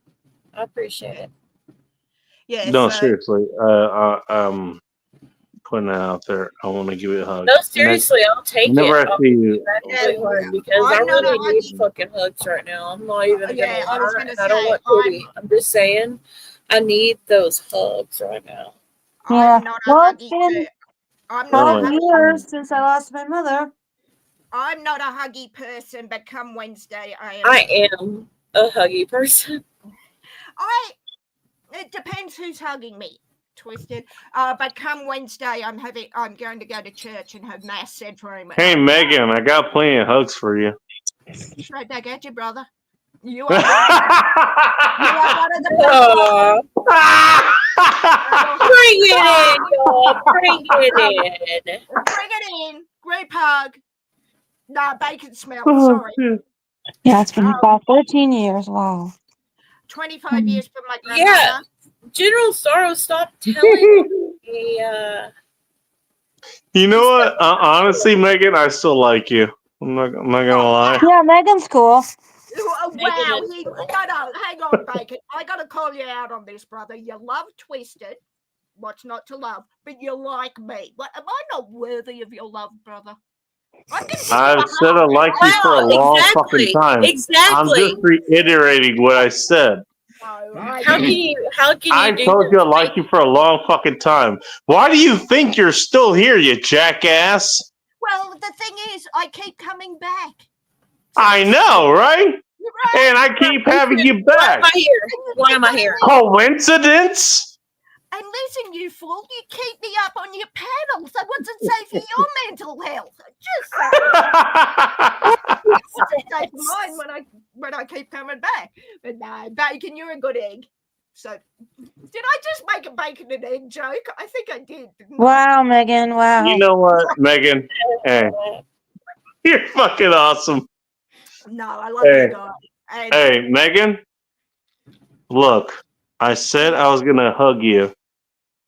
I appreciate it. Yeah. No, seriously. I'm putting it out there. I want to give you a hug. No, seriously, I'll take Never it. I see you. Really hard because I really need fucking hugs right now. I'm not even Yeah, gonna I was lie. gonna I don't say, want pity. I'm just saying, I need those hugs right now. Yeah. Well, it's been I'm not 12 years since I lost my mother. I'm not a huggy person, but come Wednesday, I am a huggy person. It depends who's hugging me. Twisted. But come Wednesday, I'm going to go to church and have mass said for him. Hey, Megan, I got plenty of hugs for you. Straight back at you, brother. You are one of the Bring it in, y'all. Bring it in. Bring it in. Great hug. Nah, bacon smell. Oh, Sorry. Yeah, it's been about 13 years. Wow. 25 years for my grandmother. Yeah. General Sorrow, stop telling me. You know what? Honestly, Megan, I still like you. I'm not gonna lie. Yeah, Megan's cool. Oh, wow. No, hang on, Bacon. I got to call you out on this, brother. You love Twisted. What's not to love? But you like me. What, am I not worthy of your love, brother? I've said I like you for a long fucking time. I'm just reiterating what I said. How can you I do told this? you I like you for a long fucking time. Why do you think you're still here, you jackass? Well, the thing is, I keep coming back. I know, right? And I keep having you back. Why am I here? Coincidence? And listen, you fool, you keep me up on your panels. So what's it say for your mental health? Just say for mine when I keep coming back. But no, Bacon, you're a good egg. So did I just make a bacon and egg joke? I think I did. Wow, Megan. Wow. You know what, Megan? Hey, you're fucking awesome. No, I love Hey. you guys. And Hey, Megan, look, I said I was going to hug you.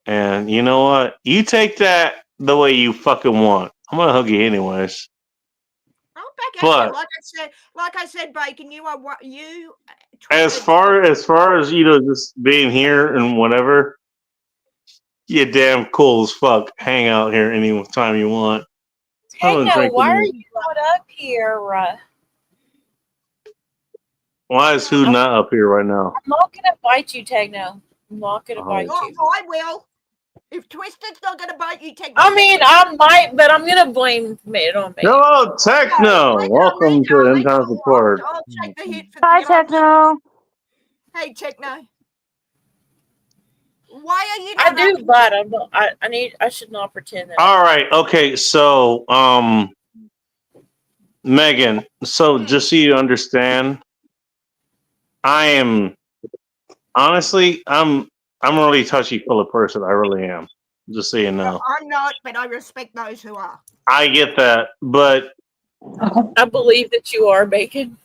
And you know what? You take that the way you fucking want. I'm going to hug you anyways. I'll back at But- you. Like I said, Bacon, you are what you. As far as just being here and whatever, you're damn cool as fuck. Hang out here any time you want. Hey, no, why are you not up here? Why is who not up here right now? I'm not gonna bite you, Techno. I'm not gonna bite Oh, you. I will. If Twisted's not gonna bite you, take. I mean, I might, but I'm gonna blame it on me. Hello, Techno. Welcome to End Time Support. I'll take the hit for Hi, Techno. Hey, Techno. Why are you I not do, up? but I'm not, I should not pretend that. All right. Okay. So, Megan. So, just so you understand, I am honestly, I'm a really touchy-feely person. I really am. Just so you know. I'm not, but I respect those who are. I get that, but I believe that you are, Bacon.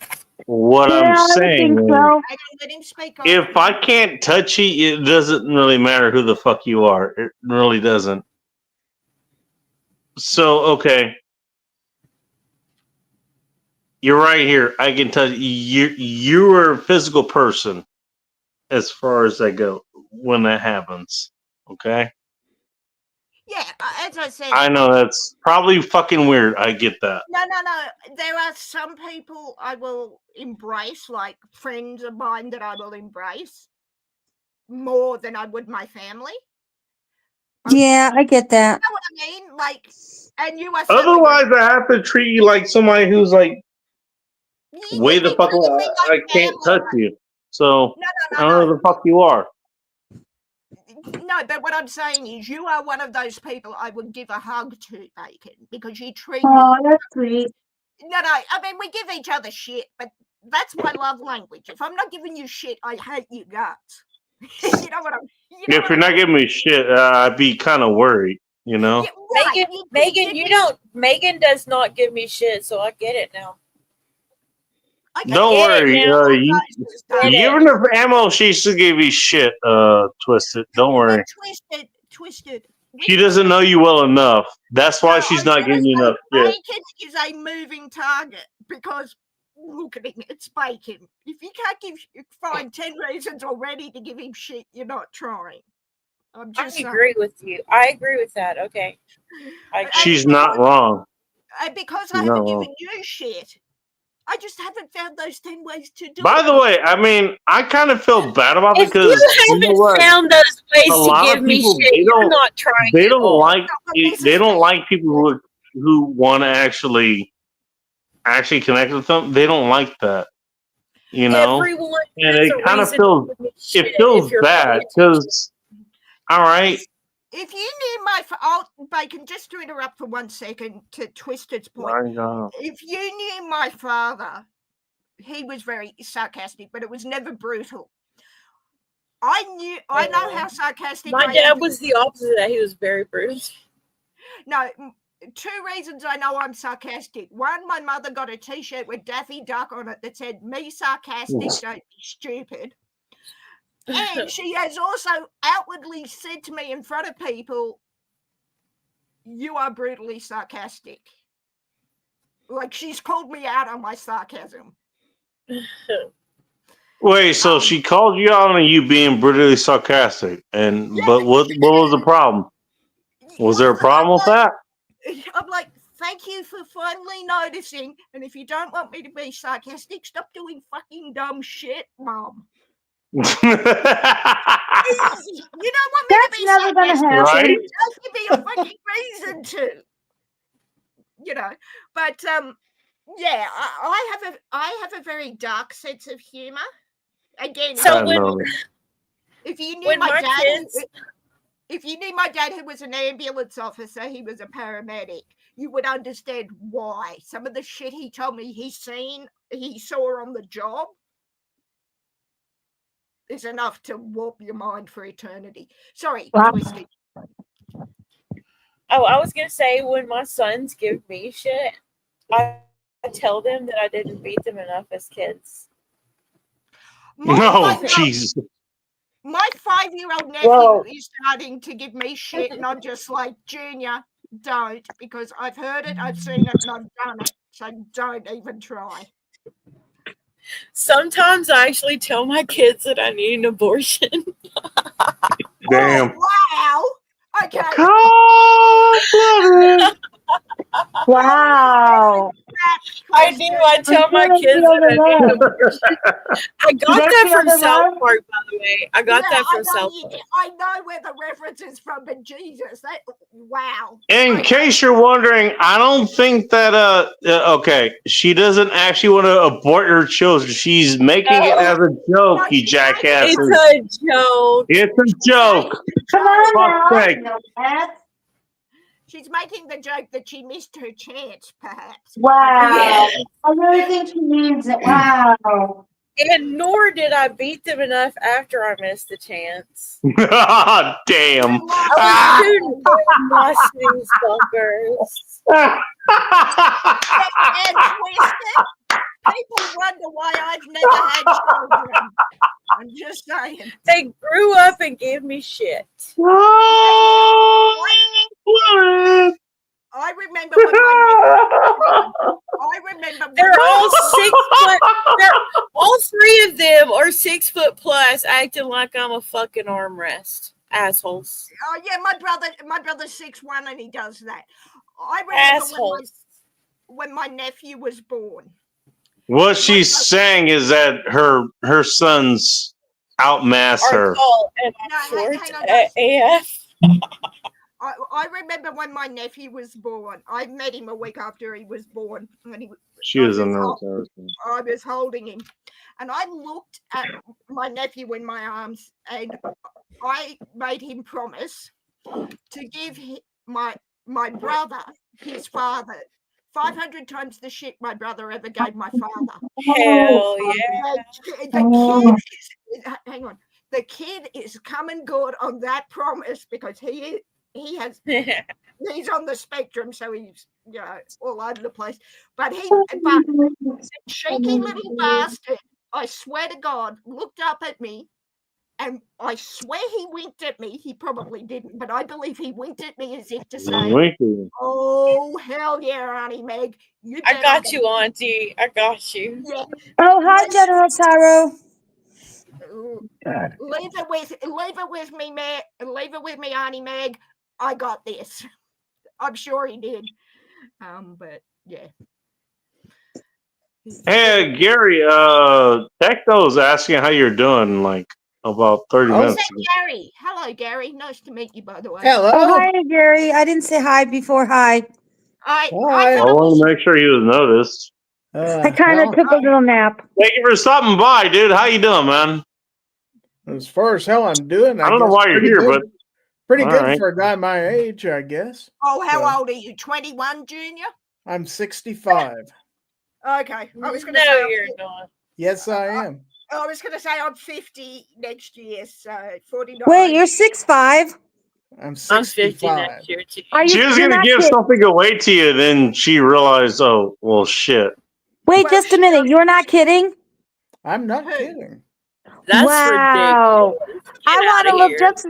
what I'm saying is, I don't let him speak. if I can't touch you, it doesn't really matter who the fuck you are. It really doesn't. So, okay. You're right here. I can tell you, you're a physical person as far as I go when that happens. Okay? Yeah, as I said. I know that's probably fucking weird. I get that. No. There are some people I will embrace, like friends of mine that I will embrace more than I would my family. Yeah, I get that. You know what I mean? Like, and you are. Otherwise, I have to treat you like somebody who's like, way the fuck away. I can't touch you. So, I don't know who the fuck you are. No, but what I'm saying is, you are one of those people I would give a hug to, Bacon, because you treat me. Oh, that's sweet. No, I mean, we give each other shit, but that's my love language. If I'm not giving you shit, I hate you guts. You know what I'm. If you're not giving me shit, I'd be kind of worried, you know? Megan does not give me shit, so I get it now. Don't worry. Even if ammo, she should give you shit, Twisted. Don't worry. Twisted. She doesn't know you well enough. That's why she's not giving you enough shit. Bacon is a moving target because look at him, it's Bacon. If you can't find 10 reasons already to give him shit, you're not trying. I agree with you. I agree with that. Okay. She's not wrong. Because She's I not haven't wrong. given you shit. I just haven't found those 10 ways to do By it. the way, I mean, I kind of feel bad about it If because you haven't found those ways a lot to of give me people, shit, you're not trying. They at don't all. like they don't like people who want to actually connect with them. They don't like that, you know. Everyone And has it a kind of reason feels to give me shit it feels if you're bad because all right. If you knew my Bacon, just to interrupt for 1 second to Twisted's point. I know. If you knew my father, he was very sarcastic, but it was never brutal. I know how sarcastic My I dad am. was the opposite of that. He was very brutal. No, 2 reasons I know I'm sarcastic. One, my mother got a T-shirt with Daffy Duck on it that said, "Me sarcastic, don't be stupid." And she has also outwardly said to me in front of people, "You are brutally sarcastic." Like she's called me out on my sarcasm. Wait, so she called you out on you being brutally sarcastic, but what was the problem? Was there a problem with that? I'm like, thank you for finally noticing. And if you don't want me to be sarcastic, stop doing fucking dumb shit, Mom. You don't want me to be never gonna sarcastic. happen. Just give me a fucking reason to. You know, but yeah, I have a very dark sense of humor. Again, if you knew my dad, if you knew my dad, who was an ambulance officer, he was a paramedic, you would understand why. Some of the shit he told me he saw on the job is enough to warp your mind for eternity. Sorry, Twisted. Oh, I was gonna say when my sons give me shit, I tell them that I didn't beat them enough as kids. No, Jesus. My 5-year-old nephew is starting to give me shit, and I'm just like, Junior, don't, because I've heard it, I've seen it, and I've done it. So don't even try. Sometimes I actually tell my kids that I need an abortion. Damn. Wow. Okay. Wow. I do. I tell my Let's kids feel that I the need them. I got Let's that feel from the South love. Park, by the way. I got that I from know South you Park. did. I know where the reference is from, but Jesus, that wow. In case you're wondering, I don't think that okay, she doesn't actually want to abort her children. She's making it as a joke, you jackasses. It's a joke. It's a joke. Come on Fuck's sake. now. She's making the joke that she missed her chance, perhaps. Wow. I really think she means it. Wow. And nor did I beat them enough after I missed the chance. Damn. I was shooting my snooze bumpers. And twisted. People wonder why I've never had children. I'm just saying. They grew up and gave me shit. I remember when I remember when They're all 6 foot. They're all 3 of them are 6 foot plus, acting like I'm a fucking armrest. Assholes. Oh yeah, my brother's 6'1" and he does that. I remember when my nephew was born. What she's saying is that her sons outmass her. Tall and short AF. I remember when my nephew was born. I met him a week after he was born, and She was in I there. was holding him, and I looked at my nephew in my arms, and I made him promise to give my brother, his father, 500 times the shit my brother ever gave my father. Hell yeah. Hang on. The kid is coming good on that promise because he's on the spectrum, so he's all over the place. But cheeky little bastard, I swear to God, looked up at me, and I swear he winked at me. He probably didn't, but I believe he winked at me as if to say, Winky. "Oh hell yeah, Auntie Meg, you." I got you, Auntie. I got you. Yeah. Oh, hi, General Taro. Leave it with me, Meg. Leave it with me, Auntie Meg. I got this. I'm sure he did. But yeah. Hey Gary, Tecto's asking how you're doing, like about 30 Oh, minutes. Gary. Hello, Gary. Nice to meet you, by the way. Hello. Oh, hi, Gary. I didn't say hi before. Hi. I wanted to make sure he was noticed. I kind of took a little nap. Thank you for stopping by, dude. How you doing, man? As far as how I'm doing, I don't know guess why you're pretty here, good. but Pretty all good right. for a guy my age, I guess. Oh, how So, old are you? 21, Junior? I'm 65. Okay. I was gonna No, say you're not. Yes, I am. I was gonna say I'm 50 next year, so 49. Wait, you're 6'5"? I'm I'm 50 65. next year, too. She was gonna give something away to you, then she realized, oh well, shit. Wait, just a minute. You're not kidding? I'm not kidding. That's wow. ridiculous. I want to outta look here. just.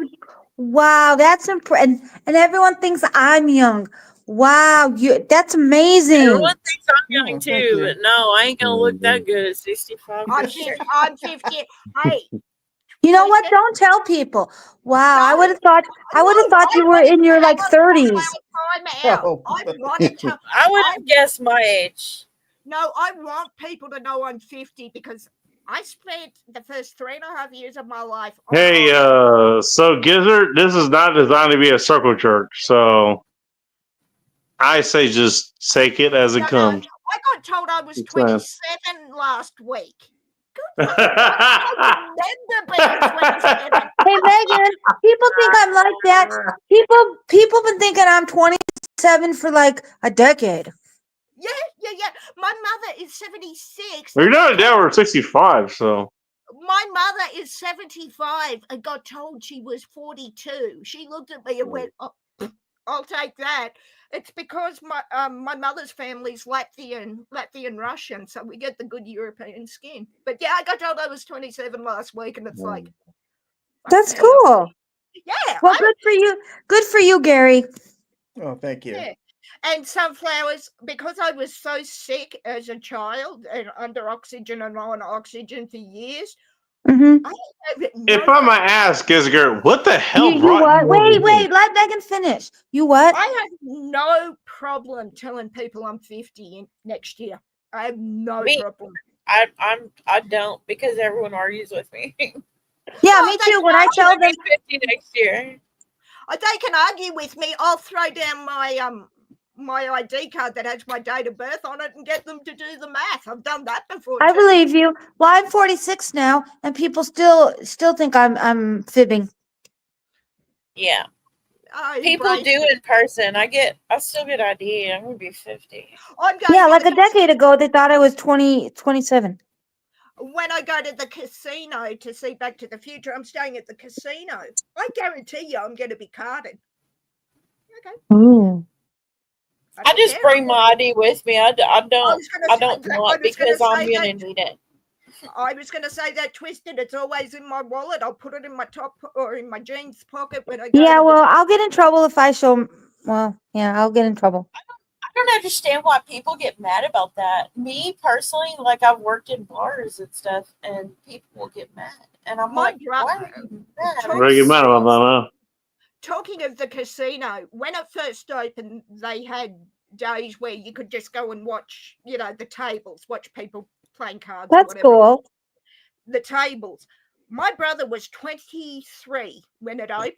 Wow, that's impressive. And everyone thinks I'm young. Wow, that's amazing. Everyone thinks I'm young thank too, you. but no, I ain't gonna look that good at 65. I'm 50. Hey, You know what? Don't tell people. Wow, I would have thought. I would have thought you were in your like 30s. time out. Oh. I wanted to. I would have guessed my age. No, I want people to know I'm 50 because I spent the first 3.5 years of my life. Hey, so Gizzard, this is not designed to be a circle jerk, so I say just take it as it comes. I got told I was It's fine. 27 last week. I remember being 27. Hey Megan, people think I'm like that. People been thinking I'm 27 for like a decade. Yeah. My mother is 76. You're not a dad, we're 65, so My mother is 75 and got told she was 42. She looked at me and went, oh, I'll take that. It's because my mother's family's Latvian Russian, so we get the good European skin. But yeah, I got told I was 27 last week, and it's like, That's cool. yeah. Well, good for you. Good for you, Gary. Oh, thank you. Yeah. And sunflowers, because I was so sick as a child and under oxygen and on oxygen for years, Mm-hmm. I have If no I might ask, Gizger, what the hell You brought what? you Wait, over here? Wait, let Megan finish. You what? I have no problem telling people I'm 50 next year. I have no Me- problem. I don't because everyone argues with me. Yeah, Oh, me they too. can When I tell I'll them, be 50 next year. They can argue with me. I'll throw down my ID card that has my date of birth on it and get them to do the math. I've done that before. I too. believe you. Well, I'm 46 now, and people still think I'm fibbing. Yeah. Oh, People embrace do it. in person. I still get ID. I'm gonna be 50. I'm going Yeah, to like the a decade ago, they thought I was 27. When I go to the casino to see Back to the Future, I'm staying at the casino. I guarantee you I'm going to be carded. Okay. Ooh. I I don't just care. bring my ID with me. I don't was gonna I say don't that- I not was gonna because I'm say gonna that- need it. I was going to say that twisted. It's always in my wallet. I'll put it in my top or in my jeans pocket when I go. Yeah, to well, I'll get in trouble if I show. Well, yeah, I'll get in trouble. I don't understand why people get mad about that. Me personally, like I've worked in bars and stuff, and people will get mad, and I'm My like, why brother- are you mad? What are you mad about that, huh? Talking of the casino, when it first opened, they had days where you could just go and watch, the tables, watch people playing cards. or That's whatever. cool. The tables. My brother was 23 when it opened.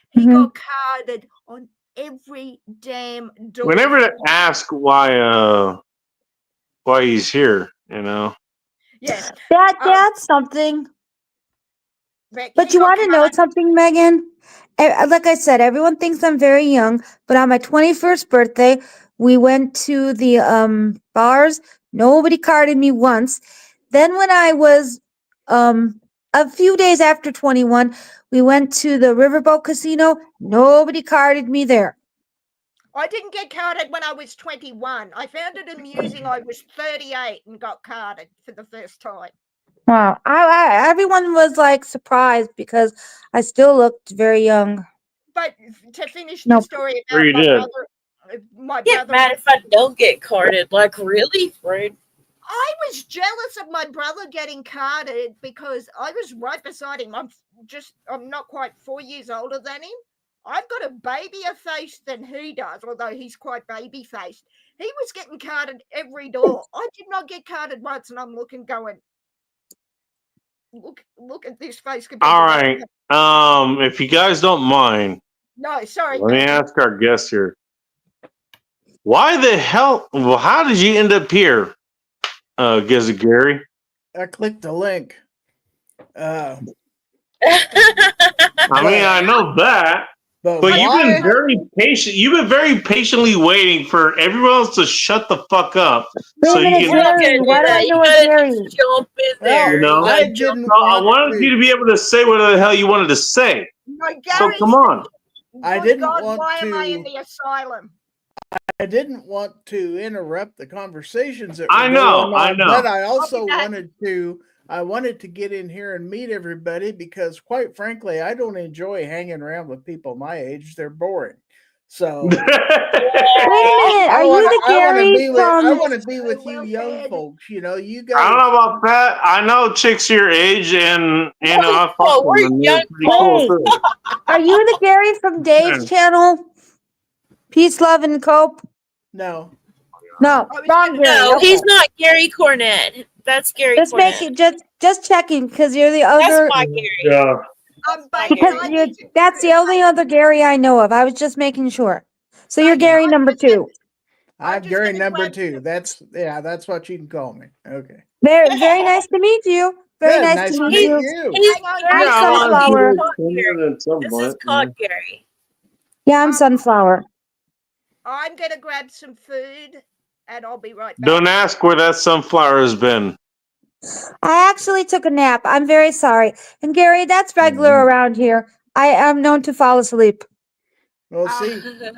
He Mhm. got carded on every damn door. Whenever they ask why he's here, Yes. That's something. But But he you got want to know carded. something, Megan? Like I said, everyone thinks I'm very young, but on my 21st birthday, we went to the bars. Nobody carded me once. Then when I was a few days after 21, we went to the Riverboat Casino. Nobody carded me there. I didn't get carded when I was 21. I found it amusing. I was 38 and got carded for the first time. Wow. Everyone was like surprised because I still looked very young. But to finish the Nope. story Sure about you my did. brother, my Get brother. mad if I don't get carded. Like really, rude. I was jealous of my brother getting carded because I was right beside him. I'm not quite 4 years older than him. I've got a babier face than he does, although he's quite baby faced. He was getting carded every door. I did not get carded once, and I'm looking, going, look at this face. compared All to that. right. If you guys don't mind, No, sorry. let me ask our guest here. Why the hell? Well, how did you end up here, Gizzy Gary? I clicked the link. I mean, I know that, but you've been very patient. You've been very patiently waiting for everyone else to shut the fuck up, so you can. Why do I know a Gary? Jump in there. You know, I didn't So I want wanted you to be able to say what the hell you wanted to say. No, So come on. I Good didn't God, want why am I in to- the asylum? I didn't want to interrupt the conversations that I were know, going I on, know. but I also Copy that. wanted to get in here and meet everybody because, quite frankly, I don't enjoy hanging around with people my age. They're boring. So Wait a minute. Are you the Gary I from? want to be with you young folks. You guys. I don't know about that. I know chicks your age, and I fuck we're them. and young they're pretty cool Hey. too. Are you the Gary from Dave's channel? Peace, love, and cope. No. No, wrong Gary. No, okay. he's not Gary Cornett. That's Gary Just Cornett. make it. Just checking because you're the That's other. my Gary. Yeah. Because that's the only other Gary I know of. I was just making sure. So you're Gary number 2. I'm Gary number 2. That's what you can call me. Okay. Very nice to meet you. Very Good, nice to nice meet to you. meet you. He's I'm Gary. Sunflower. This is called Gary. Yeah, I'm Sunflower. I'm going to grab some food and I'll be right back. Don't ask where that sunflower has been. I actually took a nap. I'm very sorry. And Gary, that's regular around here. I am known to fall asleep. Well,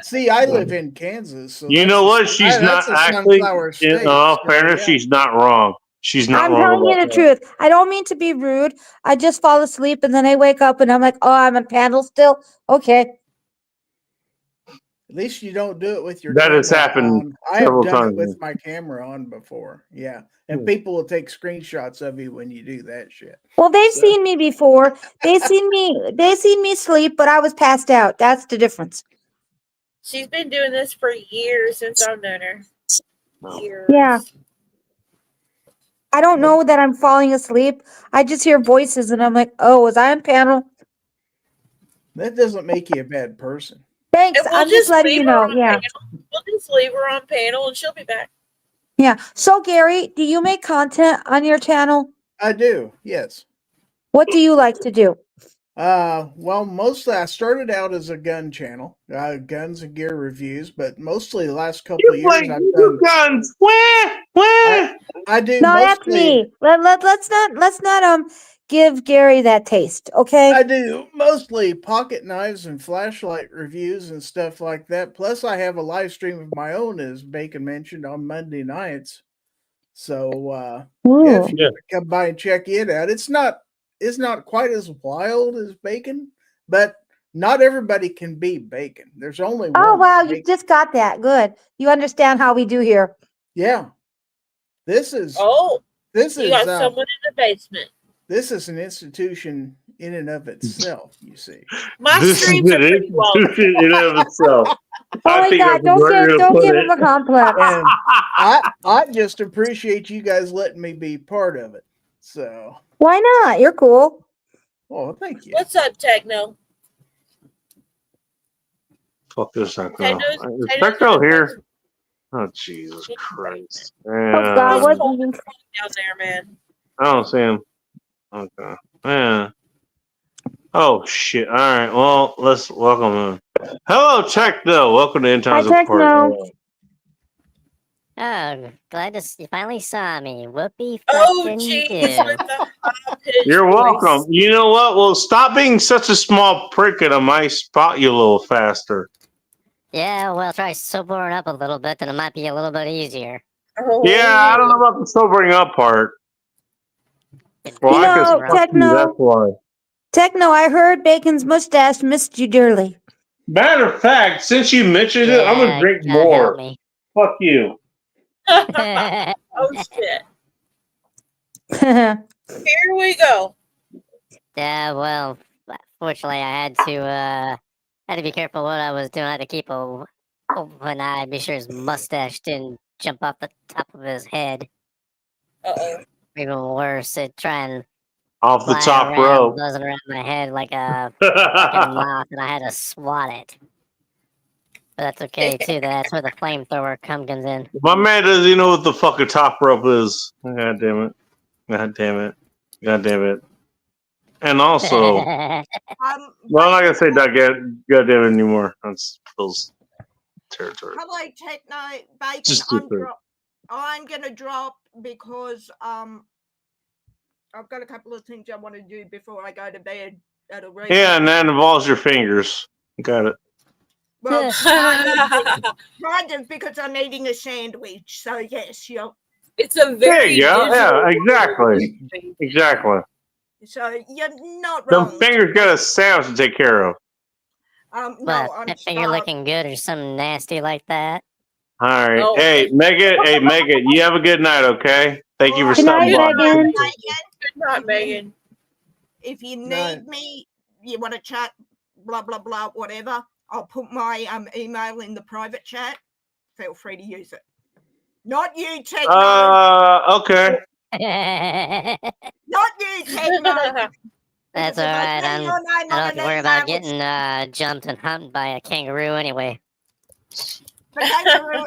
see, I live in Kansas. So You know what? She's not that's a actually. sunflower state, In all so, fairness, yeah. she's not wrong. She's not I'm wrong. telling you about the that. truth. I don't mean to be rude. I just fall asleep and then I wake up and I'm like, oh, I'm on panel still. Okay. At least you don't do it with your That has camera happened on. I have several done times. it with my camera on before. Yeah. And people will take screenshots of you when you do that shit. Well, they've So- seen me before. They seen me sleep, but I was passed out. That's the difference. She's been doing this for years since I've known her. Years. Yeah. I don't know that I'm falling asleep. I just hear voices and I'm like, oh, was I on panel? That doesn't make you a bad person. Thanks. And we'll I'm just letting leave you her know. on Yeah. panel. We'll just leave her on panel and she'll be back. Yeah. So, Gary, do you make content on your channel? I do, yes. What do you like to do? Well, mostly I started out as a gun channel, guns and gear reviews, but mostly the last couple of years I've done guns. Where? I do No, that's mostly me. Let's not give Gary that taste, okay? I do mostly pocket knives and flashlight reviews and stuff like that. Plus, I have a live stream of my own, as Bacon mentioned, on Monday nights. So, yeah, if you Yeah. come by and check it out, it's not quite as wild as Bacon, but not everybody can be Bacon. There's only Oh, one wow. You Bacon. just got that. Good. You understand how we do here. Yeah, this is Oh, this you is got someone in the basement. this is an institution in and of itself. You see. My This is streams are an pretty wild. institution in and of itself. Oh my God. Don't give him a complex. And I just appreciate you guys letting me be part of it. So, Why not? You're cool. oh, thank you. What's up, Techno? Fuck this Techno. Techno's- Is Techno's Techno here? Oh, Jesus Christ. Oh God. Man, What? Down there, man. I don't see him. Okay. Yeah. Oh, shit. All right. Well, let's welcome him. Hello, Techno. Welcome to End Times Hi, Apart. Techno. Oh, glad to you finally saw me. Whoopee Oh, fucking jeez. do. With the high-pitched You're voice. welcome. You know what? Well, stop being such a small prick and I might spot you a little faster. Yeah, well, try sobering up a little bit, then it might be a little bit easier. Oh, Yeah, I don't know about the sobering up part. Well, You I know, can fuck you, Techno- that's why. Techno, I heard Bacon's mustache missed you dearly. Matter of fact, since you mentioned it, I'm Yeah, gonna drink God help more. me. Fuck you. Oh, shit. Here we go. Yeah, well, fortunately, I had to be careful what I was doing. I had to keep a open eye, be sure his mustache didn't jump off the top of his head. Uh-oh. Even worse, it try and Off the fly top around, rope. buzzing around my head like a fucking moth, and I had to swat it. But that's okay too. That's where the flamethrower comes in. My man doesn't even know what the fucking top rope is. God damn it. God damn it. God damn it. And also, well, I'm not gonna say God damn it anymore. That's Phil's territory. Hello, Techno Bacon. Just stupid. I'm gonna drop because I've got a couple of things I want to do before I go to bed at a regular. Yeah, and that involves your fingers. Got it. Well, kind of because I'm eating a sandwich. So yes, you're. It's a There very you go. Yeah, visual exactly. Exactly. So you're not wrong. Them fingers got a sandwich to take care of. No, But I'm that finger starved. looking good or something nasty like that. All right. Oh. Hey, Megan. Hey, Megan. You have a good night, okay? Thank you for Good night, stopping by. Megan. Good night, Megan. If you need Right. me, you want to chat, blah blah blah, whatever. I'll put my email in the private chat. Feel free to use it. Not you, Techno. Okay. Not you, Techno. That's Because if all I right. see I your don't name on have to an worry about email, it's getting jumped and hunted by a kangaroo anyway. the kangaroo.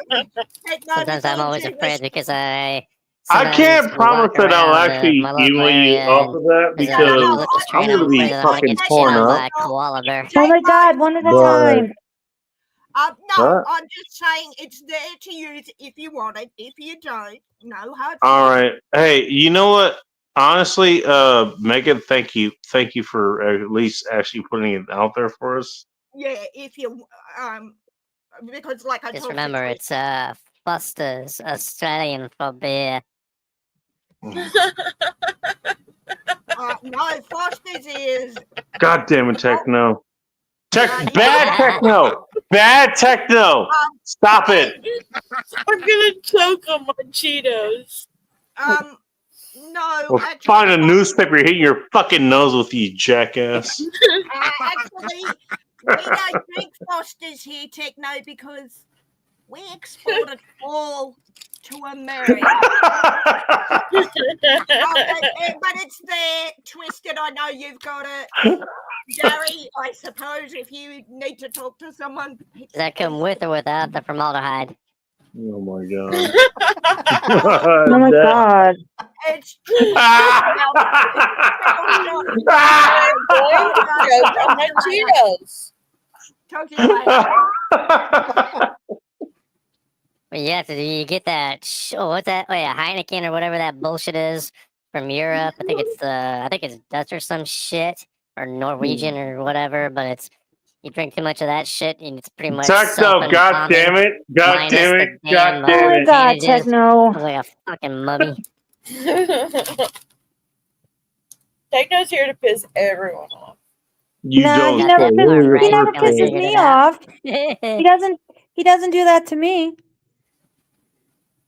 Techno, Sometimes I'm always afraid because I can't sometimes promise walk that I'll around, actually my local email you area off of that and- because no, look straight I'm out gonna be and I'm fucking get shit torn on up. by a koala bear. Oh my God, one at a But- time. No, What? I'm just saying it's there to use if you want it. If you don't, no hard. All feelings. right. Hey, you know what? Honestly, Megan, thank you. Thank you for at least actually putting it out there for us. Yeah, if you because like I Just told remember, Patrice, it's Foster's Australian for beer. no, Foster's is God damn it, Techno. Bad Techno. Bad techno. Stop it. I'm gonna choke on my Cheetos. No, Or actually, find a newspaper hitting your fucking nose with, you jackass. actually, we don't drink Fosters here, Techno, because we exported all to America. But it's there, Twisted. I know you've got it. Gary, I suppose if you need to talk to someone. Does that come with or without the formaldehyde? Oh my god. Oh my god. It's Choke on my Cheetos. Talk to you later. Well, you have to. You get that. What's that? Oh yeah, Heineken or whatever that bullshit is from Europe. I think it's Dutch or some shit, or Norwegian or whatever. But it's you drink too much of that shit, and it's pretty much Techno, god damn it. God damn it. God damn it. Oh my god, Techno. Like a fucking mummy. Techno's here to piss everyone off. You No, don't he never, say piss, you're he never perfect. pisses me off. He doesn't do that to me.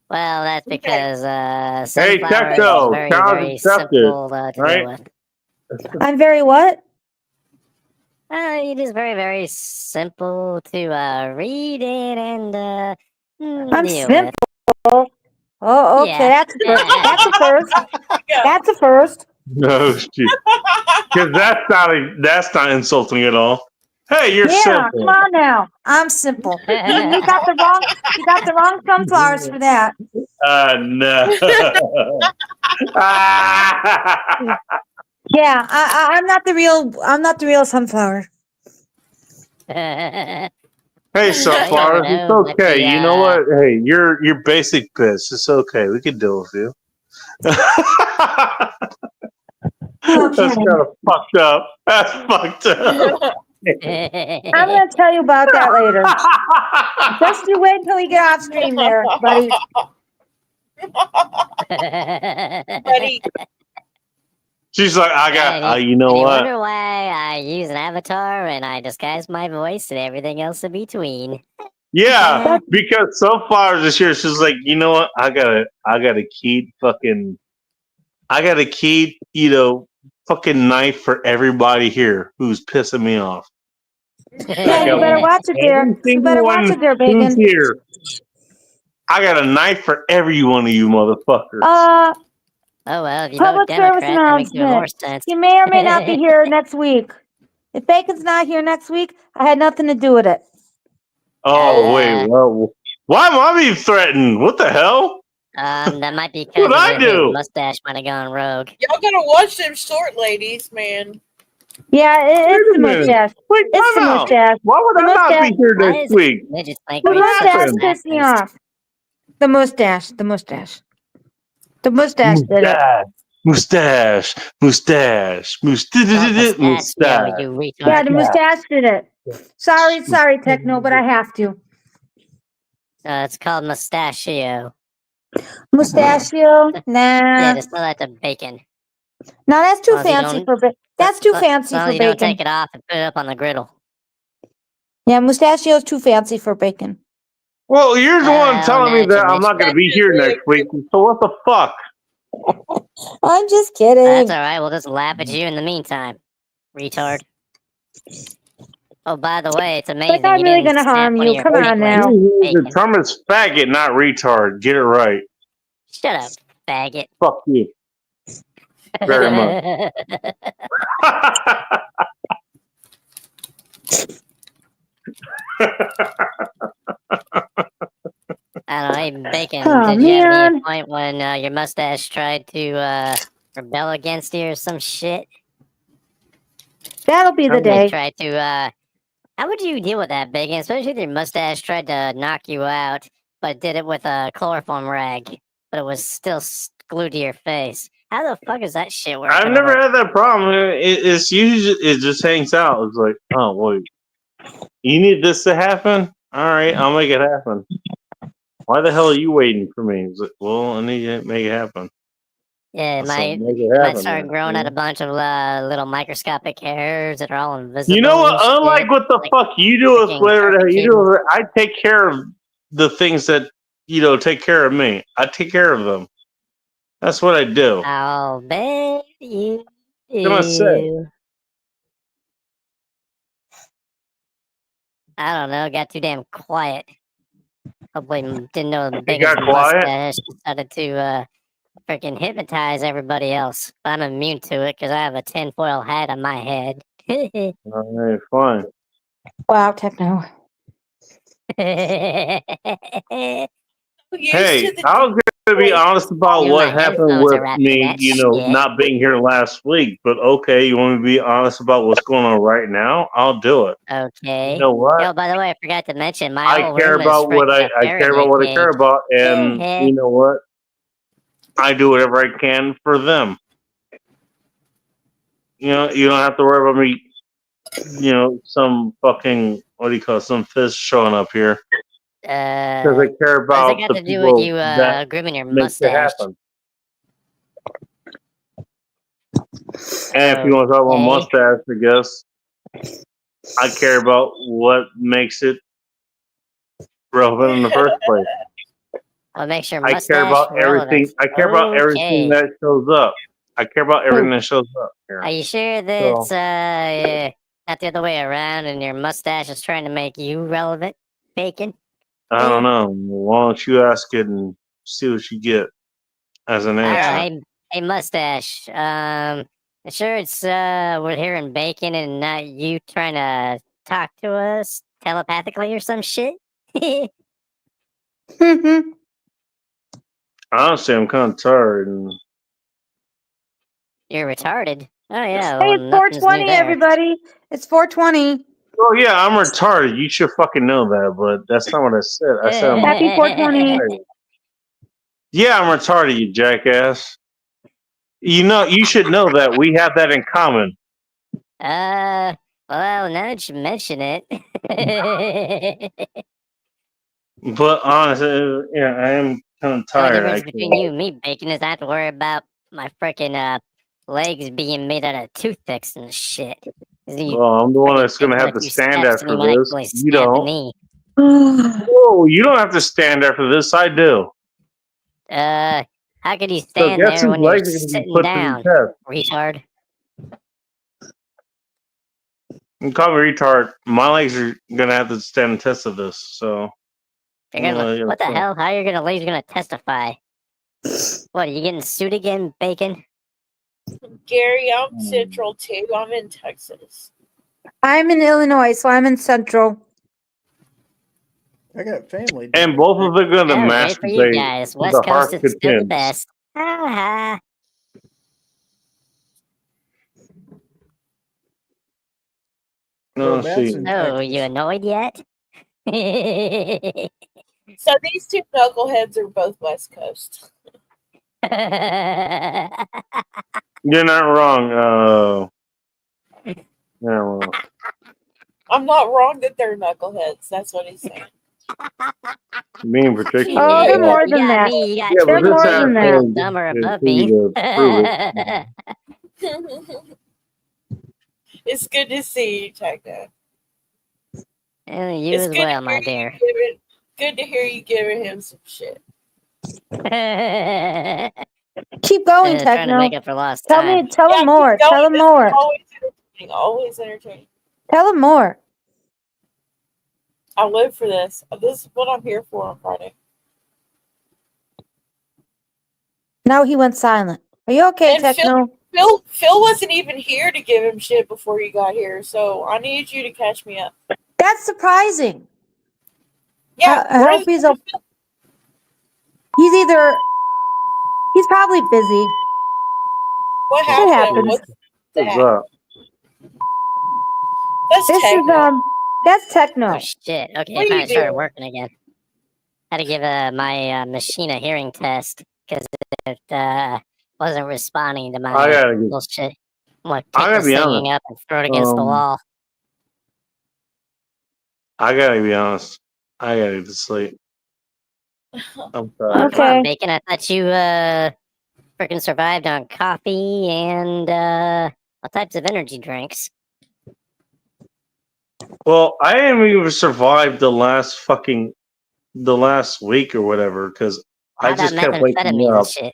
Well, that's because Hey, sunflower Techno, is very, sounds very accepted, simple to right? deal with. I'm very what? It is very, very simple to read it and I'm deal simple. with. Oh, okay. Yeah. That's a first. That's a first. No shit. Because that's not insulting at all. Hey, you're Yeah, simple. come on now. I'm simple. You got the wrong sunflowers for that. No. Yeah, I'm not the real sunflower. Hey, sunflowers, it's okay. You know what? Hey, you're basic bitch. It's okay. We can deal with you. That's kind of fucked up. That's fucked up. I'm gonna tell you about that later. Just you wait until we get off stream there, buddy. Buddy. She's like, I got. You know and you what? wonder why I use an avatar and I disguise my voice and everything else in between. Yeah, because Sunflowers this year, she's like, you know what? I gotta keep fucking. I gotta keep, fucking knife for everybody here who's pissing me off. Yeah, you better watch it there. You better watch it there, Who's Bacon. here? I got a knife for every one of you motherfuckers. Oh well, if you vote Public service Democrat, that makes even more announcement. sense. You may or may not be here next week. If Bacon's not here next week, I had nothing to do with it. Oh wait, well, why am I being threatened? What the hell? That might be What'd because I of his do? mustache might have gone rogue. Y'all gotta watch them short ladies, man. Yeah, it's the mustache. Wait, It's the time out. mustache. Why would The I not mustache. be here Why next is week? midgets think The we're such mustache happened? pissed me asses? off. The mustache. The mustache. The mustache did it. Mustache, mustache, mustache, mustache. You retard. Yeah, the mustache did it. Sorry, Techno, but I have to. It's called mustachio. Mustachio? Yeah, Nah. just tell that to Bacon. No, that's too Well, if you fancy don't- for bacon. That's too Well, fancy well, for you don't bacon. take it off and put it up on the griddle. Yeah, mustachio's too fancy for bacon. Well, you're the one Well, telling me that imagine I'm not going to be here next week. So what the fuck? I'm just kidding. That's all right. We'll just laugh at you in the meantime, retard. Oh, by the way, it's amazing. But not you really didn't gonna snap harm one you. of your Come on fake now. legs. The Bacon. term is faggot, not retard. Get it right. Shut up, faggot. Fuck you. Very much. I don't know, hey, Bacon, Oh, did you have any man. point when your mustache tried to rebel against you or some shit? That'll be the They day. tried to, how would you deal with that, Bacon? Especially if your mustache tried to knock you out, but did it with a chloroform rag, but it was still glued to your face. How the fuck is that shit work? I've never had that problem. It's usually it just hangs out. It's like, oh wait, you need this to happen. All right, I'll make it happen. Why the hell are you waiting for me? It's like, well, I need to make it happen. Yeah, So it make it might happen, start man. growing out a bunch of little microscopic hairs that are all invisible. You know what? and shit. Unlike what the Like fuck you do with freaking whatever the hell carpet you do, cables. with it, I take care of the things that take care of me. I take care of them. That's what I do. I'll bet you What can I say? do. I don't know. Got too damn quiet. Hopefully, didn't know the It biggest got quiet. mustache decided to freaking hypnotize everybody else. I'm immune to it because I have a tinfoil hat on my head. All right, fine. Wow, Techno. Hey, I was going to be honest about Dude, what my happened headphones are with wrapped in me, that shit. not being here last week. But okay, you want me to be honest about what's going on right now? I'll do it. Okay. You know what? Yo, by the way, I forgot to mention my I whole care room is about what freaking I care about what I care about, and you know what? I do whatever I can for them. You don't have to worry about me. Some fucking some fish showing up here because I care What does about it got the to do with people you that grooming your makes it mustache? happen. And if you want to talk about mustache, I guess I care about what makes it relevant in the first place. What makes your I mustache care about relevant? everything. I care about everything that shows up. I care about everything that shows up here. Are you sure that it's not the other way around and your mustache is trying to make you relevant, Bacon? I don't know. Why don't you ask it and see what you get as an answer? Hey, mustache. Sure it's we're hearing Bacon and not you trying to talk to us telepathically or some shit? Honestly, I'm kind of tired. And You're retarded. Oh yeah. Hey, Well, it's nothing's new 420, there. everybody. It's 420. oh yeah, I'm retarded. You should fucking know that, but that's not what I said. I said I'm Happy 420. retarded. Yeah, I'm retarded, you jackass. You should know that we have that in common. Well, now that you mention it. But honestly, yeah, I am kind of The only tired. difference between you and me, Bacon, is I have to worry about my freaking legs being made out of toothpicks and shit. Well, I'm the one that's gonna have to stand after this. You don't. Whoa, you don't have to stand after this. I do. How could you So stand guess there whose when you're legs are gonna be sitting put down, to the test? retard? You call me retard. My legs are gonna have to stand the test of this. So. What the hell? How are your legs gonna testify? What, are you getting sued again, Bacon? Gary, I'm Central too. I'm in Texas. I'm in Illinois, so I'm in Central. I got family. And both of them are gonna Oh, great for you masturbate guys. to West the Coast is still the Harkins. best. Ha No, see. Oh, you annoyed yet? So these two knuckleheads are both West Coast. You're not wrong. Yeah, well, I'm not wrong that they're knuckleheads. That's what he's saying. me in particular. Oh, they're more You than got that. me, you got Yeah, They're but more this than that. asshole dumb or is above free me. to prove it. It's good to see you, Techno. And you It's as good well, to my hear dear. good to hear you giving him some shit. Keep going, Trying to Techno. make up for lost Tell time. me, tell him more. keep Tell him going. more. Always entertaining. Always entertaining. Tell him more. I live for this. This is what I'm here for on Friday. Now he went silent. Are you okay, And Techno? Phil wasn't even here to give him shit before you got here, so I need you to catch me up. That's surprising. Yeah, I hope he's okay. He's probably busy. What It happened? happens. What's What's that? up? That's This Techno. is that's Techno. Oh shit. Okay, What I are you finally started doing? working again. Had to give my machine a hearing test because it wasn't responding to I my gotta bullshit. I'm gonna I pick gotta this be thing honest. up and throw it against the wall. I gotta be honest. I gotta get to sleep. I'm Well, sorry. come on, Bacon. I thought you freaking survived on coffee and all types of energy drinks. Well, I haven't even survived the last week or whatever because I How about just kept waking methamphetamines and up. shit?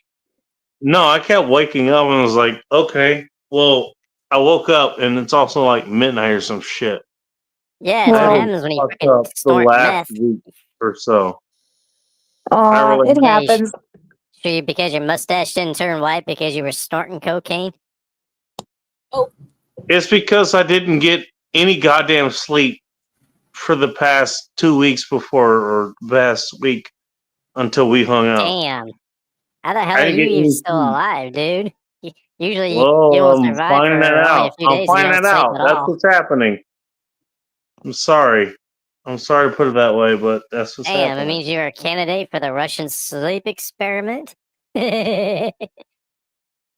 No, I kept waking up and was like, okay, well, I woke up and it's also like midnight or some shit. Yeah, that's I what haven't happens when you fucked freaking up the snort last meth. week or so. Oh, really- it Yeah, you happens. Sure, because your mustache didn't turn white because you were snorting cocaine? It's because I didn't get any goddamn sleep for the past 2 weeks before or last week until we hung out. Damn. How the hell I are didn't you get even any still sleep. alive, dude? Usually you Well, don't I'm survive finding for it only a out. few I'm days and you finding don't it sleep out. at That's all. what's happening. I'm sorry. I'm sorry to put it that way, but that's what's Damn, it happening. means you're a candidate for the Russian sleep experiment? Yeah,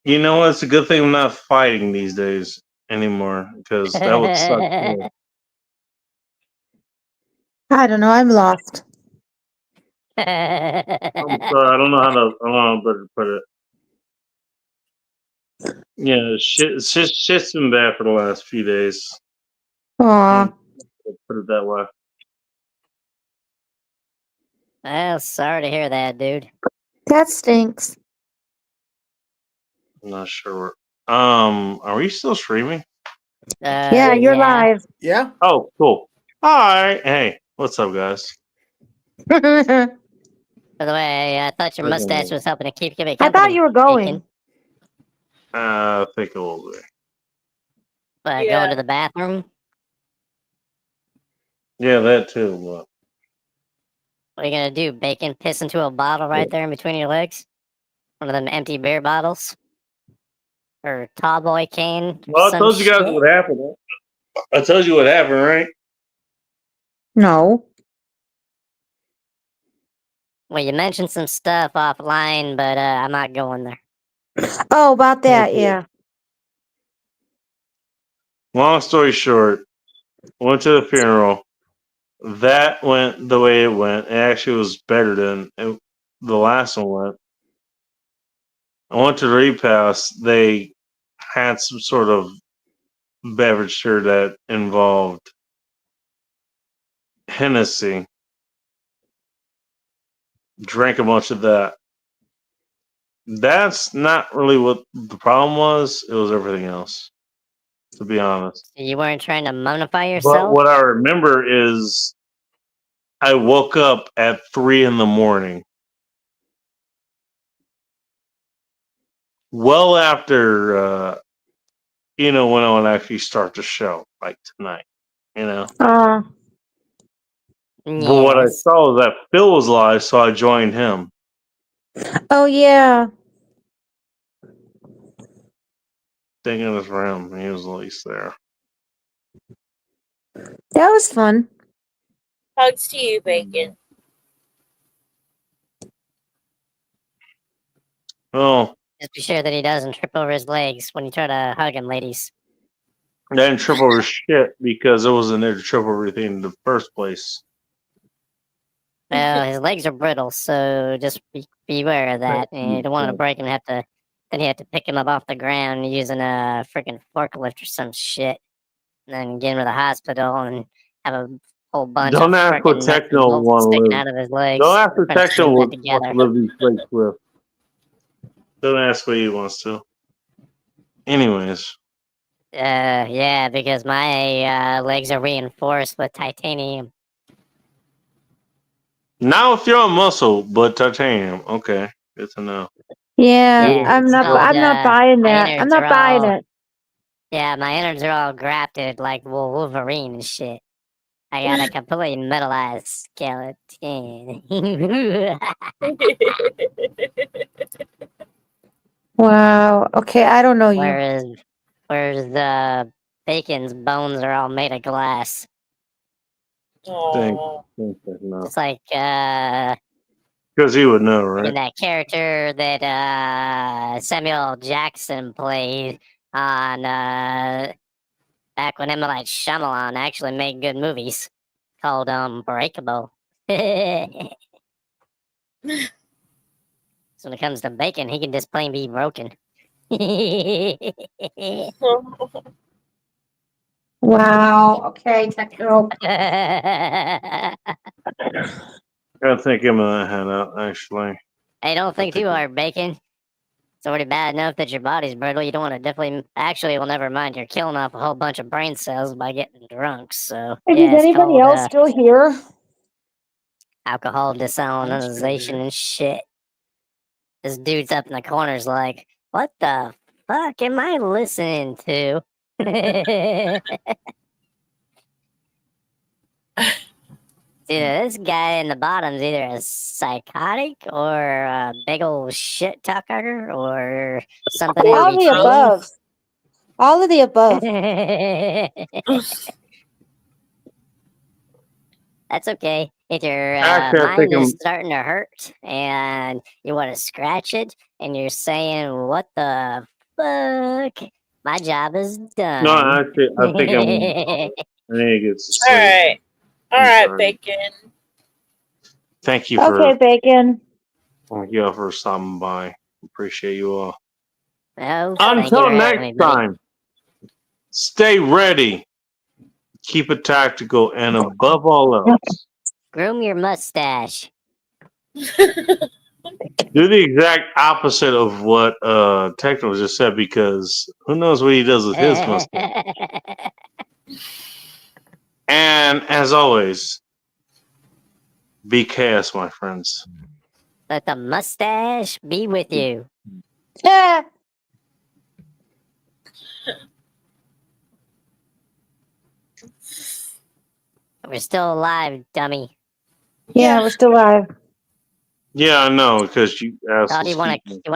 You know what? It's a good thing I'm not fighting these days anymore because that would suck. Too. I don't know. I'm lost. I'm sorry. I don't know how to put it. Yeah, shit's been bad for the last few days. Aw. Put it that way. Well, sorry to hear that, dude. That stinks. I'm not sure. Are we still streaming? Yeah, you're live. Yeah. Oh, cool. All right. Hey, what's up, guys? By the way, I thought your mustache was helping to keep you I company. thought you were going. Bacon. I think it will be. But going to the bathroom? Yeah, that too. But What are you gonna do, Bacon? Piss into a bottle right there in between your legs? One of them empty beer bottles? Or tall boy cane? well, I told you guys what happened. I told you what happened, right? No. Well, you mentioned some stuff offline, but I'm not going there. Oh, about that, yeah. Long story short, went to the funeral. That went the way it went. It actually was better than the last one went. I went to the repast. They had some sort of beverage there that involved Hennessy. Drank a bunch of that. That's not really what the problem was. It was everything else, to be honest. You weren't trying to mummify But yourself? what I remember is I woke up at 3 a.m. Well after when I would actually start the show, like tonight, Oh. But what I Yes. saw was that Phil was live, so I joined him. Oh, yeah. Thinking it was for him. He was at least there. That was fun. Hugs to you, Bacon. Oh, Just be sure that he doesn't trip over his legs when you try to hug him, ladies. I didn't trip over shit because it wasn't there to trip over everything in the first place. Well, his legs are brittle, so just beware of that. And you don't want him to break and then you have to pick him up off the ground using a freaking forklift or some shit. And then get him to the hospital and have a whole bunch Don't of ask what freaking nuts and Techno bolts want to sticking live. out of his legs. Don't ask what trying to Techno sew that would together. live these legs with. Don't ask what he wants to. Anyways, Yeah, because my legs are reinforced with titanium. now throwing muscle, but titanium. Okay, good to know. Yeah, Yeah, I'm it's not. called, I'm not buying my that. I'm innards not are buying all- it. Yeah, my innards are all grafted like Wolverine and shit. I got a completely metallized skeleton. Wow. Okay, I don't know you. Whereas the Bacon's bones are all made of glass. Thanks. Aw. It's like Because he would know, in right? that character that Samuel Jackson played on back when M. Night Shyamalan actually made good movies called Breakable. So when it comes to bacon, he can just plain be broken. Wow. Okay, technical. Gotta think him of that handout, actually. I don't think you are, Bacon. It's already bad enough that your body's brittle. You don't want to definitely. Actually, well, never mind. You're killing off a whole bunch of brain cells by getting drunk. So Is yeah, it's anybody called else still here? alcohol desalinization and shit. This dude's up in the corner's like, what the fuck am I listening to? Either this guy in the bottom's either a psychotic or a big old shit talker or something All in of the above. All of the above. between. That's okay. If your Actually, I think mind is I'm. starting to hurt and you want to scratch it and you're saying, what the fuck? My job is done. No, actually, I think I'm. I need to get to All sleep. right. All I'm right, sorry. Bacon. Thank you Okay, for Bacon. thank you all for stopping by. Appreciate you all. Oh, thank you Until for having next me, buddy. time, stay ready, keep it tactical, and above all else, Groom your mustache. do the exact opposite of what Techno just said, because who knows what he does with his mustache. And as always, be chaos, my friends. Let the mustache be with you. Yeah. We're still alive, dummy. Yeah, we're still live. Yeah, I know, because you asked. Oh, do you want to